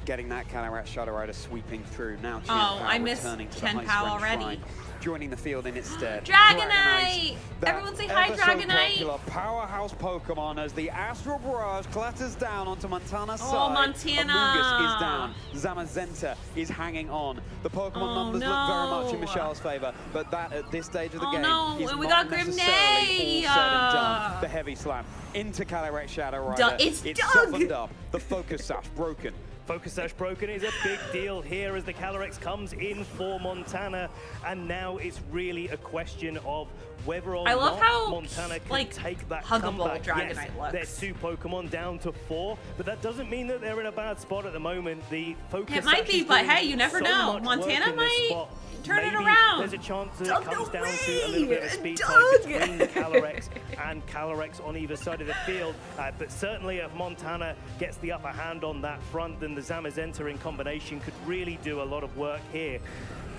Getting that Calyrex Shadow Rider sweeping through. Now Chen Oh, Pao I missed returning to Chen the Pao Ice Realm already. Shrine, joining the field in its stead. Dragonite! that Everyone say hi, ever so Dragonite! popular powerhouse Pokemon as the Astral Barrage clatters down onto Montana's Oh, side. Montana! Amoonguss is down. Zamazenta is hanging on. The Pokemon numbers look very much in Michelle's favor, but that at this stage of the game is we not got necessarily all said and done. Grimnay! The heavy slam into Calyrex Shadow Rider. It's softened up. The focus sash broken. Focus sash broken is a big deal here as the Calyrex comes in for Montana, and now it's really a question of whether or not Montana can take that huggable comeback. Dragonite looks. There's 2 Pokemon down to 4, but that doesn't mean that they're in a bad spot at the moment. The focus It might be, but hey, you never know. Montana might turn it around. There's a chance that it comes down to a little bit of a speed fight between the Calyrex and Calyrex on either side of the field. But certainly if Montana gets the upper hand on that front, then the Zamazenta in combination could really do a lot of work here.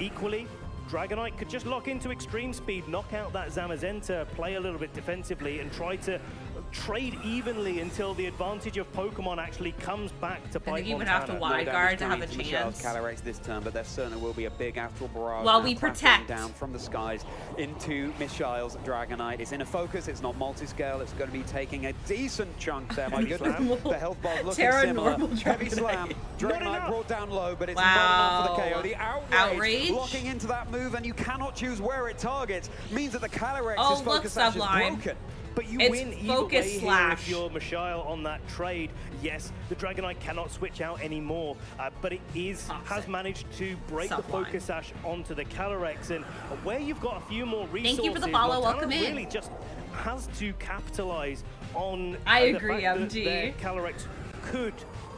Equally, Dragonite could just lock into extreme speed, knock out that Zamazenta, play a little bit defensively, and try to trade evenly until the advantage of Pokemon actually comes back to bite Montana. I think you would have to wide guard to have a chance. Calyrex this turn, but there certainly will be a big Astral Barrage while we protect down from the skies into Michelle's Dragonite. It's in a focus, it's not multi-scale, it's going to be taking a decent chunk there, my goodness. The health bar's looking similar. Heavy slam, Dragonite brought down low, but it's not enough for the KO. The outrage locking into that move, and you cannot choose where it targets, means that the Calyrex focus sash is broken. But you win either way here if you're Michelle on that trade. Yes, the Dragonite cannot switch out anymore, but it has managed to break the focus sash onto the Calyrex, and where you've got a few more resources, Thank you for the follow. Montana Welcome in. really just has to capitalize on the agree, fact MG. that their Calyrex could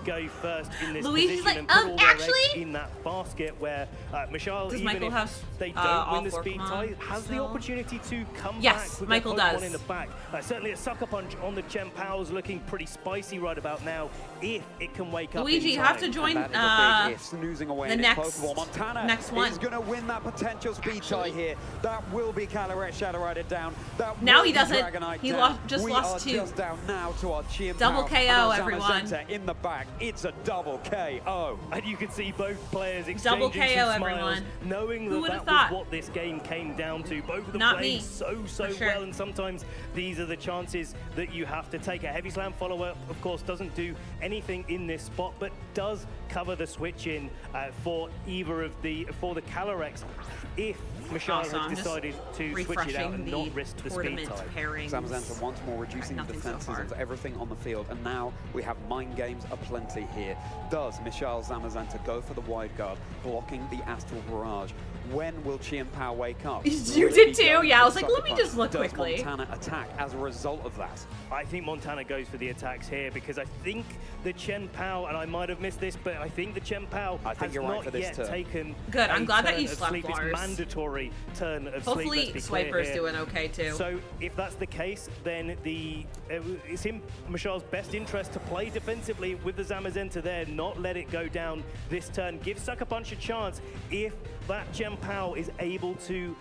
go first in this Luigi's position like, and put all their actually? eggs in that basket where Michelle, Does even Michael if have, they all don't win the 4 speed Pokemon tie, has the still? opportunity to come Yes, back with Michael their Pokemon does. in the back. Certainly a Sucker Punch on the Chen Pao's looking pretty spicy right about now if it can wake up Luigi, in you time. have to join snoozing away the in next Pokeball. Montana one. is going to win that potential speed tie here. That will be Calyrex Shadow Rider down. That Now will he be doesn't. Dragonite He down. just we lost are 2. Just down now to our Chen Double Pao KO, and our everyone. Zamazenta in the back. It's a double KO. And you can see both players Double exchanging KO, some smiles, everyone. knowing Who that would've that thought? was what this game came down to. Both of them Not playing me, so for sure. well, and sometimes these are the chances that you have to take. A Heavy Slam follow-up, of course, doesn't do anything in this spot, but does cover the switch in for the Calyrex if Michelle has decided to switch it out and not risk the speed tie. Zamazenta once more reducing the defenses of everything on the field, and now we have mind games aplenty here. Does Michelle Zamazenta go for the wide guard, blocking the Astral Barrage, when will Chi and Pao wake up? You did too? Yeah, I was like, let me just look quickly. Does Montana attack as a result of that? I think Montana goes for the attacks here because I think the Chen Pao, and I might have missed this, but I think the Chen Pao has not yet taken. Good, I'm glad that you slept, sleep. Lars. It's mandatory turn of Hopefully, sleep. Swiper's doing okay too. So if that's the case, then it's in Michelle's best interest to play defensively with the Zamazenta there, not let it go down this turn. Give Sucker Punch a chance. If that Chen Pao is able to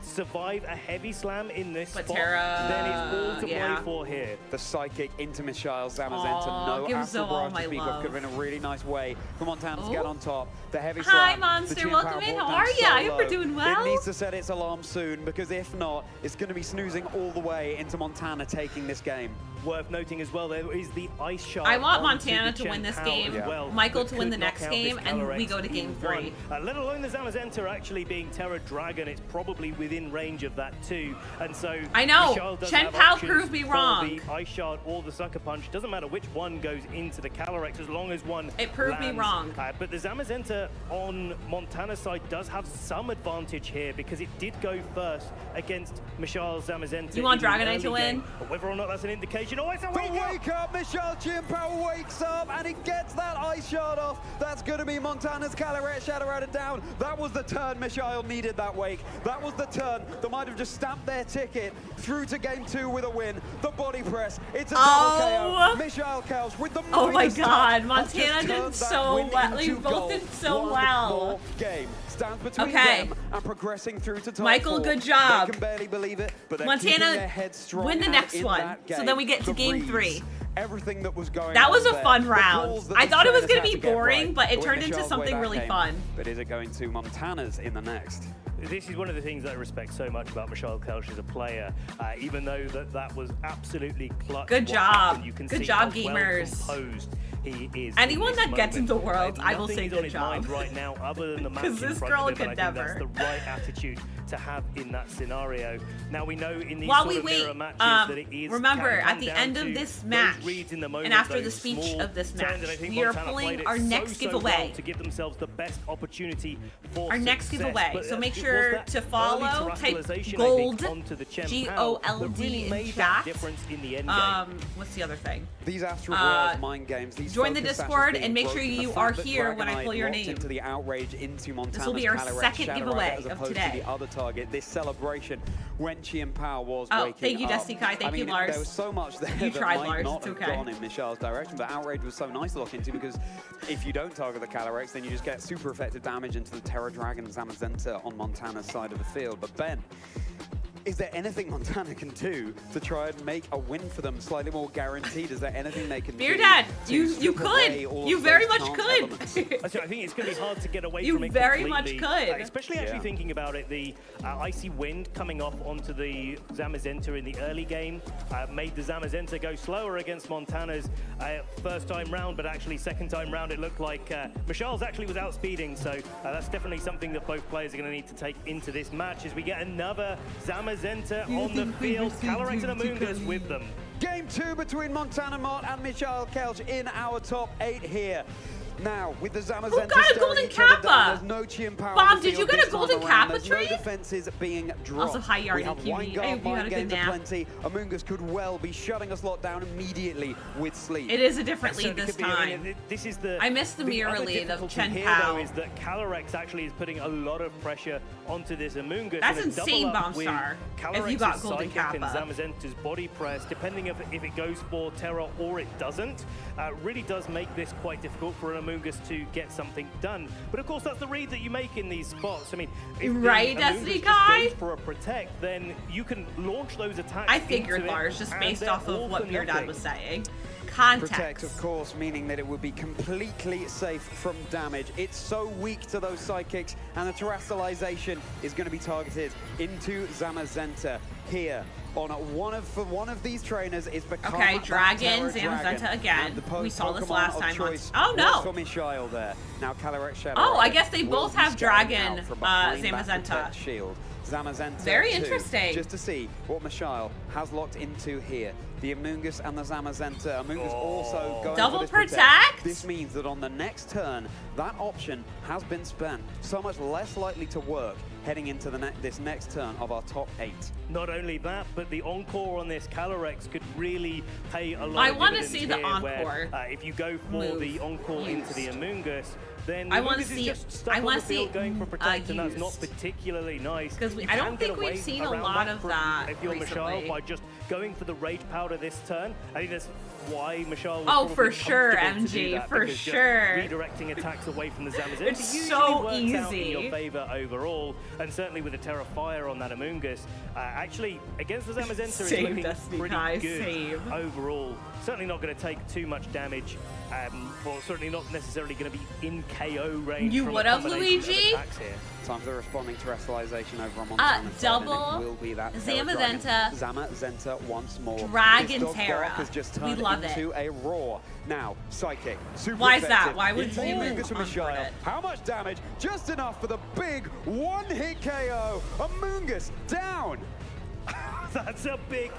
survive a heavy slam in this spot, then it's all to play for here. The Psychic into Michelle Zamazenta. No Astral Barrage to speak of. Could have been a really nice way for Montana to get on top. The heavy slam. Hi, Monster. Welcome in. How are you? I hope you're doing well. It needs to set its alarm soon, because if not, it's going to be snoozing all the way into Montana taking this game. Worth noting as well, there is the Ice Shard. I want Montana to win this game, Michael to win the next game, and we go to game 3. Let alone the Zamazenta actually being Terra Dragon, it's probably within range of that too. And so I know, Chen Pao proved me wrong. The Ice Shard or the Sucker Punch, doesn't matter which one goes into the Calyrex as long as one It proved lands. me wrong. But the Zamazenta on Montana's side does have some advantage here because it did go first against Michelle Zamazenta. You want Dragonite to win? But whether or not that's an indication. Oh, it's a wake up! Michelle Chimpao wakes up and he gets that Ice Shard off. That's going to be Montana's Calyrex Shadow Rider down. That was the turn Michelle needed that wake. That was the turn that might have just stamped their ticket through to game 2 with a win. The body press. It's a double KO. Michelle Kelch with the Oh my god, Montana did so well. You both did so well. Game stands between them and progressing through to top Michael, 4. good job. They can barely believe it, but they're Montana, their head strong win the next in one. that game. So then we get to The game reads, 3. Everything that was going That on was a there, fun the round. calls that I the thought it was trainers going to had be get boring, right but it went turned into Michelle's way something that really game. fun. But is it going to Montana's in the next? This is one of the things that I respect so much about Michelle Kelch as a player, even though that was absolutely clutch. Good job. You can Good see job, how gamers. Well composed he is. Anyone that gets into Worlds, I will say Nothing is on good his job. mind right now, other than the match Because in this front girl of him, could and I think never. that's the right attitude to have in that scenario. Now we know in these While sort we of wait, mirror matches that it is. remember, can at the come end down of to this those match, reads in the moment, and after the those speech small of this turns, match, and I think we are Montana pulling played it our next so giveaway. well to give themselves the best opportunity for Our next success. giveaway. But So make it was sure that to early follow, type terrestrialization, I think, gold, onto the Chen Pao G-O-L-D that really in made chat. that difference in the end game. What's the other thing? These Astral Worlds mind games. These join the focus Discord sessions and make being sure broken, you the are fact that here when I Dragonite pull your locked name. into the outrage into Montana's This will be our Calyrex second Shadow giveaway Rider, as of opposed today. to the other target. This celebration when Chi and Pao was Oh, waking thank you, up. Destiny Kai. Thank I you, mean, Lars. There was so much there You that tried, might Lars. not It's have okay. gone in Michelle's direction, but outrage was so nice to look into because if you don't target the Calyrex, then you just get super effective damage into the Terra Dragon Zamazenta on Montana's side of the field. But Ben, is there anything Montana can do to try and make a win for them slightly more guaranteed? Is there anything they can Beer do? Dad, to you strip could. away all You of very those much chance could. elements? I think it's going to be hard to get away You from it very much completely. could. Especially actually thinking about it, the icy wind coming off onto the Zamazenta in the early game made the Zamazenta go slower against Montana's first time round, but actually second time round it looked like Michelle's actually was outspeeding, so that's definitely something that both players are going to need to take into this match as we get another Zamazenta on the field. Calyrex and Amoonguss with them. Game 2 between Montana Mott and Michelle Kelch in our top 8 here. Now, with the Zamazenta Who got a golden Kappa? there's no Chi and Pao Bob, on the did you field get a this time golden around. Kappa There's trade? No defenses being dropped. Also, hi, Yardi We have QB. I Wine hope Guard, you had Mind a good Games nap. aplenty. Amoonguss could well be shutting us lot down immediately with sleep. It is a different It lead this certainly could be. I time. mean, this is the. I missed the mirror other lead of difficulty Chen here, Pao. though, is that Calyrex actually is putting a lot of pressure onto this Amoonguss. That's and a insane, double up with Bombstar, if you Calyrex's got golden Psychic and Kappa. Zamazenta's body press, depending if it goes for Terra or it doesn't, really does make this quite difficult for an Amoonguss to get something done. But of course, that's the read that you make in these spots. I mean, if Right, the Destiny Amoonguss Kai? just goes for a protect, then you can launch those attacks. I figured, into it, Lars, just and based they're off all of what for Beer Dad nothing. was saying. Context. Protect, of course, meaning that it would be completely safe from damage. It's so weak to those psychics, and the terrestrialization is going to be targeted into Zamazenta here. On one of these trainers is become Okay, that Dragon, Terra Zamazenta Dragon. again. And the We saw this Pokemon last of time. choice Oh, no. was for Michelle there. Now Calyrex Shadow Oh, I Rider guess they will both be have scaling Dragon, out from behind that Zamazenta. protect shield. Zamazenta Very 2, interesting. just to see what Michelle has locked into here. The Amoonguss and the Zamazenta. Amoonguss also going Double for this protect? This means that on the next turn, that option has been spent. So much less likely to work heading into this next turn of our top 8. Not only that, but the encore on this Calyrex could really pay a lot I of want to dividends see the here, encore. Where, if you go for the encore into the Amoonguss, then I want to Amoonguss is see. just stuck I on want the to see field going for protect, and that's not used. particularly nice. Because You I don't can get think we've away seen a around lot of from- that if you're Michelle, recently. by just going for the Rage Powder this turn. I think that's why Michelle was Oh, probably for sure, comfortable to do MG, that, for because just sure. redirecting attacks away from the Zamazenta It's usually so works out in easy. your favor overall, and certainly with the Terra Fire on that Amoonguss, actually against the Zamazenta is Save looking Destiny pretty Kai, good save. overall. Certainly not going to take too much damage, or certainly not necessarily going to be in KO range. You from would a have, combination of Luigi? attacks here. Time for the responding terrestrialization over on Montana's side, double and it will be that Zamazenta. Zamazenta once more. Dragon This dog Terra. bark has just We turned love it. into a roar. Now, Psychic, super Why is that? effective. Why would Into you Amoonguss from onboard Michelle. it? How much damage? Just enough for the big one-hit KO. Amoonguss down. That's a big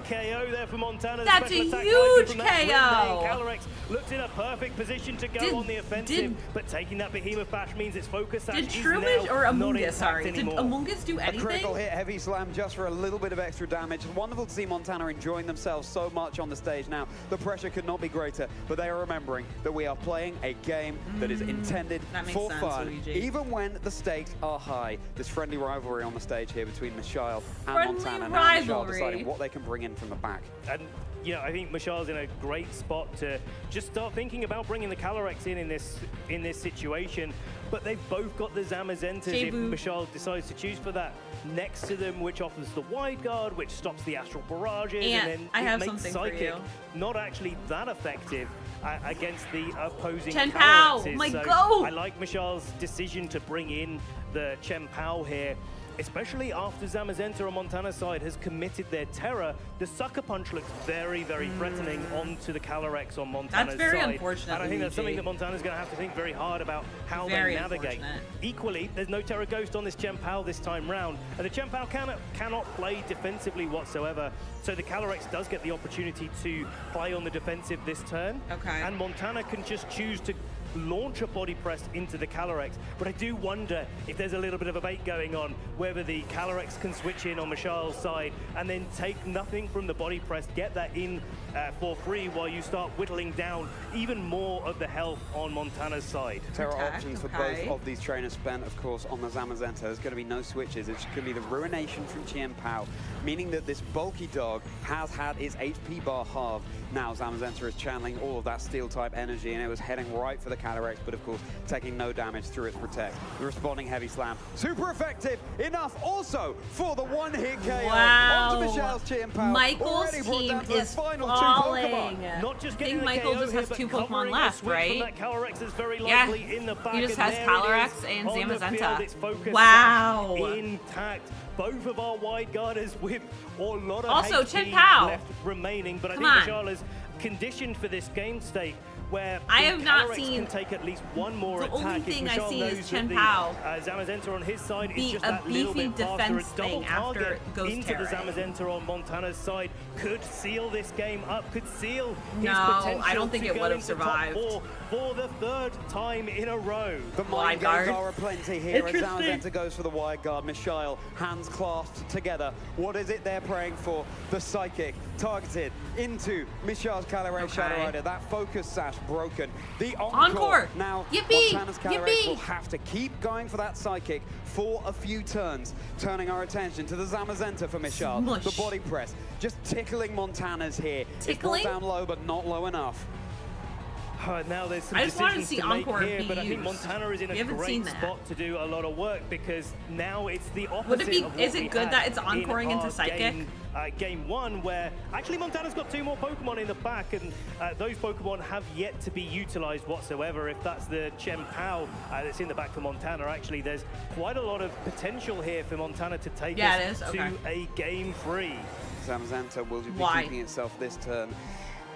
KO there for Montana. That's Special a attack huge from that KO. Calyrex looks in a perfect position to go on the offensive, but taking that Behemoth Bash means its focus Did is Shroomish now or not Amoonguss, intact sorry, did anymore. Amoonguss do A anything? critical hit, heavy slam just for a little bit of extra damage. Wonderful to see Montana enjoying themselves so much on the stage now. The pressure could not be greater, but they are remembering that we are playing a game that is intended That makes for sense, fun, Luigi. even when the stakes are high. This friendly rivalry on the stage here between Michelle and Friendly Montana. Now Michelle rivalry. deciding what they can bring in from the back. And you know, I think Michelle's in a great spot to just start thinking about bringing the Calyrex in this situation. But they've both got the Zamazentas if J-Boo. Michelle decides to choose for that next to them, which offers the wide guard, which stops the astral barrages, And then I it have makes something for Psychic you. not actually that effective against the opposing Chen Pao, Calyrexes. my So goat! I like Michelle's decision to bring in the Chen Pao here, especially after Zamazenta on Montana's side has committed their Terror. The Sucker Punch looks very, very threatening onto the Calyrex on Montana's That's very side. unfortunate, And I think that's something Luigi. that Montana's going to have to think very hard about how Very they navigate. unfortunate. Equally, there's no Terror Ghost on this Chen Pao this time round, and the Chen Pao cannot play defensively whatsoever. So the Calyrex does get the opportunity to play on the defensive this turn. Okay. And Montana can just choose to launch a body press into the Calyrex, but I do wonder if there's a little bit of a bait going on, whether the Calyrex can switch in on Michelle's side and then take nothing from the body press, get that in for free while you start whittling down even more of the health on Montana's side. Terror options for both of these trainers spent, of course, on the Zamazenta. There's going to be no switches. It's going to be the Ruination from Chen Pao, meaning that this bulky dog has had its HP bar halved. Now Zamazenta is channeling all of that steel-type energy, and it was heading right for the Calyrex, but of course taking no damage through its protect. The responding heavy slam, super effective, enough also for the one-hit KO. Wow. Onto Michelle's Chen Pao. Michael's Already brought team down to the is final two falling. Pokemon. Not just I getting think the Michael KO just here, has but 2 covering Pokemon a left, switch from right? that Calyrex is very Yeah. likely in the back, He just and has there it Calyrex is and on the Zamazenta. field. It's focused Wow. intact. Both of our wide guarders with a lot of Also, HP Chen Pao. left remaining, but Come I think on. Michelle is conditioned for this game state where I the have not Calyrex seen- can take at least one more the attack. only If thing I Michelle see knows is that Chen the, Pao Zamazenta on his side be is just a that little beefy bit faster. defense A double thing after target it goes into the Terra. Zamazenta on Montana's side could seal this game up, could seal his No, potential I don't think to it go would have into top survived. 4 for the 3rd time in a row. The Wide mind guard. games are aplenty here as Interesting. Zamazenta goes for the wide guard. Michelle, hands clasped together. What is it they're praying for? The Psychic targeted into Michelle's Calyrex Shadow Rider. That focus sash broken. The encore. Now Yippee! Montana's Calyrex Yippee! will have to keep going for that Psychic for a few turns, turning our attention to the Zamazenta for Michelle. Smush. The body press, just tickling Montana's here. Tickling? It's brought down low, but not low enough. Now there's some I just wanted to decisions see make Encore here, be but I think used. Montana is in We a haven't great seen that. spot to do a lot of work because now it's the opposite Would it be- of what is it we good had that it's in encoring into our Psychic? Game 1, where actually Montana's got 2 more Pokemon in the back, and those Pokemon have yet to be utilized whatsoever. If that's the Chen Pao that's in the back for Montana, actually there's quite a lot of potential here for Montana to take Yeah, us it is. to Okay. a Game 3. Zamazenta will be Why? keeping itself this turn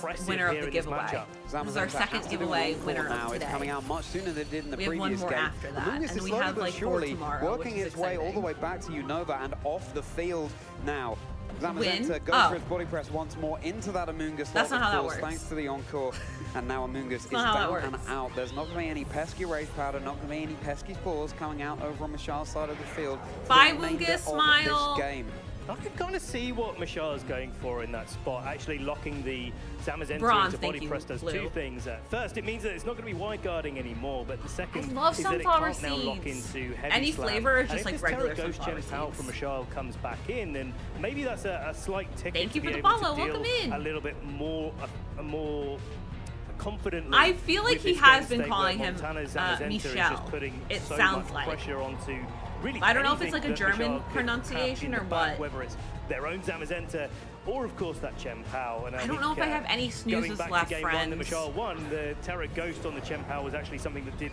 impressive winner of here the in this giveaway. matchup. This is our second giveaway winner now. of It's today. coming out much sooner than it did in the We have one previous more game. after that, Lunis and is we slowly have but like 4 surely tomorrow, working which is its way all the exciting. way back to Unova and off the field now. Zamazenta goes for his body press once more into that Amoonguss. That's not how that works. Thanks to the encore. And now Amoonguss is down and out. There's not going to be any pesky Rage Powder, not going to be any pesky spores coming out over on Mishal's side of the field. Bye, Amoonguss, smile. Game. I can kind of see what Mishal's going for in that spot, actually locking the Zamazenta Bronze, into body press does two things. First, it means that it's not going to be wide guarding anymore, but the second is that it can't now lock into heavy Any slam. flavor or just and like if regular this Terra Ghost sunflower Chen Pao seeds? from Michal comes back in, then maybe that's a slight ticket Thank you to for be the able follow. to Welcome in. deal a little bit more, more confidently. I feel like with he this has game been state calling where him Montana's Zamazenta is Michel. just putting It so sounds much like. pressure onto really I don't know if it's anything like a that German Michal could pronunciation have in or the back, what. whether it's their own Zamazenta or of course that Chen Pao. And I don't know if I have any snoozes left, game friends. One, the Michal won, the Terra Ghost on the Chen Pao was actually something that did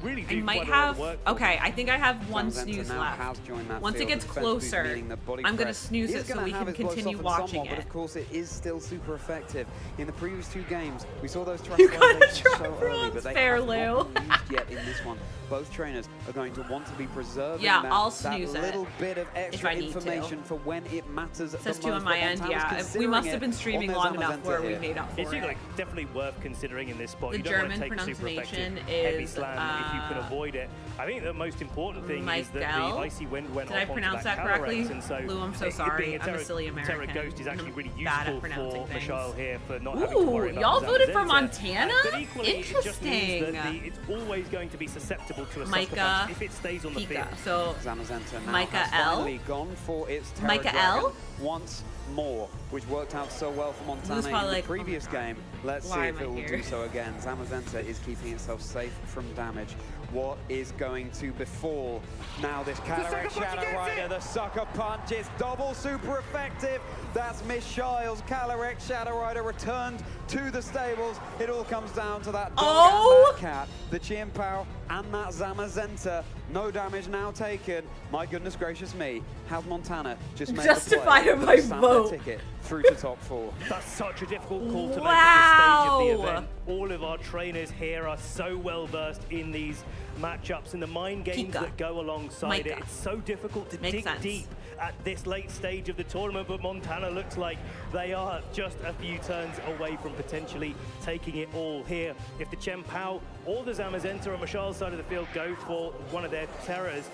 really do I might quite a lot have. of work for Okay, them. I think I have one Zamazenta snooze now left. has joined that Once it field. gets Defense boost, closer, meaning the body I'm gonna press snooze is it so gonna we have can its blow continue softened watching somewhat, it. But of course, it is still super effective. In the previous two games, we saw those You gotta triangulations try so early, but they fair, have Lou. not been used yet in this one. Both trainers are going to want to be preserving I'll that snooze it little bit of if extra I need to. information for when it matters It says the two most. on my end, yeah. We must have been streaming long enough where we made made up for It's it. like definitely worth considering in this spot. The You don't want German to take super pronunciation effective heavy is, slam if you can avoid it. I think the most important thing is that the Michael? icy wind went Did off I onto pronounce that Calyrex, correctly? and so Lou, I'm so it sorry. being I'm a silly American. Terra Ghost is actually really bad at useful pronouncing for things. Michal here for not having to Ooh, worry about y'all voted for Zamazenta. Montana? But equally, it just means Interesting. that it's always going to be susceptible to a sucker Micah, punch if it stays on the Pika. field. So Zamazenta now Micah has L? finally gone for its Terra Micah Dragon L? once more, which worked out so well for Lou's Montana in probably the like, previous game. Let's see why if am I it will here? do so again. Zamazenta is keeping itself safe from damage. What is going to befall now this Calyrex Shadow Rider? The sucker punch is double super effective. That's Michal's Calyrex Shadow Rider returned to the stables. It all comes down to that dog and that cat, the Chen Pao and that Zamazenta. No damage now taken. My goodness gracious me. Has Montana just made Justified the it by play that vote. ticket through to top 4? That's such a difficult call to Wow. make at this stage of the event. All of our trainers here are so well versed in these matchups and the mind games Pika. that go alongside it. Micah. It's so difficult to Makes dig sense. deep at this late stage of the tournament, but Montana looks like they are just a few turns away from potentially taking it all here. If the Chen Pao or the Zamazenta on Michal's side of the field go for one of their terrors,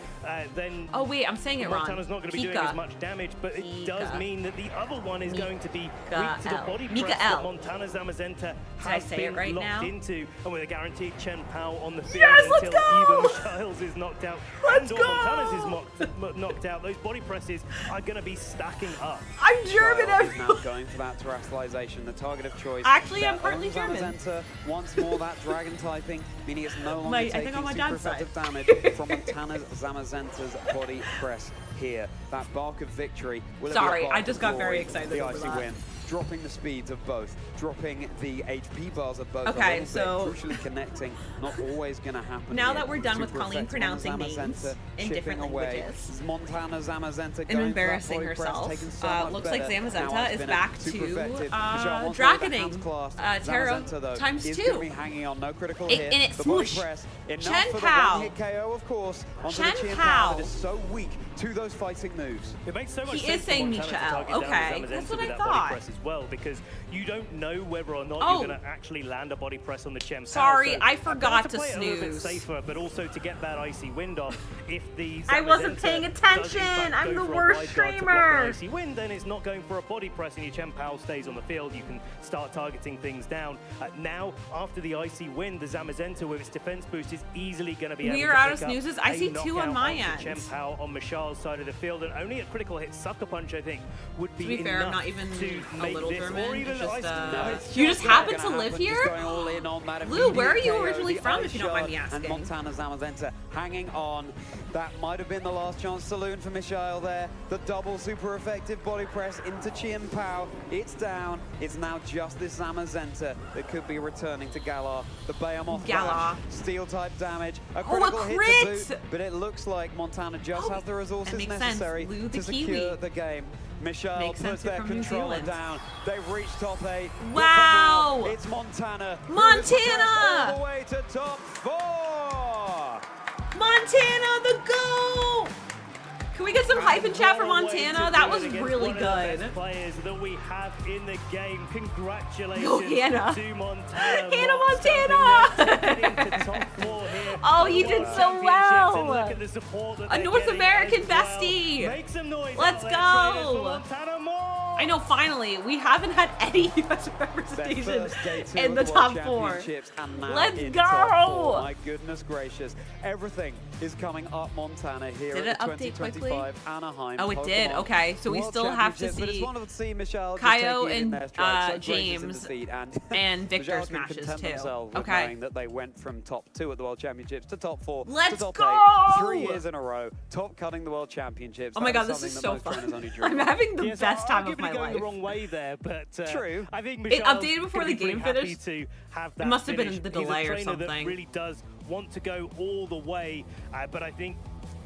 then Oh wait, I'm saying it wrong. Montana's not going to be doing Pika. as much damage, but it does Pika. mean that the other one is going to be weak Mika to the L. body Mika press L. that Montana Zamazenta I has say been it right locked now? into, and with a guaranteed Chen Pao on the field Yes, let's until go! either Michal's is knocked out Let's and or Montana's is knocked out. Those body presses are going to be stacking up. I'm German, Michal is now everyone. going for that terrestrialization, the target of choice. Actually, I'm Their partly own German. Zamazenta, once more that dragon typing, meaning it's no longer I think taking on my super dad's side. effective damage from Montana's Zamazenta's body press here. That bark of victory. Will it be a Sorry, bark I of just got glory? very excited The over icy that. wind, dropping the speeds of both, dropping the HP bars of both. Okay, a little so- bit, crucially connecting. Not always going to happen. Now here. that we're done with Super Colleen effective on pronouncing names Zamazenta, in chipping different away. languages Montana Zamazenta and going embarrassing for that body press, herself, taking so much looks like better. Now Zamazenta it's is been back super to effective. Michal wants to go with the hands dragoning clasped. Terra Zamazenta, though, times is 2. gonna be hanging on, no critical hit. And it The body swoosh. press, enough Chen for the Pao. one-hit KO, of course, onto Chen the Chen Pao. Pao that is so weak to those fighting moves. It makes so much He sense is saying for Montana to Michel. target down Okay, the that's Zamazenta what with I that thought. body press as well, because you don't know whether or not Oh. you're going to actually land a body press on the Chen Pao. Sorry, So I forgot to to play it a little bit snooze. safer, but also to get that icy wind off. If the I wasn't Zamazenta paying does in attention. fact I'm go the for a worst wide guard to block streamer. the icy wind, then it's not going for a body press, and your Chen Pao stays on the field. You can start targeting things down. Now, after the icy wind, the Zamazenta with its defense boost is easily going to be able We to are out of pick up snoozes. I a see 2 on knockout my onto end. Chen Pao on Michal's side of the field, and only a critical hit sucker punch, I think, would be To be fair, I'm enough not even to a make little this, German. or even It's just, ice- No, it's you just not happen gonna to live happen. here? Just going all in on that Lou, where are immediate you KO, originally the from, ice if you don't mind me shot, asking? And Montana Zamazenta hanging on. That might have been the last chance saloon for Michal there. The double super effective body press into Chen Pao. It's down. It's now just this Zamazenta that could be returning to Galar. The Behemoth Galar. bash, steel type damage, a Oh, a critical hit to crit! boot, but it looks like Montana just has the resources makes sense. necessary Lou the to secure Kiwi. the game. Michal Makes sense, puts you're their from New controller Zealand. down. They've reached top 8. But Wow! for now, it's Montana. who Montana! has progressed all the way to top 4. Montana, the GOAT! Can we get some hype in chat for Montana? That was really good. Players that we have in the game. Congratulations Go Hannah. to Montana. Hannah Montana! Oh, he did so well. A North American bestie. Make some noise. Let's go. I know, finally, we haven't had any US representation in the top 4. Let's go! My goodness gracious. Everything is coming up Montana here Did at the it update 2025 Anaheim. Oh, it did. Pokemon Okay, so we World still have to Championships, but it's see wonderful to see Michelle Kaio just taking it in and their stride. So gracious in James defeat, and Victor's Michelle can matches content too. themselves with Okay. knowing that they went from top 2 at the World Championships to top 4 Let's to top go! 8, 3 years in a row, top cutting the World Championships. Oh my That God, this something is that so most fun. trainers only dream I'm of. having the best time of my going life. the wrong way there, but True. I think It Michelle's updated before gonna the be game pretty happy finished. to have It that must have been finish. the He's a delay or trainer something. That really does want to go all the way, but I think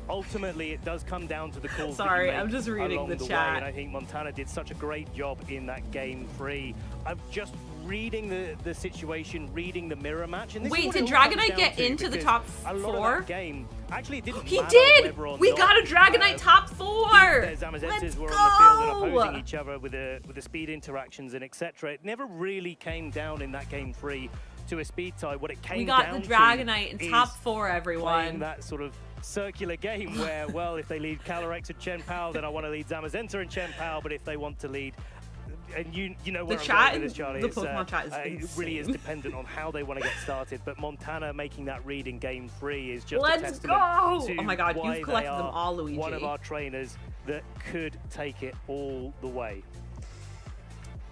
ultimately it does come down to the calls. Sorry, that you I'm make just reading along the way, chat. and I think Montana did such a great job in that game 3. I'm just reading the situation, reading the mirror match. And this Wait, is what did it all comes Dragonite down get to, into the because top a lot of 4? that game actually it didn't He matter did! whether or We not, got a Dragonite top 4! the Zamazentas Let's were on the field and go! opposing each other with the speed interactions and etc. It never really came down in that game 3 to a speed tie. What it came We got down the to Dragonite in is top 4, playing everyone. that sort of circular game where, well, if they lead Calyrex and Chen Pao, then I want to lead Zamazenta and Chen Pao, but if they want to lead, and you know where The I'm chat going with this, Charlie, the it's, Pokemon chat is it really is insane. dependent on how they want to get started, but Montana making that read in game 3 is just Let's a testament go! to Oh my God, why you've collected they them are all, Luigi. one of our trainers that could take it all the way.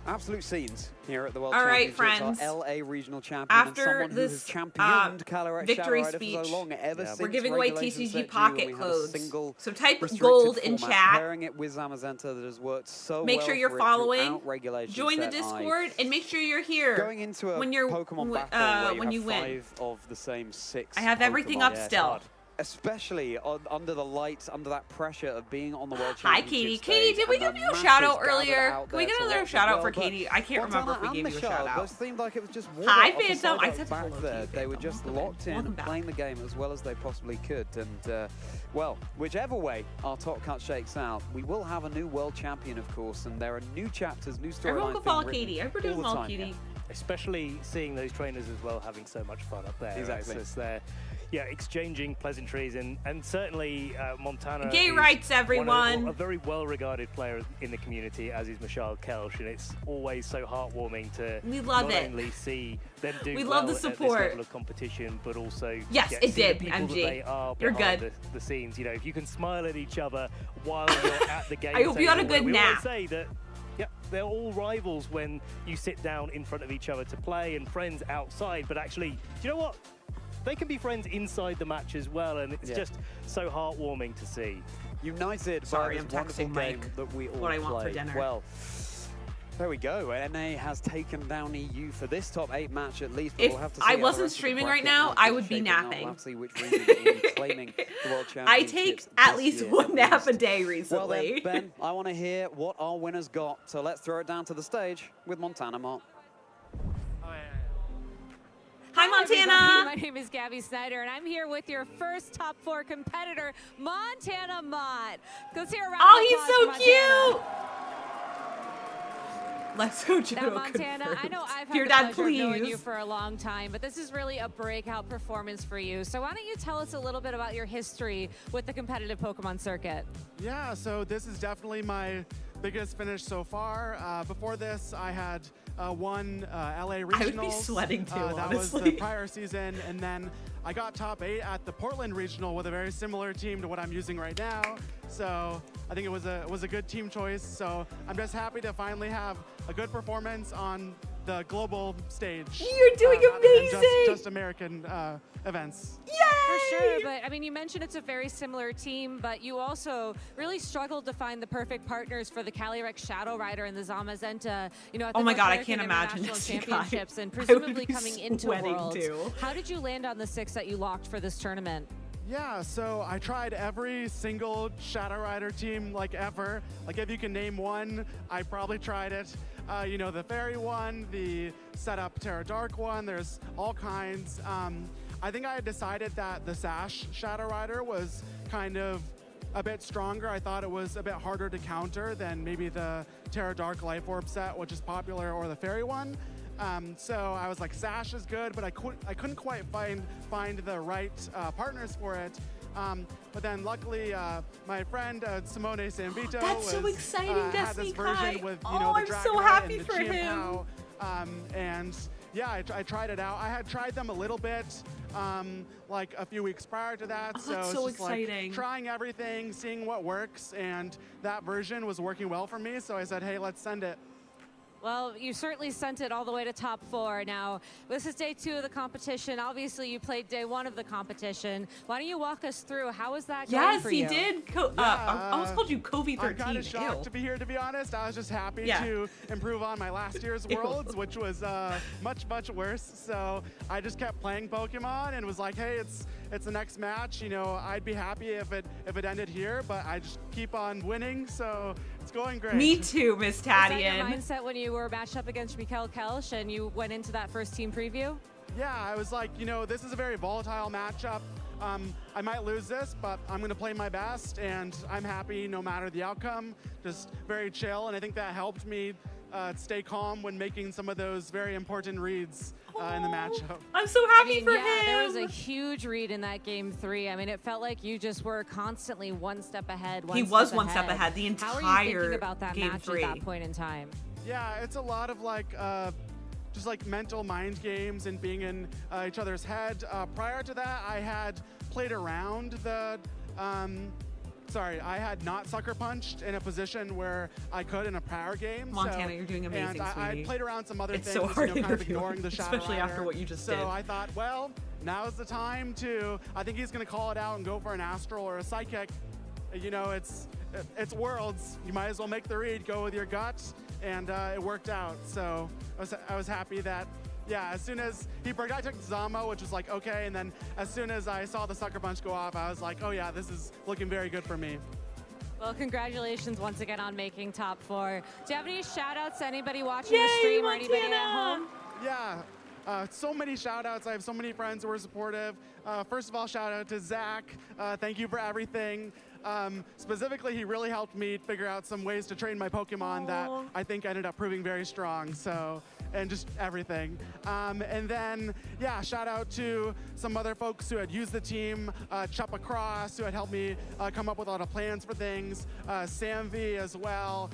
Absolute scenes here at the World All right, Championships. friends. Our LA regional champion After and someone who has this championed Calyrex victory Shadow Rider for speech, so long, ever since we're giving away regulations TCG set due, pocket and we had a codes. single So type restricted gold in format, chat. pairing it with Zamazenta that has worked so Make well sure you're for it following, throughout regulations join the set I. Discord, and make sure you're here Going into a when you're Pokemon battle where when you you have win. 5 of the same 6 I have everything Pokemon. up still. Especially under the lights, under that pressure of being on the World Hi, Championship Katie. stage, Katie, did we and give the you a masses shout out gathered earlier? out Can we there get to another watch shout as out for well, but Katie? I can't remember if we Montana gave and you a shout Michelle out. both seemed like it was just Hi, water off the Phantom. I side said back hello to there. you, They were Phantom. just Welcome locked in, Welcome back. playing the game as well as they possibly could. And, well, whichever way our top cut shakes out, we will have a new world champion, of course, and there are new chapters, new Everyone storylines go being follow written Katie. Everybody all does the follow time Katie. here. Especially seeing those trainers as well having so much fun up there. Exactly. Right? So it's there, yeah, exchanging pleasantries and certainly Montana. Gay is rights, everyone. A very well-regarded player in the community, as is Michelle Kelsch, and it's always so heartwarming to We love not it. only see them do We well love the at this support. level of competition, but also Yes, yeah, it see did, the people MG. that they are You're behind good. The scenes. You know, if you can smile at each other while you're at the game. I hope you had a table, good we nap. always say that. Yeah, they're all rivals when you sit down in front of each other to play and friends outside, but actually, do you know what? They can be friends inside the match as well, and it's just so heartwarming to see. United Sorry, by I'm this wonderful texting game Mike that we all what I want for played. dinner. Well, there we go. NA has taken down EU for this top 8 match at least. But If we'll have to see I how the wasn't rest of the streaming right bracket now, ends I up would be shaping up. napping. We'll have to see which region will be claiming the World I Championships take at this least year one nap least. a day Well recently. then, Ben, I want to hear what our winners got. So let's throw it down to the stage with Montana Mott. Hi, Montana. My name is Gabby Snyder, and I'm here with your first top 4 competitor, Montana Mott. Let's hear a round Oh, of he's applause so for Montana. cute. Let's go, Joe. Now, Montana, I know I've had Dear the Dad, pleasure of knowing please. you for a long time, but this is really a breakout performance for you. So why don't you tell us a little bit about your history with the competitive Pokemon circuit? Yeah, so this is definitely my biggest finish so far. Before this, I had won LA Regionals. I would be sweating too, That was the honestly. prior season, and then I got top 8 at the Portland Regional with a very similar team to what I'm using right now. So I think it was a good team choice. So I'm just happy to finally have a good performance on the global stage. You're doing rather than amazing. just American events. For sure, but I mean, you mentioned it's a very similar team, but you also really struggled to find the perfect partners for the Calyrex Shadow Rider and the Zamazenta. You know, at the Oh my North God, I American can't imagine International this, you guys. Championships, and I would presumably be coming into sweating Worlds. too. How did you land on the 6 that you locked for this tournament? Yeah, so I tried every single Shadow Rider team like ever. Like if you can name one, I probably tried it. You know, the Fairy one, the setup Terra Dark one, there's all kinds. I think I had decided that the Sash Shadow Rider was kind of a bit stronger. I thought it was a bit harder to counter than maybe the Terra Dark Life Orb set, which is popular, or the Fairy one. So I was like, Sash is good, but I couldn't quite find the right partners for it. But then luckily, my friend Simone Sanvito so exciting, had this version with the I'm Dragonite so happy and the for Chien-Pao. And yeah, I tried it out. I had tried them a little bit like a few weeks prior to that. So that's it's so just exciting. like trying everything, seeing what works, and that version was working well for me. So I said, hey, let's send it. Well, you certainly sent it all the way to top 4. Now, this is day 2 of the competition. Obviously, you played day 1 of the competition. Why don't you walk us through how was that going for you? Yes, he did. I almost called you Kobe 13. I'm kind of shocked to be here, to be honest. I was just happy to improve on my last year's Worlds, which was much worse. So I just kept playing Pokemon and was like, hey, it's the next match. You know, I'd be happy if it ended here, but I just keep on winning. So it's going great. Me too, Miss Tadian. Was that your mindset when you were matched up against Mikkel Kelsch and you went into that first team preview? Yeah, I was like, you know, this is a very volatile matchup. I might lose this, but I'm going to play my best, and I'm happy no matter the outcome. Just very chill, and I think that helped me stay calm when making some of those very important reads in the matchup. I'm so happy for him. There was a huge read in that game 3. I mean, it felt like you just were constantly one step ahead. He was one step ahead the entire How are you thinking about that game match 3? at that point in time? Yeah, it's a lot of like just like mental mind games and being in each other's head. Prior to that, I had played around the I had not sucker punched in a position where I could in a prior game. Montana, you're doing amazing, and I played around some other things, so hard kind of ignoring the Shadow especially Rider. after what you just did. So I thought, well, now's the time to. I think he's going to call it out and go for an Astral or a Psychic. You know, it's Worlds. You might as well make the read, go with your guts, and it worked out. So I was happy that. Yeah, as soon as he broke, I took Zama, which was like, okay, and then as soon as I saw the Sucker Punch go off, I was like, oh yeah, this is looking very good for me. Well, congratulations once again on making top 4. Do you have any shout-outs to anybody watching the stream or anybody at home? Yeah, so many shout-outs. I have so many friends who are supportive. First of all, shout-out to Zach. Thank you for everything. Specifically, he really helped me figure out some ways to train my Pokemon that I think ended up proving very strong. So, and just everything. And then, yeah, shout out to some other folks who had used the team, Chupa Cross, who had helped me come up with a lot of plans for things, Sam V as well.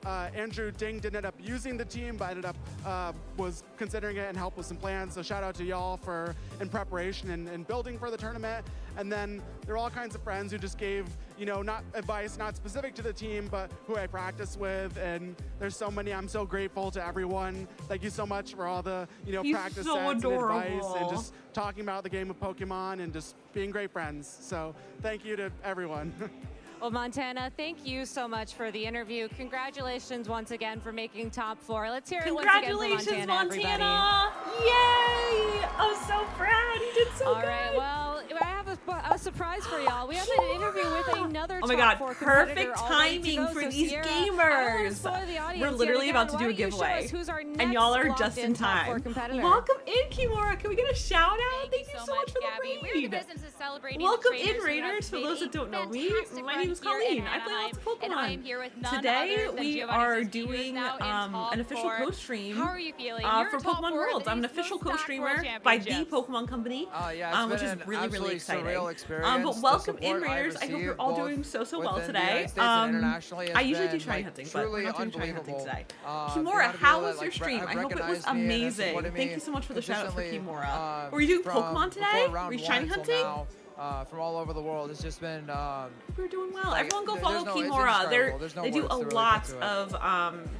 Andrew Ding didn't end up using the team, but ended up was considering it and helped with some plans. So shout out to y'all for in preparation and building for the tournament. And then there are all kinds of friends who just gave, you know, not advice, not specific to the team, but who I practice with. And there's so many. I'm so grateful to everyone. Thank you so much for all the, you know, practice so sets adorable. and advice and just talking about the game of Pokemon and just being great friends. So thank you to everyone. Well, Montana, thank you so much for the interview. Congratulations once again for making top 4. Let's hear it once again for Montana, Montana. Yay! I'm so proud. He did so good. All right, well, I have a surprise for y'all. We have an interview with another oh my top God, 4 competitor perfect timing timing for these gamers. We're literally about to do a giveaway, and y'all are just in time. Welcome in, Kimura. Can we get a shout out? Thank you so much for Gabby. the We're in raid. the business of celebrating Welcome the in, Raiders. For those that don't know me, my name is Colleen. I play lots of Pokemon. And I am here with none Today other than we Giovanni are Zizki, who is doing now in top an official 4. co-stream How are you feeling? for Pokemon Worlds. I'm an official co-streamer by the Pokemon Company, which is really exciting. But welcome in, Raiders. I hope you're all doing so well today. I usually do shiny hunting, but we're not doing shiny hunting today. Kimura, how was your stream? I hope it was amazing. Thank you so much for the shout out for Kimura. Were you doing Pokemon today? Were you shiny hunting? From all over the world. It's just been we're doing well. Everyone go follow Kimura. They do a lot of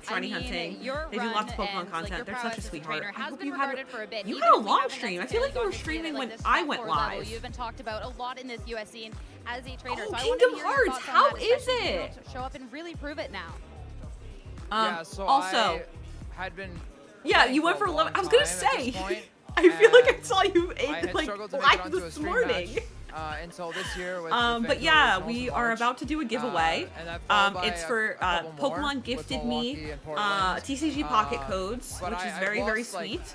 shiny hunting. They do lots of Pokemon content. They're such a sweetheart. I hope you had a long stream. I feel like you were streaming when I went live. You've been talked about a lot in this US scene as a trainer. Oh, so Kingdom I Hearts. want to hear your How thoughts on that, is it? Show up and really prove it now. yeah, so also, I had been. Yeah, you went for 11. I was gonna say. I feel like I saw you live this morning. Until this year with but yeah, we are about to do a giveaway. It's for Pokemon gifted me TCG Pocket codes, which is very sweet.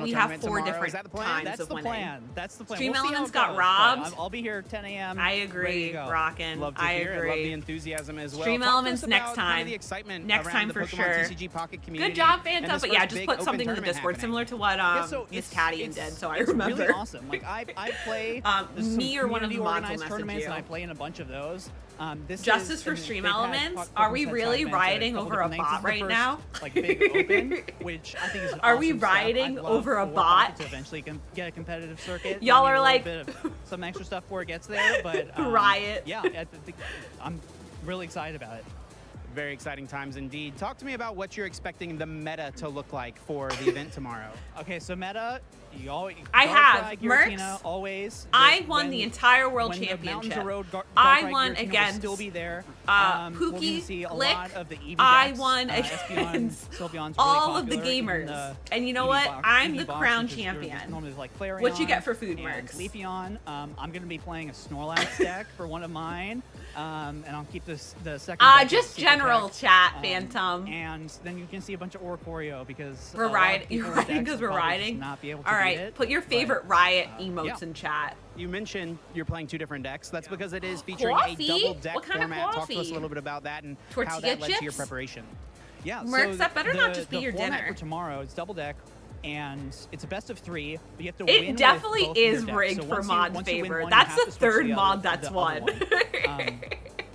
we have 4 different times of winning. That's the plan. Stream We'll see how Elements it got goes, robbed. but I'll be here 10 a.m. I agree, Rockin'. Love to I hear it. agree. Love the enthusiasm as well. Stream Talk to Elements us next about kind of time. the excitement Next around time the for Pokemon sure. TCG Pocket community. Good job, and Fanta. this But yeah, first just big put open something in the tournament Discord happening. similar to what Yeah, so Miss it's- Caddian did. So I it's remember. really awesome. Like I play me or one of the mods will organized message tournaments, you. and I play in a bunch of those. Justice for Stream Elements? Are we really rioting over a bot right now? Like big open, which I think is Are we awesome stuff. rioting I'd love over a for bot? Pocket to eventually get a competitive circuit. Y'all Maybe are a like little bit of some extra stuff before it gets there, but riot. Yeah, I'm really excited about it. Very exciting times indeed. Talk to me about what you're expecting the meta to look like for the event tomorrow. Okay, so meta, I have Mercs. Always. I won the entire world championship. I won against still be there. Pookie, Lick. I won against all of the gamers. And you know what? I'm the crown champion. What you get for food, Mercs? Leafeon. I'm going to be playing a Snorlax deck for one of mine. And I'll keep the second. Just general chat, Phantom. And then you can see a bunch of Oricorio because we're riding. You're riding because we're riding. Not be able to all right, put your favorite Riot emotes in chat. You mentioned you're playing 2 different decks. That's because it is featuring coffee? a double deck what kind format. Of Talk to us a little bit about that and Tortilla how that led chips? to your preparation. Yeah, Mercs, so that better not just be your dinner. For tomorrow, it's double deck. And it's a best of 3, but you have to win. It definitely with is both rigged so for mod favor. That's the 3rd mod that's won.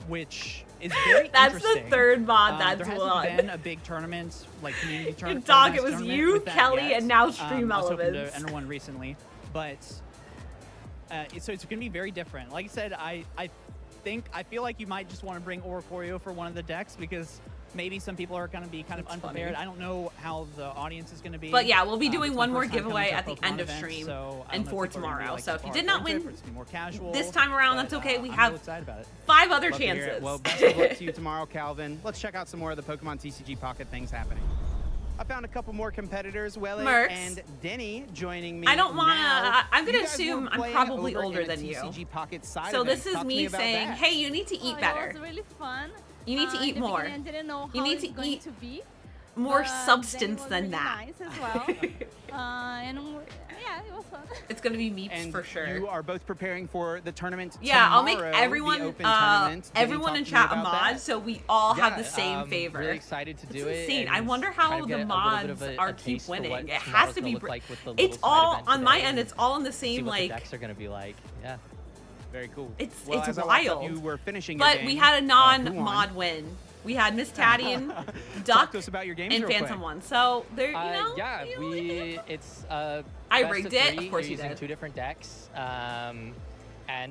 Which is very That's interesting. the 3rd mod that's there won. hasn't been a big tournament, like community tournament. Dog, it was you, Kelly, and now Stream Elements. I was hoping to enter one recently, but so it's going to be very different. Like I said, I feel like you might just want to bring Oricorio for one of the decks because maybe some people are going to be kind of unprepared. Funny. I don't know how the audience is going to be. But yeah, we'll be doing one more first time giveaway coming at to the a end of Pokemon stream event, and for if people are gonna be, tomorrow. like, So if you far did not into it, win or it's gonna be more casual, this time around, that's okay. We have really excited about it. 5 other Love to hear it. chances. Well, best of luck to you tomorrow, Calvin. Let's check out some more of the Pokemon TCG Pocket things happening. I found a couple more competitors, Welly and Denny joining me. I don't want to. I'm going to assume I'm probably older than you. So this is me saying, hey, you need to eat better. It was really fun. You need to eat more. I didn't know how you need it's to eat to be. more substance than really that. Nice as well. and yeah, it was fun. It's gonna be meats and for sure. You are both preparing for the tournament. Yeah, tomorrow, I'll make everyone in chat a mod, so we all have the same favor. Really excited to do it. Insane. I wonder how the mods are keep winning. It has to be. It's all on my end. It's all in the same like. The decks are gonna be like, yeah. Very cool. It's as wild. You were finishing but your game. We had a non-mod win. We had Miss Tadian, Duck, to us about your games and real Phantom quick. won. So there, yeah, it's I rigged it. Of course you did. Using 2 different decks, and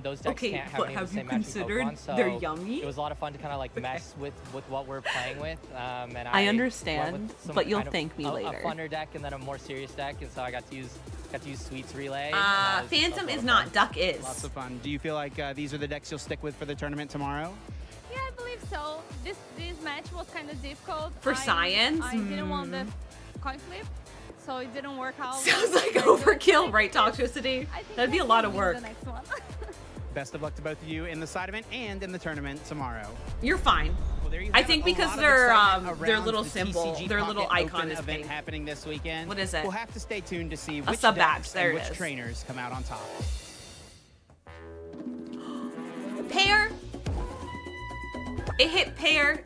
those decks can't have any of the same have you considered so they're yummy? It was a lot of fun to kind of like mess with what we're playing with. And I understand, but you'll thank me later. A funner deck and then a more serious deck, and so I got to use Sweets Relay. Phantom is not, Duck is. Lots of fun. Do you feel like these are the decks you'll stick with for the tournament tomorrow? Yeah, I believe so. This match was kind of difficult. For science? I didn't want the coin flip, so it didn't work out. Sounds like overkill, right, Toxicity? That'd be a lot of work. The next one. Best of luck to both of you in the side event and in the tournament tomorrow. You're fine. Well, there you I have think a because lot of their excitement little around symbol, the TCG their little Pocket icon Open is event pink. happening this weekend. What is it? We'll have to stay tuned to see which sub badge. decks There and it which is. trainers come out on top. Pair. It hit pair.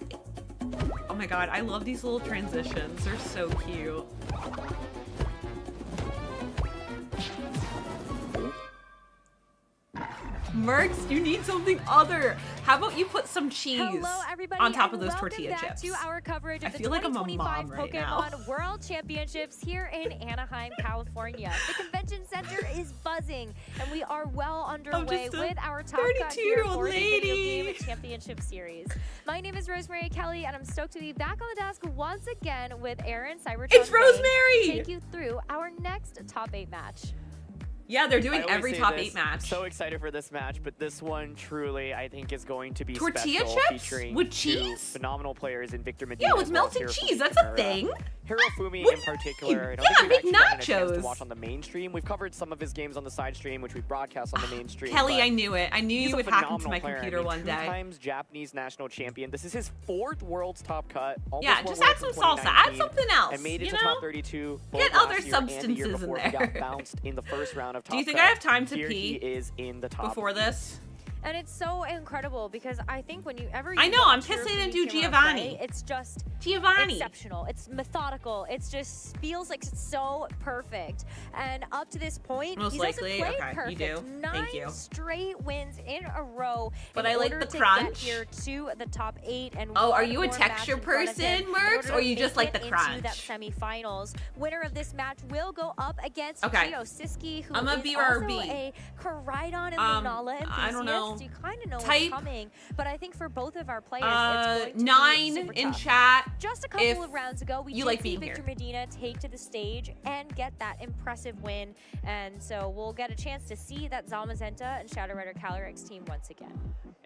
Oh my god, I love these little transitions. They're so cute. Mercs, you need something other. How about you put some cheese on top of those tortilla chips? To our coverage of I feel like I'm a 2025 mom right Pokemon now. World Championships here in Anaheim, California. The convention center is buzzing, and we are well underway with our Top Gun here for the Video Game Championship Series. My name is Rosemary Kelly, and I'm stoked to be back on the desk once again with Aaron Cybertron. It's Rosemary! To take you through our next top 8 match. Yeah, they're doing every top 8 match. So excited for this match, but this one truly, I think, is going to be tortilla special, chips featuring with 2 cheese? phenomenal players in Victor Medina. Yeah, with melted cheese. That's a thing. Hirofumi in particular. I don't think we've actually gotten a chance to watch on the main stream. We've covered some of his games on the side stream, which we broadcast on the main stream. Kelly, I knew it. I knew you would hack into my computer one day. 2 times Japanese national champion. This is his 4th World's Top Cut. Yeah, just add some salsa. Add something else. And made it you to know? top 32. Get both other last year and the year substances in before there. He got bounced in the first round of Top Do you think Cut. I have time to Here pee? He is in the top. Before this? And it's so incredible because I think when you ever I know, I'm pissed they didn't do Giovanni. It's just Giovanni. exceptional. It's methodical. It's just feels like it's so perfect. And up to this point, Most he's likely. also played Okay, perfect. you do. Thank you. 9 straight wins in a row. But in I like order the to crunch. Get here to the top 8 and Oh, are one you a more texture match in front of person, him in Mercs, order or to you just make like the it crunch? into that semifinals. Winner of this match will go up against Okay. Gio Siski, who I'm a is BRB. also a Koraidon and Lunala enthusiasts, I don't know. you kind of know Type, what's coming. But I think for both of our players, it's going to be 9 super in tough. chat. Just a couple of rounds ago, we did see being Victor here. Medina take to the stage and get that impressive win. And so we'll get a chance to see that Zamazenta and Shadow Rider Calyrex team once again.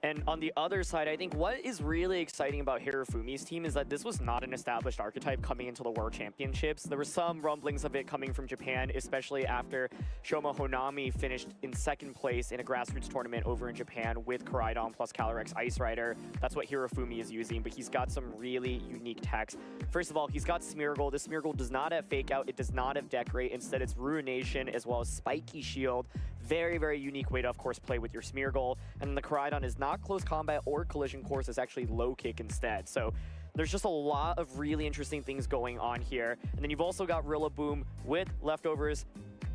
And on the other side, I think what is really exciting about Hirofumi's team is that this was not an established archetype coming into the World Championships. There were some rumblings of it coming from Japan, especially after Shoma Honami finished in 2nd place in a grassroots tournament over in Japan with Koraidon plus Calyrex Ice Rider. That's what Hirofumi is using, but he's got some really unique techs. First of all, he's got Smeargle. The Smeargle does not have Fake Out. It does not have Decorate. Instead, it's Ruination as well as Spiky Shield. Very, very unique way to, of course, play with your Smeargle. And then the Koraidon is not close combat or collision course. It's actually low kick instead. So there's just a lot of really interesting things going on here. And then you've also got Rillaboom with Leftovers,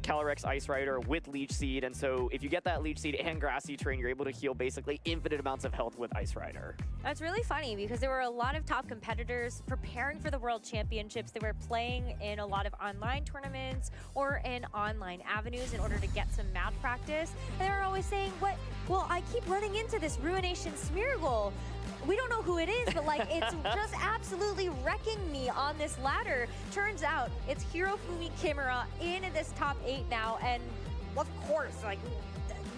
Calyrex Ice Rider with Leech Seed, and so if you get that Leech Seed and Grassy Terrain, you're able to heal basically infinite amounts of health with Ice Rider. That's really funny because there were a lot of top competitors preparing for the World Championships. They were playing in a lot of online tournaments or in online avenues in order to get some map practice. And they were always saying, well, I keep running into this Ruination Smeargle. We don't know who it is, but like it's just absolutely wrecking me on this ladder. Turns out it's Hirofumi Kimura in this top 8 now, and of course, like,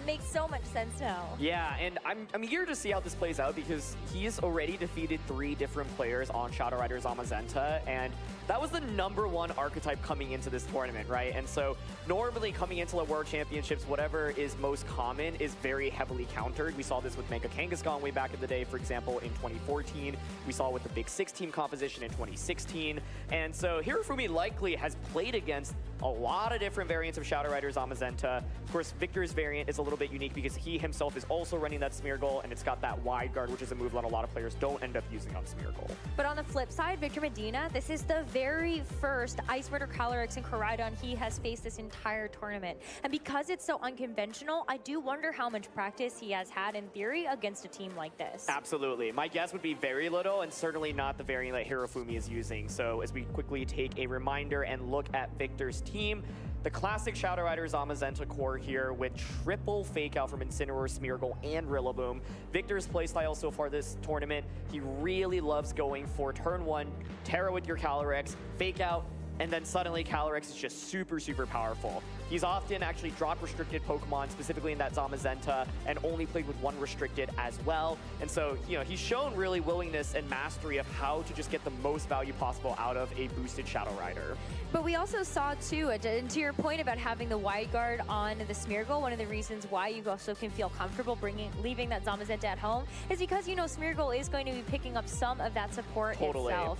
makes so much sense now. Yeah, and I'm eager to see how this plays out because he's already defeated 3 different players on Shadow Rider Zamazenta, and that was the #1 archetype coming into this tournament, right? And so normally coming into the World Championships, whatever is most common is very heavily countered. We saw this with Mega Kangaskhan way back in the day, for example, in 2014. We saw it with the Big 6 team composition in 2016. And so Hirofumi likely has played against a lot of different variants of Shadow Rider Zamazenta. Of course, Victor's variant is a little bit unique because he himself is also running that Smeargle, and it's got that wide guard, which is a move that a lot of players don't end up using on Smeargle. But on the flip side, Victor Medina, this is the very first Ice Rider, Calyrex, and Koraidon he has faced this entire tournament. And because it's so unconventional, I do wonder how much practice he has had in theory against a team like this. Absolutely. My guess would be very little, and certainly not the variant that Hirofumi is using. So as we quickly take a reminder and look at Victor's team, the classic Shadow Rider Zamazenta core here with triple Fake Out from Incineroar, Smeargle, and Rillaboom. Victor's playstyle so far this tournament, he really loves going for turn 1, Terra with your Calyrex, Fake Out, and then suddenly Calyrex is just super, super powerful. He's often actually drop restricted Pokemon, specifically in that Zamazenta, and only played with 1 restricted as well. And so, you know, he's shown really willingness and mastery of how to just get the most value possible out of a boosted Shadow Rider. But we also saw too, and to your point about having the wide guard on the Smeargle, one of the reasons why you also can feel comfortable leaving that Zamazenta at home is because, you know, Smeargle is going to be picking up some of that support itself.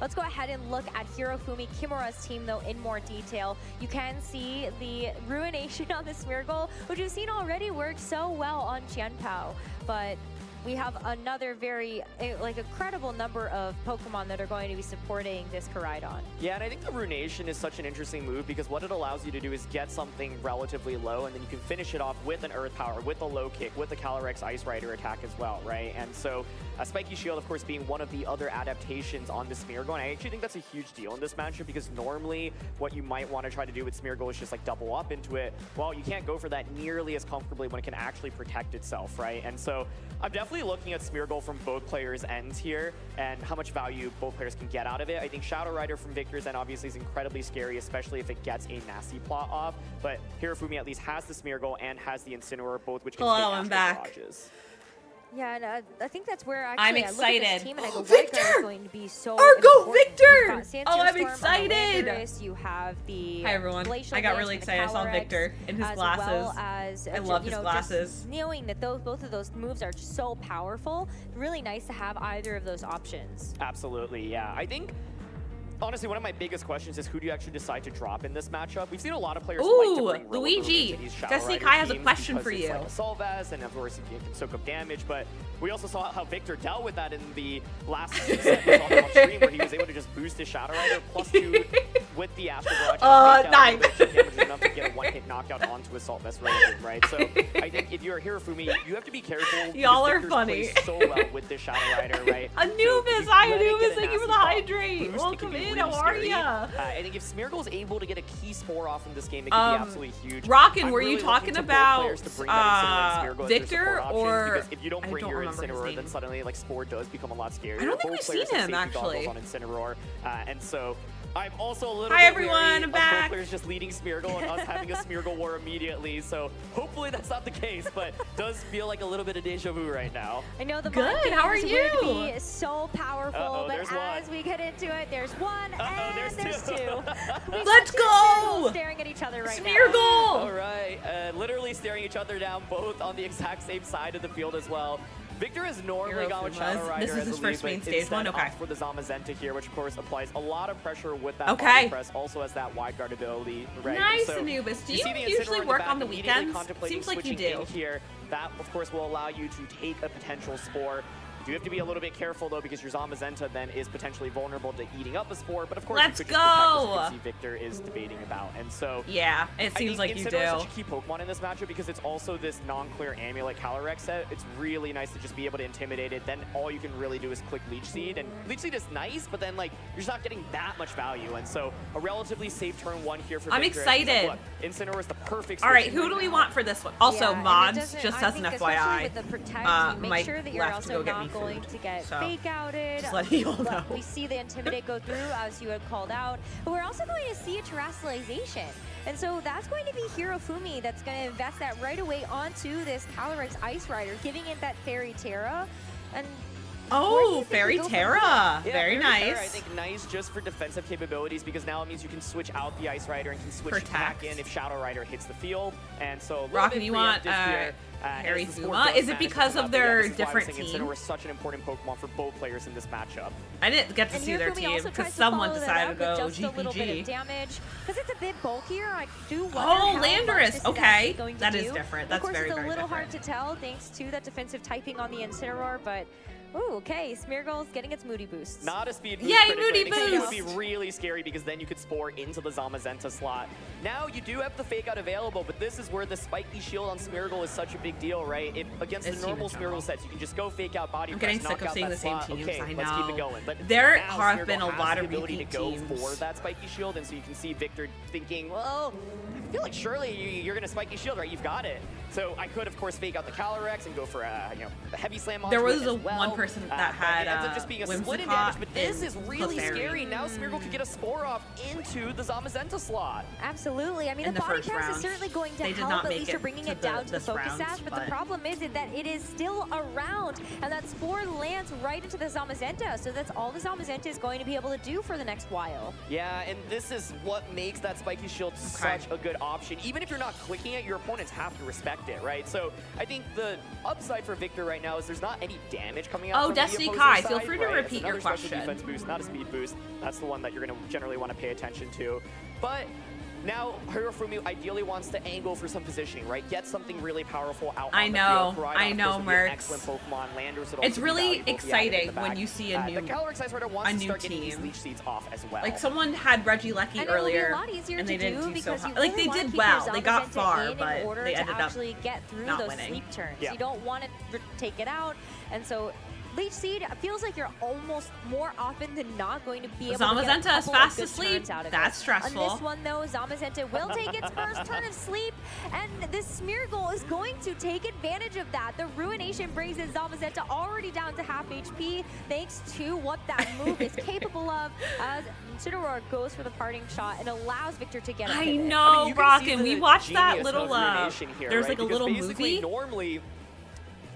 Let's go ahead and look at Hirofumi Kimura's team, though, in more detail. You can see the Ruination on the Smeargle, which we've seen already work so well on Qianpao. But we have another very, incredible number of Pokemon that are going to be supporting this Koraidon. Yeah, and I think the Ruination is such an interesting move because what it allows you to do is get something relatively low, and then you can finish it off with an Earth Power, with a low kick, with the Calyrex Ice Rider attack as well, right? And so Spiky Shield, of course, being one of the other adaptations on the Smeargle, and I actually think that's a huge deal in this matchup because normally what you might want to try to do with Smeargle is just like double up into it. Well, you can't go for that nearly as comfortably when it can actually protect itself, right? And so I'm definitely looking at Smeargle from both players' ends here and how much value both players can get out of it. I think Shadow Rider from Victor's end obviously is incredibly scary, especially if it gets a nasty plot off, but Hirofumi at least has the Smeargle and has the Incineroar, both which can take Astral Dodges. Yeah, and I think that's where I'm excited. I look at this team and I go, Victor! Is going to be so Go Victor! Oh, I'm excited! You have the Hi everyone. I got really excited. I saw Victor in his glasses. Well as, I love his glasses. Just knowing that both of those moves are just so powerful, really nice to have either of those options. Absolutely, yeah. I think honestly, one of my biggest questions is who do you actually decide to drop in this matchup? We've seen a lot of players like to bring Luigi. Destiny Kai has a question for you. Like Assault Vest, and of course it can soak up damage, but we also saw how Victor dealt with that in the last set we saw on stream, where he was able to just boost his Shadow Rider +2 with the Astral Barrage. Nice. Damage enough to get a 1-hit knockout onto Assault Vest Rillaboom, right? So I think if you're a Hirofumi, you have to be careful. Y'all are funny. So well with this Shadow Rider, right? Anubis, hi Anubis, thank you for the hydrate. Welcome in. Kid, really how are scary. ya? I think if Smeargle is able to get a key spore off in this game, it could be absolutely huge. Rockin', were really you talking looking to both about players to bring that Incineroar and Smeargle as their Victor support options, or because if you don't bring your remember his Incineroar, name. then suddenly like Spore does become a lot scarier. I don't think Both we've players seen have him, safety goggles actually. on Incineroar, and so I'm also a little Hi, bit everyone, wary I'm of back. both players just leading Smeargle and us having a Smeargle war immediately. So hopefully that's not the case, but does feel like a little bit of deja vu right now. I know the Good, mind how are games you? would be so powerful, but there's as one. we get into it, there's one and there's two. We've Let's got two go! Smeargles staring at each other right Smeargle! All right, literally staring each other down, both on the exact same side of the field as well. Victor has normally gone with Shadow Rider This is as his a lead, first main but stage one? instead Okay. opts for the Zamazenta here, which of course applies a lot of pressure with that Okay. body press, also has that wide guard ability. Right? Nice, So Anubis. Do you see the usually Incineroar in work back on the immediately weekends? contemplating Seems like you switching do. in here. That, of course, will allow you to take a potential Spore. You do have to be a little bit careful, though, because your Zamazenta then is potentially vulnerable to eating up a Spore. But, of course, Let's you could just protect us, go! you can see Victor is debating about. And so, Yeah, it seems like you do. Incineroar is such a key Pokemon in this matchup because it's also this non-clear Amulet Calyrex set. It's really nice to just be able to intimidate it. Then all you can really do is click Leech Seed. And Leech Seed is nice, but then, like, you're just not getting that much value. And so, a relatively safe turn one here for I'm Victor. excited. Look, Incineroar is the perfect All right, switch who right do we now. want for this one? Also, Yeah, and it mods, doesn't- just I as an think especially FYI. with the protect, you make Mike sure that you're left to also go get me not going food, to get so fake outed. just letting you all know. We see the Intimidate go through, as you had called out. But we're also going to see a Terrestrialization. And so that's going to be Hirofumi that's going to invest that right away onto this Calyrex Ice Rider, giving it that Fairy Terra. And Oh, Fairy Terra. Yeah, Very Fairy nice. Terra, I think nice just for defensive capabilities because now it means you can switch out the Ice Rider and can switch Protect. back in if Shadow Rider hits the field. And so, a little Rockin', bit you want preemptive here, Harry as the Spore Fuma? does Is it manage to because come of out, but yeah, their this is why I'm different saying team? Incineroar is such an important Pokemon for both players in this matchup. I didn't get to And see their Hirofumi team also because tries to someone follow that decided to up go with just a little bit GPG. of damage. Because it's a bit bulkier, I do wonder Oh, how much Landorus. this is Okay. actually going to That do. is different. Of That's course, very, it's a very little different. hard to tell thanks to that defensive typing on the Incineroar, but ooh, okay, Smeargle's getting its Moody boosts. Not a speed boost. Yay, critically. Moody I think It would boost! be really scary because then you could Spore into the Zamazenta slot. Now you do have the Fake Out available, but this is where the spiky shield on Smeargle is such a big deal, right? If against It's the normal team in general. Smeargle sets, you can just go Fake Out, Body I'm Press, getting sick knock of out seeing that the same slot. teams, Okay, I let's keep know. it going. But There now have Smeargle been a has lot the of ability repeat to go teams. for that spiky shield, and so you can see Victor thinking, well, I feel like surely you're going to spiky shield, right? You've got it. So I could, of course, Fake Out the Calyrex and go for a heavy slam onto There was it as well. one person that but had it ends up just being a split in Whimsicott damage, but this is really Clefairy. scary. Now Smeargle could get a Spore off into the Zamazenta slot. Absolutely. I mean, In the the body first press round. is certainly going to They did help, not at make least it you're bringing to it down to the this focus round, sash, but the but- problem is that it is still around, and that Spore lands right into the Zamazenta, so that's all the Zamazenta is going to be able to do for the next while. Yeah, and this is what makes that spiky shield such a good option. Even if you're not clicking it, your opponents have to respect it, right? So I think the upside for Victor right now is there's not any damage coming out Oh, from Destiny the Kai, opposing feel side, free to right? repeat It's your another special question. defense boost, not a speed boost. That's the one that you're going to generally want to pay attention to. But now Hirofumi ideally wants to angle for some positioning, right? Get something really powerful out I on know, the field. I know, Mercs. Excellent Pokemon. Landers would It's also be really valuable if you had it in exciting the when back. you see a new The Calyrex Ice Rider wants a to new start getting these team. Leech Seeds off as well. Like someone had Reggie Lecky And it will be a earlier, lot easier and to they didn't do do so because hot. you Like really they want to did keep your well, they got Zamazenta far, in but order they to ended up actually get through not those winning. sleep turns. Yeah. You don't want to take it out, and so Leech Seed feels like you're almost more often than not going to be able to get a Zamazenta is couple fast of good asleep. turns out of That's it. stressful. On this one, though, Zamazenta will take its first turn of sleep, and this Smeargle is going to take advantage of that. The Ruination brings in Zamazenta already down to half HP, thanks to what that move is capable of, as Incineroar goes for the parting shot and allows Victor to get a I pivot. know, you can see Rockin'. the We watched that genius little. of Ruination here, There's right? like a Because little basically, movie. Normally,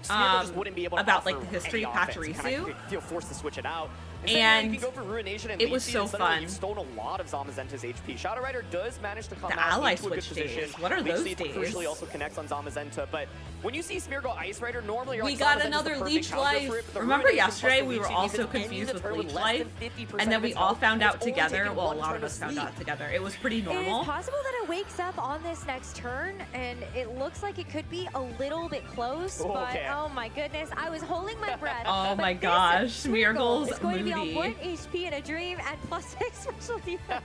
Smeargle just wouldn't be able to about, like, offer the history of any offense. Pachirisu. Kinda feel forced to switch it out. Instead, And you can go for Ruination and it Leech was Seed, so and suddenly fun. You've stolen a lot of Zamazenta's HP. Shadow Rider does manage to come The out ally into a good switch days. position. What are Leech those Seed days? crucially also connects on Zamazenta, but when you see Smeargle Ice Rider, normally you're We like, got Zamazenta's the another perfect Leech counter Life. for it, but the Remember Ruination yesterday plus we the were Leech Seed also means it ends confused the with turn Leech less Life, than 50% and then of we its all health. found out It's only together. taken Well, a one lot turn of to us found sleep. out together. It was pretty It normal. is possible that it wakes up on this next turn, and it looks like it could be a little bit close, but Okay. oh my goodness, I was holding my breath. Oh but my this gosh, Smeargle Smeargle's is going to be on 1 HP in a dream and +6 special defense.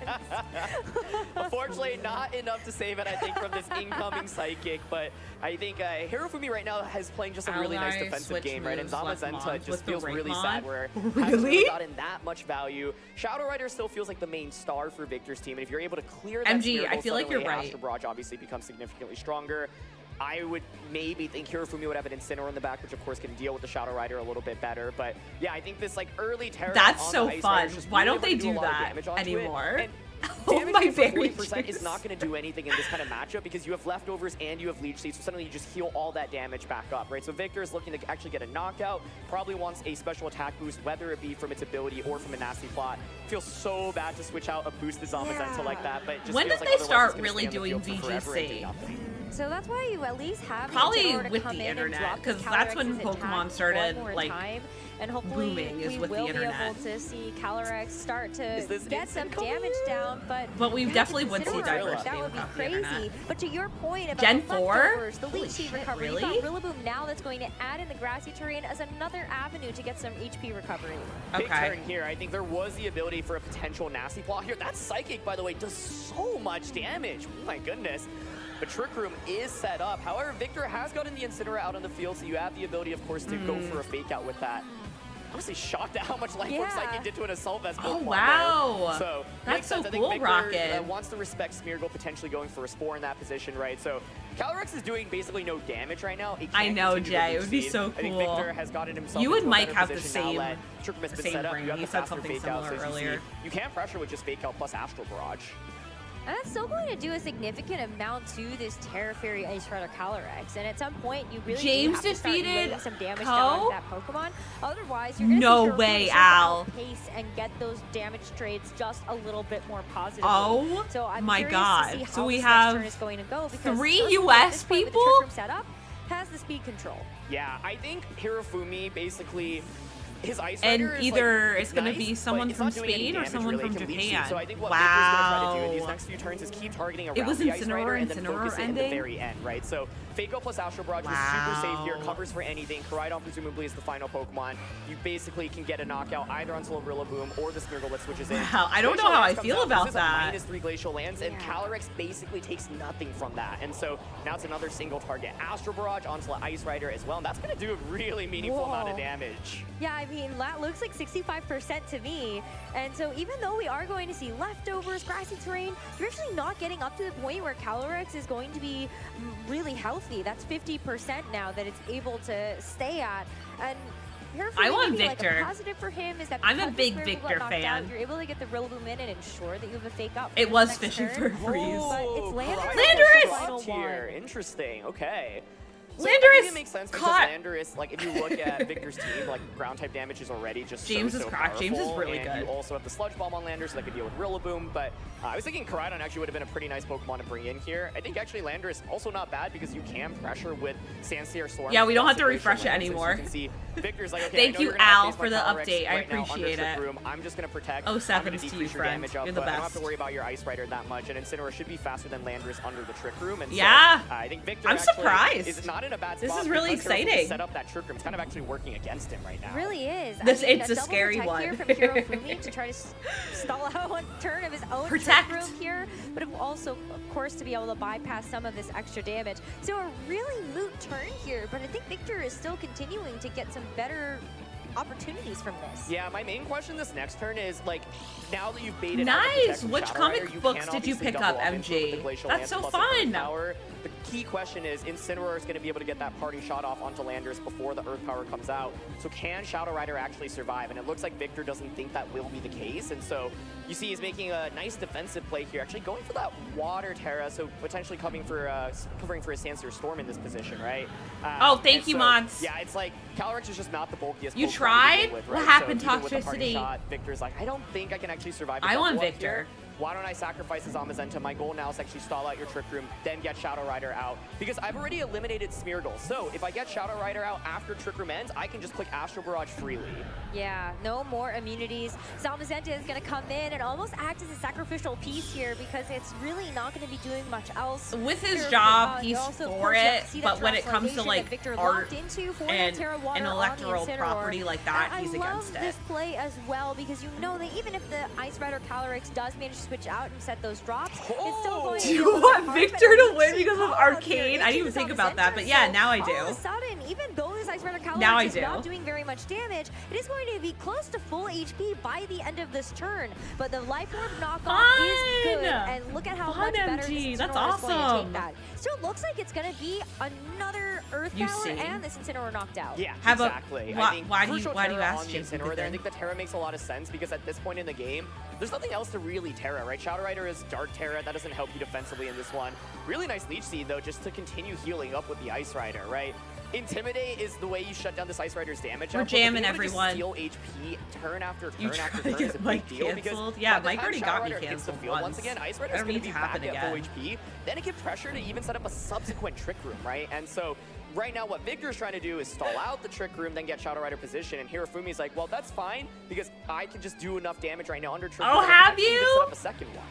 Unfortunately, not enough to save it, I think, from this incoming Psychic, but I think Hirofumi right now is playing just a really nice defensive game, right? And Zamazenta just feels really sad where hasn't really gotten that much value. Shadow Rider still feels like the main star for Victor's team, and if you're able to clear that MG, I feel like you're right. Astro Barrage obviously becomes significantly stronger. I would maybe think Hirofumi would have an Incineroar in the back, which of course can deal with the Shadow Rider a little bit better. But yeah, I think this like early Terra That's on so the Ice fun. Rider Why don't they do that anymore? Oh my very percent is not going to do anything in this kind of matchup because you have leftovers and you have Leech Seed, so suddenly you just heal all that damage back up, right? So Victor is looking to actually get a knockout, probably wants a special attack boost, whether it be from its ability or from a nasty plot. Feels so bad to switch out a boost to Zamazenta like that, but it just when feels did like they start the really doing VGC? So that's why you at least have probably with the internet, because that's when Pokemon started like and hopefully booming is with the will internet. be able to see Calyrex start to get some damage down, but we definitely would see diversity. That would be crazy. But to your point about Gen the 4, leftovers, the Leech Seed recovery, really? you've got Rillaboom now that's going to add in the grassy terrain as another avenue to get some HP recovery. Big turn here. I think there was the ability for a potential nasty plot here. That Psychic, by the way, does so much damage. Oh my goodness. But Trick Room is set up. However, Victor has gotten the Incineroar out on the field, so you have the ability, of course, to go for a fake out with that. Honestly shocked at how much life form Psychic did to an Assault Vest Pokemon. Oh, wow. So that's so I think cool, Victor, Rocket. wants to respect Smeargle potentially going for a Spore in that position, right? So Calyrex is doing basically no damage right now. I know, Jay. It would be so cool. I think Victor has gotten himself you and into a Mike better have the position same, now that Trick Room has been set up. ring. You have He the said faster something fake out, similar so earlier. you can pressure with just fake out plus Astral Barrage. And that's still going to do a significant amount to this Terra Fairy Ice Rider Calyrex. And at some point, you really James do have to start defeated laying some damage Co? down on that Pokemon. Otherwise, you're going to No see way, Al. pace and get those damage trades just a little bit more positive. Oh so I'm my curious God! to see how So we this have next turn is going to go because 3 first of all, US at this point with the people. Trick Room setup has the speed control. Yeah, I think Hirofumi basically. His Ice And Rider is either like, it's going to nice, be someone but from it's not doing any Spain or damage, someone really. from It can leech seed. Japan. So I think what Victor's going to try to do in these Wow. next few turns is keep targeting around It was the Ice Rider Incineroar, and then focus it in the ending? very end, right? So Fako plus Astral Barrage is super safe here, covers for anything. Koraidon presumably is the final Pokemon. You basically can get a knockout either onto a Rillaboom or the Smeargle that switches in. Wow, I don't know how I feel about that. This is a -3 Glacial Lance, and Calyrex basically takes nothing from that. And so now it's another single target. Astral Barrage onto an Ice Rider as well, and that's going to do a really meaningful amount of damage. Yeah, I mean, that looks like 65% to me. And so even though we are going to see leftovers, grassy terrain, you're actually not getting up to the point where Calyrex is going to be really healthy. That's 50% now that it's able to stay at. And I want maybe, Victor. Like, a positive for him is that I'm a because big Smeargle Victor got knocked fan. out, you're able to get the Rillaboom in and ensure that you have a fake up. It for was the next fishing turn. for a breeze. But it's Landorus! Here. Interesting. Okay. So I think it makes sense because Landorus, like if you look at Victor's team, like ground type damage is already just James is powerful, James is really and good. You also have the Sludge Bomb on Landorus, so that could deal with Rillaboom. But I was thinking Koraidon actually would have been a pretty nice Pokemon to bring in here. I think actually Landorus also not bad because you can pressure with Sandsear Storm. Yeah, we don't have to Glacial refresh it Lance, anymore. So you can see Victor's like, okay, Thank I know you, you're gonna Al, outpace for my the Calyrex update. I right now under appreciate Trick it. Room. I'm just gonna protect. Oh, I'm gonna sevens to decrease you, your friend. damage up, You're the but I don't have best. to worry about your Ice Rider that much. And Incineroar should be faster than Landorus under the Trick Room. And Yeah. so, I think Victor I'm actually surprised. is not in a bad This spot. is really because Hirofumi exciting. Set up that Trick Room. It's kind of actually working against him right now. It really is. This- I mean, it's a double scary protect one. here from Hirofumi to try to stall out one turn of his own Protect. Trick Room here, but also, of course, to be able to bypass some of this extra damage. So a really moot turn here, but I think Victor is still continuing to get some better opportunities from this. Yeah, my main question this next turn is, like, now that you've baited out the Nice! protect from Which Shadow comic Rider, you books can did you obviously pick double up, into it with MG? the Glacial That's Lance so plus the Earth fun. Power. The key question is, Incineroar is going to be able to get that party shot off onto Landorus before the Earth Power comes out. So can Shadow Rider actually survive? And it looks like Victor doesn't think that will be the case. And so you see he's making a nice defensive play here, actually going for that Water Terra, so potentially covering for a Sandsear Storm in this position, right? Oh, thank you, Mods. Yeah, it's like Calyrex is just not the bulkiest You Pokemon to tried? begin with, What right? happened, So even with the party Toxicity? shot, Victor's like, I don't think I can actually survive. I want double up Victor. here. why don't I sacrifice the Zamazenta? My goal now is actually stall out your Trick Room, then get Shadow Rider out. Because I've already eliminated Smeargle. So if I get Shadow Rider out after Trick Room ends, I can just click Astral Barrage freely. Yeah, no more immunities. Zamazenta is going to come in and almost act as a sacrificial piece here because it's really not going to be doing much else. With his job, he's for it, but when it comes to like art and an electoral property like that, he's against it. I love this play as well because you know that even if the Ice Rider Calyrex does manage to switch out and set those drops, it's still going to do you want Victor to win because of Arcane? I didn't even think about that, but yeah, now I do. All of a sudden, even though this Ice Rider Calyrex is not doing very much damage, it is going to be close to full HP by the end of this turn. But the Life Orb knockoff is good, and look at how much better this Incineroar That's awesome. is going to take that. Still looks like it's going to be another Earth Power and this Incineroar knocked out. Yeah, exactly. I think why do you ask the Incineroar there? I think the Terra makes a lot of sense because at this point in the game, there's nothing else to really Terra, right? Shadow Rider is Dark Terra. That doesn't help you defensively in this one. Really nice Leech Seed, though, just to continue healing up with the Ice Rider, right? Intimidate is the way you shut down this Ice Rider's damage. We're jamming everyone. Steal HP turn after turn after turn is a big deal because yeah, Mike already got me canceled once again. Ice Rider's going to be back at full HP. Then it gives pressure to even set up a subsequent Trick Room, right? And so right now what Victor's trying to do is stall out the Trick Room, then get Shadow Rider position. And Hirofumi's like, well, that's fine because I can just do enough damage right now under Trick Room. Oh, have you? Set up a second one.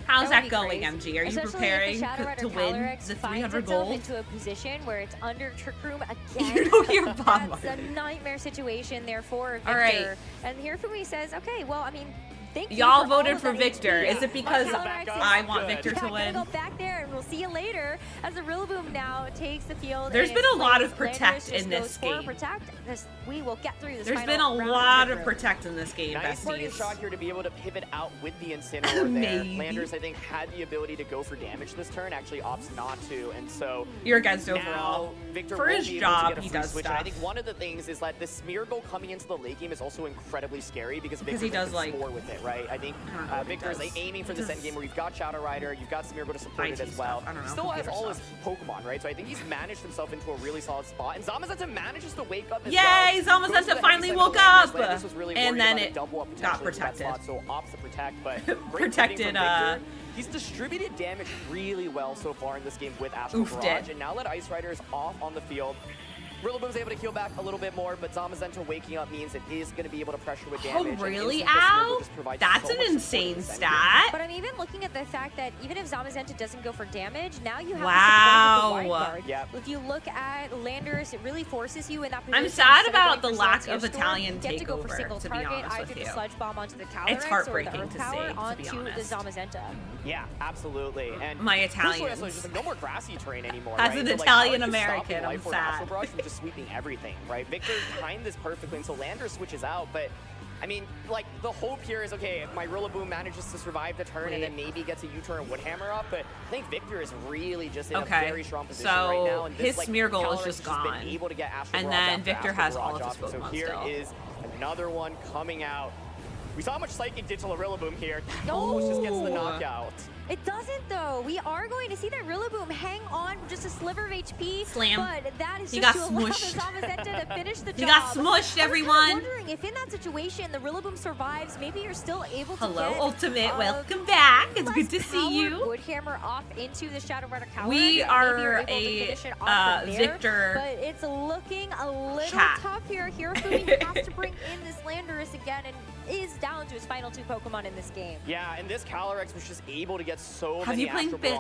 How's that going, MG? Are you preparing to win the 300 gold? Into a position where it's under Trick Room again. You don't hear Bob. That's a nightmare situation there for Victor. All right. And Hirofumi says, okay, well, I mean, y'all voted for Victor. Is it because I want Victor to win? Go back there, and we'll see you later. As the Rillaboom now takes the field. There's been a lot of Protect in this game. We will get through this. There's been a lot of Protect in this game. Nice shot here to be able to pivot out with the Incineroar there. Landers, I think, had the ability to go for damage this turn. Actually opts not to, and so you're against overall. Victor for his job, he does switch. stuff. I think one of the things is that the Smeargle coming into the late game is also incredibly scary because Victor he does like score with it, right? I think Victor is aiming for this end game where you've got Shadow Rider, you've got Smeargle to support it as well. I don't know, still has all his Pokemon, right? So I think he's managed himself into a really solid spot, and Zamazenta manages to wake up as well. Yay! Zamazenta finally woke up! And then it got protected. So opts to protect, but protected. He's distributed damage really well so far in this game with Astral Barrage, and now that Ice Rider is off on the field, Rillaboom's able to heal back a little bit more, but Zamazenta waking up means it is going to be able to pressure with damage. Oh, really, Al? That's an insane stat. But I'm even looking at the fact that even if Zamazenta doesn't go for damage, now you have wow. the support yep. If you look at Landers, it really forces you in that position. I'm sad about the lack of Italian takeover, to go for single to target, be honest either with you. The Sludge Bomb onto the Calyrex it's heartbreaking or the to power see, onto the Zamazenta. Yeah, absolutely. And my Italians. Just like, no more grassy terrain anymore. As right? an Italian American, I'm sad. From just sweeping everything, right? Victor timed this perfectly, and so Lander switches out, but I mean, like, the hope here is, okay, if my Rillaboom manages to survive the turn and then maybe gets a U-turn and Woodhammer up, but I think Victor is really just in a very strong position right now. And his this, Smeargle is just gone. Been able to get and then Victor has all of his Pokemon so here is another one coming out. We saw how much Psychic did to the Rillaboom here. Almost just gets the knockout. It doesn't, though. We are going to see that Rillaboom hang on for just a sliver of HP. Slam. But that is he just got to allow smushed. the Zamazenta to finish the job. He got smushed, everyone. I'm wondering if in that situation the Rillaboom survives, maybe you're still able to Hello, get Ultimate. Welcome back. It's good to see you. Woodhammer off into the Shadow Rider Calyrex. We are a Victor but it's looking a little tough here. Hirofumi has to bring in this Landorus again and is down to his final two Pokemon in this game. Yeah, and this Calyrex was just able to get so many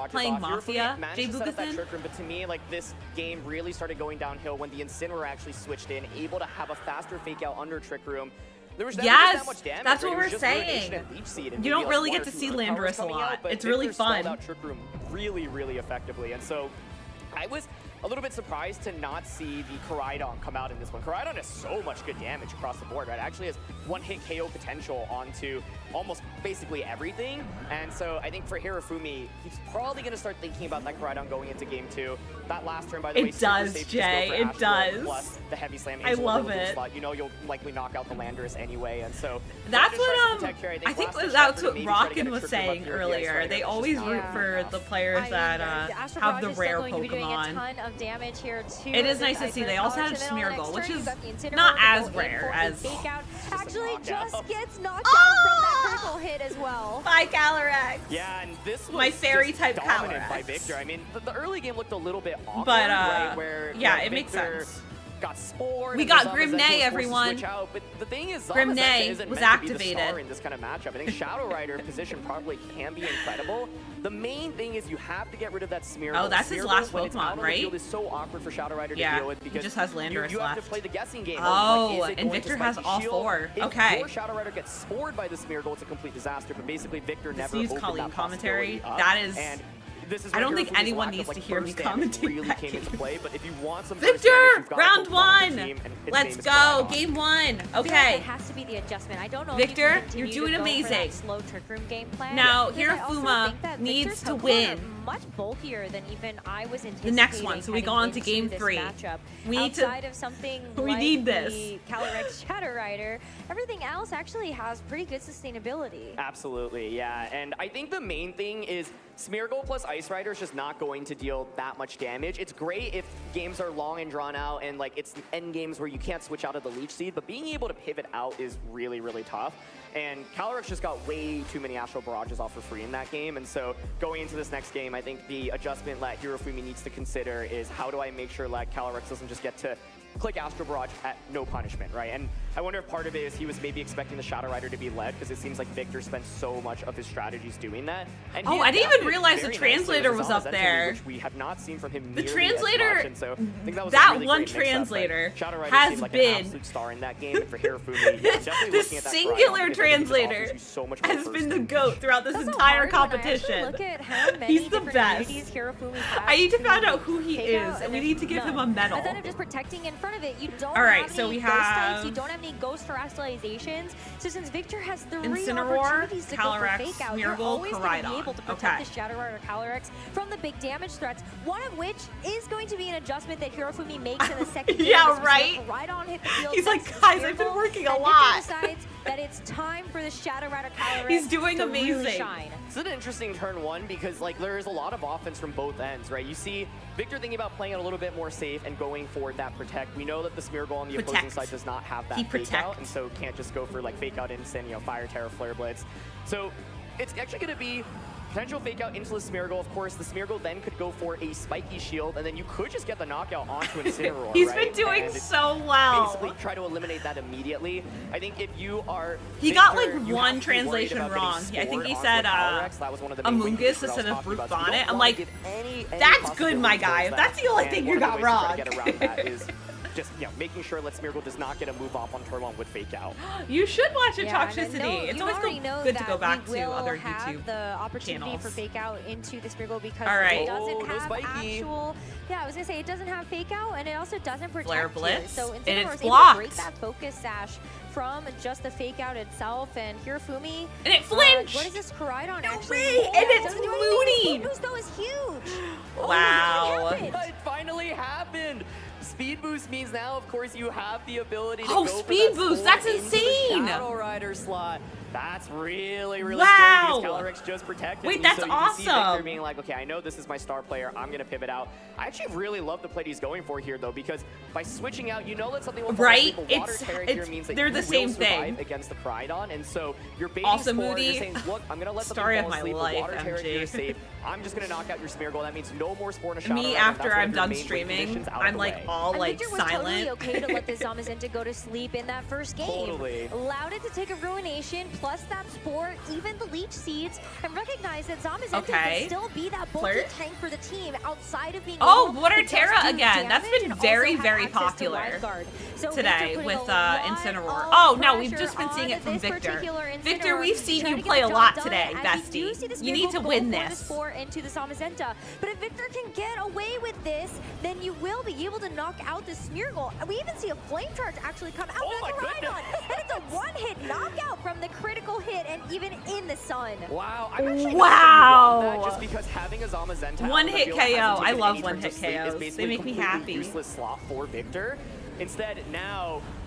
playing Mafia, Jay Bugathon? But to me, like, this game really started going downhill when the Incineroar actually switched in, able to have a faster fake out under Trick Room. There was that much damage, that's what we're saying. You don't really get to see Landorus a lot. It's really fun. Out Trick Room really, really effectively, and so I was a little bit surprised to not see the Koraidon come out in this one. Koraidon has so much good damage across the board, right? It actually has one-hit KO potential onto almost basically everything. And so I think for Hirofumi, he's probably going to start thinking about that Koraidon going into game 2. That last turn, by the way, it does, Jay. It does. Plus the heavy slam. I love it. Slot. You know you'll likely knock out the Landorus anyway, and so that's what I think that's what Rockin was saying earlier. They always root for the players that have the rare Pokemon. of damage here too. It is nice to see. They also had Smeargle, which is not as rare as... Actually just gets knocked out from that critical hit as well. By Calyrex. Yeah, and this was my fairy type dominant by Victor. I mean, the early game looked a little bit awkward, right? Where yeah, it makes sense. Got spored. We got Grimnay, everyone. But the thing is, Grimnay was activated in this kind of matchup. I think Shadow Rider position probably can be incredible. The main thing is you have to get rid of that Smeargle. Oh, that's his last Pokemon, right? The field is so awkward for Shadow Rider to deal with because he just has Landorus you have left. to play the guessing game. Oh, like, and Victor has all four. If okay. your Shadow Rider gets spored by the Smeargle, it's a complete disaster. But basically, Victor never opened that commentary. Up. That is. And this is I don't think anyone needs to hear me commentate really came into play, but if you want some Victor, round one. Team, let's go, game one. Okay. It has to be the adjustment. I don't know. Victor, you're doing amazing. Slow trick room game plan. Now, Hirofuma needs to win. Much bulkier than even I was anticipating. The next one, so we go on to game 3. We need to. Outside of something we like need this. The Calyrex Shadow Rider, everything else actually has pretty good sustainability. Absolutely, yeah. And I think the main thing is Smeargle plus Ice Rider is just not going to deal that much damage. It's great if games are long and drawn out and like it's end games where you can't switch out of the Leech Seed, but being able to pivot out is really, really tough. And Calyrex just got way too many Astral Barrages off for free in that game. And so going into this next game, I think the adjustment that Hirofumi needs to consider is how do I make sure that Calyrex doesn't just get to click Astral Barrage at no punishment, right? And I wonder if part of it is he was maybe expecting the Shadow Rider to be led because it seems like Victor spent so much of his strategies doing that. And I didn't even realize the translator was up there. Which we have not seen from him. The translator, and so I think that was that really one translator has like been an absolute star in that game. And for Hirofumi, the singular translator has been the GOAT throughout this entire competition. Look at how many He's the best. I need to find out who he is, and we need to give him a medal. Instead of just protecting in front of it, you don't All right, have so any we ghost have types, you don't have any ghost terrestrializations. So since Victor has 3 Incineroar, opportunities to Calyrex, go for fake out, you're Smeargle, always going to be Koraidon. able to protect the Shadow Rider Calyrex from the big damage threats, one of which is going to be an adjustment that Hirofumi makes in the second game. Yeah, right? Koraidon hit the field. He's like, guys, I've been working a lot. Victor decides that it's time for the Shadow Rider Calyrex He's doing to amazing. really shine. It's an interesting turn one because like there is a lot of offense from both ends, right? You see Victor thinking about playing it a little bit more safe and going for that protect. We know that the Smeargle on the opposing side does not have that fake out, and so can't just go for like fake out instant, you know, Fire Terror, Flare Blitz. So it's actually going to be potential fake out into the Smeargle. Of course, the Smeargle then could go for a spiky shield, and then you could just get the knockout onto Incineroar. He's right? been doing and so well. Basically, try to eliminate that immediately. I think if you are he Victor, got like one translation wrong. I think he said Amoongus instead of Brute Bonnet. I'm like, that's good, my guy. If that's the only thing you got wrong. Just, you know, making sure that Smeargle does not get a move off on turn one with fake out. You should watch a Yeah, Toxicity. It's always good to go back to other YouTube the opportunity channels. for fake out into the Smeargle because it doesn't have actual. Yeah, I was gonna say it doesn't have fake out and it also doesn't protect Flare you. Blitz, So and Incineroar it's is able blocked. to break that focus sash from just the fake out itself, and Hirofumi. And it flinched. What is this Koraidon actually? way, and it's mooning. Speed boost though is huge. Wow. It finally happened. Speed boost means now, of course, you have the ability to go speed for that boost. That's insane. Shadow Rider slot. That's really, really wow. scary because Calyrex just protected Wait, me. that's so you awesome. Can see Victor being like, okay, I know this is my star player. I'm going to pivot out. I actually really love the play he's going for here, though, because by switching out, you know that something will right. Water Terror here means that they're you the same will survive thing against the Koraidon, and so you're baiting also forward, moody. you're saying, look, I'm going to let story something of fall my asleep. life. Water Terror here is safe. I'm just going to knock out your Smeargle. That means no more Spore and a Shadow Me, Rider, after I'm done streaming, I'm like all like Victor was silent. totally okay to let this Zamazenta go to sleep in that first game. Totally. Allowed it to take a Ruination plus that Spore, even the Leech Seeds, and recognize that Zamazenta can still be that bulky tank for the team outside of being Water Terra again. That's been very, very popular today with Incineroar. Oh, no, we've just been seeing it from Victor. Victor, we've seen you play a lot today, bestie. You need to win this. Into the Zamazenta. But if Victor can get away with this, then you will be able to knock out the Smeargle. We even see a Flame Charge actually come out of the Koraidon. And it's a one-hit knockout from the critical hit and even in the sun. Wow. I'm actually wow. Just because having a Zamazenta one-hit KO. I love one-hit KOs. They make me happy. Useless slot for Victor. Instead, now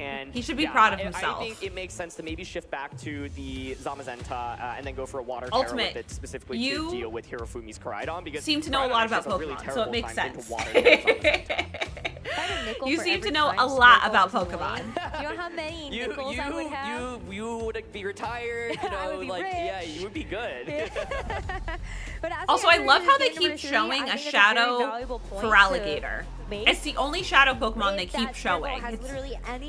And he should be proud of himself. I think it makes sense to maybe shift back to the Zamazenta and then go for a water Ultimate, terror with it specifically to deal with Hirofumi's Koraidon, because seem to know a lot about Pokemon, really so it makes sense. You seem to know a lot about Pokemon. Do you know how many nickels I would have? You would be retired, you know, I would be like, rich. yeah, you would be good. But also, I love how they keep showing a shadow Feraligatr. It's the only shadow Pokemon they keep showing.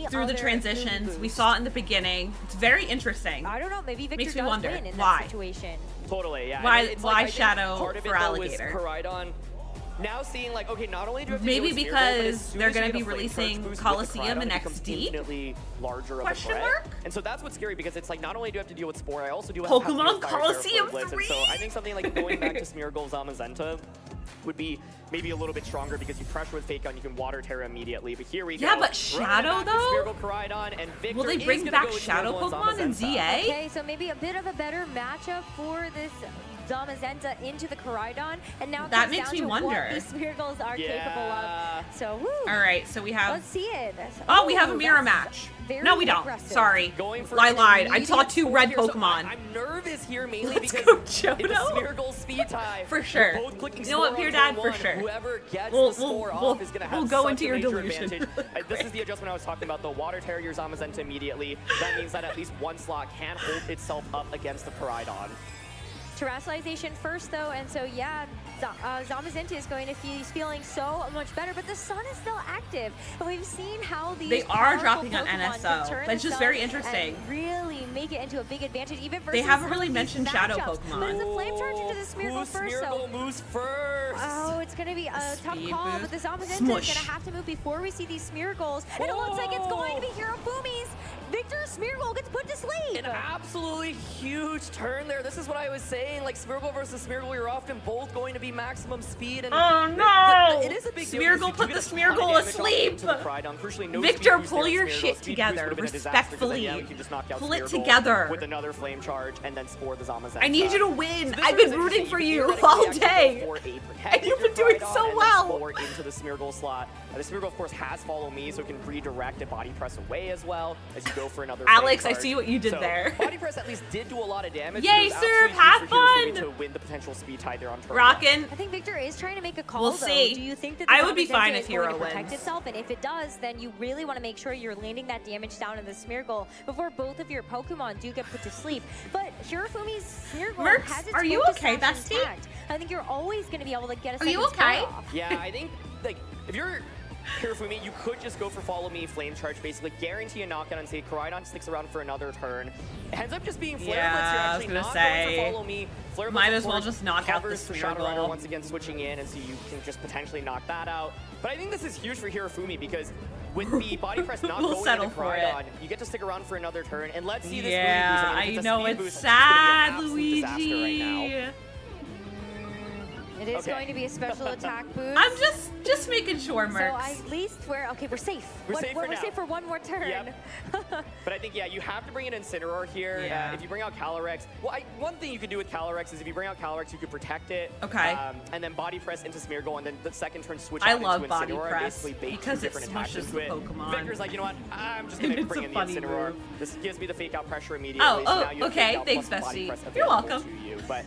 Through the transitions, we saw it in the beginning. It's very interesting. I don't know, maybe Victor Makes me does wonder win in why. that situation. Totally, yeah. Why It's like, shadow part of it, Feraligatr? though, was Koraidon now seeing like, okay, not only do you have to maybe deal with Smeargle, but as because soon they're as you going to get be a flame releasing charge boost with the Coliseum Koraidon, and it becomes XD? infinitely larger of a threat. And so that's what's scary, because it's like not only do I have to deal with Spore, I also do have Pokemon to Coliseum 3. And so I think something like going back to Smeargle Zamazenta would be maybe a little bit stronger, because you pressure with Fake Out, you can Water Terra immediately. But here we go. Yeah, but Shadow though? Smeargle, Koraidon, and Victor will they bring back Shadow Pokemon in ZA? Okay, so maybe a bit of a better matchup for this Zamazenta into the Koraidon, and now that comes makes down me to wonder what these Smeargles are capable of. So, woo. All right, so we have. Let's see it. Oh, we have a mirror match. No, we don't. Aggressive. Sorry, Going for I lied. I saw 2 red here, so Pokemon. I'm nervous here mainly Let's because go, it's a Johto. Smeargle speed tie. For sure. Both clicking You know what, Spore Pure on Dad, turn for one. sure. Whoever gets We'll- the Spore we'll- off is going to have we'll go such into a your major delusion. advantage. This is the adjustment I was talking about, though. Water Terror your Zamazenta immediately. That means that at least one slot can hold itself up against the Koraidon. Terrestrialization first, though, and so yeah, Zamazenta is going to he's feeling so much better, but the sun is still active, and we've seen how these They are powerful dropping on Pokemon can NSO. turn That's the just sun very interesting. and really make it into a big advantage, even versus They haven't some really of these mentioned Shadow matchups. Pokemon. But it's a Flame Charge into the Smeargle first, so moves first. oh, it's going to be a tough call, but the Zamazenta is going to have to move before we see these Smeargles, and it looks like it's going to be Hirofumi's. Victor Smeargle gets put to sleep. An absolutely huge turn there. This is what I was saying. Like Smeargle versus Smeargle, you're often both going to be maximum speed. And oh no! It is a big deal. Smeargle put the Smeargle asleep. Victor, pull your shit together, respectfully. Pull it together. With another flame charge and then Spore the Zamazenta. I need you to win. I've been rooting for you all day. And you've been doing so well. Into the Smeargle slot. The Smeargle, of course, has Follow Me, so it can redirect a Body Press away as well as you go for another. Alex, I see what you did there. Body Press at least did do a lot of damage. Yay, Serve, have fun! To win the potential speed tie there on turn Rockin'. I think Victor is trying to make a call. We'll though. see. Do you think that I would be fine is if Hero going to protect wins. itself? And if it does, then you really want to make sure you're landing that damage down in the Smeargle before both of your Pokemon do get put to sleep. But Hirofumi's Smeargle Mercs, has its are you focus okay, sash bestie? intact. I think you're always going to be able to get a Are you second okay? score off. Yeah, I think like if you're Hirofumi, you could just go for Follow Me, Flame Charge, basically guarantee a knockout and say Koraidon sticks around for another turn. It ends up just being Flare Blitz. You're I was actually gonna not say, going for Follow Me. Flare Blitz, might of as well course, just knock out the covers for Shadow Rider Smeargle. once again switching in, and so you can just potentially knock that out. But I think this is huge for Hirofumi because with the Body Press not We'll going settle into for Koraidon, you get to stick around for another turn, and let's see this yeah, Speed Boost. I mean, I know Speed it's Boost, sad, gonna be an absolute disaster Luigi. right now. It is going to be a special attack boost. I'm just making sure, So Mercs. at least we're safe. We're safe for now. safe for one more turn. Yep. But I think, yeah, you have to bring an Incineroar here. Yeah. If you bring out Calyrex, well, one thing you could do with Calyrex is if you bring out Calyrex, you could protect it. Okay. And then Body Press into Smeargle, and then the second turn switch I out love into Body Incineroar Press and basically bait because two it different attacks smushes into the it. Pokemon. Victor's like, you know what? I'm just going to It's bring a in the funny Incineroar. move. This gives me the Fake Out pressure immediately. Oh, so now you have okay. Fake Out Thanks, plus Body bestie. Press You're available welcome. to you. But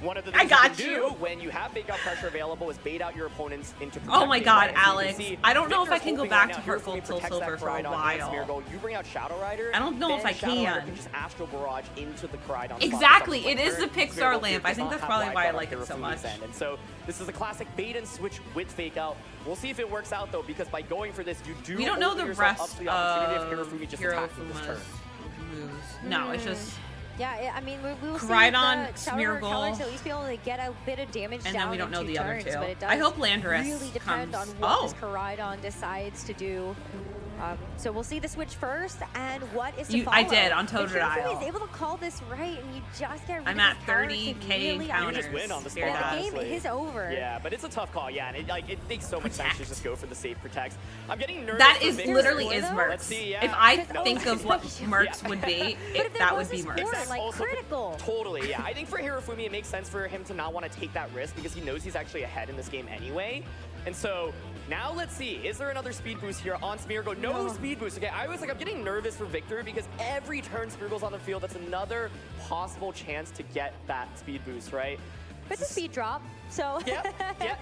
one of the I things got you can you. do when you have Fake Out pressure available is bait out your opponents into Oh my protecting, God, right? So you can Alex. see I don't know if I Victor's can go hoping back right to now, Heartful Hirofumi Till protects that Silver for a Koraidon and while. Smeargle. You bring out Shadow Rider. I don't know if I Shadow Rider can. just Astral Barrage into the Koraidon slot Exactly, for some it is the turn. Pixar Smeargle lamp. does I think not that's have probably wide why I guard like on it so Hirofumi's much. end. And so this is a classic bait and switch with Fake Out. We'll see if it works out though, because by going for this, you do We don't know open the yourself up rest to the opportunity of of Hirofumi just attacking this turn. moves. No, it's just Yeah, I mean, we will see Koraidon, the Shadow Rider Smeargle, Calyrex at least be able to get a bit of damage and down then we don't know in the 2 other turns, two. but it does I hope Landorus really depend comes. on what this Koraidon decides to do. So we'll see the switch first, and what is to follow. I did on If Totodile. Hirofumi is able to call this right, and you just get rid I'm of at his power to 30K really encounters. You just win on the Fear spot, that. The game honestly. is over. Yeah, but it's a tough call, yeah, and it makes so much sense to just go for the safe protects. I'm getting nervous. That for is Victor. literally is Let's Mercs. see, yeah. If I No, think of what Mercs yeah. would be, But if there that was would be a Mercs. sport, like Also, critical. Totally, yeah. I think for Hirofumi, it makes sense for him to not want to take that risk because he knows he's actually ahead in this game anyway. And so now let's see, is there another speed boost here on Smeargle? No speed boost. Okay, I was like, I'm getting nervous for Victor because every turn Smeargle's on the field, that's another possible chance to get that speed boost, right? But it's a speed drop, so. Yeah,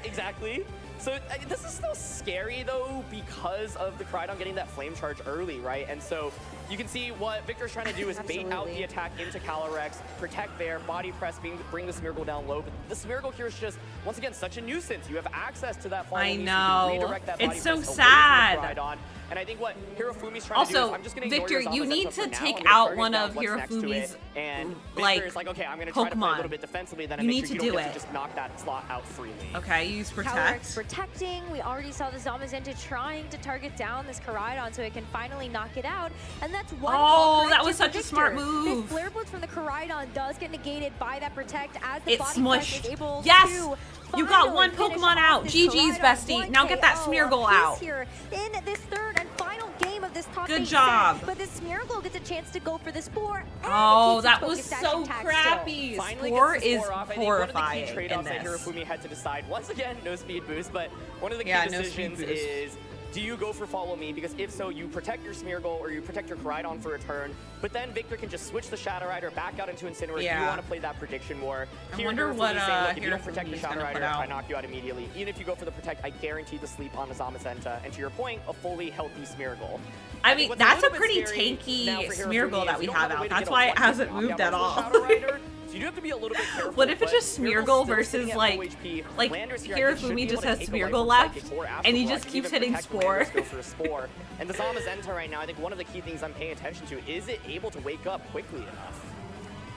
exactly. So this is still scary though because of the Koraidon getting that flame charge early, right? And so you can see what Victor's trying to do is bait out the attack into Calyrex, protect there, body press, bring the Smeargle down low. But the Smeargle here is just, once again, such a nuisance. You have access to that follow I me, so you know. can redirect that body It's so press away from the sad. Koraidon. And I think what Hirofumi's trying to do is I'm just going to Victor, you need to take out one of Hirofumi's like okay, I'm going to try to play a little bit defensively, then you need to do it. it. Just knock that slot out freely. Okay, use protect. Calyrex protecting. We already saw the Zamazenta trying to target down this Koraidon so it can finally knock it out. And that's one. Oh, that was such a smart move. This Flare Blitz from the Koraidon does get negated by that protect as the it body smushed. is able yes! to You got one Pokemon out. GG's, bestie. Now get that Smeargle out. Here in this third and final game of this top Good job. But this Smeargle gets a chance to go for the Spore. Oh, that was so crappy. Spore is horrifying. One of the key trade-offs that Hirofumi had to decide, once again, no speed boost, but one of the key decisions is, do you go for follow me? Because if so, you protect your Smeargle or you protect your Koraidon for a turn, but then Victor can just switch the Shadow Rider back out into Incineroar if you want to play that prediction war. I wonder what if you don't protect the Shadow Rider, I knock you out immediately. Even if you go for the protect, I guarantee the sleep on the Zamazenta, and to your point, a fully healthy Smeargle. I mean, that's a pretty tanky Smeargle that we have out. That's why it hasn't moved at all. So you do have to be a little bit careful. What if it's just Smeargle versus like Hirofumi just has Smeargle left and he just keeps hitting Spore? And the Zamazenta right now, I think one of the key things I'm paying attention to is it able to wake up quickly enough.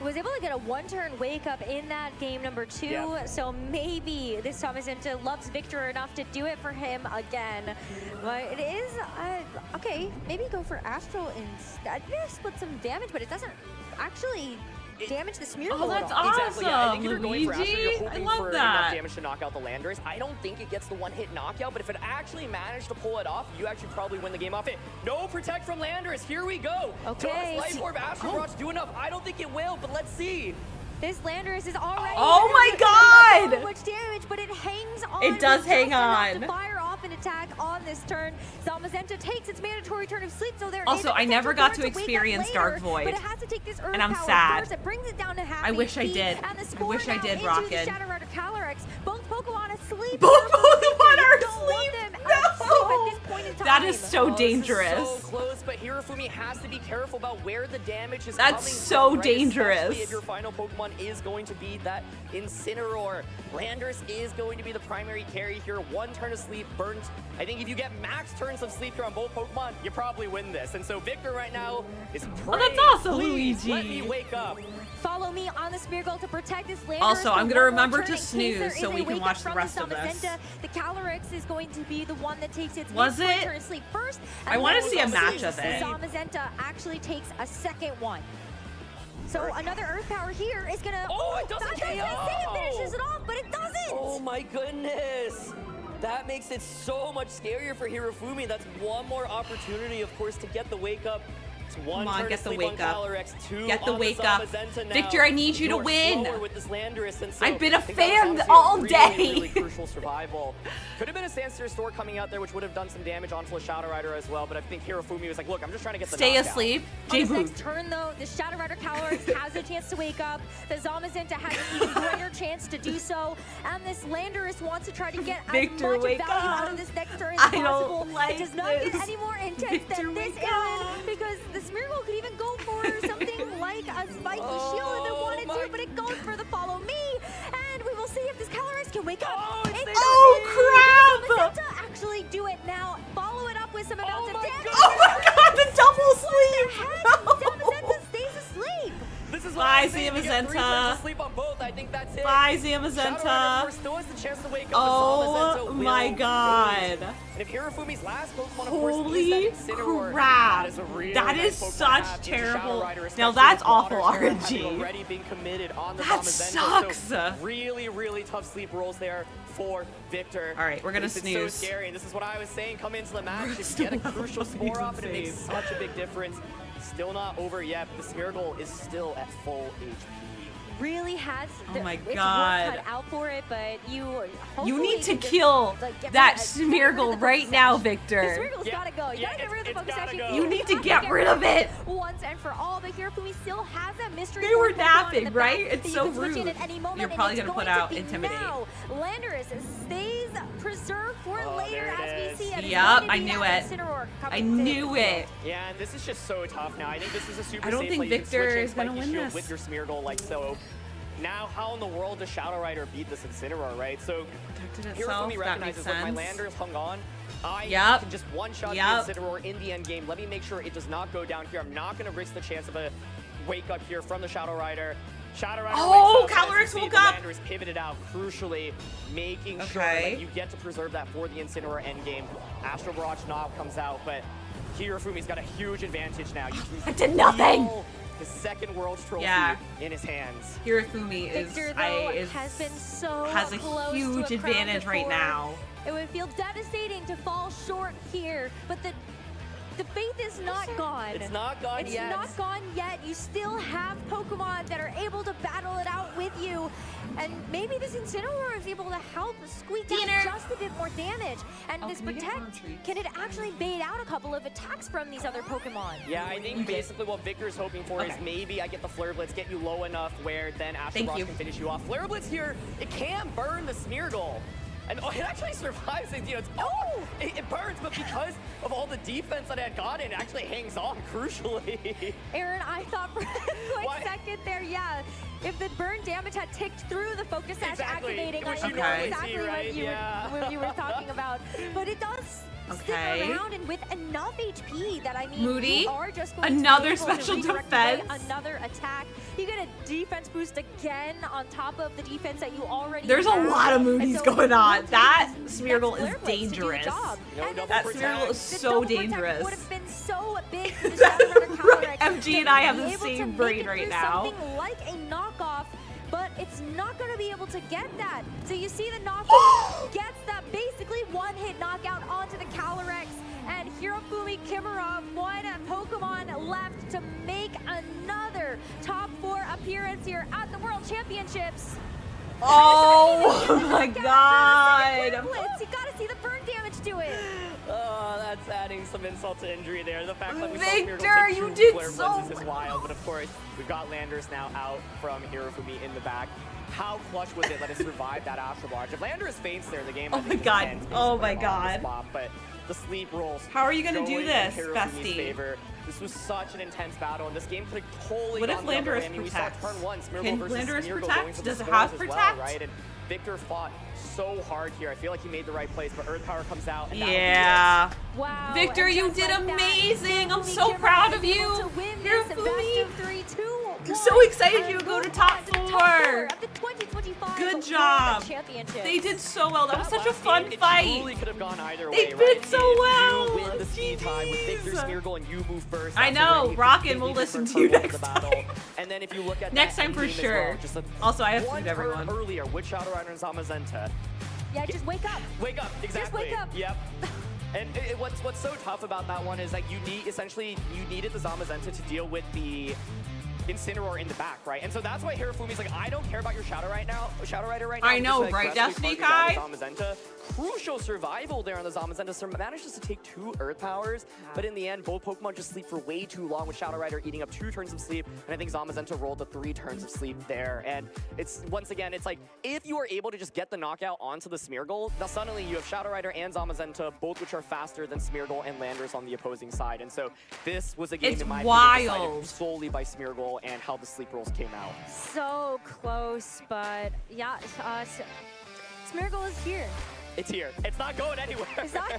Was able to get a one-turn wake up in that game number 2, so maybe this Zamazenta loves Victor enough to do it for him again. But it is, okay, maybe go for Astral instead. Split some damage, but it doesn't actually damage the Smeargle. Oh, that's awesome, exactly, yeah. I think if you're going for Astral, Luigi. you're hoping I love for that. enough damage to knock out the Landorus. I don't think it gets the one-hit knockout, but if it actually managed to pull it off, you actually probably win the game off it. No protect from Landorus. Here we go. Okay. Does Life Orb Astral Barrage do enough? I don't think it will, but let's see. This Landorus is already my God! So much damage, but it hangs on. It does hang on. To fire off an attack on this turn. Zamazenta takes its mandatory turn of sleep, so there also, I never got to experience Dark Void, but it has to take this and I'm sad. Burst. It brings it down to half I wish I did. I wish I did, Rocket. Shadow Rider Calyrex. Both Pokemon asleep. Both Pokemon are asleep. No! At this point in time. That is so dangerous. This is so close, but Hirofumi has to be careful about where the damage is coming from. That's so dangerous. Especially if your final Pokemon is going to be that Incineroar. Landorus is going to be the primary carry here. One turn of sleep burnt. I think if you get max turns of sleep here on both Pokemon, you probably win this. And so Victor right now is praying. Oh, that's awesome, Please Luigi. let me wake up. Follow me on the Smeargle to protect this Landorus. Also, I'm going to remember to snooze snooze so we can watch the rest of this. The Calyrex is going to be the one that takes its turn of sleep first. I want to see a match of it. Zamazenta actually takes a second one. So another Earth Power here is gonna. Oh, it doesn't KO! It finishes it off, but it doesn't. Oh my goodness! That makes it so much scarier for Hirofumi. That's one more opportunity, of course, to get the wake up. Come on, get the wake up. Get the wake up. Victor, I need you to win. With this Landorus, and so I've been a fan all day. Really crucial survival. Could have been a Sandstone Store coming out there, which would have done some damage onto the Shadow Rider as well, but I think Hirofumi was like, look, I'm just trying to get the Stay knockout. asleep. On this next turn, though, the Shadow Rider Calyrex has a chance to wake up. The Zamazenta has an even greater chance to do so. And this Landorus wants to try to get Victor, as much wake value up. out of this next turn as I possible. don't like it does not this. get any more intense Victor, than this, wake Aaron, up. because the Smeargle could even go for something like a spiky shield if it wanted to, but it goes for the follow me. And we will see if this Calyrex can wake up. Oh, crap! Zamazenta actually do it now. Follow it up with some amounts of damage. Oh my God, the double sleep! Zamazenta stays asleep. This is Bye, Zamazenta. Sleep on both. I think that's it. Bye, Zamazenta. Still has the chance to wake up. Oh my God. And if Hirofumi's last Pokemon, Holy of course, is that Incineroar, crap. that is a really That nice is Pokemon such to have. terrible. Rider, Now that's with awful Water Terra RNG. having already been committed on the That Zamazenta. sucks. So really, really tough sleep rolls there for Victor. All right, we're gonna snooze. It's so scary. And this is what I was saying. Come into the match, if you get a crucial Spore off, and it makes such a big difference. Still not over yet. But the Smeargle is still at full HP. Really has Oh my its God. work cut out for it, but You need to kill that Smeargle right now, Victor. The Smeargle's gotta go. You gotta get rid of the focus action. You need to get rid of it. Once and for all, but Hirofumi still has that mystery. They were Pokemon napping, in the right? back It's that you so can switch in rude. at any moment, You're and probably it's gonna put going out to be Intimidate. now. Landorus stays preserved for later as we see it. Yup, I knew it. I knew it. Yeah, and this is just so tough now. I think this is a super I don't safe think play. You can Victor switch in is gonna Spiky win Shield this. with your Smeargle like so. Now, how in the world does Shadow Rider beat this Incineroar, right? So, Hirofumi recognizes, look, my Landers hung on. I can just one-shot the Incineroar in the end game. Let me make sure it does not go down here. I'm not going to risk the chance of a wake-up here from the Shadow Rider. Shadow Rider wakes up, Calyrex woke up! Landers pivoted out, crucially making sure that you get to preserve that for the Incineroar endgame. Astral Barrage now comes out, but Hirofumi's got a huge advantage now. I did nothing! His second world trophy in his hands. Hirofumi Victor, has been so has a close huge to a crown advantage right before. now. It would feel devastating to fall short here, but the faith is not gone. It's not gone yet. It's not gone yet. You still have Pokemon that are able to battle it out with you. And maybe this Incineroar is able to help squeak out just a bit more damage. And this Protect, can it actually bait out a couple of attacks from these other Pokemon? Yeah, I think basically what Victor's hoping for is maybe I get the Flare Blitz, get you low enough where then Astral Barrage can finish you off. Flare Blitz here, it can burn the Smeargle. And it actually survives it. You know, it burns, but because of all the defense that it had gotten, it actually hangs on crucially. Aaron, I thought for a quick second there, if the burn damage had ticked through the Focus Sash activating, I know exactly what you were talking about. But it does stick around, and with enough HP that, I mean, you are just going another to be able special to defense. another attack. You get a defense boost again on top of the defense that you already There's have. a lot of movies going on. That Smeargle is dangerous. That Smeargle is so dangerous. Would have been so big for the Shadow Rider Calyrex. MG and I have the same brain right now. Something like a knockoff, but it's not going to be able to get that. So you see the knockoff gets that basically one-hit knockout onto the Calyrex, and Hirofumi Kimura, one Pokemon left to make another top 4 appearance here at the World Championships. Oh my god! You gotta see the burn damage to it. Oh, that's adding some insult to injury there. The fact that we Victor, you did so well. Is wild, but of course, we've got Landers now out from Hirofumi in the back. How clutch was it that it survived that Astral Barrage? If Landers faints there, the game Oh my god. Oh my god. But the sleep rolls. How are you gonna do this, bestie? Favor. This was such an intense battle, and this game could have totally What if gone the other way. Landorus I mean, protects? we saw turn 1, Smeargle Can versus Landorus Smeargle protect? going for Does the it have scores as protect? well, right? And Victor fought so hard here. I feel like he made the right plays, but Earth Power comes out. And Yeah. Wow. Victor, you did amazing. I'm so proud of you. Hirofumi. I'm so excited you go to top 4. Good job. They did so well. That was such a fun fight. Totally could have gone either They way, did so well. You win the speed time with Victor Smeargle and you move first. I know. Rockin' will listen to you next time. And then if you look at next time for sure. Also, I have food, everyone. Earlier with Shadow Rider and Zamazenta. Yeah, just wake up. Wake up, exactly. Just wake up. Yep. And what's so tough about that one is that you needed the Zamazenta to deal with the Incineroar in the back, right? And so that's why Hirofumi's like, I don't care about your Shadow Rider right now. I know, right, Destiny Kai? Zamazenta. Crucial survival there on the Zamazenta. So manages to take 2 Earth Powers, but in the end, both Pokemon just sleep for way too long with Shadow Rider eating up 2 turns of sleep, and I think Zamazenta rolled the 3 turns of sleep there. And it's, once again, it's like, if you are able to just get the knockout onto the Smeargle, now suddenly you have Shadow Rider and Zamazenta, both which are faster than Smeargle and Landers on the opposing side. And so this was a game, in my opinion, decided solely by Smeargle and how the sleep rolls came out. So close, but yeah, Smeargle is here. It's here. It's not going anywhere. It's not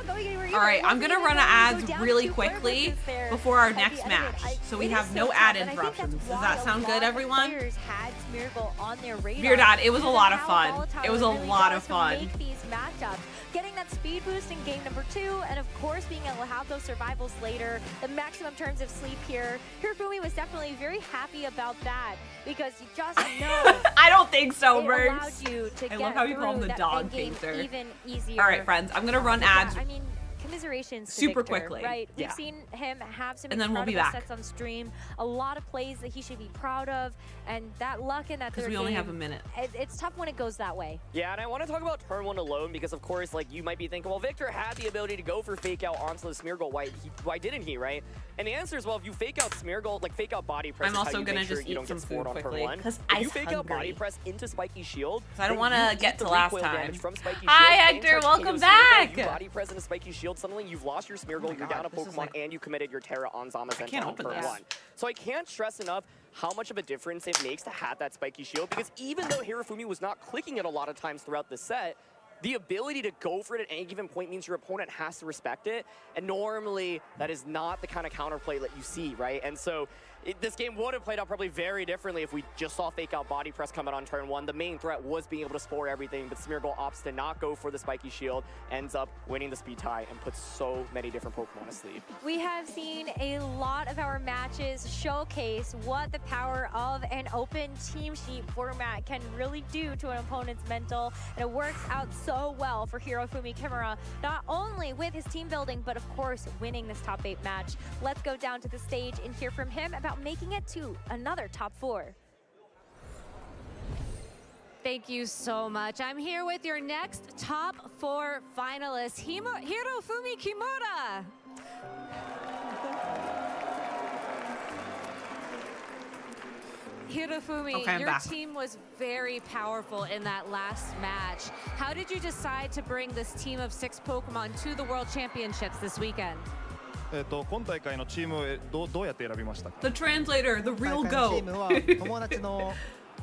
going anywhere either. All right, I'm going to run ads really quickly before our next match. So we have no ad interruptions. Does that sound good, everyone? Had Smeargle on their radar. Beer Dad, it was a lot of fun. It was a lot of fun. Make these matchups. Getting that speed boost in game number 2, and of course being able to have those survivals later, the maximum turns of sleep here. Hirofumi was definitely very happy about that, because you just know. I don't think so, it Mergs. allowed you to I love how you call him the dog painter. Even easier. All right, friends, I'm gonna run ads. I mean, commiserations to super Victor, quickly. right? We've seen him have some and then we'll be incredible back. sets on stream, a lot of plays that he should be proud of, and that luck in that third Because we only have a minute. It's tough when it goes that way. Yeah, and I want to talk about turn 1 alone because, of course, like you might be thinking, well, Victor had the ability to go for fake out onto the Smeargle. Why didn't he, right? And the answer is, well, if you fake out Smeargle, like fake out body press, I'm also gonna just you don't eat some get scored food on quickly, turn 1. because If you fake out body press into Spiky Shield, I don't want to get to last time. From Spiky Hi, Shield, Hector, welcome back. You body press into Spiky Shield suddenly you've lost your Smeargle, you're down a Pokemon, and you committed your Terra on Zamazenta on turn 1. So I can't stress enough how much of a difference it makes to have that spiky shield, because even though Hirofumi was not clicking it a lot of times throughout the set, the ability to go for it at any given point means your opponent has to respect it, and normally that is not the kind of counterplay that you see, right? And so this game would have played out probably very differently if we just saw fake out body press coming on turn 1. The main threat was being able to spore everything, but Smeargle opts to not go for the spiky shield, ends up winning the speed tie, and puts so many different Pokemon asleep. We have seen a lot of our matches showcase what the power of an open team sheet format can really do to an opponent's mental, and it works out so well for Hirofumi Kimura, not only with his team building, but of course winning this top 8 match. Let's go down to the stage and hear from him about making it to another top 4. Thank you so much. I'm here with your next top 4 finalists, Hirofumi Kimura. Hirofumi, your team was very powerful in that last match. How did you decide to bring this team of 6 Pokemon to the World Championships this weekend? The translator, the real goat. 友達の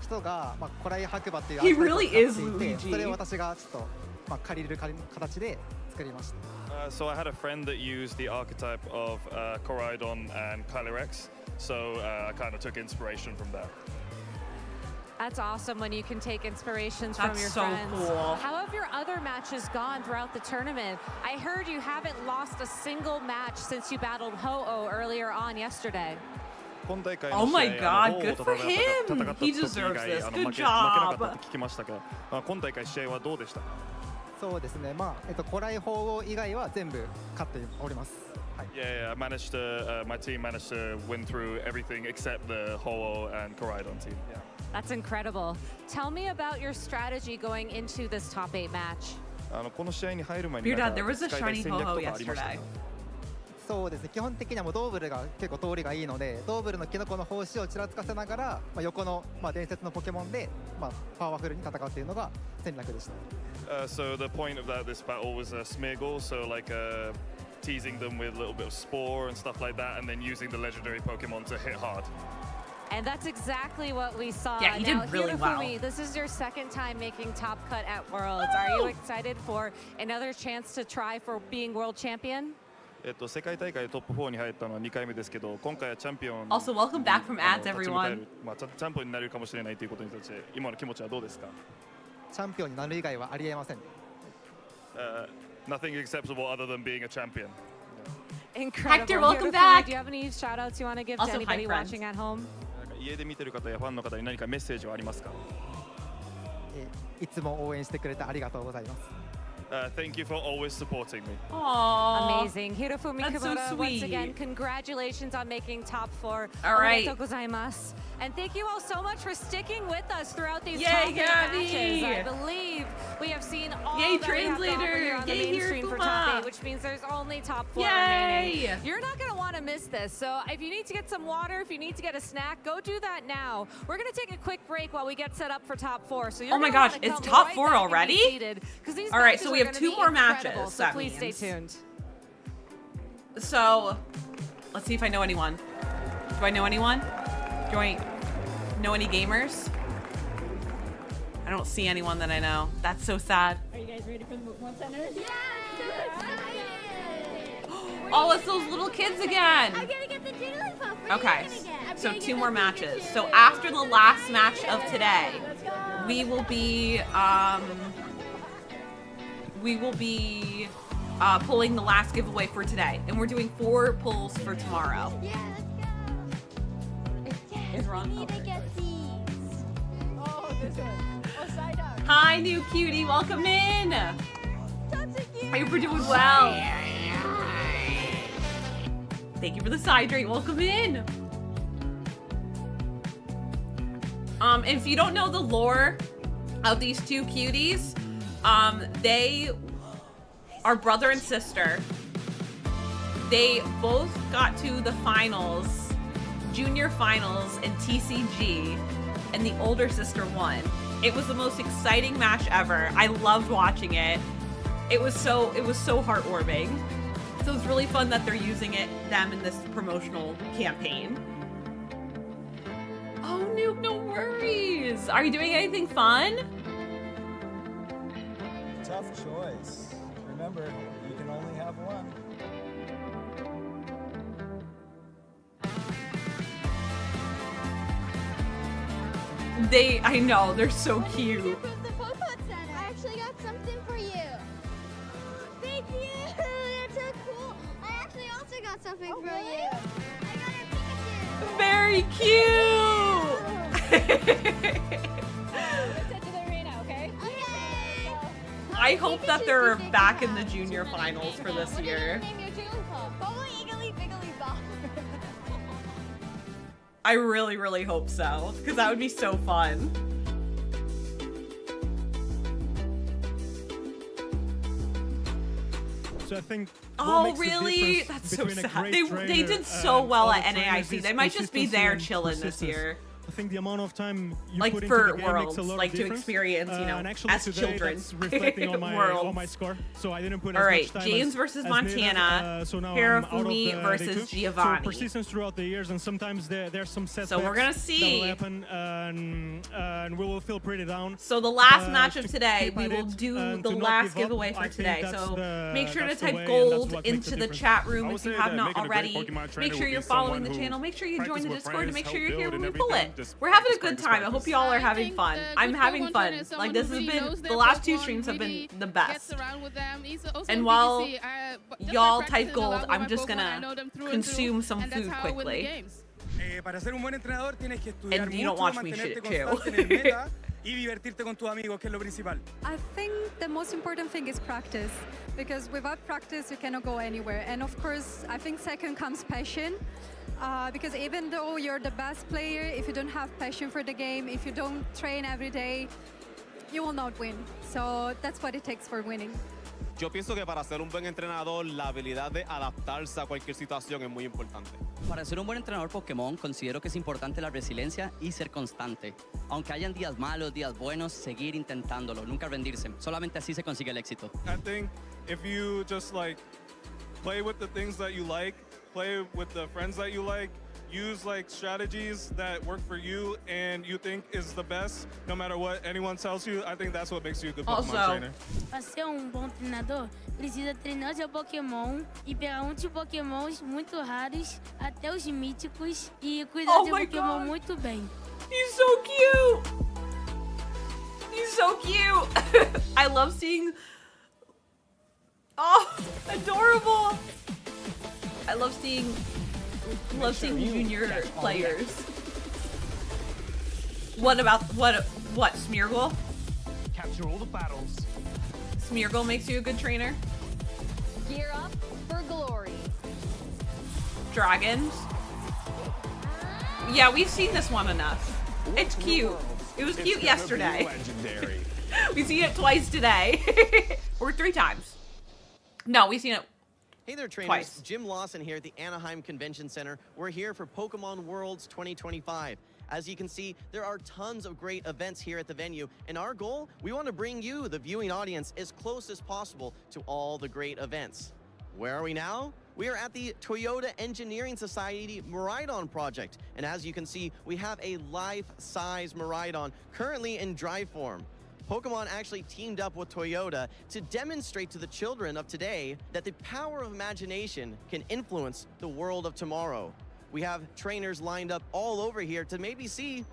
人が古来白馬っていう He really is アーティストを使っていて、 Luigi. それを私がちょっと借りる形で作りました。 So I had a friend that used the archetype of Koraidon and Calyrex, so I kind of took inspiration from that. That's awesome when you can take inspirations from your so friends. Cool. How have your other matches gone throughout the tournament? I heard you haven't lost a single match since you battled Ho-Oh earlier on yesterday. Oh my god, good for him! He deserves this. Good job! そうですね。古来法以外は全部勝っております。Yeah, I managed to. My team managed to win through everything except the Ho-Oh and Koraidon team. Yeah. That's incredible. Tell me about your strategy going into this top 8 match. Your dad, there was a shiny Ho-Oh yesterday. そうですね。基本的にはもうドーブルが結構通りがいいので、ドーブルのキノコの胞子をちらつかせながら、横の伝説のポケモンでパワフルに戦うっていうのが戦略でした。So the point of this battle was Smeargle, so like teasing them with a little bit of Spore and stuff like that, and then using the legendary Pokemon to hit hard. And that's exactly what we saw. Yeah, he did really well. This is your second time making top cut at Worlds. Are you excited for another chance to try for being world champion? 世界大会トップ4に入ったのは2回目ですけど、今回はチャンピオン。 Also, welcome back from ads, everyone. チャンピオンになれるかもしれないということに対して今の気持ちはどうですか？チャンピオンになる以外はありえません。Nothing acceptable other than being a champion. Incredible. Hector, welcome back. Do you have any shout outs you want to give Also, to anybody hi, watching at home? 家で見てる方やファンの方に何かメッセージはありますか？いつも応援してくれてありがとうございます。Thank you for always supporting me. Aww. Amazing. Hirofumi Kimura, once again, congratulations on making top 4. All right. Omedetou gozaimasu. And thank you all so much for sticking with us throughout these Yay, top 8 Gabby. matches. I believe we have seen all Yay, that we have to offer translator. here on the Yay, main stream for top Hirofuma. 8, which means there's only top 4 Yay. remaining. You're not going to want to miss this. So if you need to get some water, if you need to get a snack, go do that now. We're going to take a quick break while we get set up for top 4. So you're Oh my gosh, it's top 4 already? All right, so we have 2 more matches. So please stay tuned. So, let's see if I know anyone. Do I know anyone? Do I know any gamers? I don't see anyone that I know. That's so sad. Are you guys ready for the Pokemon Center? Yeah! Oh, it's those little kids again. I'm gonna get the Jigglypuff. Okay, so 2 more matches. So after the last match of today, we will be pulling the last giveaway for today, and we're doing 4 pulls for tomorrow. Yeah, let's go. Is Ron? We need to get these. Oh, this one. Oh, side up. Hi, new cutie. Welcome in. I hope you're doing well. Thank you for the hydrate. Welcome in. If you don't know the lore of these 2 cuties, they are brother and sister. They both got to the finals, junior finals in TCG, and the older sister won. It was the most exciting match ever. I loved watching it. It was so heartwarming. So it's really fun that they're using them in this promotional campaign. Oh, Nuke, no worries. Are you doing anything fun? Tough choice. Remember, you can only have one. I know, they're so cute. I actually got something for you. Thank you. That's so cool. I actually also got something for you. I got a Pikachu. Very cute. I hope that they're back in the junior finals for this year. I really, really hope so, because that would be so fun. So I think. Oh, really? That's so sad. They did so well at NAIC. They might just be there chilling this year. I think the amount of time you like put for into the game Worlds, makes a lot like of to difference. experience, you know, and actually as today, children. that's reflecting on my score. So I didn't put All as right, much time James as, versus as Montana, needed. So now I'm out of Hirofumi the versus day two. Giovanni. So persistence throughout the years, and sometimes there's some setbacks. So we're gonna see. That will happen, and we will feel pretty down. So the last match of today, keep we at will it do and the to not last give up. giveaway for I think today. that's So make sure to that's the way, type and gold that's what makes into the the difference. chat room I if would you say have that not making a great already. Pokemon trainer Make sure would you're be following someone the who channel. Make sure you join the practices with Discord, and friends, make sure help you're here build when we and pull it. everything. Just We're having a practice, good time. I hope you all are having think fun. the I'm good having Pokemon fun. trainer is Like someone this who has really been knows the their last two Pokemon, streams have been really the gets best. around with them. He's also And in while VGC. Just y'all by type practicing a gold, lot with I'm my just Pokemon, I gonna know them through and consume through, some and that's food how I win the quickly. games. Para ser un buen entrenador tienes que estudiar And you don't mucho, watch me mantenerte chew. constante en el meta y divertirte con tus amigos, que es lo principal. I think the most important thing is practice, because without practice you cannot go anywhere. And of course, I think second comes passion, because even though you're the best player, if you don't have passion for the game, if you don't train every day, you will not win. So that's what it takes for winning. Yo pienso que para ser un buen entrenador, la habilidad de adaptarse a cualquier situación es muy importante. Para ser un buen entrenador Pokémon, considero que es importante la resiliencia y ser constante. Aunque hayan días malos, días buenos, seguir intentándolo, nunca rendirse. Solamente así se consigue el éxito. I think if you just like play with the things that you like, play with the friends that you like, use like strategies that work for you and you think is the best, no matter what anyone tells you, I think that's what makes you a good Pokemon trainer. Para ser bom treinador, precisa treinar seu Pokémon e pegar muitos Pokémons muito raros, até os míticos, e cuidar do Pokémon muito bem. He's so cute! He's so cute! I love seeing... Oh, adorable! I love seeing junior players. What Smeargle? Capture all the battles. Smeargle makes you a good trainer? Gear up for glory. Dragons? Yeah, we've seen this one enough. It's cute. It was cute yesterday. We've seen it twice today. Or 3 times. No, we've seen it Hey there, trainers. twice. Jim Lawson here at the Anaheim Convention Center. We're here for Pokemon Worlds 2025. As you can see, there are tons of great events here at the venue, and our goal, we want to bring you, the viewing audience, as close as possible to all the great events. Where are we now? We are at the Toyota Engineering Society Miraidon project, and as you can see, we have a life-size Miraidon currently in dry form. Pokemon actually teamed up with Toyota to demonstrate to the children of today that the power of imagination can influence the world of tomorrow. We have trainers lined up all over here to maybe see,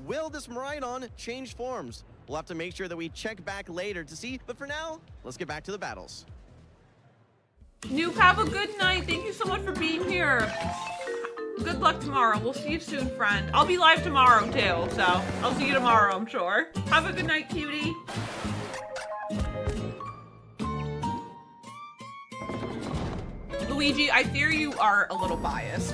will this Miraidon change forms? We'll have to make sure that we check back later to see, but for now, let's get back to the battles. Nuke, have a good night. Thank you so much for being here. Good luck tomorrow. We'll see you soon, friend. I'll be live tomorrow, too, so I'll see you tomorrow, I'm sure. Have a good night, cutie. Luigi, I fear you are a little biased.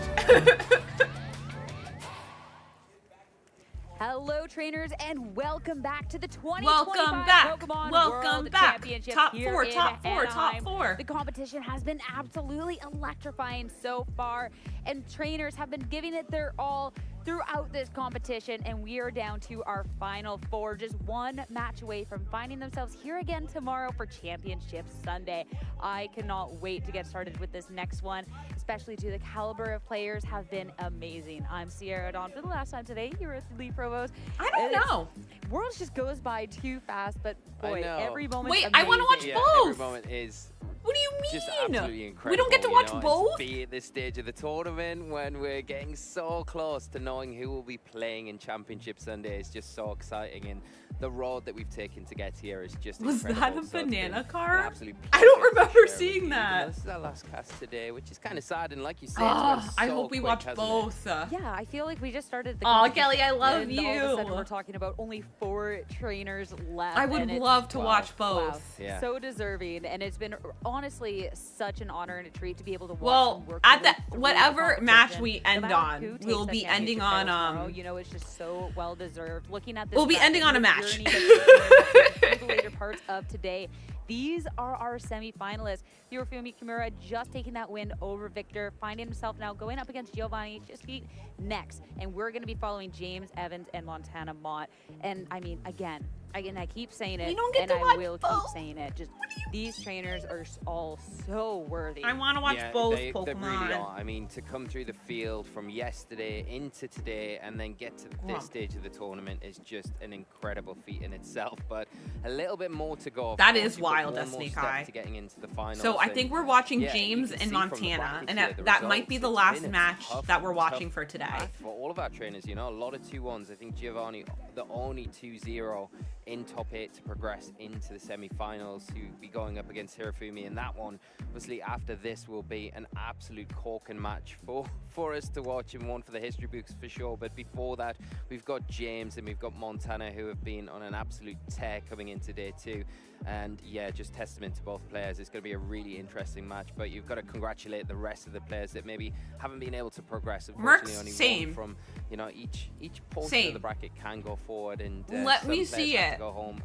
Hello, trainers, and welcome back to the 2025 Welcome back. Pokemon Welcome World back. Championship Top here 4, in top 4, top Anaheim. 4. The competition has been absolutely electrifying so far, and trainers have been giving it their all throughout this competition, and we are down to our final 4, just one match away from finding themselves here again tomorrow for Championship Sunday. I cannot wait to get started with this next one, especially to the caliber of players have been amazing. I'm Sierra Dawn for the last time today here at the League Provost. I don't know. Worlds just goes by too fast, but boy, every moment. Wait, I want to watch both. Every moment is. What do you mean? Just absolutely incredible. We don't get to watch both? To be at this stage of the tournament when we're getting so close to knowing who will be playing in Championship Sunday is just so exciting, and the road that we've taken to get here is just incredible. Was that a banana car? Absolutely. I don't remember seeing that. This is our last cast today, which is kind of sad, and like you said, I hope we watch both. Yeah, I feel like we just started the Oh, Kelly, I love and you. All of a sudden we're talking about only 4 trainers left. I would love to watch both. Wow. Yeah. So deserving, and it's been honestly such an honor and a treat to be able to watch them work at their way the through whatever the match competition. we end No matter on, who takes we'll that be ending championship title on tomorrow, you know, it's just so well deserved. Looking at this, we'll be match ending and on a the match. journey that's through the later parts of today. These are our semi-finalists. Hirofumi Kimura just taking that win over Victor, finding himself now going up against Giovanni Cischi next. And we're going to be following James Evans and Montana Mott. And I mean, again, I keep saying it, and I will keep saying it. Just these trainers are all so worthy. I want to watch both they Pokemon. really are. I mean, to come through the field from yesterday into today and then get to this stage of the tournament is just an incredible feat in itself. But a little bit more to go. That is wild, Destiny Kai. To getting into the finals. So I think we're watching yeah, James and and Montana, and that might be the last match that we're watching for today. For all of our trainers, you know, a lot of 2-1s. I think Giovanni, the only 2-0 in top 8 to progress into the semi-finals, who will be going up against Hirofumi in that one. Obviously, after this will be an absolute corking match for us to watch, and one for the history books for sure. But before that, we've got James and we've got Montana, who have been on an absolute tear coming in today too. And yeah, just testament to both players. It's going to be a really interesting match, but you've got to congratulate the rest of the players that maybe haven't been able to progress. Unfortunately, only one from, you know, each portion of the bracket can go forward, and let some me players see have it. to go home.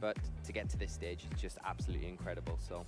But to get to this stage, it's just absolutely incredible. So.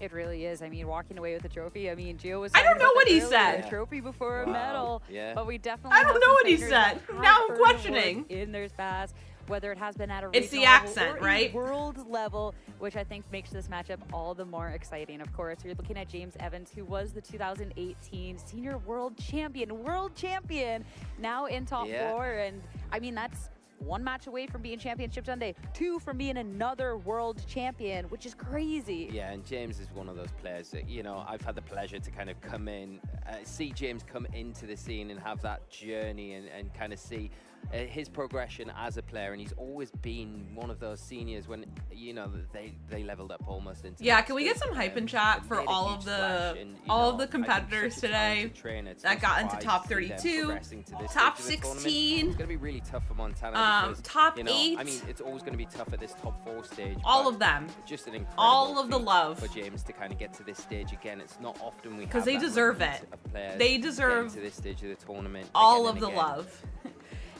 It really is. I mean, walking away with a trophy. I mean, Gio was. I don't know what he earlier, said. A trophy before a medal. Yeah. But we definitely. I don't know what he said. Now I'm questioning. In their fast, whether it has been at a it's the regional level accent, or right? a world level, which I think makes this matchup all the more exciting. Of course, you're looking at James Evans, who was the 2018 Senior World Champion, now in top 4, and I mean that's 1 match away from being Championship Sunday, 2 from being another world champion, which is crazy. Yeah, and James is one of those players that, you know, I've had the pleasure to kind of come in, see James come into the scene and have that journey and kind of see his progression as a player, and he's always been one of those seniors when, you know, they leveled up almost into. Yeah, can we get some hype in chat for all of the competitors today that got into top 32, top 16? It's gonna be really tough for Montana. Because, top 8. I mean, it's always gonna be tough at this top 4 stage. All of them. Just an incredible all of the love for James to kind of get to this stage again. It's not often we have because they deserve it. They deserve to this stage of the tournament. All of the love.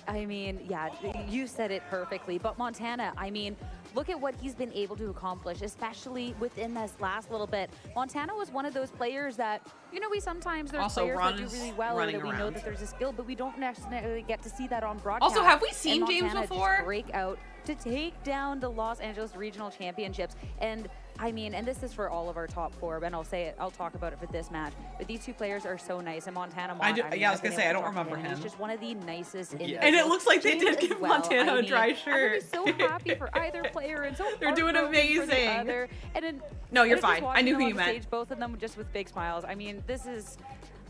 I mean, yeah, you said it perfectly. But Montana, I mean, look at what he's been able to accomplish, especially within this last little bit. Montana was one of those players that, you know, there's players that do really well, or that we know that there's a skill, but we don't necessarily get to see that on broadcast. Also, have we seen James Montana before? Just break out to take down the Los Angeles Regional Championships. And I mean, and this is for all of our top 4, and I'll talk about it for this match. But these 2 players are so nice, and Montana Mott, I was gonna say, I don't remember him. He's just one of the nicest individuals. And it looks like they did give Montana a dry shirt. I'm so happy for either player, and so they're doing amazing. For the other. And then, no, you're fine. I knew who you meant. Stage, both of them just with big smiles. I mean, this is.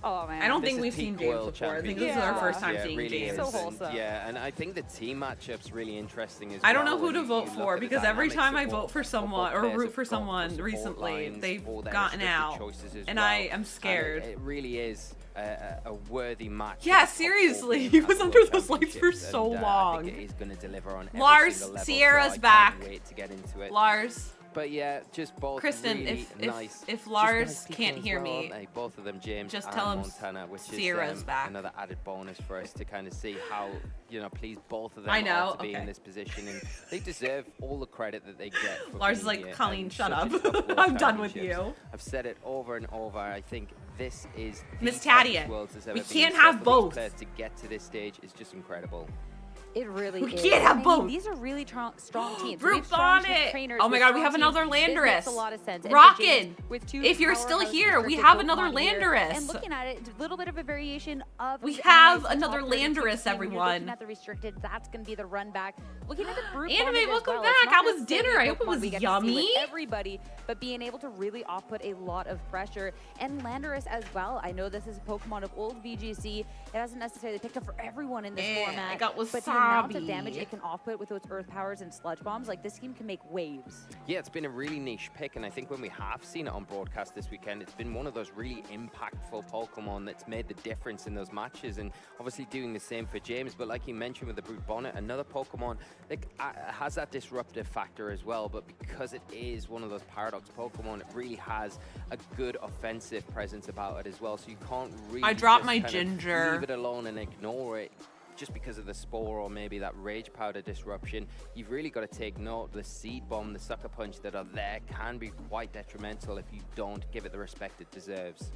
Oh man! I don't think we've seen James before. I think this is our first time seeing really James. So wholesome. Yeah, and I think the team matchup's really interesting as well. I don't know who to vote for because every time I vote for someone or root for someone recently, they've gotten out, and I am scared. It really is a worthy match. Yeah, seriously, he was under those lights for so long. I think it is going to deliver on Lars, every single level, Sierra's so back. I can't wait to get into it. Lars. But yeah, just both Kristen, really nice. if Lars can't hear me, both of them, James just and tell him Montana, which Sierra's is back. another added bonus for us to kind of see how, you know, pleased both of them are to be in this position, and they deserve all the credit that they get. For Lars is like, Colleen, shut up. I'm done with you. I've said it over and over. I think this is Miss Tatian. We can't have both. To get to this stage is just incredible. It really we is. Can't have both. These are really strong teams. Brute Bonnet. Oh my god, we have another Landorus. Makes a lot of sense. Rockin'. If you're still here, we have another Landorus. And looking at it, a little bit of a variation of. We have another Landorus, everyone. Looking at the restricted, that's going to be the run back. Looking at the Brute Anime, welcome back. How was dinner? I hope it was yummy. Everybody, but being able to really off-put a lot of pressure. And Landorus as well. I know this is a Pokemon of old VGC. It hasn't necessarily picked up for everyone in this format. I got but the amount of damage it can off-put with those Earth Powers and Sludge Bombs, like this team can make waves. Yeah, it's been a really niche pick, and I think when we have seen it on broadcast this weekend, it's been one of those really impactful Pokemon that's made the difference in those matches, and obviously doing the same for James. But like you mentioned with the Brute Bonnet, another Pokemon that has that disruptive factor as well, but because it is one of those Paradox Pokemon, it really has a good offensive presence about it as well, so you can't really I dropped my kind of ginger. leave it alone and ignore it just because of the Spore or maybe that Rage Powder disruption. You've really got to take note. The Seed Bomb, the Sucker Punch that are there can be quite detrimental if you don't give it the respect it deserves.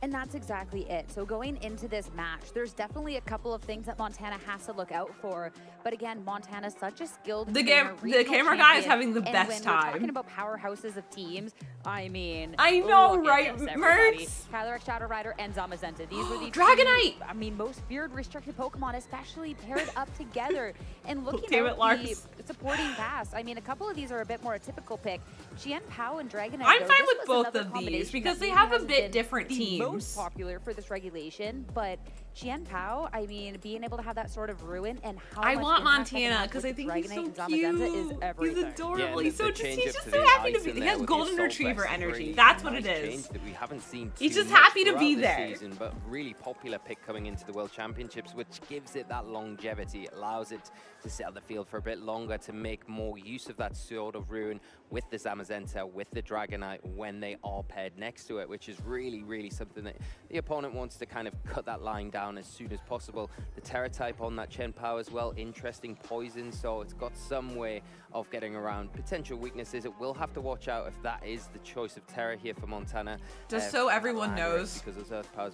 And that's exactly it. So going into this match, there's definitely a couple of things that Montana has to look out for. But again, Montana's such a skilled the camera guy is having the best time. When we're talking about powerhouses of teams, I mean, I know, right, Mertz? Kyler, Shadow Rider, and Zamazenta. These were the Dragonite. I mean, most feared restricted Pokemon, especially paired up together. And looking at the supporting cast, I mean, a couple of these are a bit more a typical pick. Chien Pao and Dragonite. I'm fine with both of these because they have a bit different teams. Most popular for this regulation, but Chien Pao, I mean, being able to have that sort of ruin and how I much want impact Montana because I think he's so cute. Is everything. He's adorable. Yeah, he's just so happy to be. He has golden retriever energy. That's what it is. That we haven't seen he's just happy to be there. Season, but really popular pick coming into the World Championships, which gives it that longevity. It allows it to sit on the field for a bit longer, to make more use of that Sword of Ruin with the Zamazenta, with the Dragonite when they are paired next to it, which is really, really something that the opponent wants to kind of cut that line down as soon as possible. The Terra type on that Chien Pao as well, interesting poison, so it's got some way of getting around potential weaknesses. It will have to watch out if that is the choice of Terra here for Montana. Just so everyone knows,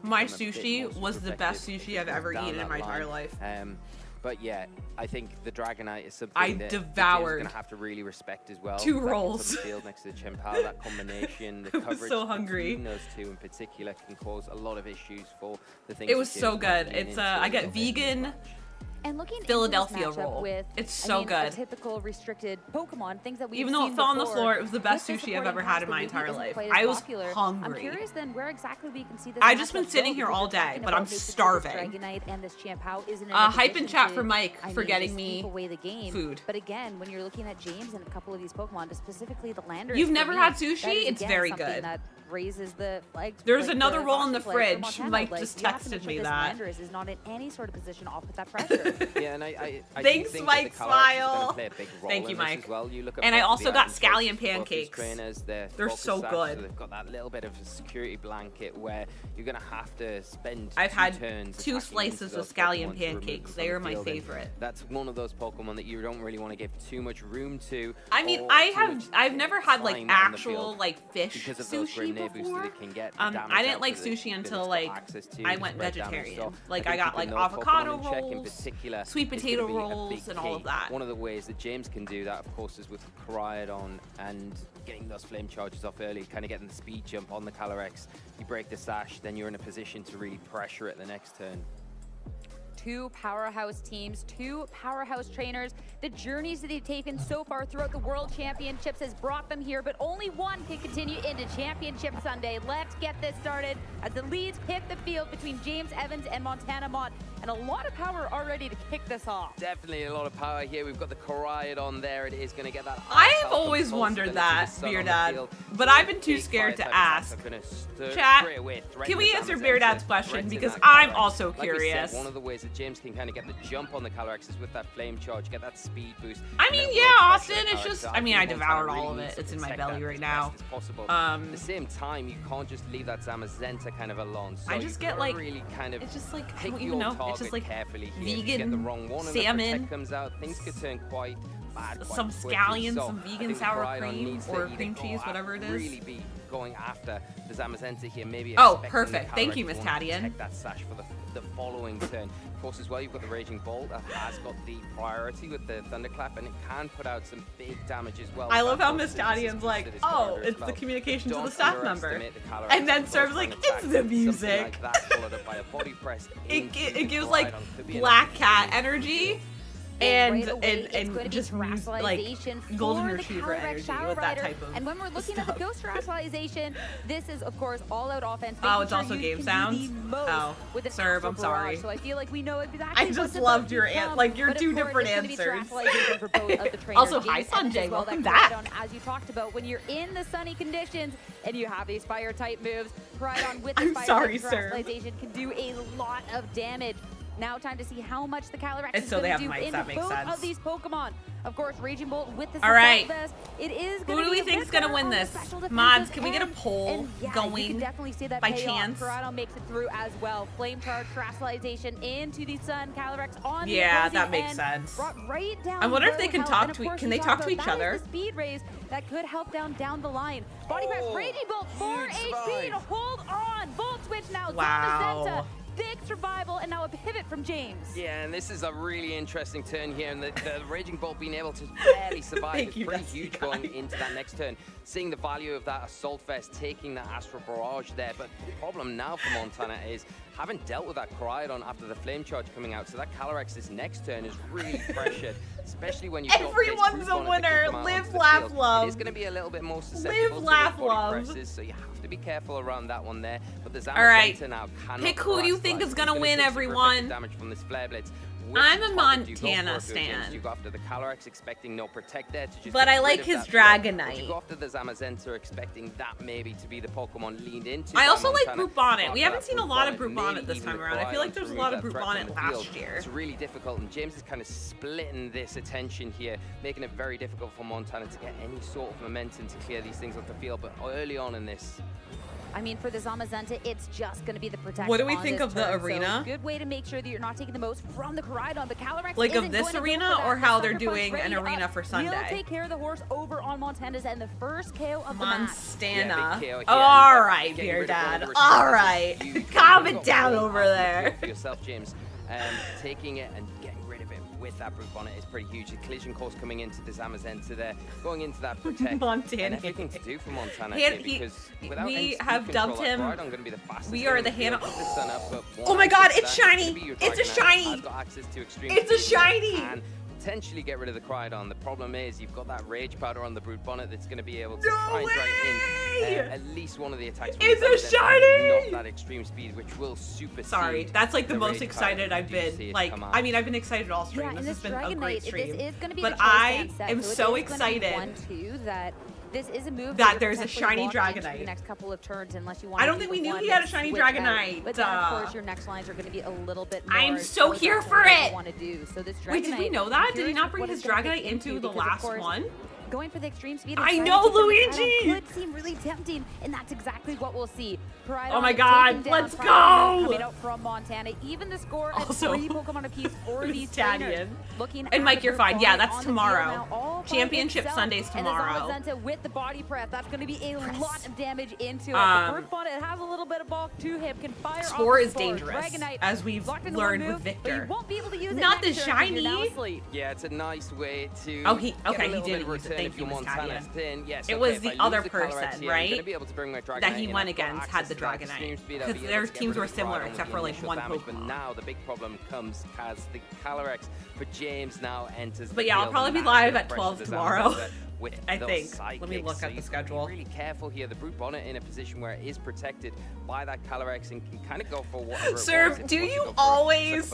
my sushi was the best sushi I've ever eaten in my entire life. But yeah, I think the Dragonite is something I that devoured. going to have to really respect as well. 2 rolls. On the field next to the Chien Pao, that combination, the coverage so hungry. between those two in particular can cause a lot of issues for the things. It was so good. It's I get vegan. And looking Philadelphia into this roll. With, it's so good. A typical restricted Pokemon, things that we've even though seen it fell on the before, floor, it was the best sushi I've ever had in my entire life. I was hungry. I'm curious then where exactly we can see this. I've just been sitting here all day, but I'm starving. Dragonite and this Chien Pao isn't hype in chat for Mike for getting me away the game. Food. But again, when you're looking at James and a couple of these Pokemon, specifically the Landorus. You've never had sushi? It's very good. That raises the flags. There's another roll in the fridge. Mike just texted me that. Landorus is not in any sort of position off with that pressure. Yeah, and I thanks, Mike Smile. Thank you, Mike. Well. You look at and I also got scallion scallion pancakes. Trainers, they're so sash, good. So they've got that little bit of a security blanket where you're going to have to spend I've had turns 2 slices of scallion pancakes. They are my favorite. That's one of those Pokemon that you don't really want to give too much room to. I mean, I've never had like actual like fish sushi before. I didn't like sushi until like I went vegetarian. Like I got like avocado rolls, sweet potato rolls, and all of that. One of the ways that James can do that, of course, is with Koraidon and getting those flame charges off early, kind of getting the speed jump on the Calyrex. You break the sash, then you're in a position to really pressure it the next turn. 2 powerhouse teams, 2 powerhouse trainers. The journeys that they've taken so far throughout the World Championships has brought them here, but only one can continue into Championship Sunday. Let's get this started as the leads hit the field between James Evans and Montana Mott. And a lot of power already to kick this off. Definitely a lot of power here. We've got the Koraidon there. It is going to get that. I've always wondered that, Beer Dad, but I've been too scared to ask. Chat, can we answer Beer Dad's question? Because I'm also curious. One of the ways ways that James can kind of get the jump on the Calyrexes with that flame charge, get that speed boost. I mean, yeah, Austin, it's just, I mean, I devoured all of it. It's in my belly right now. At the same time, you can't just leave that Zamazenta kind of alone. So I just get like, really kind of it's just like, pick I don't your even know, target it's just like carefully here. vegan If you get the wrong one and salmon. the protect comes out, things could turn quite bad quite some quickly. scallions, So some I vegan think sour Koraidon cream needs to or either cream cheese, go whatever it is. really be going after the Zamazenta here, maybe Oh, expecting perfect. the Thank you, Calyrex Miss to want to Tadian. protect that sash for the following turn. Of course, as well, you've got the Raging Bolt that has got the priority with the Thunderclap, and it can put out some big damage as well. I love how That's Miss Tadian's like, oh, it's the communication to the staff member. And then Serv's like, it's the music. Like that, followed up by a body press It into gives the like Koraidon. Could be Black enough. Cat energy. And and just like golden retriever energy with that type of And when we're looking at the Ghost Rationalization, this is of course all out offense. Oh, it's also game sounds. Oh, Serb, I'm sorry. So I feel like we know exactly. I just loved your your two different answers. Also, hi Sanjay, welcome back. As you talked about, when you're in the sunny conditions and you have these fire type moves, Koraidon with the fire type Rationalization can do a lot of damage. Now time to see how much the Calyrex is going to do into both of these Pokemon. Of course, Raging Bolt with the Alright. Vest. It is Who do we think is going to win this? Mods, can we get a poll going by chance? Koraidon makes it through as well. Flame Charge, Crystallization into the Sun. Calyrex on the that makes sense. Right down I wonder if they can low talk health. to And of can they course, talk to we each talked about other? that is the speed raise that could help down the line. Body Press, Raging Bolt, 4 HP to hold on. Volt Switch now. Wow. Zamazenta. Big survival, and now a pivot from James. Yeah, and this is a really interesting turn here, and the Raging Bolt being able to barely survive is pretty huge going into that next turn. Seeing the value of that Assault Vest, taking that Astral Barrage there, but the problem now for Montana is haven't dealt with that Koraidon after the Flame Charge coming out, so that Calyrex next turn is really pressured, especially when you've got Everyone's a winner. Live, laugh, love. It's going to be a little bit more susceptible to laugh, those body love. presses, so you have to be careful around that one there. But the Alright. Zamazenta now cannot Pick who you think is gonna win, everyone. Damage from this Flare Blitz. I'm a Montana stan. You go after the Calyrex expecting no Protect there to just But get I rid like of his that threat. Dragonite. But you go after the Zamazenta expecting that maybe to be the Pokemon leaned into. I by also like Montana. Brute Bonnet. After We haven't that seen a lot of Brute maybe Bonnet this even time the around. I feel like Koraidon there was a to lot remove of Brute that threat Bonnet from the field. last year. It's really difficult, and James is kind of splitting this attention here, making it very difficult for Montana to get any sort of momentum to clear these things off the field. But early on in this, I mean, for the Zamazenta, it's just going to be the protection. What do we on think this of the turn. arena? So good way to make sure that you're not taking the most from the Koraidon. But Calyrex Like of isn't this going to go arena for or that. how The they're Sucker Punch doing an ready arena up. for Sunday? We'll take care of the horse over on Montana's and the first KO of the match. Monstana. big KO here. All right, Getting Beer rid of one of Dad. the All responses. right. You- Calm you've it got down one over hard there. for yourself, James. Taking it and getting rid of it with that Brute Bonnet is pretty huge. The collision course coming into the Zamazenta there, going into that Protect. Montana. And everything to do for Montana He- here, he- because without we any speed have control, dubbed that him- Koraidon gonna be the fastest we are in the field. Hannah- Keep the sun up, but Oh my God, it's that's gonna shiny. be your It's a Dragonite. shiny. Has got access to extreme It's a speed, shiny. and potentially get rid of the Koraidon. The problem is you've got that Rage Powder on the Brute Bonnet that's going to be able to try and drag in at least one of the attacks. It's from a the Zamazenta, shiny! Not that extreme speed, which will supersede. Sorry, that's like the most Rage excited Powder. I've You do been. see it Like, come out. I mean, I've been excited all stream. Yeah, This and has been a great Dragonite, stream. This is going to be But the choice I stand set, am so it so is gonna be excited 1-2 that this is a move that would there's a potentially shiny launch into Dragonite. The next couple of turns, unless you want. I don't think we knew he had a shiny Dragonite. But then, of course, your next lines are going to be a little bit more. I'm so here for it. Want to do so. This Dragonite. Wait, did we know that? Did he curious not bring what his it's gonna Dragonite kick into the because, of last course, one? Going for the extreme speed. I and know, trying to take them Luigi! could seem really tempting, and that's exactly what we'll see. Oh my God, let's go! Coming out from Montana, even the score at Also, 3 Pokemon apiece for Miss these trainers. Tadian. Looking And at Mike, the you're fine. Brute Yeah, Bonnet that's on the field tomorrow. now, all by Championship itself. Sunday's tomorrow. And the Zamazenta with the body press, that's going to be a lot of damage into it. The Brute Bonnet has a little bit of bulk to him, can fire Spore off is the dangerous, Dragonite as we've locked into learned one with move, but you Victor. won't be able to use it Not the next turn 'cause you're now shiny. asleep. Yeah, it's a nice way to. Oh, he get a okay. He little bit did of use it. return Thank if you, Miss Montana's Tadian. thin. Yes, It okay, was if the I lose other the Calyrex person, here, I'm right? gonna be able to bring my That Dragonite he in. went I've got against had access the to that extreme Dragonite. speed. I'll Because be their able to get teams rid were of the similar Koraidon with except the for like initial one damage, But Pokemon. now the big problem comes as the Calyrex for James now enters. But the yeah, I'll field, probably and be that live bit of at pressure 12 to tomorrow. Zamazenta with I those think. side Let me kicks. look So at the you've got to be schedule. really careful here. The Brute Bonnet in a position where it is protected by that Calyrex and can kind of go for whatever Serve, do you always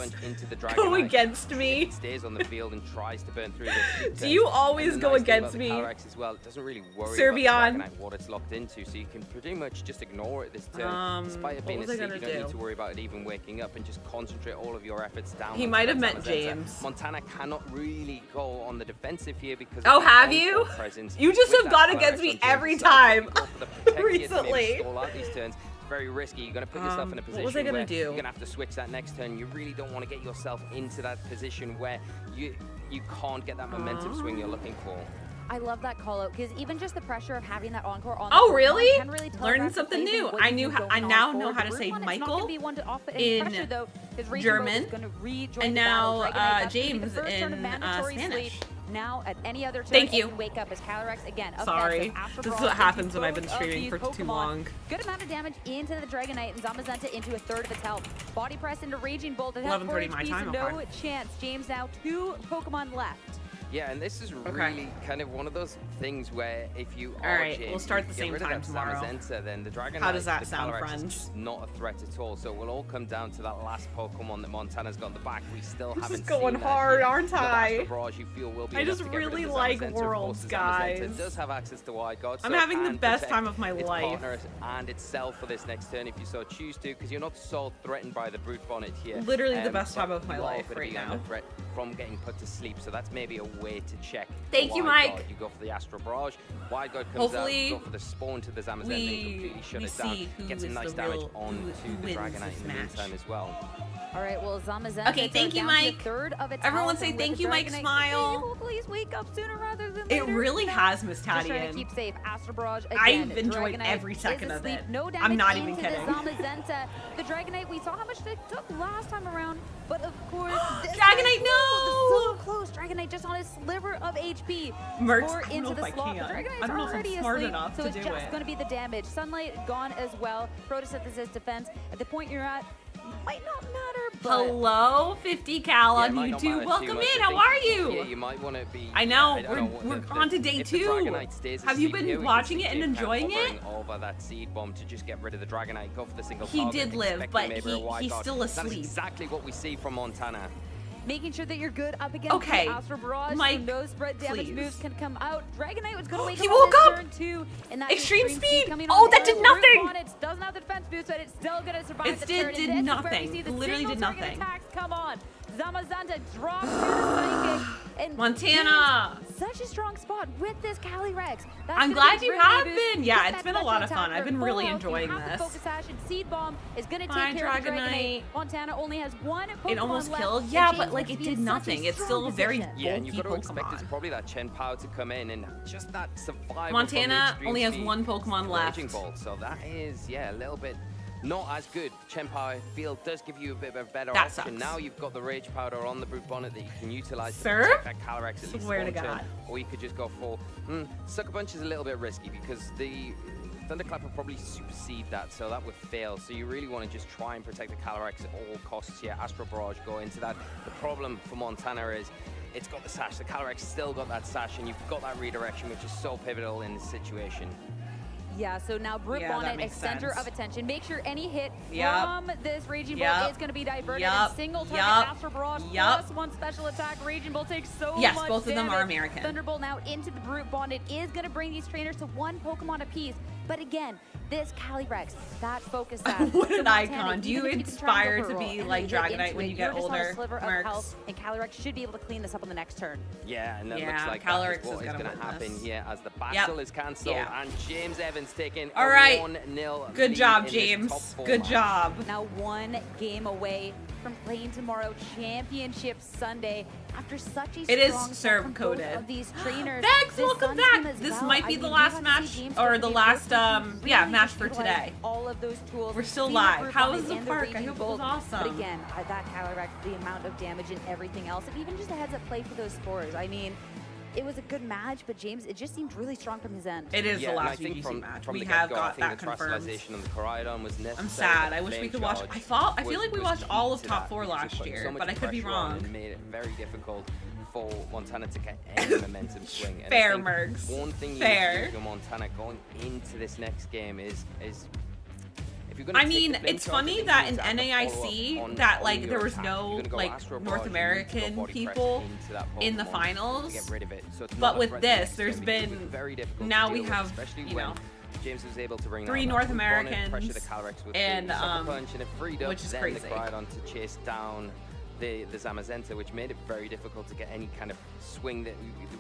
go against me? It stays on the field and tries to burn through the Do you always go against me? Calyrex as well, it doesn't really worry Servion. about what it's locked into, so you can pretty much just ignore it this turn. Despite it being asleep, you don't need to worry about it even waking up and just concentrate all of your efforts down. He might have met James. Montana cannot really go on the defensive here because Oh, have you? You just have gone against me every time recently. All out these turns. Very risky. You're going to put yourself in a position where you're going to have to switch that next turn. You really don't want to get yourself into that position where you can't get that momentum swing you're looking for. I love that call out because even just the pressure of having that encore on. Oh, really? Learning Learning something new. I now know how to say Michael in German, and now James in Spanish. Now at any other turn, Thank you. can wake up as Calyrex again. Sorry, this is what happens when I've been streaming for too long. Good amount of damage into the Dragonite and Zamazenta into a third of its health. Body press into Raging Bolt. 11:30 my time. No chance. James now 2 Pokemon left. Yeah, and this is really kind of one of those things where if you are James, we'll start at the get same rid of time that tomorrow. Zamazenta, then the Dragonite, How does that the sound, Calyrex friends? is just not a threat at all. So it will all come down to that last Pokemon that Montana's got in the back. We still This haven't is going seen hard, that aren't I? Astro Barrage, you feel will be I enough just to get rid of really the like Zamazenta. Of course, Worlds, the guys. Zamazenta does have access to Wide Guard, I'm so having the can best protect time of my its life. partner and itself for this next turn if you so choose to, because you're not so threatened by the Brute Bonnet here. Literally the best time of but my you are life gonna right be now. under threat from getting put to sleep, so that's maybe a way to check. Thank you, Wide Mike. Guard. You go for the Astro Barrage, Wide Guard comes Hopefully, out, you go for the Spawn to the Zamazenta and completely shut it down. Get some nice damage onto the Dragonite in the meantime as well. All right, well, Zamazenta. Okay, thank you, Mike. Everyone say thank you, Mike. Smile. Please wake up sooner rather than It later. really has, Miss Just trying to Tadian. keep safe. Astro Barrage again. I've enjoyed Dragonite every second is of asleep. it. No damage I'm not even into kidding. The Zamazenta. The Dragonite, we saw how much it took last time around, but of course, this Dragonite, is no! so close. Dragonite just on a sliver of HP. Mercs, More I don't into know the if I slot. can. The Dragonite's I don't know if I'm already smart asleep, enough so to it's do just it. going to be the damage. Sunlight gone as well. Photosynthesis defense. At the point you're at, might not matter, but Hello, 50 cal on it might not YouTube. matter Welcome too much. in. I How think, are you? Yeah, you might want to be. I know. I don't know, We're on to day if the 2. Dragonite stays Have you asleep been here, we can watching see it and Jim enjoying hovering it? over that seed bomb to just get rid of the Dragonite, go for the single He target, did live, expecting but maybe a wide he's guard. still That is asleep. exactly what we see from Montana. making sure that you're good up against the Astro Barrage. Mike, so no spread damage please. moves can come out. Dragonite was going to wake He up woke on up! turn 2. And that Extreme speed! coming Oh, on that did early. nothing! It doesn't have the defense boost, but it's still going to survive It the did turn. did And this nothing. Is where we see the Literally single did target nothing. attacks come on. Zamazenta drops to the psychic. And Montana! Such a strong spot with this Calyrex. That's I'm gonna glad be you great have boost. been. Yeah, Get it's that been a lot of special fun. I've attacker been really full health. You enjoying have the this. Focus Sash and Seed Bomb is going to Fine, take care of the Dragonite. Dragonite. Montana only has one Pokemon It almost left, killed. and Yeah, James but like has it to be in did such a nothing. It's strong still a very position. Yeah, and you've got to bulky expect it's Pokemon. probably that Chen Power to come in and just that survival. Montana from the only has extreme one speed Pokemon left. Raging Bolt, so that is, yeah, a little bit not as good. Chen Power field does give you a bit of a better That option. sucks. Now you've got the Rage Powder on the Brute Bonnet that you can utilize to Sir? protect that Calyrex at least Swear to one turn. God. Or you could just go for Sucker Punch is a little bit risky because the Thunderclap will probably supersede that, so that would fail. So you really want to just try and protect the Calyrex at all costs here. Astro Barrage go into that. The problem for Montana is it's got the sash. The Calyrex still got that sash, and you've got that redirection, which is so pivotal in this situation. Yeah, so now Brute Yeah, that Bonnet, a makes center sense. of attention. Make sure any hit Yep. from this Raging Bolt Yep. is going to be diverted. Yep. And single target Yep. Astro Barrage Yep. plus one special attack. Raging Bolt takes so Yes, much both of them are damage. American. Thunderbolt now into the Brute Bonnet is going to bring these trainers to one Pokemon apiece. But again, this Calyrex, that focus sash. What So an Montana, icon. Do you even if can try and inspire go to for a be roll like and get Dragonite into when it, you get you're just on a older, sliver of Mercs? health, and Calyrex should be able to clean this up on the next turn. Yeah, and that Yeah, looks like Calyrex that is what is is gonna going to win happen this. here as the battle is cancelled Yeah. and James Evans taking All a right. 1-0 Good lead job, in this James. top 4 Good match. job. Now one game away from playing tomorrow Championship Sunday after such a It is strong serve start from coded. both of these trainers. Thanks, This welcome Sun back. team as This well. might be I the mean, last we got to match see James or go the through last both yeah, really match for utilize today. all of those tools. We're still Seeing live. Brute How Bonnet was the and park? I Raging hope it Bolt. was awesome. But again, that Calyrex, the amount of damage and everything else, and even just a heads up play for those scores. I mean, it was a good match, but James, it just seemed really strong from his end. It is Yeah, the and I last think VGC match. from We the have get-go, I got think that the confirmed. Terastallization on the Koraidon was necessary. I'm sad. The I wish we flame could watch. charge I feel like we was watched all of key to top that 4 because it last put so year, much but I could be pressure on wrong. and made it very difficult for Montana to get any momentum swing. And Fair, Mergs. One thing you Fair. need to do for Montana going into this next game is I mean, it's funny that in NAIC that like there was no like North American people in the finals, but with this, there's been now we have James was able to bring 3 North Americans and it freed up which is then crazy. the Crydon to chase down the Zamazenta, which made it very difficult to get any kind of swing that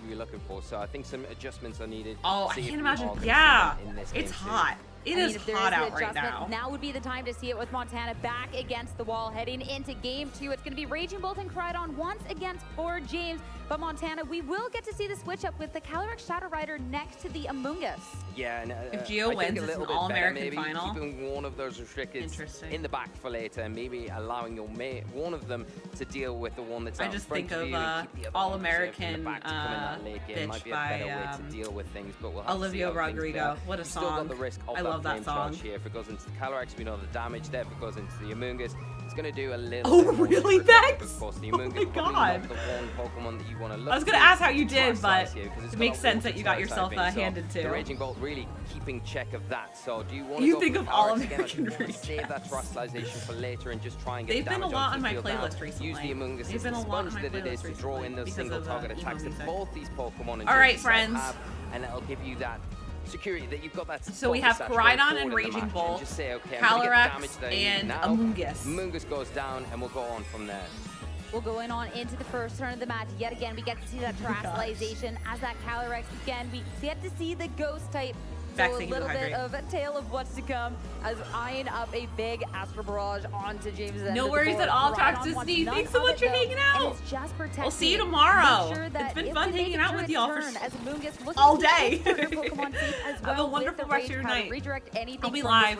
we were looking for. So I think some adjustments are needed. Oh, I can't imagine. Yeah, it's hot. It is hot out right now. Now would be the time to see it with Montana back against the wall heading into game 2. It's going to be Raging Bolt and Crydon once against for James. But Montana, we will get to see the switch up with the Calyrex Shadow Rider next to the Among Us. Yeah, and if Gio wins, it's an All-American final. Keeping one of those restricted in the back for later, and maybe allowing your one of them to deal with the one that's out I just front think of of All-American Bitch by to deal with things, but we'll have Olivia to see how things Rodrigo. go. What a Still song! got the risk of I love that flame song. charge here. If it goes into the Calyrex, we know the damage there. If it goes into the Amoongus, it's going to do a little Oh, bit more really, damage. Bex? Of course, the Oh Amoongus my is probably God. not the one Pokemon that you want to look I was gonna to ask how you did, try but slice you, 'cause it's it got makes a sense water that you got type yourself thing, so handed to. The Raging Bolt really keeping check of that. So do you want to You go think for of the Calyrex All-American again, or do you want to Rage save that Terastallization for later and just try and get They've been a damage lot onto on the my field playlist now? recently. Use the Amoongus They've as been the a lot on sponge my that it is playlist to draw in those recently single because of, target attacks emo that music. both these Pokemon and All right, James friends. have, and that'll give you that security that you've got that. So we have focus actually Crydon going and forward in the Raging match Bolt, just say, okay, I'm gonna get Calyrex, damage that I need and now. Amoongus. Amoongus goes down, and we'll go on from there. We'll go on into the first turn of the match. Yet again, we get to see that Terastallization as that Calyrex. Again, we get to see the Ghost type. So a little bit of a tale of what's to come as eyeing up a big Astral Barrage onto James' end. No worries at all, Toxicity. Thanks so much for hanging out. We'll see you tomorrow. It's been fun hanging out with y'all for all day. Have a wonderful rest of your night. I'll be live.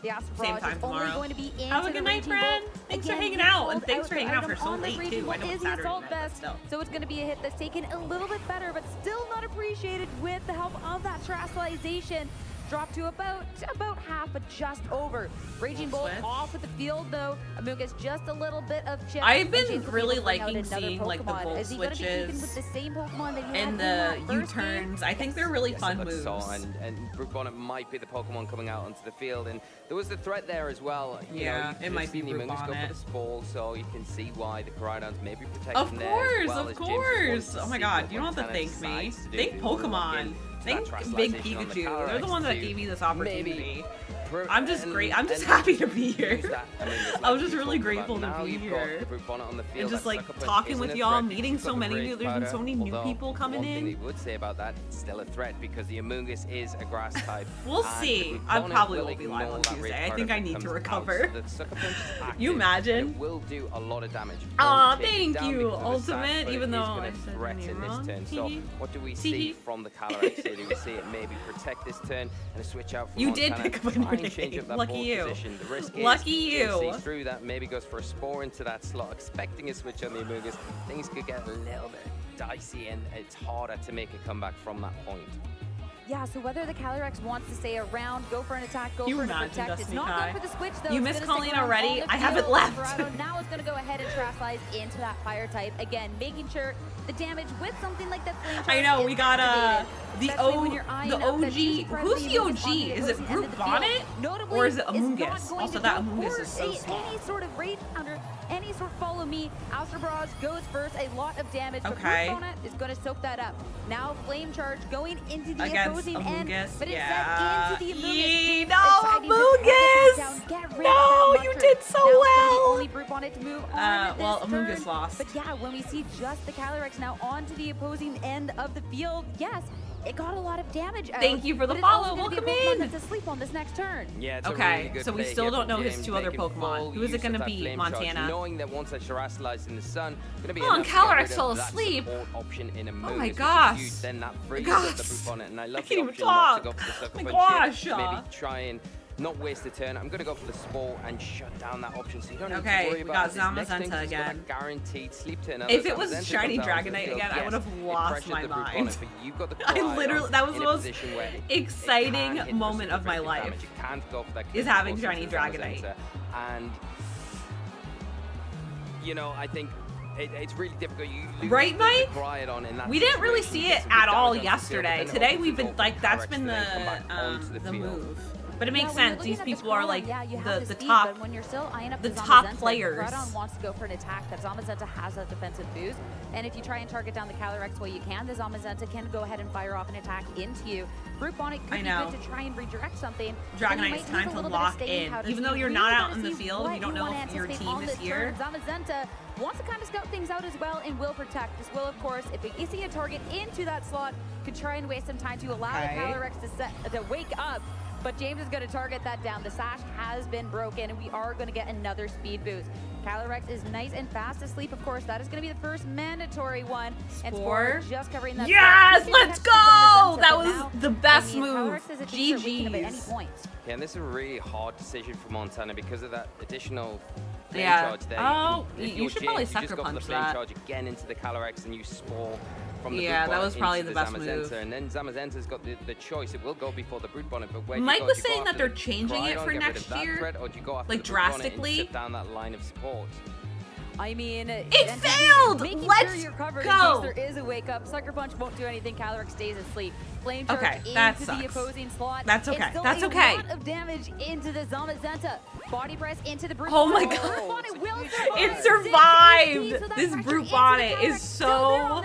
The Astral Same Barrage time is only tomorrow. going to be into Have a good night, friend. Thanks for hanging out, and thanks for hanging out for so late too. I know it's Saturday night, but still. So it's going to be a hit that's taken a little bit better, but still not appreciated with the help of that Terastallization. Dropped to about half, but just over. Raging Bolt off with the field though. Amoongus just a little bit of chip. I've been really liking seeing like the Volt switches and the U-turns. I think they're really fun moves. And Brute Bonnet might be the Pokemon coming out onto the field, and there was the threat there as well. Yeah, it might be the Brute Amoongus go Bonnet. for the Spall, so you can see why the Crydons may be protected Of there. course, as well of as James course. wants to Oh my see God, what you don't have to Montana thank me. decides to do Thank to Pokemon. lock in Thank that Big Terastallization on the Pikachu. They're the Calyrex ones that to gave me this opportunity. maybe I'm just great. I'm just happy to be here. I was just really grateful to be here. And just like talking with y'all, meeting so many new, there's been so many new people coming One thing in. they would say about that, it's still a threat because the Amoongus is a grass type. We'll and see. the I Brute probably Bonnet won't be live ignore on that Tuesday. rate I think card I need that to comes recover. out. The Sucker Punch is active, You imagine? and it will do a lot of damage. Aw, Won't take thank down you, because of his Ultimate, size, but even it is though gonna I said threat your in name this wrong. turn. So Hee-hee. what do we see from the Calyrex here? Do we see it maybe protect this turn and a switch out from You did Montana, pick up a try new and change name. up that Lucky board you. position. The risk Lucky is you. sees through that, maybe goes for a Spore into that slot, expecting a switch on the Amoongus. Things could get a little bit dicey, and it's harder to make a comeback from that point. Yeah, so whether the Calyrex wants to stay around, go for an attack, go You for an imagine protect. It's Destiny not Kai. going for the switch though. You It's missed gonna stick Colleen around already? on the I haven't field. left. Verado now is going to go ahead and Terastallize into that fire type. Again, making sure the damage with something like that flame I charge know, is we got activated. the Especially when you're eyeing up that OG. juicy part of Who's the Amoongus on OG? Is it opposing end Brute of the field. Bonnet Notably, or is it not Amoongus? going Also, to that go Amoongus for is so small. any sort of rate counter, any sort of follow me. Astral Barrage goes first, a lot of damage, but Okay. Brute Bonnet is going to soak that up. Now flame charge going into the Against opposing end, Amoongus, but yeah. instead into the Amoongus. Yee, James no, deciding to Amoongus! down, get rid No, of that you Muncher. did so Now it's gonna be well. only Brute Bonnet to move on Well, this Amoongus turn. lost. But yeah, when we see just the Calyrex now onto the opposing end of the field, yes, it got a lot of damage out. Thank you for the but it's also follow. gonna be a Welcome Pokemon in. That's asleep on this next turn. Yeah, it's a Okay, really good so we play still here don't from know his James, two other making Pokemon. full Who is it use gonna of that be? flame charge, Montana? knowing that once that's Terastallized in the sun, gonna be Oh, and enough to get Calyrex rid of fell that asleep. support option in a Oh Amoongus, my which is gosh. huge. Then that frees My up the gosh. Brute Bonnet, and I love I the can't even option not to talk. go for the Sucker My Punch here. gosh. Maybe try and not waste the turn. I'm going to go for the Spore and shut down that option, so you don't need Okay, to worry we about got this next thing, Zamazenta 'cause it's got a again. guaranteed sleep turn. If it was Zamazenta Shiny comes out onto the Dragonite field, again, I yes, would have it lost pressures my the Brute mind. Bonnet, but you've got the I Cryo literally, that was in the a most position where it can exciting hit for moment of super my quick life. damage. It can't go for that Is critical having force Shiny into Dragonite. Zamazenta. And you know, I think it's really difficult. You lose right, Mike? in that we didn't really see it at all yesterday. Today we've been like that's been the move. But it makes sense. These people are like the top, but when you're still eyeing up the Zamazenta, top players. Groudon wants to go for an attack. That Zamazenta has that defensive boost, and if you try and target down the Calyrex while you can, the Zamazenta can go ahead and fire off an attack into you. Brute Bonnet could be good to try and redirect something. Dragonite, it's time to lock in. Even though you're not out in the field, you don't know if your team is here. Zamazenta wants to kind of scout things out as well and will protect. This will, of course, if you see a target into that slot, could try and waste some time to allow the Calyrex to wake up. But James is going to target that down. The sash has been broken, and we are going to get another speed boost. Calyrex is nice and fast asleep, of course. That is going to be the first mandatory one. And Spore just covering that. Yes, let's go! That was the best move. GG's. Yeah, and this is a really hard decision for Montana because of that additional flame charge there. Oh, you should probably sucker just go punch for the flame that. charge again into the Calyrex, and you Spore from the yeah, Brute that was probably the best Zamazenta, move. And then Zamazenta's got the choice. It will go before the Brute Bonnet, but where Mike was saying that they're changing it for next year, threat, or do you go after like the Brute Bonnet and drastically. shut down that line of support? I mean, it failed! Let's sure you're covered go! In case there is a wake up. Sucker Punch won't do anything. Calyrex stays asleep. Flame charge into the opposing slot. That's okay. It's still That's a okay. lot of damage into the Zamazenta. Body press into the Brute. Oh my god. It survived! This Brute Bonnet is so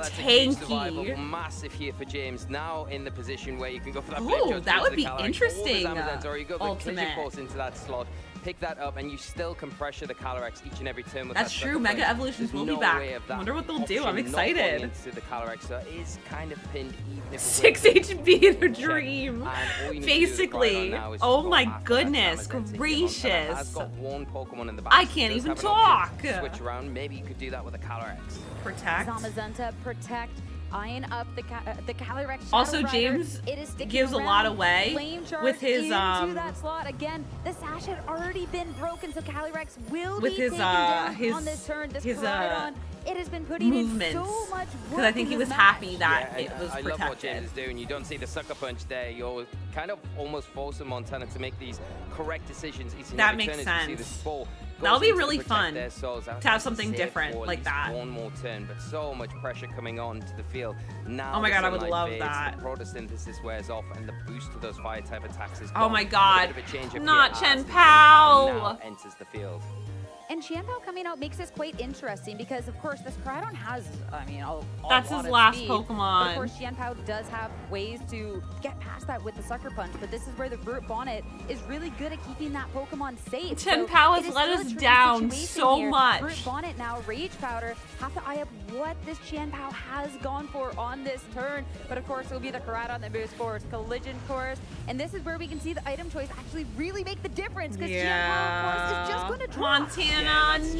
tanky. Massive here for James. Now in the position where you can go for that flame Ooh, charge that would be Calyrex, interesting. Or you go the collision course into that slot. Pick that up, and you still can pressure the Calyrex each and every turn. With That's that true. Mega Evolutions will be back. I wonder what they'll do. I'm excited. Into the Calyrex, so it is kind of pinned even if 6 HP in a dream. Basically. Oh my goodness gracious. Has got one Pokemon in the back. I can't even talk. Switch around. Maybe you could do that with a Calyrex. Protect. Zamazenta, protect. Eyeing up the Calyrex. Also, James gives a lot away with his into that slot again. The sash had already been broken, so Calyrex will be taken down on this turn. This Koraidon, it has been putting movements. in so much work. Because I think he was happy that it was I protected. love what James is doing. You don't see the sucker punch there. You're kind of almost forcing Montana to make these correct decisions. That makes sense. That'll be really fun to have something different like that. One more turn, but so much pressure coming on to the field. Now oh my god, I would love that. The photosynthesis wears off, and the boost to those fire type attacks is oh gone. my god, not Chen Pao now enters the field. And Qianpao coming out makes this quite interesting because, of course, this Koraidon has, I mean, that's his last speed. Pokemon. But of course, Qianpao does have ways to get past that with the Sucker Punch, but this is where the Brute Bonnet is really good at keeping that Pokemon safe. Chen Pao has let us down so much. Brute Bonnet now, Rage Powder, have to eye up what this Qianpao has gone for on this turn. But of course, it will be the Koraidon that moves forward, Collision Course, and this is where we can see the item choice actually really make the difference because Qianpao, of course, is just going to drop. Montana,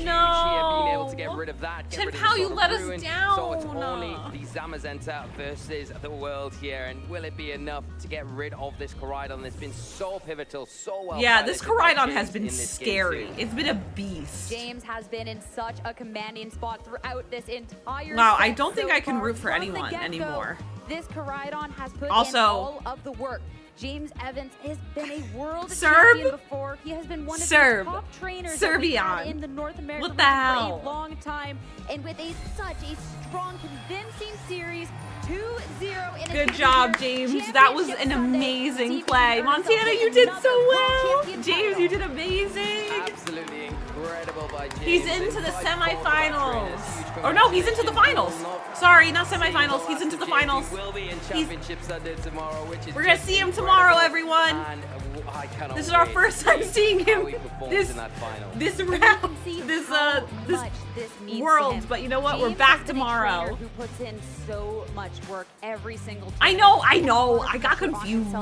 no! Being able to get rid of that. Chen Pao, you let us down. So it's only the Zamazenta versus the world here, and will it be enough to get rid of this Koraidon that's been so pivotal, so well? Yeah, this Koraidon has been scary. It's been a beast. James has been in such a commanding spot throughout this entire wow, set I don't think so I can far. root for From anyone anymore. This Koraidon has put also, in all of the work. James Evans has been a world champion before. He has been one of the top trainers that we've had in the North American League for a long time. And with such a strong, convincing series, 2-0 in good job, James. That was an amazing play. Montana, you did so well. James, you did amazing. Absolutely incredible by James. He's into the semifinals. Or no, he's into the finals. Sorry, not semifinals. He's into the finals. He will be in Championship Sunday tomorrow, which is we're gonna see him tomorrow, everyone. This is our first time seeing him this round, this world. But you know what? We're back tomorrow. Who puts in so much work every single time. I know. I got confused.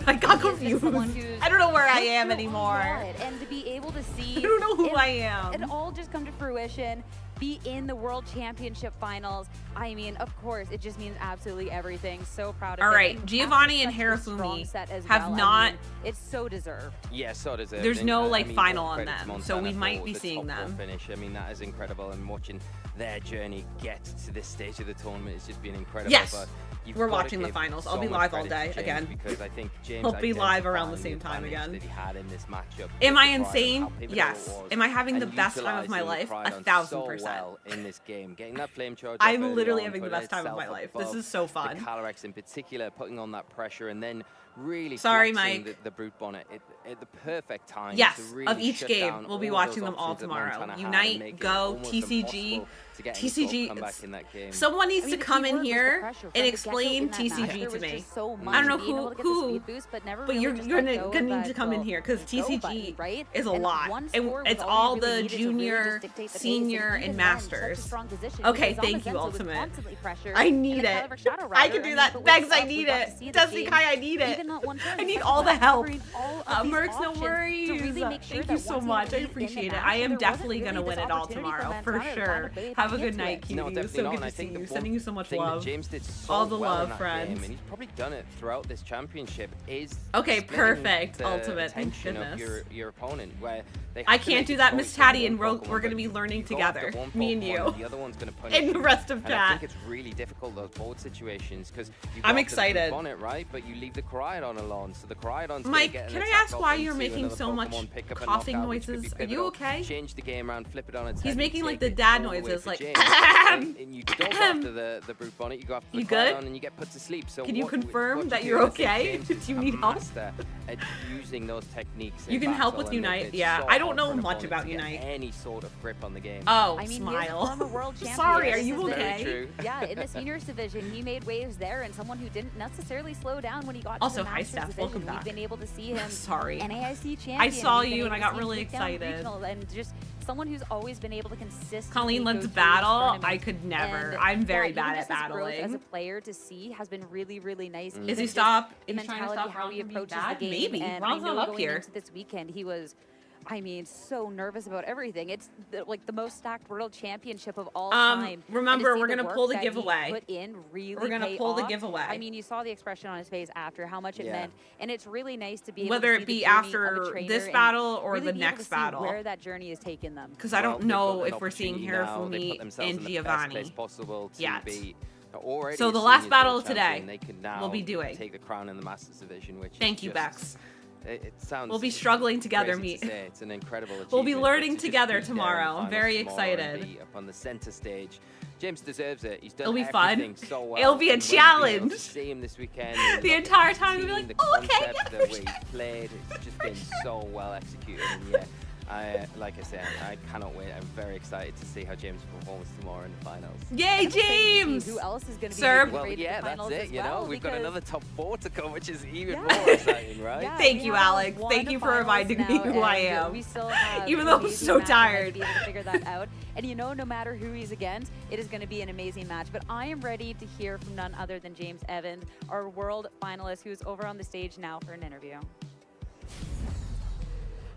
I got confused. I don't know where I am anymore. And to be able to see, I don't know who I am. It all just come to fruition. Be in the World Championship Finals. I mean, of course, it just means absolutely everything. So proud of all it. right, Giovanni and Hirofumi have not. I mean, it's so deserved. Yeah, so deserved. There's no final on them, so we might be seeing them. Finish. I mean, that is incredible, and watching their journey get to this stage of the tournament has just been incredible. Yes. But We're watching the finals. I'll be live all day again. Because I think James I'll be live around the same time again. That he had in this matchup. Am I insane? Yes. Am I having the best time of my life? 1,000%. Well in this game, getting that flame charge. I'm literally having the best time of my life. This is so fun. The Calyrex in particular, putting on that pressure and then really flexing the Brute Bonnet at the perfect time. Yes, to really of each game. We'll be watching them all tomorrow. Unite, Go, TCG. TCG, someone needs to come in here and explain TCG to me. I don't know who, but you're gonna need to come in here because TCG is a lot. And it's all the junior, senior, and masters. Okay, thank you, Ultimate. I need it. I can do that. Begs, I need it. Destiny Kai, I need it. I need all the help. Mercs, no worries. Thank you so much. I appreciate it. I am definitely gonna win it all tomorrow, for sure. Have a good night, cutie. No, so good to see you. Sending you so much love. James did so all the well love, friends. And he's probably done it throughout this championship. Is okay, perfect. Ultimate. Thank goodness. Of your opponent, where I can't do that, Miss Tatty, and we're going to be learning together, me and you, the other one's going to punish and the rest of chat. chat. I think it's really difficult those board situations because I'm excited. On it, right? But you leave the Koraidon alone, so the Koraidon's Mike, can I ask why you're making so much coughing noises? Are you okay? Change the game around, flip it on its head. He's making like the dad noises, like. And you don't go after the Brute Bonnet, you go after the Koraidon and you get put to sleep. So can you confirm that you're okay? Do you need help? At using those techniques. You can help with Unite. Yeah, I don't know much about Unite. Any sort of grip on the game. Oh, I mean, smile. Former world champion. Sorry, are you okay? Yeah, in the seniors division, he made waves there, and someone who didn't necessarily slow down when he got also, to the hi, Masters Steph. division. Welcome back. We've been able to see him. Sorry. NAIC champion. I saw you and I got really excited. And just someone who's always been able to consistently. Colleen, let's battle. I could never. And I'm very bad at battling. As a player to see has been really, really nice. Is he stop? The mentality, how he approaches the game. Maybe. And Ron's not up here. Into this weekend, he was. I mean, so nervous about everything. It's like the most stacked world championship of all time. Remember, we're gonna pull the giveaway. Put in really we're gonna pull the giveaway. I mean, you saw the expression on his face after how much it meant, and it's really nice to be whether able to it be after this battle or the next battle, where that journey has taken them. Because I don't know if we're seeing Hirofumi and Giovanni yet. So the last battle of today, we'll be doing. Take the crown in the Masters division, which thank you, Bex. It sounds we'll be struggling together, me. It's an incredible achievement. We'll be learning together tomorrow. I'm very excited. Up on the center stage. James deserves it. He's done It'll be fun. So well. It'll be a challenge. See him this weekend. The entire time we'll be like, oh, okay, yeah, the way he played, it's just been so well executed. And yeah, like I said, I cannot wait. I'm very excited to see how James performs tomorrow in the finals. Yay, James! Who else is going to be Serb? Well, yeah, that's it. You know, we've got another top 4 to come, which is even more exciting, right? Yeah, thank you, Alex. Thank you for reminding me who I am. We still have even though I'm so tired. To be able to figure that out. And you know, no matter who he's against, it is going to be an amazing match. But I am ready to hear from none other than James Evans, our world finalist, who's over on the stage now for an interview.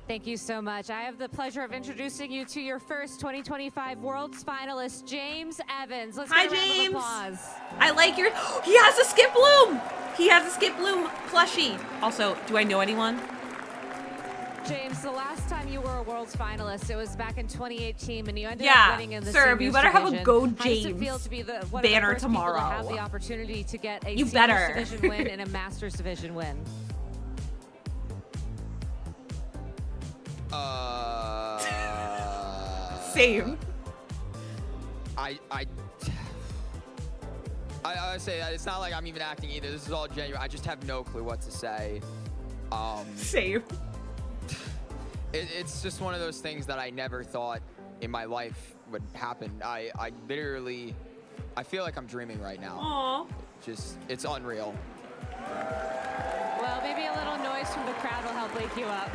Thank you so much. I have the pleasure of introducing you to your first 2025 Worlds finalist, James Evans. Let's Hi, get a round James. of applause. I like your. He has a Skip Bloom. He has a Skip Bloom plushie. Also, do I know anyone? James, the last time you were a Worlds finalist, it was back in 2018, and you ended up winning in the Serb, you better division. have a Go How does James it feel to be one banner of the first tomorrow? People to have the opportunity to get a You Seniors better. division win and a Masters division win? Same. I say it's not like I'm even acting either. This is all genuine. I just have no clue what to say. Same. It's just one of those things that I never thought in my life would happen. I literally, I feel like I'm dreaming right now. Aww. It's unreal. Well, maybe a little noise from the crowd will help wake you up.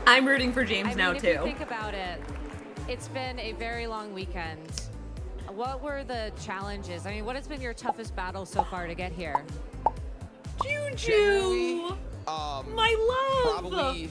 I'm rooting for James now, if too. you think about it, it's been a very long weekend. What were the challenges? I mean, what has been your toughest battle so far to get here? Juju! My love! Probably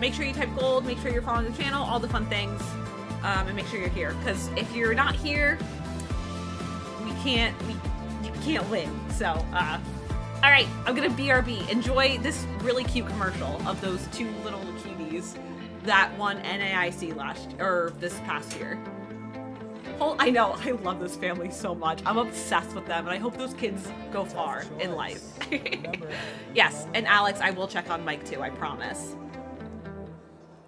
make sure you type gold, make sure you're following the channel, all the fun things, and make sure you're here. Because if you're not here, you can't win. So, all right, I'm gonna BRB. Enjoy this really cute commercial of those two little cuties that won NAIC this past year. I know, I love this family so much. I'm obsessed with them, and I hope those kids go far in life. Yes, and Alex, I will check on Mike too, I promise.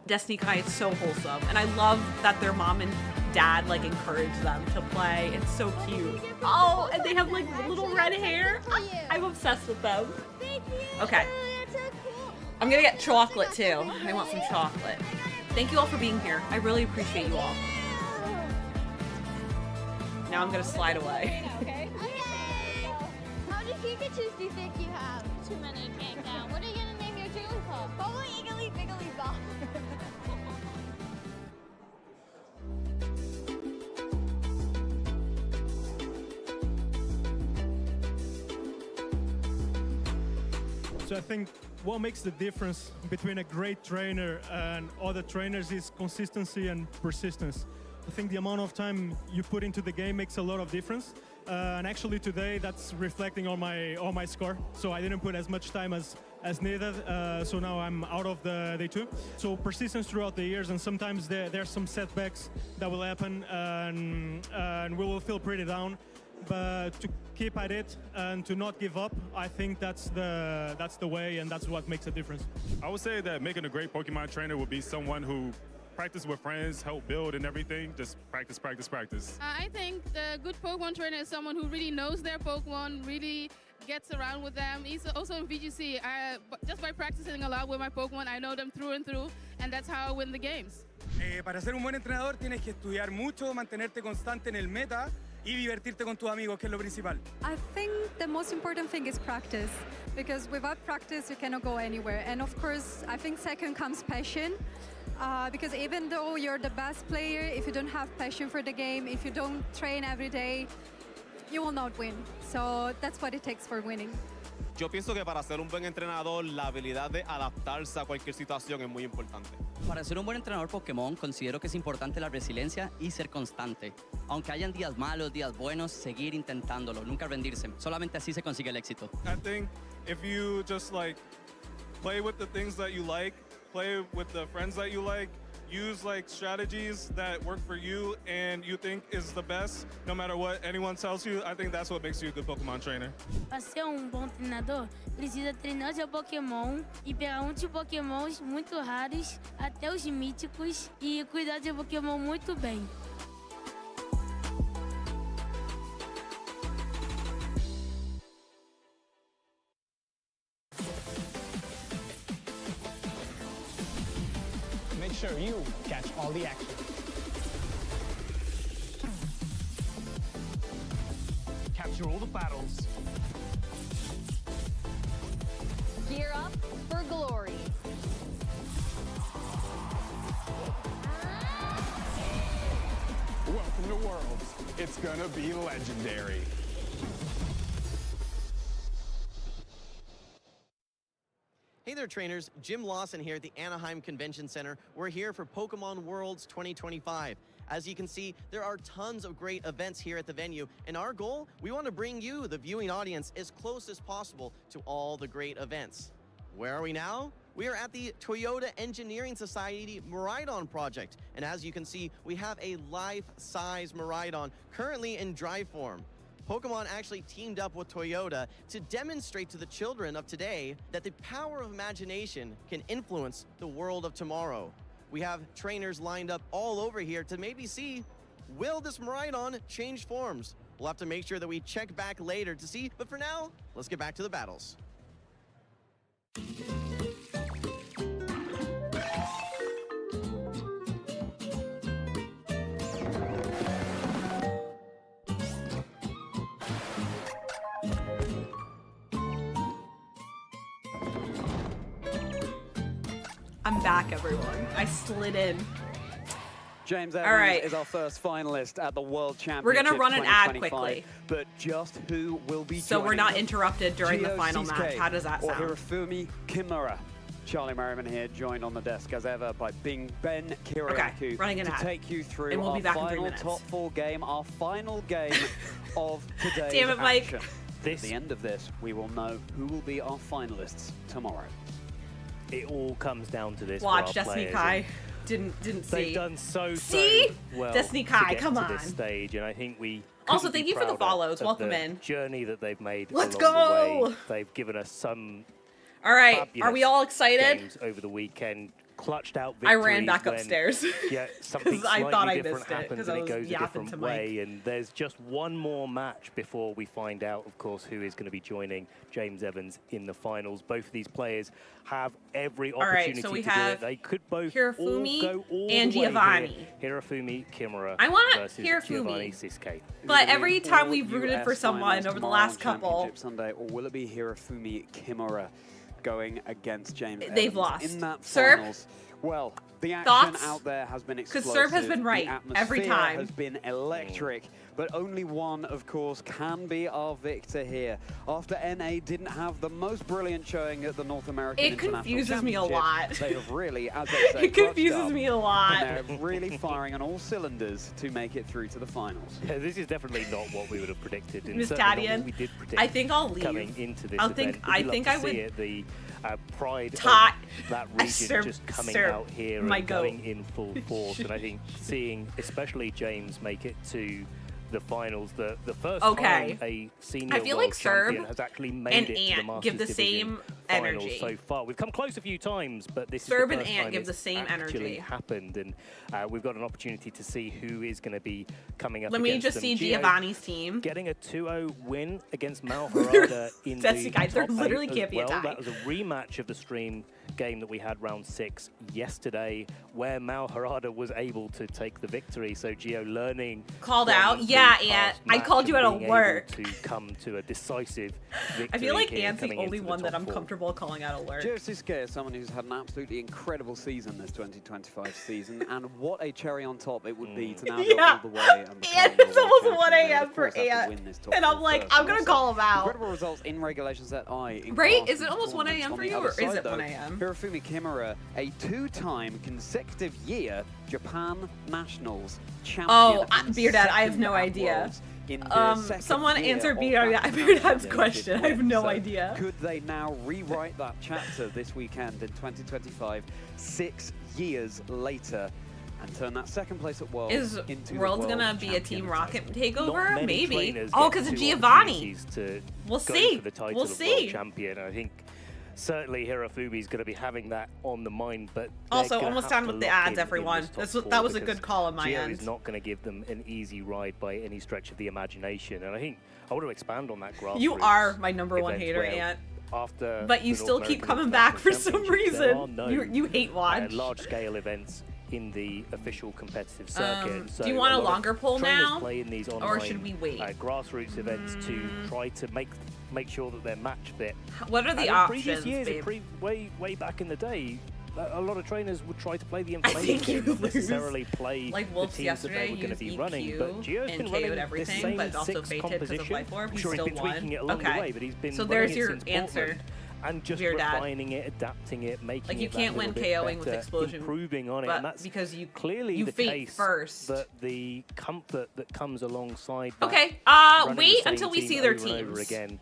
Destiny Kai is so wholesome, and I love that their mom and dad like encourage them to play. It's so cute. Oh, and they have like little red hair. I'm obsessed with them. Okay. I'm gonna get chocolate too. I want some chocolate. Thank you all for being here. I really appreciate you all. Now I'm gonna slide away. Okay. How many Pikachus do you think you have? Too many, can't count. What are you gonna name your Jigglypuff? Probably Iggly Biggly Bob. So I think what makes the difference between a great trainer and other trainers is consistency and persistence. I think the amount of time you put into the game makes a lot of difference. And actually today that's reflecting on my score. So I didn't put as much time as needed. So now I'm out of the day 2. So persistence throughout the years, and sometimes there's some setbacks that will happen, and we will feel pretty down. But to keep at it and to not give up, I think that's the way, and that's what makes a difference. I would say that making a great Pokemon trainer would be someone who practice with friends, help build and everything. Just practice, practice, practice. I think the good Pokemon trainer is someone who really knows their Pokemon, really gets around with them. He's also in VGC. Just by practicing a lot with my Pokemon, I know them through and through, and that's how I win the games. Para ser un buen entrenador tienes que estudiar mucho, mantenerte constante en el meta y divertirte con tus amigos, que es lo principal. I think the most important thing is practice, because without practice you cannot go anywhere. And of course, I think second comes passion, because even though you're the best player, if you don't have passion for the game, if you don't train every day, you will not win. So that's what it takes for winning. Yo pienso que para ser un buen entrenador, la habilidad de adaptarse a cualquier situación es muy importante. Para ser un buen entrenador Pokémon, considero que es importante la resiliencia y ser constante. Aunque hayan días malos, días buenos, seguir intentándolo, nunca rendirse. Solamente así se consigue el éxito. I think if you just like play with the things that you like, play with the friends that you like, use like strategies that work for you and you think is the best, no matter what anyone tells you, I think that's what makes you a good Pokemon trainer. Para ser bom treinador, precisa treinar seu Pokémon e pegar muitos Pokémons muito raros, até os míticos, e cuidar do seu Pokémon muito bem. Make sure you catch all the action. Capture all the battles. Gear up for glory. Welcome to Worlds. It's gonna be legendary. Hey there, trainers. Jim Lawson here at the Anaheim Convention Center. We're here for Pokemon Worlds 2025. As you can see, there are tons of great events here at the venue, and our goal, we want to bring you, the viewing audience, as close as possible to all the great events. Where are we now? We are at the Toyota Engineering Society Miraidon project, and as you can see, we have a life-size Miraidon currently in drive form. Pokemon actually teamed up with Toyota to demonstrate to the children of today that the power of imagination can influence the world of tomorrow. We have trainers lined up all over here to maybe see, will this Miraidon change forms? We'll have to make sure that we check back later to see, but for now, let's get back to the battles. I'm back, everyone. I slid in. James All Evans right. is our first finalist at the World Championship. We're gonna run an ad 2025, quickly. But just who will be So we're joining not them? interrupted during the Gio final Sisuke match. How does that or sound? Hirofumi Kimura. Charlie Merriman here, joined on the desk as ever by Ben Kiriakou running an to ad. take you through And we'll our be back in 3 final minutes. top 4 game, our final game of today's Damn it, Mike. action. At the end of this, we will know who will be our finalists tomorrow. It all comes down to this. Watch for our Destiny players. Kai. didn't see. They've done so well Destiny Kai, to get come to on. this stage, and I think we Also, thank you for the follows. of Welcome the in. journey that they've made. Let's along go. The way. They've given us some. All right, are we all fabulous excited? games over the weekend. Clutched out I victories ran back when, upstairs. Yeah, something 'Cause I slightly thought I different missed it, happens 'cause I and it was goes a yapping different to way. And there's just one more match before we find out, of course, who is going to be joining James Evans in the finals. Both of these players have every All right, opportunity so we to have do it. They could both Hirofumi go all and the way Giovanni. here. Hirofumi Kimura I want versus Hirofumi. Giovanni Siske. But every time we've All rooted for US someone finals over the tomorrow last on couple, Championship Sunday, or will it be Hirofumi Kimura going against James they've Evans lost. in that Serb? finals? Well, the action Thoughts? out there has been 'Cause explosive. Serb has been right the every atmosphere time. has been electric, but only one, of course, can be our victor here. After NA didn't have the most brilliant showing at the North American It International confuses me a Championship, lot. They have really, as they say, It confuses clutched up, me a lot. and they're really firing on all cylinders to make it through to the finals. Yeah, this is definitely not what we would have predicted. And Miss certainly not Cadian, what we did predict I think I'll leave. coming into this I event. think Would you I love think to I see would. it, the pride Tot- of that region Serb- just coming Serb, out here my and goat. going in full force. And I think seeing, especially James, make it to the finals, the first Okay. time a senior I feel world like Serb champion has actually made and it to the Ant Masters give the Division same finals energy. so far. We've come close a few times, but this Serb is and the first Ant time give the it's same actually energy. happened, and we've got an opportunity to see who is going to be coming up Let me against just them. see Gio Giovanni's team. getting a 2-0 win against Mal Harada in That's the the guy, there top literally 8 can't as be a well. tie. That was a rematch of the stream game that we had round 6 yesterday, where Mal Harada was able to take the victory. So Gio learning Called from out? the Yeah, past Ant. I match called you and at a being work. able to come to a decisive victory. I feel like here, Ant's the coming only into one that top I'm 4. comfortable calling out alert. Gio Siske is someone who's had an absolutely incredible season this 2025 season, and what a cherry on top it would be to now go all the way and become Ant, the it's world almost 1 champion. They, a.m. of for course, have to Ant. win this top And I'm 4 like, first. I'm gonna Also, call him out. Incredible results in regulation set I. in Right? class Is it and almost 1 tournaments. a.m. On for the you, other or is side, it though, 1 a.m.? Hirofumi Kimura, a 2-time consecutive year Japan Nationals champion. Oh, and Beer Dad, I have second no at idea. Worlds in the second Someone year answer of Beer that Dad's championship question. I have win. no So idea. Could they now rewrite that chapter this weekend in 2025, 6 years later, and turn that second place at Worlds Is into World's the gonna World be a Champion Team Rocket Not takeover? many Maybe. trainers Oh, get because of two Giovanni. opportunities to We'll go see. for the title We'll of see. world champion. I think certainly Hirofumi's going to be having that on the mind, but Also, they're almost gonna have done with to the lock ads, in everyone. this top That four was a because good call on my Gio end. is not going to give them an easy ride by any stretch of the imagination, and I think I want to expand on that grassroots. You are my number one event hater, where Ant. After But you the still North keep American coming back for International some Championships, there reason. are no, You hate watch. large-scale events in the official competitive circuit. And so do you want a lot of longer poll trainers now? play in these Or online, should we wait? grassroots events to try to make sure that they're match fit. What are the And in options, previous years, babe? way back in the day, a lot of trainers would try to play the I think information you game, not lose. necessarily play Like the Wolves teams yesterday, that they were going to be used running. EQ But Gio's and been KO'd running this everything, same but also 6 fated 'cause of composition. life orb. I'm He sure he's still been tweaking won. it along Okay. the way, but he's been So there's running it your since answer. Portland. And just Dear Dad. refining it, adapting it, making Like, you it that can't win little bit KOing with better, Explosion, improving on it, but and that's because you clearly you the faint case first. that the comfort that comes alongside that Okay, running wait the same until we team see their over and over teams. again,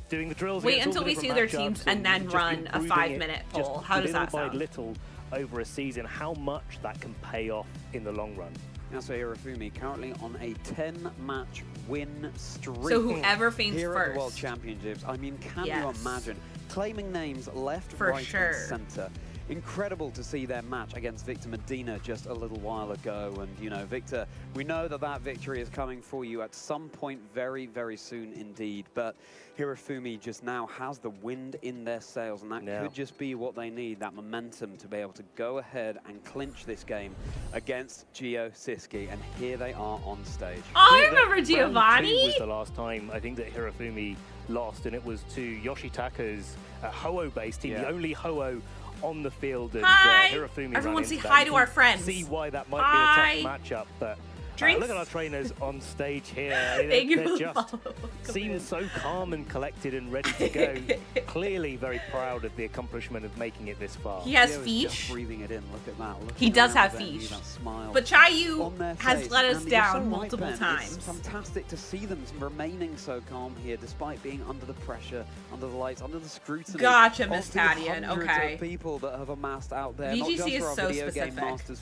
doing the drills. Wait against all until the we see different their teams matchups and then just run a improving 5-minute it just poll. How does little that by sound? little over a season, how much that can pay off in the long run. Now, so Hirofumi currently on a 10-match win streak. So whoever faints here at the World first. Championships. I mean, can you Yes. imagine claiming names left, For right, sure. and center? Incredible to see their match against Victor Medina just a little while ago. And, you know, Victor, we know that that victory is coming for you at some point very, very soon indeed. But Hirofumi just now has the wind in their sails, and that could just be what they need, that momentum to be able to go ahead and clinch this game against Gio Siske. And here they are on stage. I remember Round 2 Giovanni. was the last time I think that Hirofumi lost, and it was to Yoshitaka's Ho-Oh-based team, the only Ho-Oh on the field. And Hi. Hirofumi Everyone ran say into hi that. to You our can friends. See why that might Hi. be a tough matchup, but Drinks. Look at our trainers on stage here. Thank you They for the just follow. seem so calm and collected and ready to go. Clearly very proud of the accomplishment of making it this far. He has Just fiche. breathing it in. Look at that. Look He at does that have venue, fiche. that smile But Chayu on their has face. let us And you're so down right, multiple Ben. times. It's fantastic to see them remaining so calm here, despite being under the pressure, under the lights, under the scrutiny. Gotcha, of Miss the Tadian. hundreds Okay. of people that have amassed out there. VGC not just is for our so video specific. Game Masters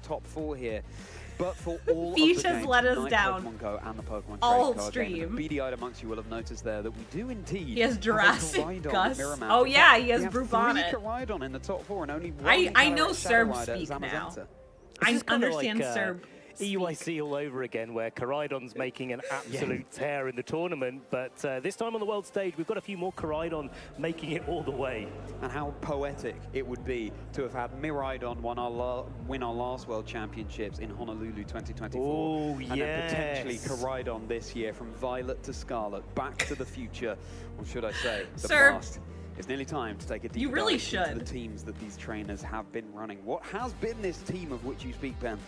top 4 here. But for all Fiche of the has games, let us Unite down Pokemon Go and the Pokemon all Trading Card stream. Game. And the beady-eyed amongst you will have noticed there that we do indeed. He has have a Jurassic Koraidon Gus. mirror match. Oh In yeah, fact, he has we have Brute 3 Bonnet. Koraidon in the top 4 and only one I know Calyrex Serb Shadow Rider, speak now. Zamazenta. I This is kinda understand like, Serb. EUIC all over again, where Koraidon's making an absolute tear in the tournament, but this time on the world stage, we've got a few more Koraidon making it all the way. And how poetic it would be to have had Miraidon win our last World Championships in Honolulu 2024. Oh, and then potentially Koraidon this year from Violet to Scarlet, back to the future, or should I say, the Sir, past. It's nearly time to take a deep you really dive should. into the teams that these trainers have been running. What has been this team of which you speak, Ben,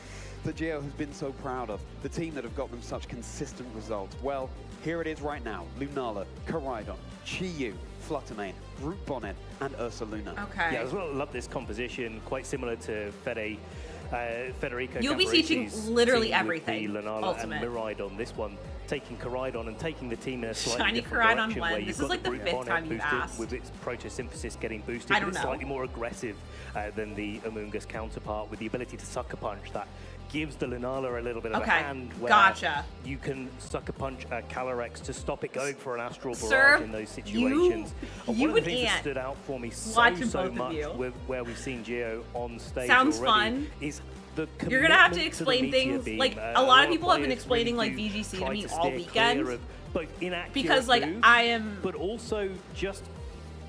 that Gio has been so proud of? The team that have got them such consistent results. Well, here it is right now. Lunala, Koraidon, Chiyu, Fluttermane, Brute Bonnet, and Ursaluna. Okay. Yeah, as well, I love this composition, quite similar to Federico. You'll be teaching Cavaresi's literally team with everything, The Lunala Ultimate. and Miraidon. This one taking Koraidon and taking the team in a slightly Shiny different Koraidon direction, blend. where you've This got is like the Brute 5th Bonnet time you've boosted asked. with its Protosynthesis getting boosted, I but don't it's know. slightly more aggressive than the Amoonguss counterpart, with the ability to Sucker Punch that gives the Lunala a little bit of a hand where gotcha. you can Sucker Punch a Calyrex to stop it going for an Astral Barrage Sir, in those situations. And one of the would things that ant stood out for me watching so both of much you. with where we've seen Gio on stage Sounds already fun. is the You're gonna have to commitment the explain Meteor things. Beam. Like a lot of people have been players explaining really like do VGC to try me to all steer weekend clear of both inaccurate because like moves, I am. but also just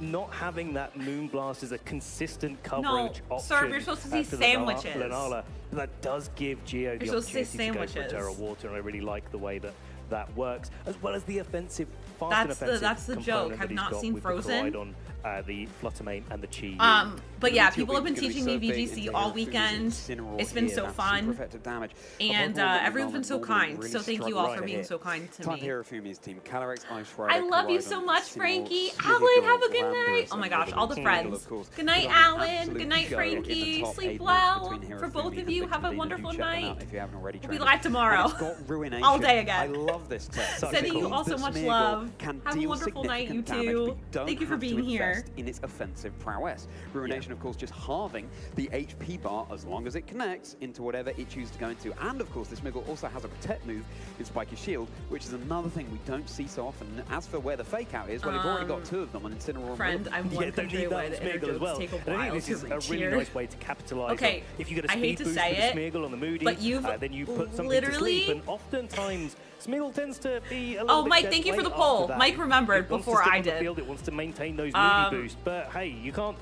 not having that Moonblast as a consistent coverage option. Sir, you're supposed to see for sandwiches. Lunala. That does give Gio the You're supposed to say opportunity to go for a Terra sandwiches. Water, and I really like the way that that works, as well as the offensive, fast and That's the- offensive that's the component joke. that Have he's not got seen with Frozen? The Koraidon, the Fluttermane, and the Chi. But yeah, The people have been Meteor Beam's teaching gonna me be so big VGC into all Hero Fumi's weekend. Incineroar It's been here. so That's fun. super effective damage. And Above all, the everyone's been so Lunala kind. really So thank you struggled all right for being here. so kind to Type me. Hero Fumi's team, Calyrex, Ice Rider, I love you Koraidon, so much, Incineroar, Frankie. Slither Alan, Girl, have a good Landorus, night. Oh my and gosh, all the Riddle, friends. of course. Good night, Put on an Alan. absolute Good night, show in the Frankie. top Sleep 8 match well. between Hero For both Fumi of and you, have a Victor. wonderful Do check them night. out if you haven't already. We'll be trainers. live tomorrow. And it's got Ruination. All day again. I love this test. Sending you all so That much Smeargle love. can Have a deal wonderful night, you significant damage, two. but you don't Thank you for have to being here. invest in its offensive prowess. Ruination, of course, just halving the HP bar as long as it connects into whatever it chooses to go into. And of course, this Smeargle also has a protect move in Spiky Shield, which is another thing we don't see so often. As for where the fake out is, well, you've already got 2 of them on Incineroar. Friend, I'm one don't country need away. that The inner Smeargle as well. jokes take a And I while think this to is a reach really here. nice way to capitalize Okay, on. If you get a I hate speed to boost say with it, the Smeargle on the Moody, but you've then you put something literally- to sleep, and oftentimes Smeargle tends to be a little Oh, bit Mike, dead thank you for weight the poll. after that. Mike remembered It wants to before stick I on the did. field, it wants to maintain those Moody boosts, but hey, you can't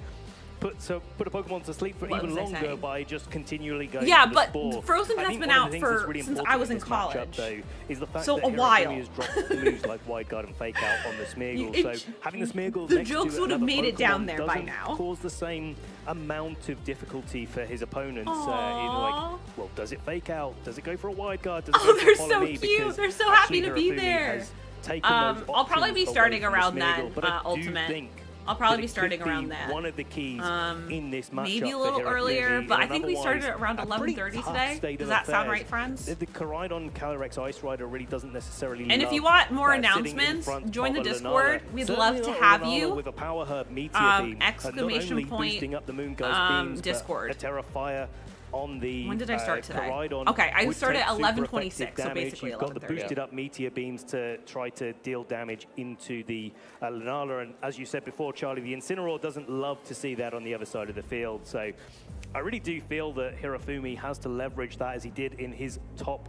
put a Pokemon to sleep for What even was I longer saying? by just continually going Yeah, for the but spore. Frozen I has think been one of out the things that's for- really since important I was in in this matchup, college. though, is the fact So that a Hero while. Fumi has dropped moves like Wide Guard and Fake Out on the Smeargle, so having the Smeargle the next jokes to would have another made it down Pokemon there by doesn't now. cause the same amount of difficulty for his opponents. In Aww. like, well, does it Fake Out? Does it go for a Wide Guard? Does it Oh, go for they're a Follow so Me? cute. Because They're so happy actually to be Hero Fumi there. has taken those I'll probably options be away starting from the around Smeargle, that but I do Ultimate. think I'll probably that be it starting could be around that. one of the keys in this matchup Maybe a for little Hero earlier, Fumi but I in think we started at around a pretty 11:30 tough today. state Does of that sound affairs. right, friends? The Koraidon Calyrex Ice Rider really doesn't necessarily And if love, you want more sitting in announcements, front join of the a Discord. Lunala. We'd Certainly love to not a have Lunala you. with a Power Herb Meteor Beam, and not exclamation only point, boosting up the Moonguss beams, Discord. but a Terra Fire on the When did I start today? Koraidon Okay, I would started take at super 11:26, effective so damage. basically You've got the 11:30. boosted up Meteor Beams to try to deal damage into the Lunala, and as you said before, Charlie, the Incineroar doesn't love to see that on the other side of the field, so I really do feel that Hiro Fumi has to leverage that as he did in his top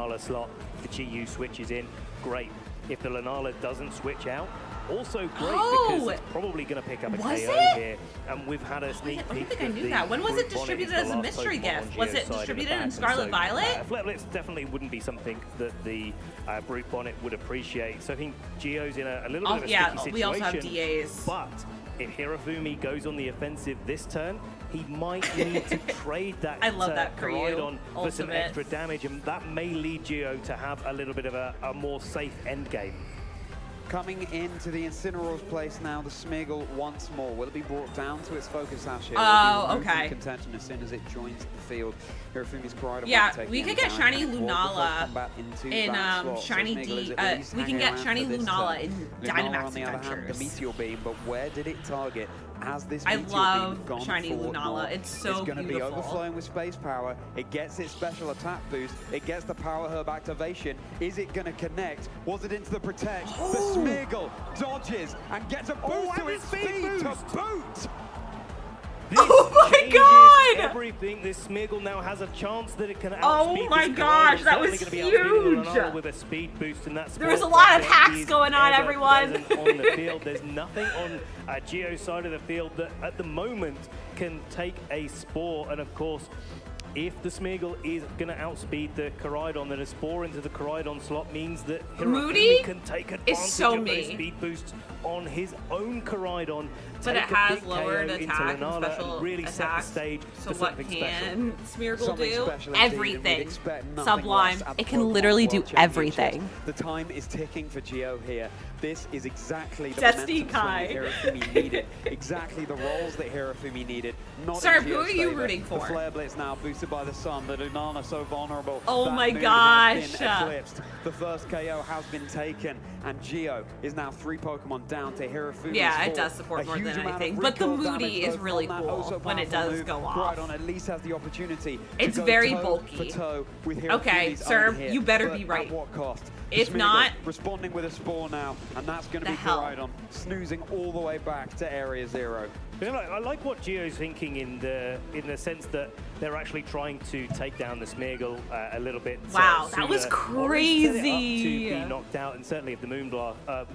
Lunala slot, the Chi Yu switches in. great. If the Lunala doesn't switch out, also great because it's probably going to pick up a KO here. And we've had a sneak peek. I don't think I knew that. When was it distributed as a mystery gift? Was it distributed in Scarlet Violet? Fleblitz definitely wouldn't be something that the Brute Bonnet would appreciate. So I think Gio's in a little bit of a sticky situation. We also have DAs. But if Hirofumi goes on the offensive this turn, he might need to trade that Koraidon for some extra damage, and that may lead Gio to have a little bit of a more safe endgame. Coming into the Incineroar's place now, the Smeargle once more. Will it be brought down to its focus hash here? Oh, okay. Contention as soon as it joins the field. Hirofumi's Koraidon. Yeah, we could get Shiny Lunala in Shiny D. We can get Shiny Lunala in Dynamax on the other hand, the Meteor Beam, but where did it target? As this I Meteor love Beam gone Shiny forward Lunala. more, It's so It's going to be beautiful. overflowing with space power. It gets its special attack boost. It gets the Power Herb activation. Is it going to connect? Was it into the Protect? The Smeargle dodges and gets a boost to its speed to boot. Oh my god! Everything. This Smeargle now has a chance that it can outspeed. Oh my this gosh, Koraidon. that was Certainly gonna be outspeeding the huge! Lunala with a speed boost in that There was a lot of hacks going on, everyone. On the field, there's nothing on Gio's side of the field that at the moment can take a Spore, and of course, if the Smeargle is going to outspeed the Koraidon, then a Spore into the Koraidon slot means that Moody Hirofumi can take is advantage so of those me. speed boosts on his own Koraidon. But it take a has big lowered KO into attack and Lunala special and really set the attack. stage So for what something can Smeargle Something do? special indeed, and we'd Everything. expect nothing Sublime. less at It the can Pokemon literally do World Championships. everything. The time is ticking for Gio here. This is exactly the Destiny momentum Kai. swing that Hirofumi needed. Exactly the roles that Hirofumi needed. Not Sir, in who Gio's are you favor. rooting for? The Flare Blitz now boosted by the sun. The Lunala so vulnerable. Oh That my mood gosh. has been eclipsed. The first KO has been taken, and Gio is now 3 Pokemon down to Hirofumi's Yeah, it 4. does support A more huge than amount of anything. But the recoil Moody damage is though really from that cool also when it powerful does move. go off. Koraidon at least has the opportunity It's to go very toe bulky. for toe with Okay, Hirofumi's sir, own hit, you better but be right. At what cost? If Smeargle not- responding with a Spore now, and that's going to The be hell? Koraidon snoozing all the way back to Area 0. You know, I like what Gio's thinking in the sense that they're actually trying to take down the Smeargle a little bit. Wow, that was sooner, or at least set it up crazy. to be knocked out, and certainly if the Moonblast,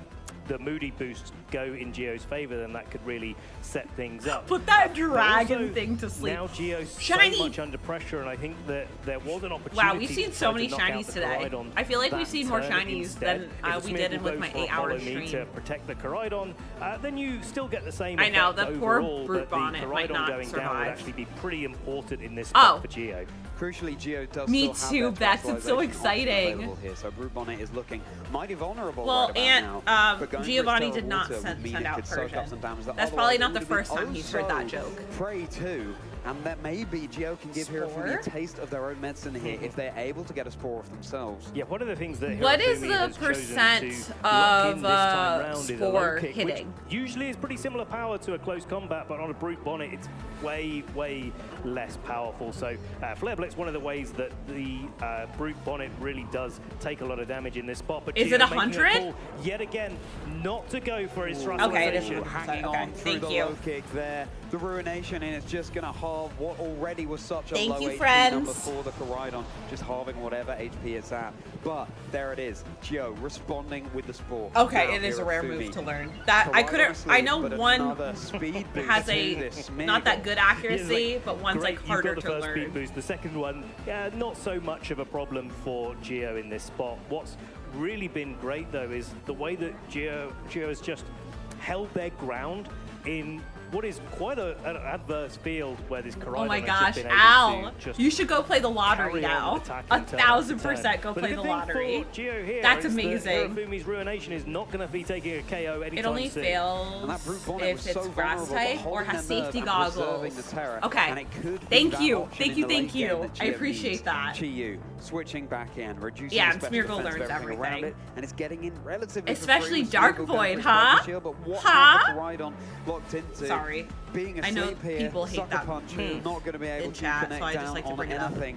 the Moody boosts go in Gio's favor, then that could really set things up. Put that But dragon also, thing to sleep. Now Gio's Shiny! so much under pressure, and I think that there was an opportunity. Wow, we've seen to so try many to knock out shinies the today. Koraidon I feel like we've that seen more turn shinies instead. than If the we did in Smeargle with goes my for a 8-hour follow me stream. to protect the Koraidon, then you still get the same I know, effect the poor overall, Brute but Bonnet the might Koraidon not going down would survive. actually be pretty important in this Oh. spot for Gio. Crucially, Gio does Me still too, have that Bex. It's so specialization option exciting. available here, so Brute Bonnet is looking mighty vulnerable Well, right and about now. But going for its Giovanni Tail did not Water would mean send it out could soak up Persian. some damage that That's otherwise probably it not the would have first been time he's heard that so joke. Prey to, and that maybe Gio can give Spore? Hirofumi a taste of their own medicine here if they're able to get a Spore of themselves. Yeah, one of the things that What is Hirofumi the has chosen percent to lock in of this time round is a low Spore kick, hitting? which usually is pretty similar power to a close combat, but on a Brute Bonnet, it's way, way less powerful. So Flare Blitz, one of the ways that the Brute Bonnet really does take a lot of damage in this spot. But Is Gio it making a 100? call yet again not to go for his thrust. Okay, it is Ooh, 100%. hanging Okay, on through thank the you. low kick there. The Ruination, and it's just going to halve what already was such a Thank low you, HP friends. number for the Koraidon, just halving whatever HP it's at. But there it is, Gio responding with the Spore. Okay, Now it is a rare Hirofumi. move to learn. That I couldn't. Koraidon I know asleep, but one another speed boost has to a this not that Smeargle. good accuracy, Yeah, but one's great, like harder you've to got the first learn. speed boost. The second one, yeah, not so much of a problem for Gio in this spot. What's really been great though is the way that Gio has just held their ground in what is quite an adverse field where this Koraidon Oh my has gosh, just been able Al! to just You should go play the lottery carry on now. and attack and turn after turn. 1,000% go But play the the good thing lottery. for Gio here That's is that amazing. Hirofumi's Ruination is not going to be taking a KO anytime It only soon. fails And that Brute Bonnet if was it's so grass vulnerable, type but or holding has their nerve safety and goggles. preserving the terror. Okay. And it could be Thank that you. option Thank in you, the late thank game you. that I Gio appreciate needs. that. Chiyu switching back in, reducing Yeah, the and special Smeargle defense of learns everything around everything. it, and it's getting in relatively for Especially free with Dark Smeargle Void, going for its huh? Micro Shield, but what Huh? has the Koraidon locked into? Sorry. Being I know asleep here, people hate Sucker that Punch move not going to be able in to chat, connect so I just down like to on bring it up. anything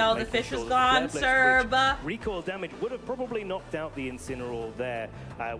no, the making fish sure is that gone, Flare Blitz, Serb. which recoil damage would have probably knocked out the Incineroar there,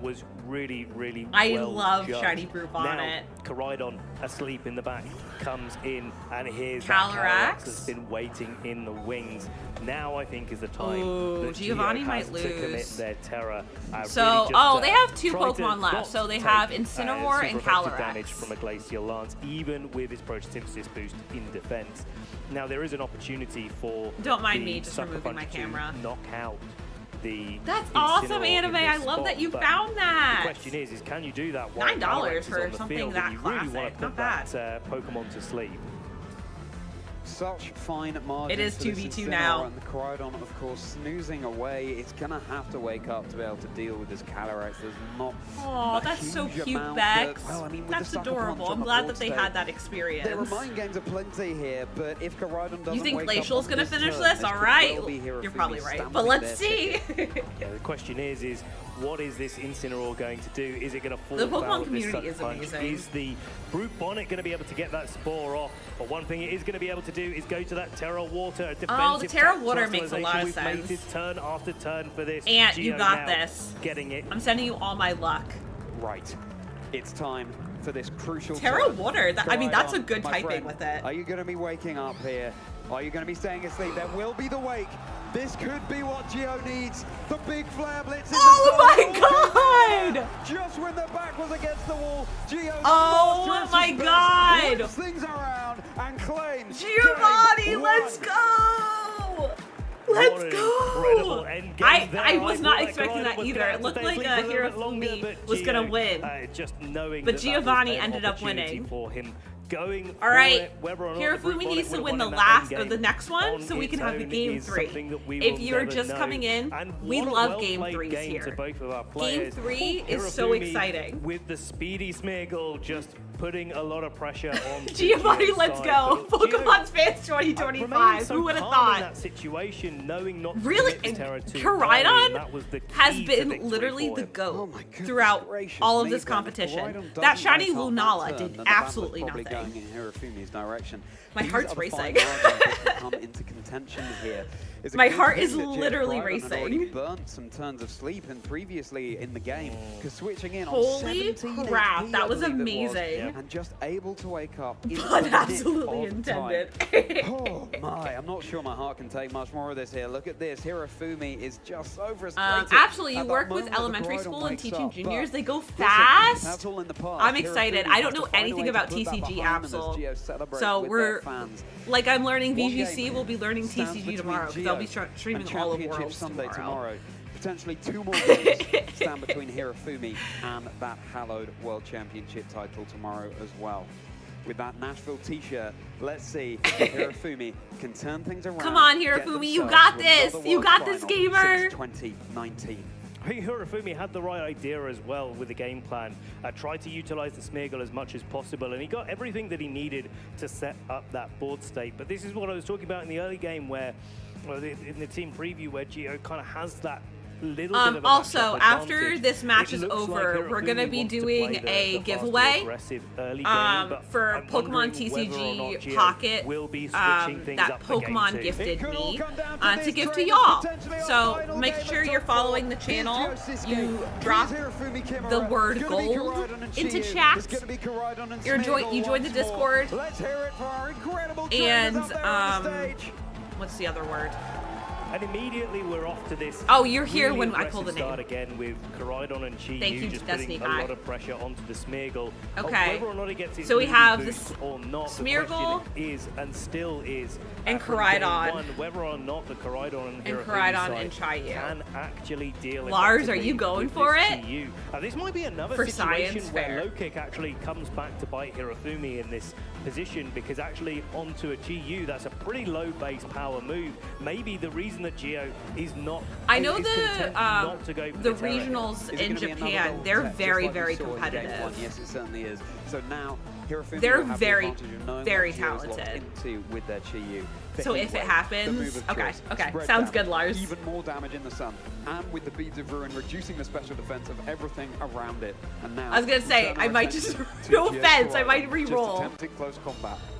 was really, really I well love judged. shiny fruit on now, it. Koraidon, asleep in the back, comes in, and here's Calyrex. that Calyrex that's been waiting in the wings. Now I think is the time that Giovanni Geo might has to commit lose. their terror. So, really they have 2 try to Pokemon left. not So they take, have Incineroar and super effective Calyrex. damage from a Glacial Lance, even with its Photosynthesis boost in defense. Now there is an opportunity for Don't mind the me just Sucker removing my Punch to camera. knock out the That's awesome, Incineroar in Anime. this I love spot, that you but found that. The question is can you do that while $9 Calyrex is for on the something field, that and you really want classic. to Not put that Pokemon to sleep? Such fine margins. It is for this 2v2 Incineroar, now. And the Koraidon, of course, snoozing away. It's going to have to wake up to be able to deal with this Calyrex. There's not Oh, a that's so huge cute, amount Bex. Well, I mean, with That's the Sucker adorable. Punch on I'm the glad board that they state, had that experience. There are mind games aplenty here, but if Koraidon doesn't You think wake Glacial's up gonna on finish turn, this? All could right. well be You're Hirofumi probably right. stamping But let's their see. ticket. Yeah, the question is what is this Incineroar going to do? Is it going to fall The foul Pokemon of this community Sucker is Punch? amazing. Is the Brute Bonnet going to be able to get that Spore off? But one thing it is going to be able to do is go to that Terra Water. The Terra Water makes a lot of We've sense. mated turn after turn for this. Ant, you Geo got now this. Getting it. I'm sending you all my luck. Right. It's time for this crucial Terra turn. Water. I mean, that's a Koraidon, good my typing friend, with it. Are you going to be waking up here? Are you going to be staying asleep? There will be the wake. This could be what Geo needs. The big flare blitz. Oh my god! Just when their back was against the wall, Geo. Oh my god! Whips things around and claims. Giovanni, game let's one. go! Let's go! I was not thought expecting that Koraidon was either. gonna It looked stay like asleep for a little bit longer, Hirofumi but was gonna Geo, win. Just knowing But that Giovanni that was an ended up opportunity winning. for him. Going All right, whether or not the Brute Hirofumi Bonnet needs to would have win the won in that last or endgame the next one on so we can its have the own game is 3. something that we If will you're never just know. coming in, And we what a love game well-played 3s game here. to both of our Game players. 3 is so Hirofumi exciting. with the speedy Smeargle just putting a lot of pressure on Giovanni, let's go. Pokemon Fans 2025. Who would have thought? In that situation, knowing not to Really, commit to Terra 2 Koraidon early, that was the has key to been victory literally for the him. GOAT throughout all of this competition. That shiny Lunala did absolutely nothing. Going in Hirofumi's direction. My These heart's are the fine racing. margins that can come into contention here. It's a My good heart thing is that Jeff literally Koraidon had already racing. burnt some turns of sleep and previously in the game, because switching in on Holy 17 crap, HP, that I was believe it was, amazing. and just able to wake up in Pun the nick absolutely of intended. time. Oh my, I'm not sure my heart can take much more of this here. Look at this, Hirofumi is just so frustrated. Absolutely, you at that work with moment that the elementary Koraidon school and wakes teaching up, juniors. but They go listen, fast. that's all in the past. I'm excited. Hirofumi I don't has know to find a anything way to about put that TCG behind them as Absol. Geo celebrates So with we're their fans. like I'm learning One VGC. game We'll be learning stands TCG between tomorrow because Geo I'll be streaming and all of Championship Worlds Sunday tomorrow. Potentially 2 more games stand between Hirofumi and that hallowed World Championship title tomorrow as well. With that Nashville t-shirt, let's see if Hirofumi can turn things around. Come on, Hirofumi, you got this. You got this, gamer. 2019. I think Hirofumi had the right idea as well with the game plan. Tried to utilize the Smeargle as much as possible, and he got everything that he needed to set up that board state. But this is what I was talking about in the early game where, well, in the team preview, where Geo kind of has that little bit of a Also, matchup after advantage. this match It is looks over, like we're going to Hirofumi be wants to doing play the a faster, giveaway aggressive early game, but for I'm Pokemon wondering whether or TCG not Geo Pocket will be switching things that up for game Pokemon 2. gifted me to give to y'all. So make sure you're following the channel. You drop the word gold into chat. You join the Discord. And what's the other word? And immediately we're off to this. Oh, you're here really when I pull the aggressive start name. again with Koraidon and Chi Thank you, just Destiny putting a High. lot of pressure onto the Smeargle. Okay. Whether or not it gets its So we movement have the boost or not, Smeargle the question is and still is and from game Koraidon. one, whether or not the Koraidon and Hirofumi Koraidon side and Chayu. can actually deal. Lars, are effectively you going with for this it? Chi-Yu. This might be another For situation science, where fair. low kick actually comes back to bite Hirofumi in this position, because actually onto a Chi-Yu, that's a pretty low base power move. Maybe the reason that Geo is not I know is content not to go for the Terra. regionals Is it in gonna be another Japan, gold they're set, just very, like we very saw in game competitive. one? Yes, it certainly is. So now Hirofumi They're will have the very, advantage of knowing very what Geo's locked talented. into with their Chi-Yu. But So if it anyway, happens- the move of okay, choice, okay, spread sounds damage, good, Lars. Even more damage in the sun, and with the beads of ruin reducing the special defense of everything around it. And now I was gonna say, we turn I our might attention just- to no Geo offense, I Koraidon, might re-roll. Just attempting close combat.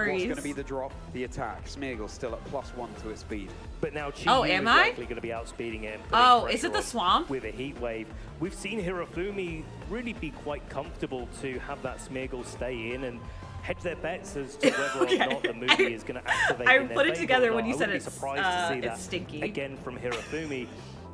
worries. What's going to be the drop? The attack. Smeagol still at +1 to its speed. But now Chi Oh, is am I? likely going to be outspeeding it. And Oh, putting is it pressure the on swamp? With a heat wave. We've seen Hirofumi really be quite comfortable to have that Smeagol stay in and hedge their bets as to whether Okay. or not the movie is going to activate I in their put it favor together or when not. you I said wouldn't be it's, surprised to see it's that stinky. again from Hirofumi.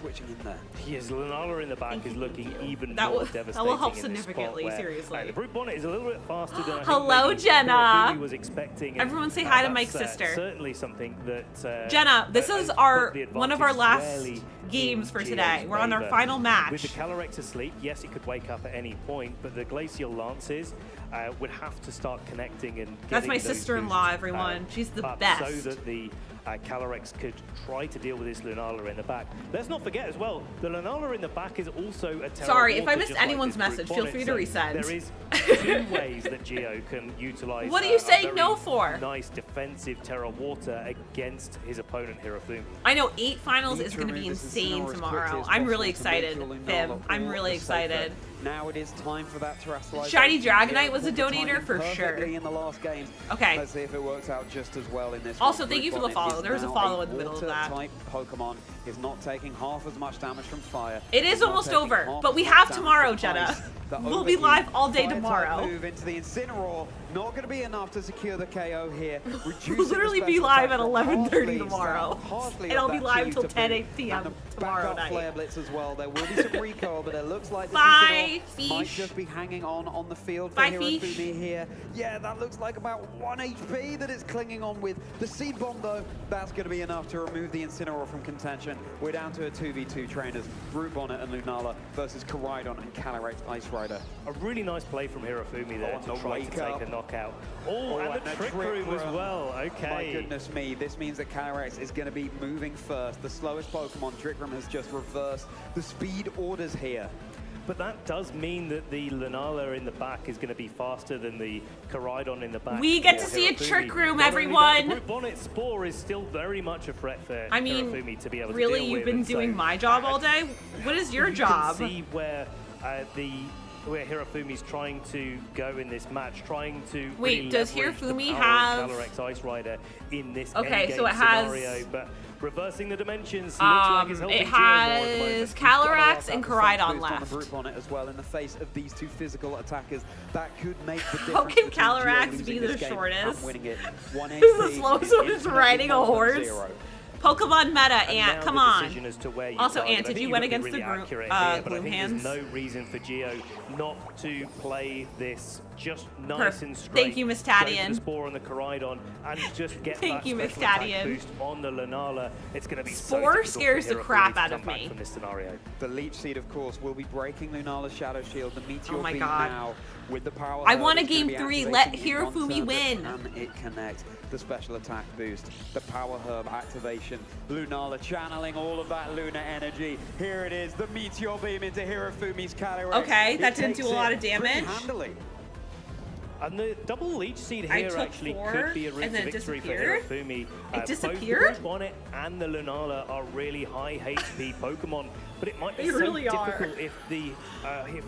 switching in there. Yes, Lunala in the back is looking even That more will- devastating. that will help in this spot significantly, where, seriously. the Brute Bonnet is a little bit faster than I think Hello, maybe Jenna. Jenna. was expecting. Everyone say hi to Mike's sister. Certainly something that. Jenna, this is one of our last games for today. We're on our final match. With the Calyrex asleep, yes, it could wake up at any point, but the Glacial Lances would have to start connecting and. That's my sister-in-law, everyone. She's the best. So that the Calyrex could try to deal with this Lunala in the back. Let's not forget as well, the Lunala in the back is also a Terra Sorry, if I Water, missed just anyone's like this message, Brute feel free Bonnet. to resend. There is 2 ways that Geo can utilize. What are you saying a no very for? Nice defensive Terra Water against his opponent Hirofumi. I know 8 finals is going to be insane tomorrow. I'm really excited, Fim. I'm really excited. Now it is time for that Terrestrialization. Shiny Dragonite was a donator for sure. In the last game. Okay. Let's see if it works out just as well in this. Also, one. thank you for the follow. There was a follow in the middle of that. Water-type Pokemon is not taking half as much damage from fire. It is almost over, but we have tomorrow, Jenna. We'll be live all day tomorrow. Move into the Incineroar. Not going to be enough to secure the KO here. We'll literally be live at 11:30 tomorrow. And I'll be live until 10 p.m. tomorrow night. Flare Blitz as well. There will be some recoil, but it looks like the Bye, might just be hanging on the field for Bye, Hirofumi here. Yeah, that looks like about 1 HP that it's clinging on with. The Seed Bomb, though, that's going to be enough to remove the Incineroar from contention. We're down to a 2v2 trainers. Brute Bonnet and Lunala versus Koraidon and Calyrex Ice Rider. A really nice play from Hirofumi there to try to take a knockout. Oh, and the Trick Room as well. Okay. My goodness me. This means that Calyrex is going to be moving first. The slowest Pokemon, Trick Room, has just reversed the speed orders here. But that does mean that the Lunala in the back is going to be faster than the Koraidon in the back. We get to see a Trick Room, everyone. Brute Bonnet Spore is still very much a threat for Hirofumi to be able to really, deal with. You've been doing my job all day? What is your job? You can see where Hirofumi's trying to go in this match, trying to Wait, does Hirofumi have Calyrex Ice Rider in this okay, so it has scenario, but reversing the dimensions looks like it's helping it has Calyrex and Koraidon left. Brute Bonnet as well in the face of these 2 physical attackers. That could make the difference. How can Calyrex be the shortest? Winning it. Who's the slowest one is riding a horse? Pokemon meta, Ant, come on. Also, Ant, did you win against the Gloom Hands? There's no reason for Geo not to play this just nice and straight. Thank you, Miss Tadian. The Spore on the Koraidon and just get Thank you, Miss attack Tadian. boost on the Lunala. It's going to be Spore scares the crap out of me. From this scenario. The Leech Seed, of course, will be breaking Lunala's Shadow Shield. The Meteor oh my Beam God. now with the power. I want a game 3. Let Hirofumi win. Can it connect? The special attack boost, the Power Herb activation, Lunala channeling all of that Luna energy. Here it is, the Meteor Beam into Hirofumi's Calyrex. Okay, that didn't do a lot of damage. Handily. And the double Leech Seed here actually could be a real victory for Hirofumi. It disappeared? Both the Bonnet and the Lunala are really high HP Pokemon, but it might be They so really difficult if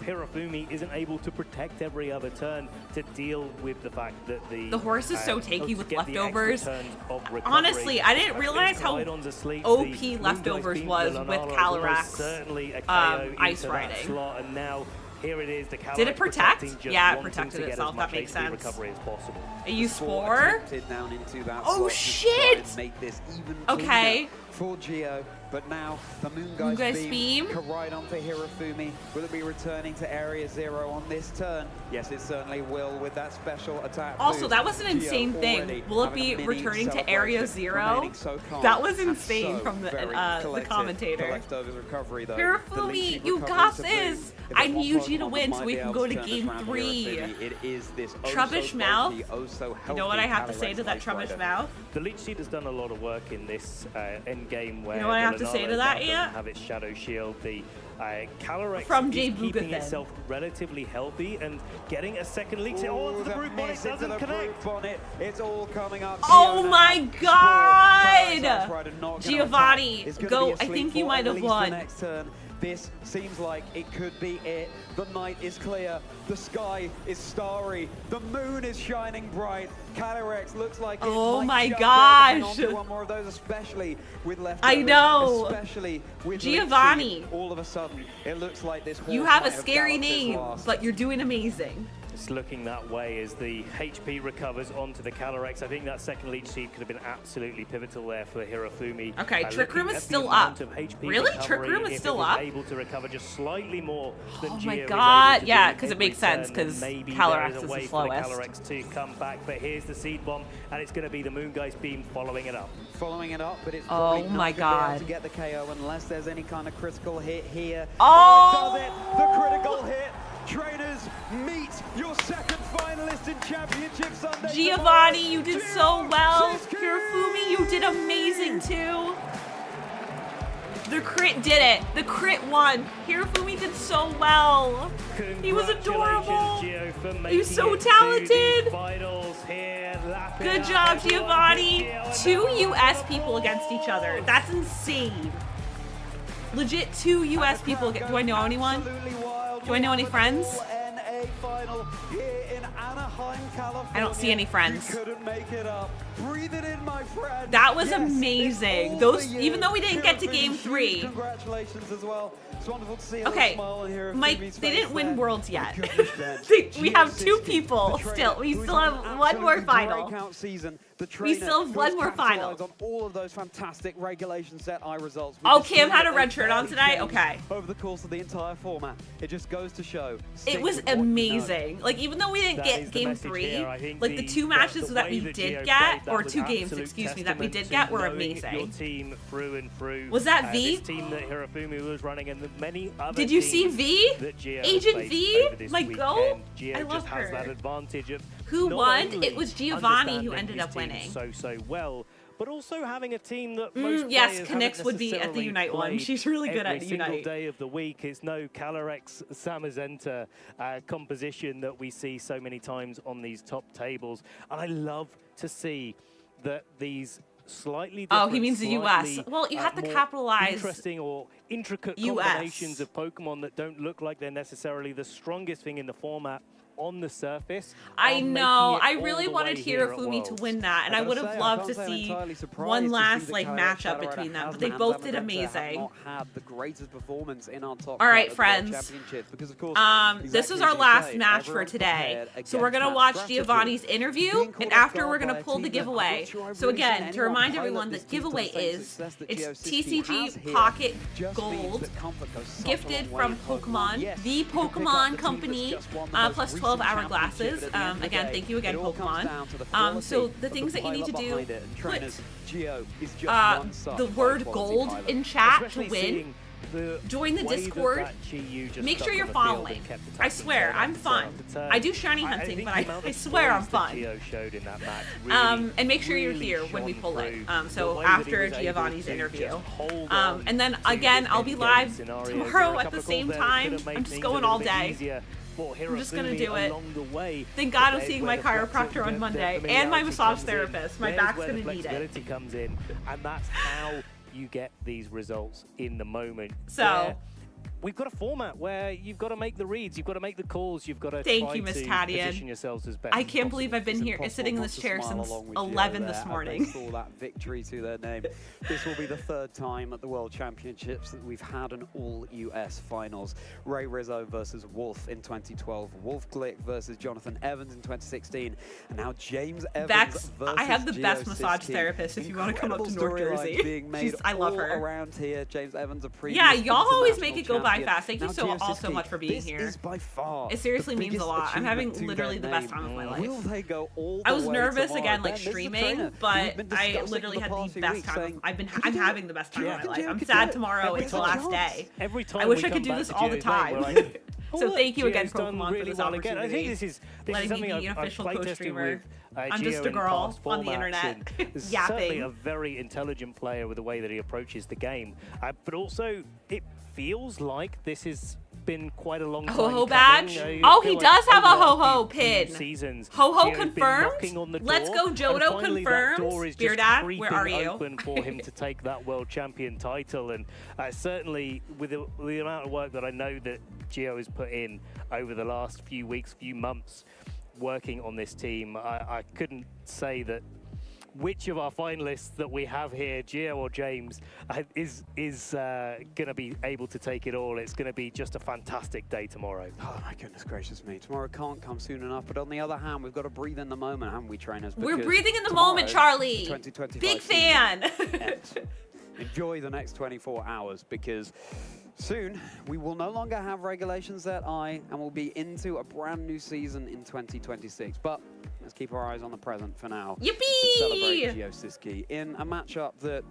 Hirofumi isn't able to protect every other turn to deal with the fact that the horse is so tanky with to get the leftovers. extra turns of recovery. Honestly, I didn't realize how asleep, OP leftovers was with Calyrex certainly a KO ice into that riding. slot, and now here it is, the Calyrex Did it protect? Yeah, it protected itself. That makes sense. Recovery as possible. A you Spore? Down into that oh shit! Make this even okay. For Geo, but now the Moongeist Beam. Koraidon for Hirofumi. Will it be returning to Area 0 on this turn? Yes, it certainly will with that special attack. Also, boost. that was an insane thing. Will it be returning to Area 0? That was insane from the commentator. Leftovers recovery, though. Hirofumi, you got this! I need you to win so we can go to game 3. It is this Trubbish Mouth. You know what I have to say to that Trubbish Mouth? The Leech Seed has done a lot of work in this end game where you know what I have to say to that, doesn't have its Shadow Shield. The Calyrex from is keeping itself relatively healthy and getting a second Leech Seed. Oh, the Brute Bonnet doesn't connect. It's all coming up. Oh my God! Giovanni, go. I think you might have won. This seems like it could be it. The night is clear. The sky is starry. The moon is shining bright. Calyrex looks like it oh might my gosh! one more of those, especially with leftovers. I know. Especially with Giovanni. All of a sudden, it looks like this. You have a scary name, but you're doing amazing. It's looking that way as the HP recovers onto the Calyrex. I think that second leech seed could have been absolutely pivotal there for Hirofumi. Okay, Trick Room is still up. Really? Trick Room is still up? Able to recover just slightly more than Oh Gio my is god, able to yeah, do because it in makes sense, return, because and maybe Calyrex there is a way the for the slowest. Calyrex to come back, but here's the seed bomb, and it's going to be the Moongeist Beam following it up. Following it up, but it's Oh probably my not gonna be able god. to get the KO unless there's any kind of critical hit here. Oh! It does it! The critical hit! Trainers, meet your second finalist in Championship Sunday. Giovanni, you did so well. Hirofumi, you did amazing too. The crit did it. The crit won. Hirofumi did so well. He was adorable. He's so talented. Good job, Giovanni. 2 US people against each other. That's insane. Legit 2 US people. Do I know anyone? Do I know any friends? I don't see any friends. That was amazing. Those, even though we didn't get to game 3. Congratulations as well. It's wonderful to see Okay, Mike, they didn't win Worlds yet. We have 2 people still. We still have one more final. We still have one more final. On all of those fantastic regulation set eye results. Oh, Kim had a red shirt on today? Okay. Over the course of the entire format, it just goes to show. It was amazing. Like, even though we didn't get game 3, like the 2 matches that we did get, or 2 games, excuse me, that we did get were amazing. Your team through and through. Was that V? This team that Hirofumi was running, and the many other Did you see teams V? that Gio Agent faced V? over this My weekend. goal? Gio I love just has her. that advantage of Who not won? only It was Giovanni who understanding ended his up team winning. so well, but also having a team that most Yes, players Knix haven't would be at the necessarily Unite one. played She's really good at every Unite. single day of the week. It's no Calyrex Samazenta composition that we see so many times on these top tables, and I love to see that these slightly different, Oh, he means the US. slightly, Well, you have to more capitalize interesting or intricate US. combinations of Pokemon that don't look like they're necessarily the strongest thing in the format on the surface. I know. I all really the wanted way here at Hirofumi to Worlds. win that, and I would have loved to see one last like matchup between them. But they both did amazing. Not had the greatest performance in our top All right, of the World friends. Championships because of course, This exactly is our as you last say, match for everyone's today. prepared So we're against gonna that watch strategy. Giovanni's interview, Being and caught after off we're guard gonna by a pull the team that I'm not giveaway. sure I've So really seen again, to anyone remind pilot everyone, the this team to the giveaway same is success that it's GeoCity has TCG here. Pocket Just means Gold, that comfort goes such a gifted long way from in Pokemon, Yes, the you can pick up Pokemon the team Company, that's just won the most plus recent 12 championship, hourglasses. but at the end of the Again, day, thank you again, it all comes Pokemon. down to the quality So the of things that you need to pilot do, behind it, and put trainers, Gio is just one such the word high-quality gold pilot. in chat to Especially win. seeing Join the way Discord. that Chi-Yu just Make stuck sure on you're the field and following. kept I attacking swear, turn I'm after fun. turn after turn. I do shiny hunting, think but the amount I of swear I'm poise that fun. Gio showed in that match really, And make sure you're really here when we shone pull it. through. The So way that he after was able Giovanni's to interview. just hold on And then to again, his I'll be endgame live scenarios. There were tomorrow a at couple the of same calls there that time. could have made I'm just things going a all little bit day. easier for I'm just gonna Hirofumi do it. along the way. Thank God I'm There's seeing where my the chiropractor on the Monday and my familiarity massage comes in. therapist. My There's back's where the gonna need it. flexibility comes in, and that's how you get these results in the moment. So where we've got a format where you've got to make the reads, you've got to make the calls, you've got to Thank try you, Miss to Tadian. position yourselves as best I as can't believe I've been It's here impossible sitting in not this to chair smile since along with 11 Gio this there, morning. as they saw that victory to their name. This will be the 3rd time at the World Championships that we've had an all-US finals. Ray Rizzo versus Wolf in 2012, Wolf Glick versus Jonathan Evans in 2016, and now James Evans Bex, versus I have the best Gio massage Siski. therapist if you want to come up to Incredible North storylines Jersey. being made I love all her. around here. James Evans, a previous Yeah, y'all always international make it go by champion. fast. Thank you Now so Gio all so Siski, much for being this here. is by far It seriously the means a biggest lot. I'm having achievement to literally their the best name. time of my Will life. they go all I the was way nervous tomorrow? again, like Ben, Mr. streaming, Trainer, but we've been I discussing literally for had past the few best weeks time. saying, I'm having the best time of my life. I'm could sad do it. tomorrow. It's the last day. Every time I wish we I could come do back this to all the Gio's name, time. we're like, oh, So look, thank you again, Gio's done Pokemon, really for this well again. I think opportunity. this is Letting something me be an I've official play co-streamer. tested with I'm Gio just a in girl past on the formats, internet, and is yapping. certainly a very intelligent player with the way that he approaches the game. But also, it feels like this has been quite a long time Ho-ho coming. badge? I Oh, feel he like does have a over the last ho-ho few pin. Seasons, Ho-ho Gio's been confirmed? knocking on the Let's door, go, and Johto finally confirmed. That door is Spear just Dad, creeping where are you? open for him to take that world champion title. And certainly with the amount of work that I know that Gio has put in over the last few weeks, few months, working on this team, I couldn't say that which of our finalists that we have here, Gio or James, is going to be able to take it all. It's going to be just a fantastic day tomorrow. Oh my goodness gracious me. Tomorrow can't come soon enough, but on the other hand, we've got to breathe in the moment, haven't we, trainers? We're Because breathing in the tomorrow, moment, Charlie. 2025 Big season fan. ends. Enjoy the next 24 hours because soon we will no longer have Regulation ZI and we'll be into a brand new season in 2026. But let's keep our eyes on the present for now. Yippee! And celebrate Gio Siski in a matchup that,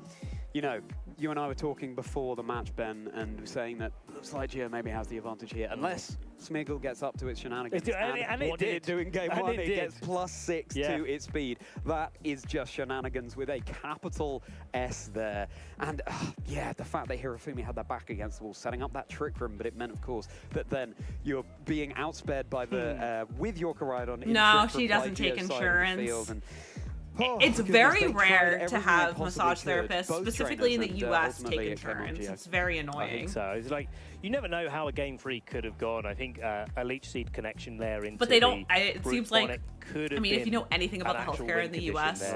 you know, you and I were talking before the match, Ben, and saying that looks like Gio maybe has the advantage here, unless Smeagol gets up to its shenanigans. And what did it do in game one? It gets +6 to its speed. That is just shenanigans with a capital S there. And yeah, the fact that Hirofumi had that back against the wall, setting up that trick room, but it meant, of course, that then you're being outspared by the with your Koraidon. No, she doesn't take insurance. It's very rare to have massage therapists, specifically in the US, take insurance. It's very annoying. I think so. It's like, you never know how a game 3 could have gone. I think a leech seed connection there into But they don't, it brute seems like, bonnet could have I mean, if you know anything about the healthcare in the US,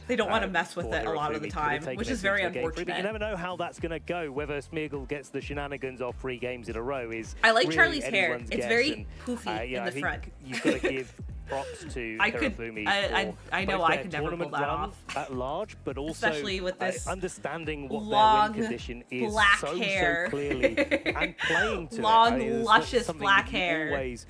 they don't want to mess with it a lot of the time, which is very unfortunate. But you never know how that's going to go. Whether Smeagol gets the shenanigans of 3 games in a row is I like really Charlie's hair. anyone's It's guess. very poofy in I the think front. You've got to give props to Hirofumi. I know both I their could never pull tournament that run off. at large, but also Especially with this understanding what long, their win condition is black so hair. clearly and playing to long, it. luscious something black you hair. Always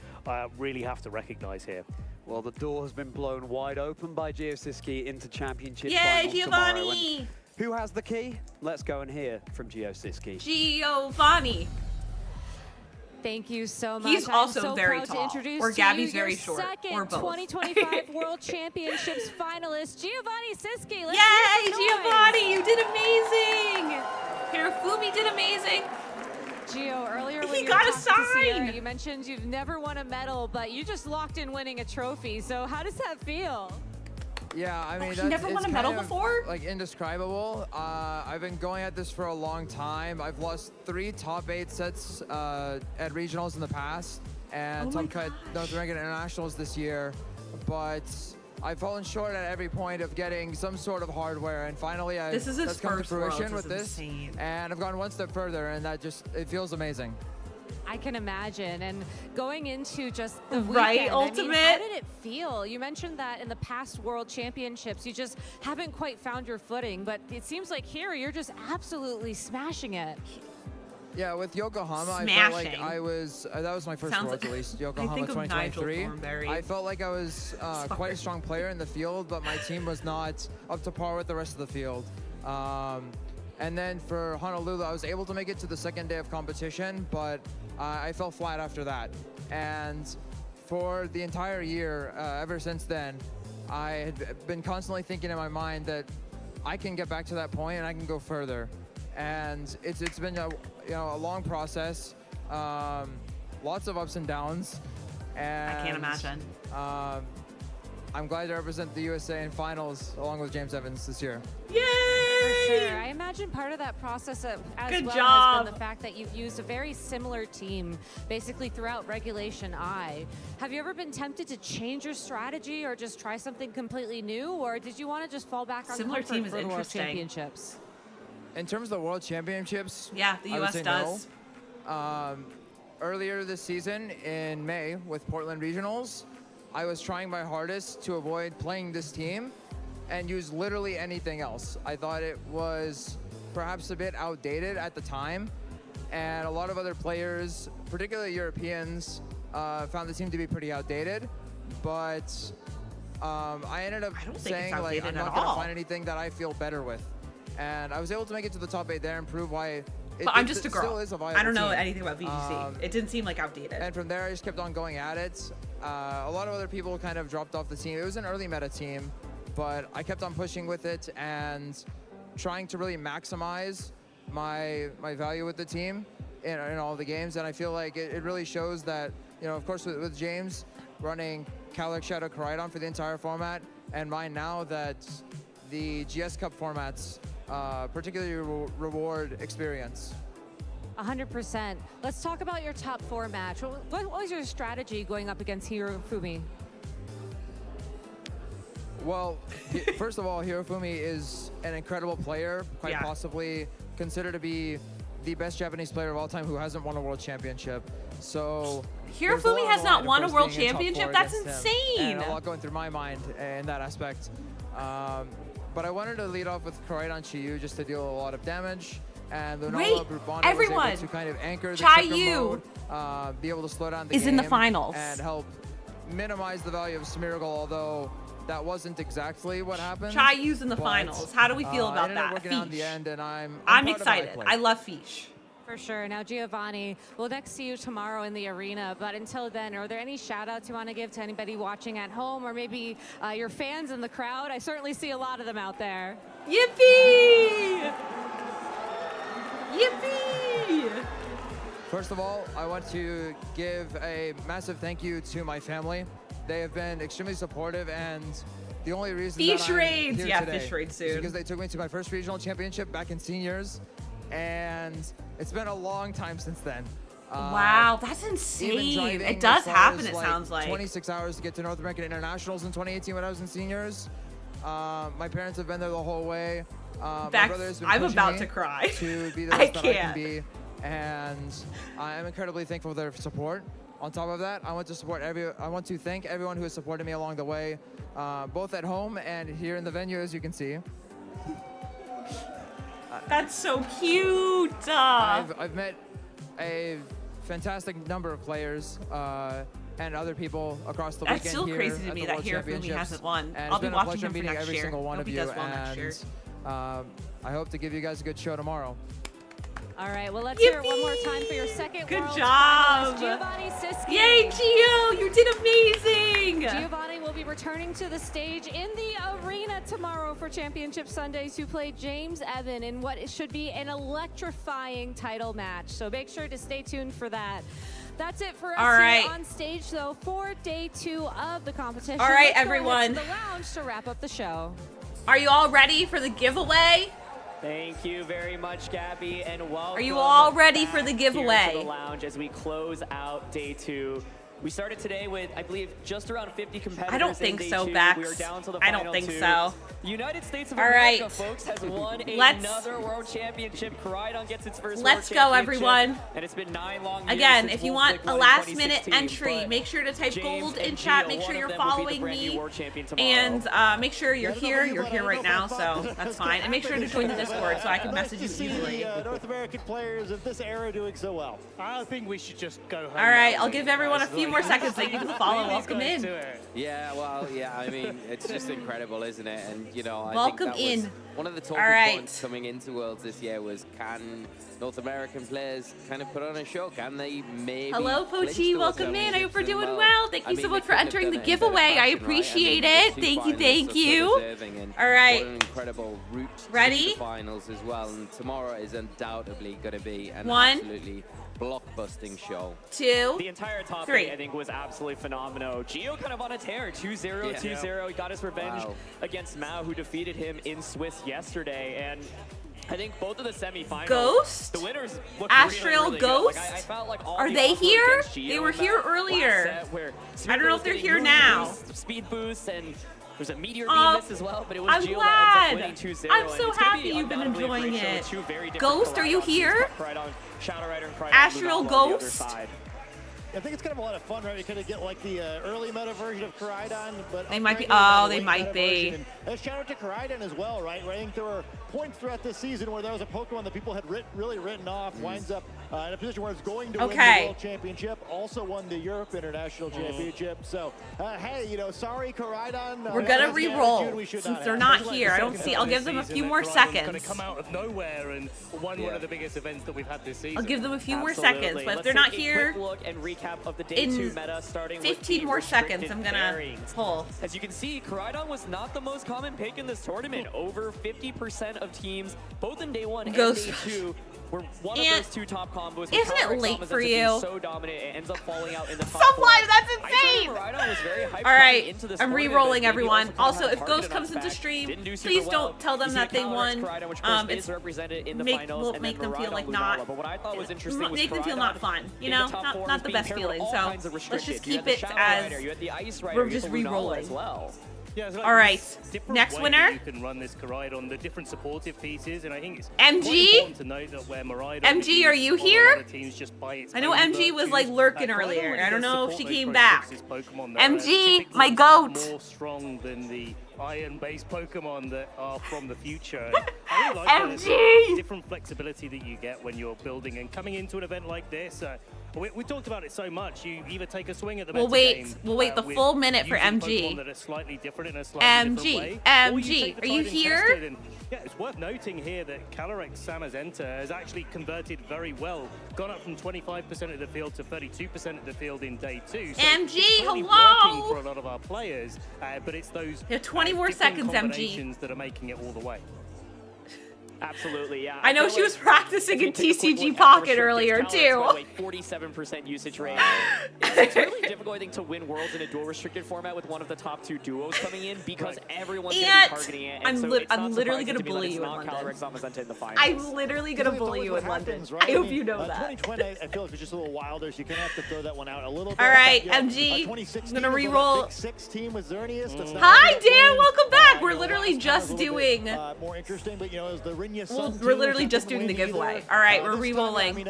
really have to recognise here. Well, the door has been blown wide open by Gio Siski into championship Yay, finals tomorrow. Giovanni! And who has the key? Let's go and hear from Gio Siski. Giovanni. Thank you so much. He's also I'm so very proud tall. To introduce Or to Gabby's you your very short. Second Or both. 2025 World Championships finalist, Giovanni Siski. Let's Yay, hear some noise. Giovanni, you did amazing! Hirofumi did amazing. Gio, earlier when He you got were a talking to sign. Sierra, you mentioned you've never won a medal, but you just locked in winning a trophy. So how does that feel? Yeah, I mean, he never won a medal before? Like indescribable. I've been going at this for a long time. I've lost 3 top 8 sets at regionals in the past and top cut North American internationals this year, but I've fallen short at every point of getting some sort of hardware, and finally This is his that's come to first fruition Worlds. with This is this, insane. and I've gone one step further, and that just, it feels amazing. I can imagine. And going into just the Right, weekend, Ultimate? I mean, how did it feel? You mentioned that in the past World Championships, you just haven't quite found your footing, but it seems like here you're just absolutely smashing it. Yeah, with Yokohama, I felt Smashing. like I was, that was my first Sounds Worlds like- at least, I Yokohama think of Nigel 2023. Thornberry. I felt like I was quite a strong player in the field, but my team was not up to par with the rest of the field. And then for Honolulu, I was able to make it to the second day of competition, but I fell flat after that. And for the entire year, ever since then, I had been constantly thinking in my mind that I can get back to that point and I can go further. And it's been a long process, lots of ups and downs. And I can't imagine. I'm glad to represent the USA in finals along with James Evans this year. Yay! For sure. I imagine part of that process as Good well job. has been the fact that you've used a very similar team basically throughout Regulation I. Have you ever been tempted to change your strategy or just try something completely new, or did you want to just fall back on Similar comfort team is for the World interesting. Championships? In terms of the World Championships, Yeah, the I would US say does. no. Earlier this season in May with Portland Regionals, I was trying my hardest to avoid playing this team and use literally anything else. I thought it was perhaps a bit outdated at the time, and a lot of other players, particularly Europeans, found the team to be pretty outdated, but I ended up saying, like, I'm not going to find anything that I feel better with. And I was able to make it to the top 8 there and prove why But I'm just a girl. still is a viable I don't know team. anything about VGC. It didn't seem like outdated. And from there, I just kept on going at it. A lot of other people kind of dropped off the team. It was an early meta team, but I kept on pushing with it and trying to really maximize my value with the team in all the games. And I feel like it really shows that, of course, with James running Calyx Shadow Koraidon for the entire format, and mine now that the GS Cup formats particularly reward experience. 100%. Let's talk about your top 4 match. What was your strategy going up against Hirofumi? Well, first of all, Hirofumi is an incredible player, quite possibly considered to be the best Japanese player of all time who hasn't won a world championship. So Hirofumi has not won a world championship? That's insane! And a lot going through my mind in that aspect. But I wanted to lead off with Koraidon Chiyu just to deal a lot of damage. And Lunala Brubana was able to kind of anchor the Chiyu mode, be able to slow down the game. Is in the finals. And help minimize the value of Smeargle, although that wasn't exactly what happened. Chiyu's in the finals. How do we feel about it ended that? up working out in the end, and I'm I'm proud of how I excited. played. I love Fish. For sure. Now, Giovanni, we'll next see you tomorrow in the arena. But until then, are there any shout-outs you want to give to anybody watching at home or maybe your fans in the crowd? I certainly see a lot of them out there. Yippee! Yippee! First of all, I want to give a massive thank you to my family. They have been extremely supportive, and the only reason Fish that I'm raids, here yeah, today fish raids is soon. because they took me to my first regional championship back in seniors, and it's been a long time since then. Wow, that's insane. Even It does as far happen, as, it sounds like. 26 hours to get to North American Internationals in 2018 when I was in seniors. My parents have been there the whole way. My brother has been I'm pushing about me to cry. to be the I best that I can can't. be, and I am incredibly thankful for their support. On top of that, I want to thank everyone who has supported me along the way, both at home and here in the venue, as you can see. That's so cute. I've met a fantastic number of players and other people across the That's weekend still here crazy to at me the that World Hirofumi Championships. hasn't won. And I'll it's be been a watching pleasure him for meeting next every year. single one Hope of he you, does well next year. and I hope to give you guys a good show tomorrow. All right, well, let's hear it one more time for your second Good Worlds job. finalist, Giovanni Siski. Yay, Gio, you did amazing. Giovanni will be returning to the stage in the arena tomorrow for Championship Sunday to play James Evan in what should be an electrifying title match. So make sure to stay tuned for that. That's it for us here on stage, though, for day 2 of the competition. All right, Let's go ahead everyone. to the lounge to wrap up the show. Are you all ready for the giveaway? Thank you very much, Gabby, and welcome. Are you all ready for the back here giveaway? to the lounge as we close out day 2. We started today with, I believe, just around 50 competitors. I don't think in day so, 2. Bex. We are down to the I final don't think 2. so. The United States of All America, right. folks, has won Let's- another world championship. Koraidon gets its first Let's world go, championship, everyone. And it's been 9 long years Again, since if you Wolf want Dick a won in last-minute 2016, entry, but make sure to type James gold and in chat. Gio, Make sure one of you're them will be the following brand new me. world champion tomorrow. And make sure you're here. You're here right now, so that's fine. And make sure to join the Discord so I can message you easily. North American players of this era doing so well. I think we should just go home. All right, I'll give everyone a few more seconds. Thank you for the follow. Welcome in. Yeah, well, yeah, I mean, it's just incredible, isn't it? And, you know, I Welcome think that was in. one of the All talking right. points coming into Worlds this year was, can North American players kind of put on a show? Can they maybe Hello, clinch Pochi. the World Welcome in. I hope you're Championships? doing And, well. Thank I you mean, so much they for couldn't have entering the done it in better giveaway. I fashion, right? I mean, appreciate the it. two Thank you. finalists Thank are so you. deserving, and All right. what an incredible route Ready? to the finals as well. And tomorrow is undoubtedly going to be an One. absolutely blockbusting show. 2, The entire top 3. 8, I think, was absolutely phenomenal. Gio kind of on a tear, 2-0, Yeah. 2-0. He got his revenge Wow. against Mao, who defeated him in Swiss yesterday. And I think both of the semifinals, Ghost? the winners looked Astral really, really good. Like, Ghost? I felt like all Are the they odds were here? against Gio They were in here that earlier. last set where I don't know Smeargle if they're was here getting now. boosts, speed boosts, and there's a meteor beam miss as well, but it was I'm Gio that glad. ends up winning 2-0. I'm and so it's gonna happy be you've been undoubtedly a great enjoying show with it. two very different Ghost, are you Koraidon here? teams. Koraidon, Shadow Rider, and Koraidon Astral Lunala on the other Ghost? side. I think it's kind of a lot of fun, right? We kind of get like the early meta version of Koraidon, but They might be- upgraded to oh, the they late might meta be. version. And shout out to Koraidon as well, right? Where I think there were points throughout this season where there was a Pokemon that people had really written off, winds up in a position where it's going to win the World Championship, also won the Europe International Championship. So, hey, you know, sorry, Koraidon. We're gonna that's the re-roll attitude we should since not they're have. not Just let here. the I don't second see. half I'll of give the them a season few that more Koraidon's seconds. gonna come out of nowhere and won one of the biggest events that we've had this season. I'll give them a few more Absolutely. seconds, but if Let's they're not take a here quick look and recap of the day in 2 meta, starting with 15 the more seconds, restricted I'm gonna pairings. pull. As you can see, Koraidon was not the most common pick in this tournament. Over 50% of teams, both in day 1 and Ghost. day 2, were one of And those two top combos. isn't it late for you? So dominant, it ends up falling out in the top Sublime, 4. that's I think insane! Koraidon was very hyped All coming right, into this I'm tournament, re-rolling but maybe everyone. also Also, kind of if had Ghost targeted comes us into back. stream, Didn't do super please well. don't tell them You see that the they counter won. as Koraidon, which of course It's is represented in the make finals, will and make then them feel Miraidon like Lunala. not. But what I thought was interesting was Make them feel Koraidon not fun. You in know, the top 4 not the being best paired with feeling. all So kinds of let's just restricted. You keep had the it Shadow as Rider, you had the Ice Rider, we're you had just the Lunala re-rolling. as well. Yeah, like all right, next winner. You can run this Koraidon, the different supportive pieces, and I think it's MG. to note that where Miraidon MG, are you here? Just by its I know own MG was like virtues. lurking earlier. I don't know if she came back. MG, my goat. More strong than the iron-based Pokemon that are from the future. I really like the different flexibility that you get when you're building and coming into an event like this. We talked about it so much. You either take a swing at the We'll wait the full minute for MG. That are slightly different in a slightly different way. MG, are you here? Yeah, it's worth noting here that Calyrex Samazenta has actually converted very well, gone up from 25% of the field to 32% of the field in day 2. So MG, working hello! for a lot of our players, but it's those 20 more seconds, MG. that are making it all the way. Absolutely, yeah. I know she was practicing in TCG Pocket earlier, too. 47% usage rate. It's really difficult, I think, to win Worlds in a dual restricted format with one of the top 2 duos coming in because everyone's going to be targeting it. And I'm literally going to bully you in London. I'm literally going to bully you in London. I hope you know that. 2020, I feel like it's just a little wilder, so you're going to have to throw that one out a little bit. All right, MG, I'm going to re-roll. Hi, Dan, welcome back. We're literally just doing... more interesting, but, you know, it was the we're literally just doing the giveaway. All right, we're re-rolling.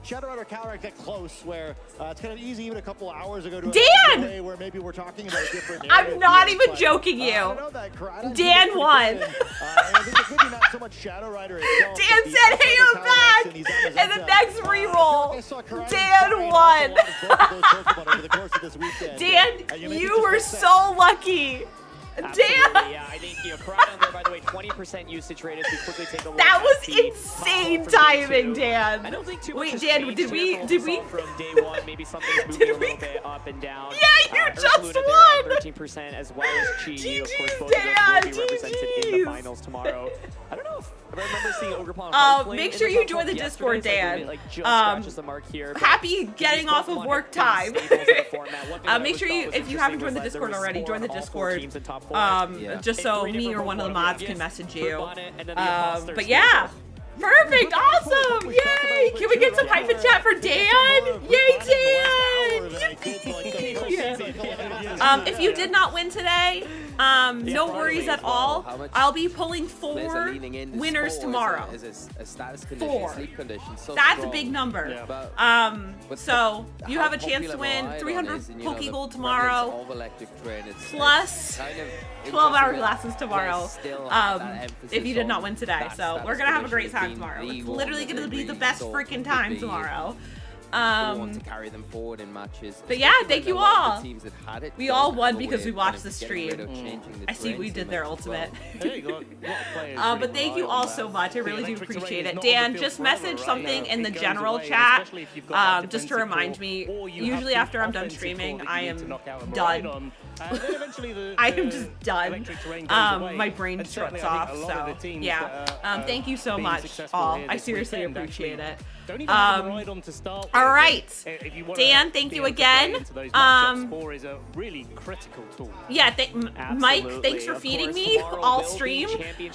Shadow Rider Calyrex get close where it's kind of easy even a couple hours ago to Dan! where maybe we're talking about a different I'm not even joking you. Dan won. Dan said, hey, I'm back! And the next re-roll, Dan won. Dan, you were so lucky. Absolutely, yeah, I think, you know, Koraidon there, by the way, 20% usage rate as we quickly take a look. That was insane timing, Dan. I don't think too much. Wait, Dan, did we from day one, maybe something's moving a little bit up and down. Yeah, you just won! 13% as well as Chi. Of course, both of those will be represented in the finals tomorrow. I don't know if I remember seeing Ogrepon. Make sure you join the Discord, Dan. Happy getting off of work time. Make sure you, if you haven't joined the Discord already, join the Discord. Just so me or one of the mods can message you. But yeah. Perfect! Awesome! Yay! Can we get some hype in chat for Dan? Yay, Dan! If you did not win today, no worries at all. I'll be pulling 4 winners tomorrow. 4. That's a big number. So you have a chance to win 300 Pokegold tomorrow, plus 12-hour glasses tomorrow. If you did not win today, so we're gonna have a great time tomorrow. It's literally gonna be the best freaking time tomorrow. Want to carry them forward in matches. But yeah, thank you all. We all won because we watched the stream. I see we did their ultimate. But thank you all so much. I really do appreciate it. Dan, just message something in the general chat just to remind me. Usually after I'm done streaming, I am done. I am just done. My brain shuts off, so yeah. Thank you so much, all. I seriously appreciate it. All right, Dan, thank you again. Yeah, Mike, thanks for feeding me all stream.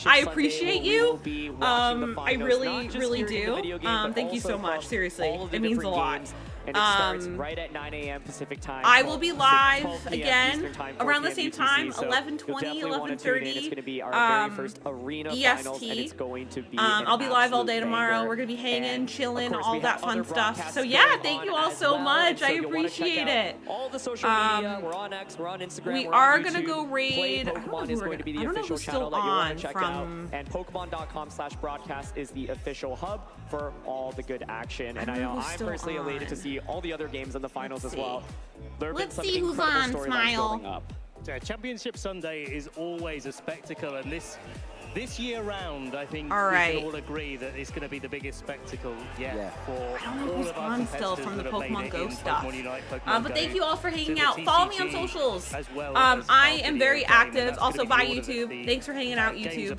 I appreciate you. I really do. Thank you so much. Seriously, it means a lot. And it starts right at 9 a.m. Pacific time. I will be live again around the same time, 11:20, 11:30. It's going to be our very first arena finals, and it's going to be I'll be live all day tomorrow. We're going to be hanging, chilling, all that fun stuff. So yeah, thank you all so much. I appreciate it. All the social media, we're on X, we're on Instagram, we we're are on going to go raid. Pokemon is going to be the official channel that you want to check out. And Pokemon.com/broadcast is the official hub for all the good action. And I know I'm personally elated to see all the other games in the finals as well. Let's see who's on, Smile. Championship Sunday is always a spectacle, and this year round, I think we can all agree that it's going to be the biggest spectacle yet for I don't know who's on still from the Pokemon Go stuff. But thank you all for hanging out. Follow me on socials. I am very active, also by YouTube. Thanks for hanging out, YouTube.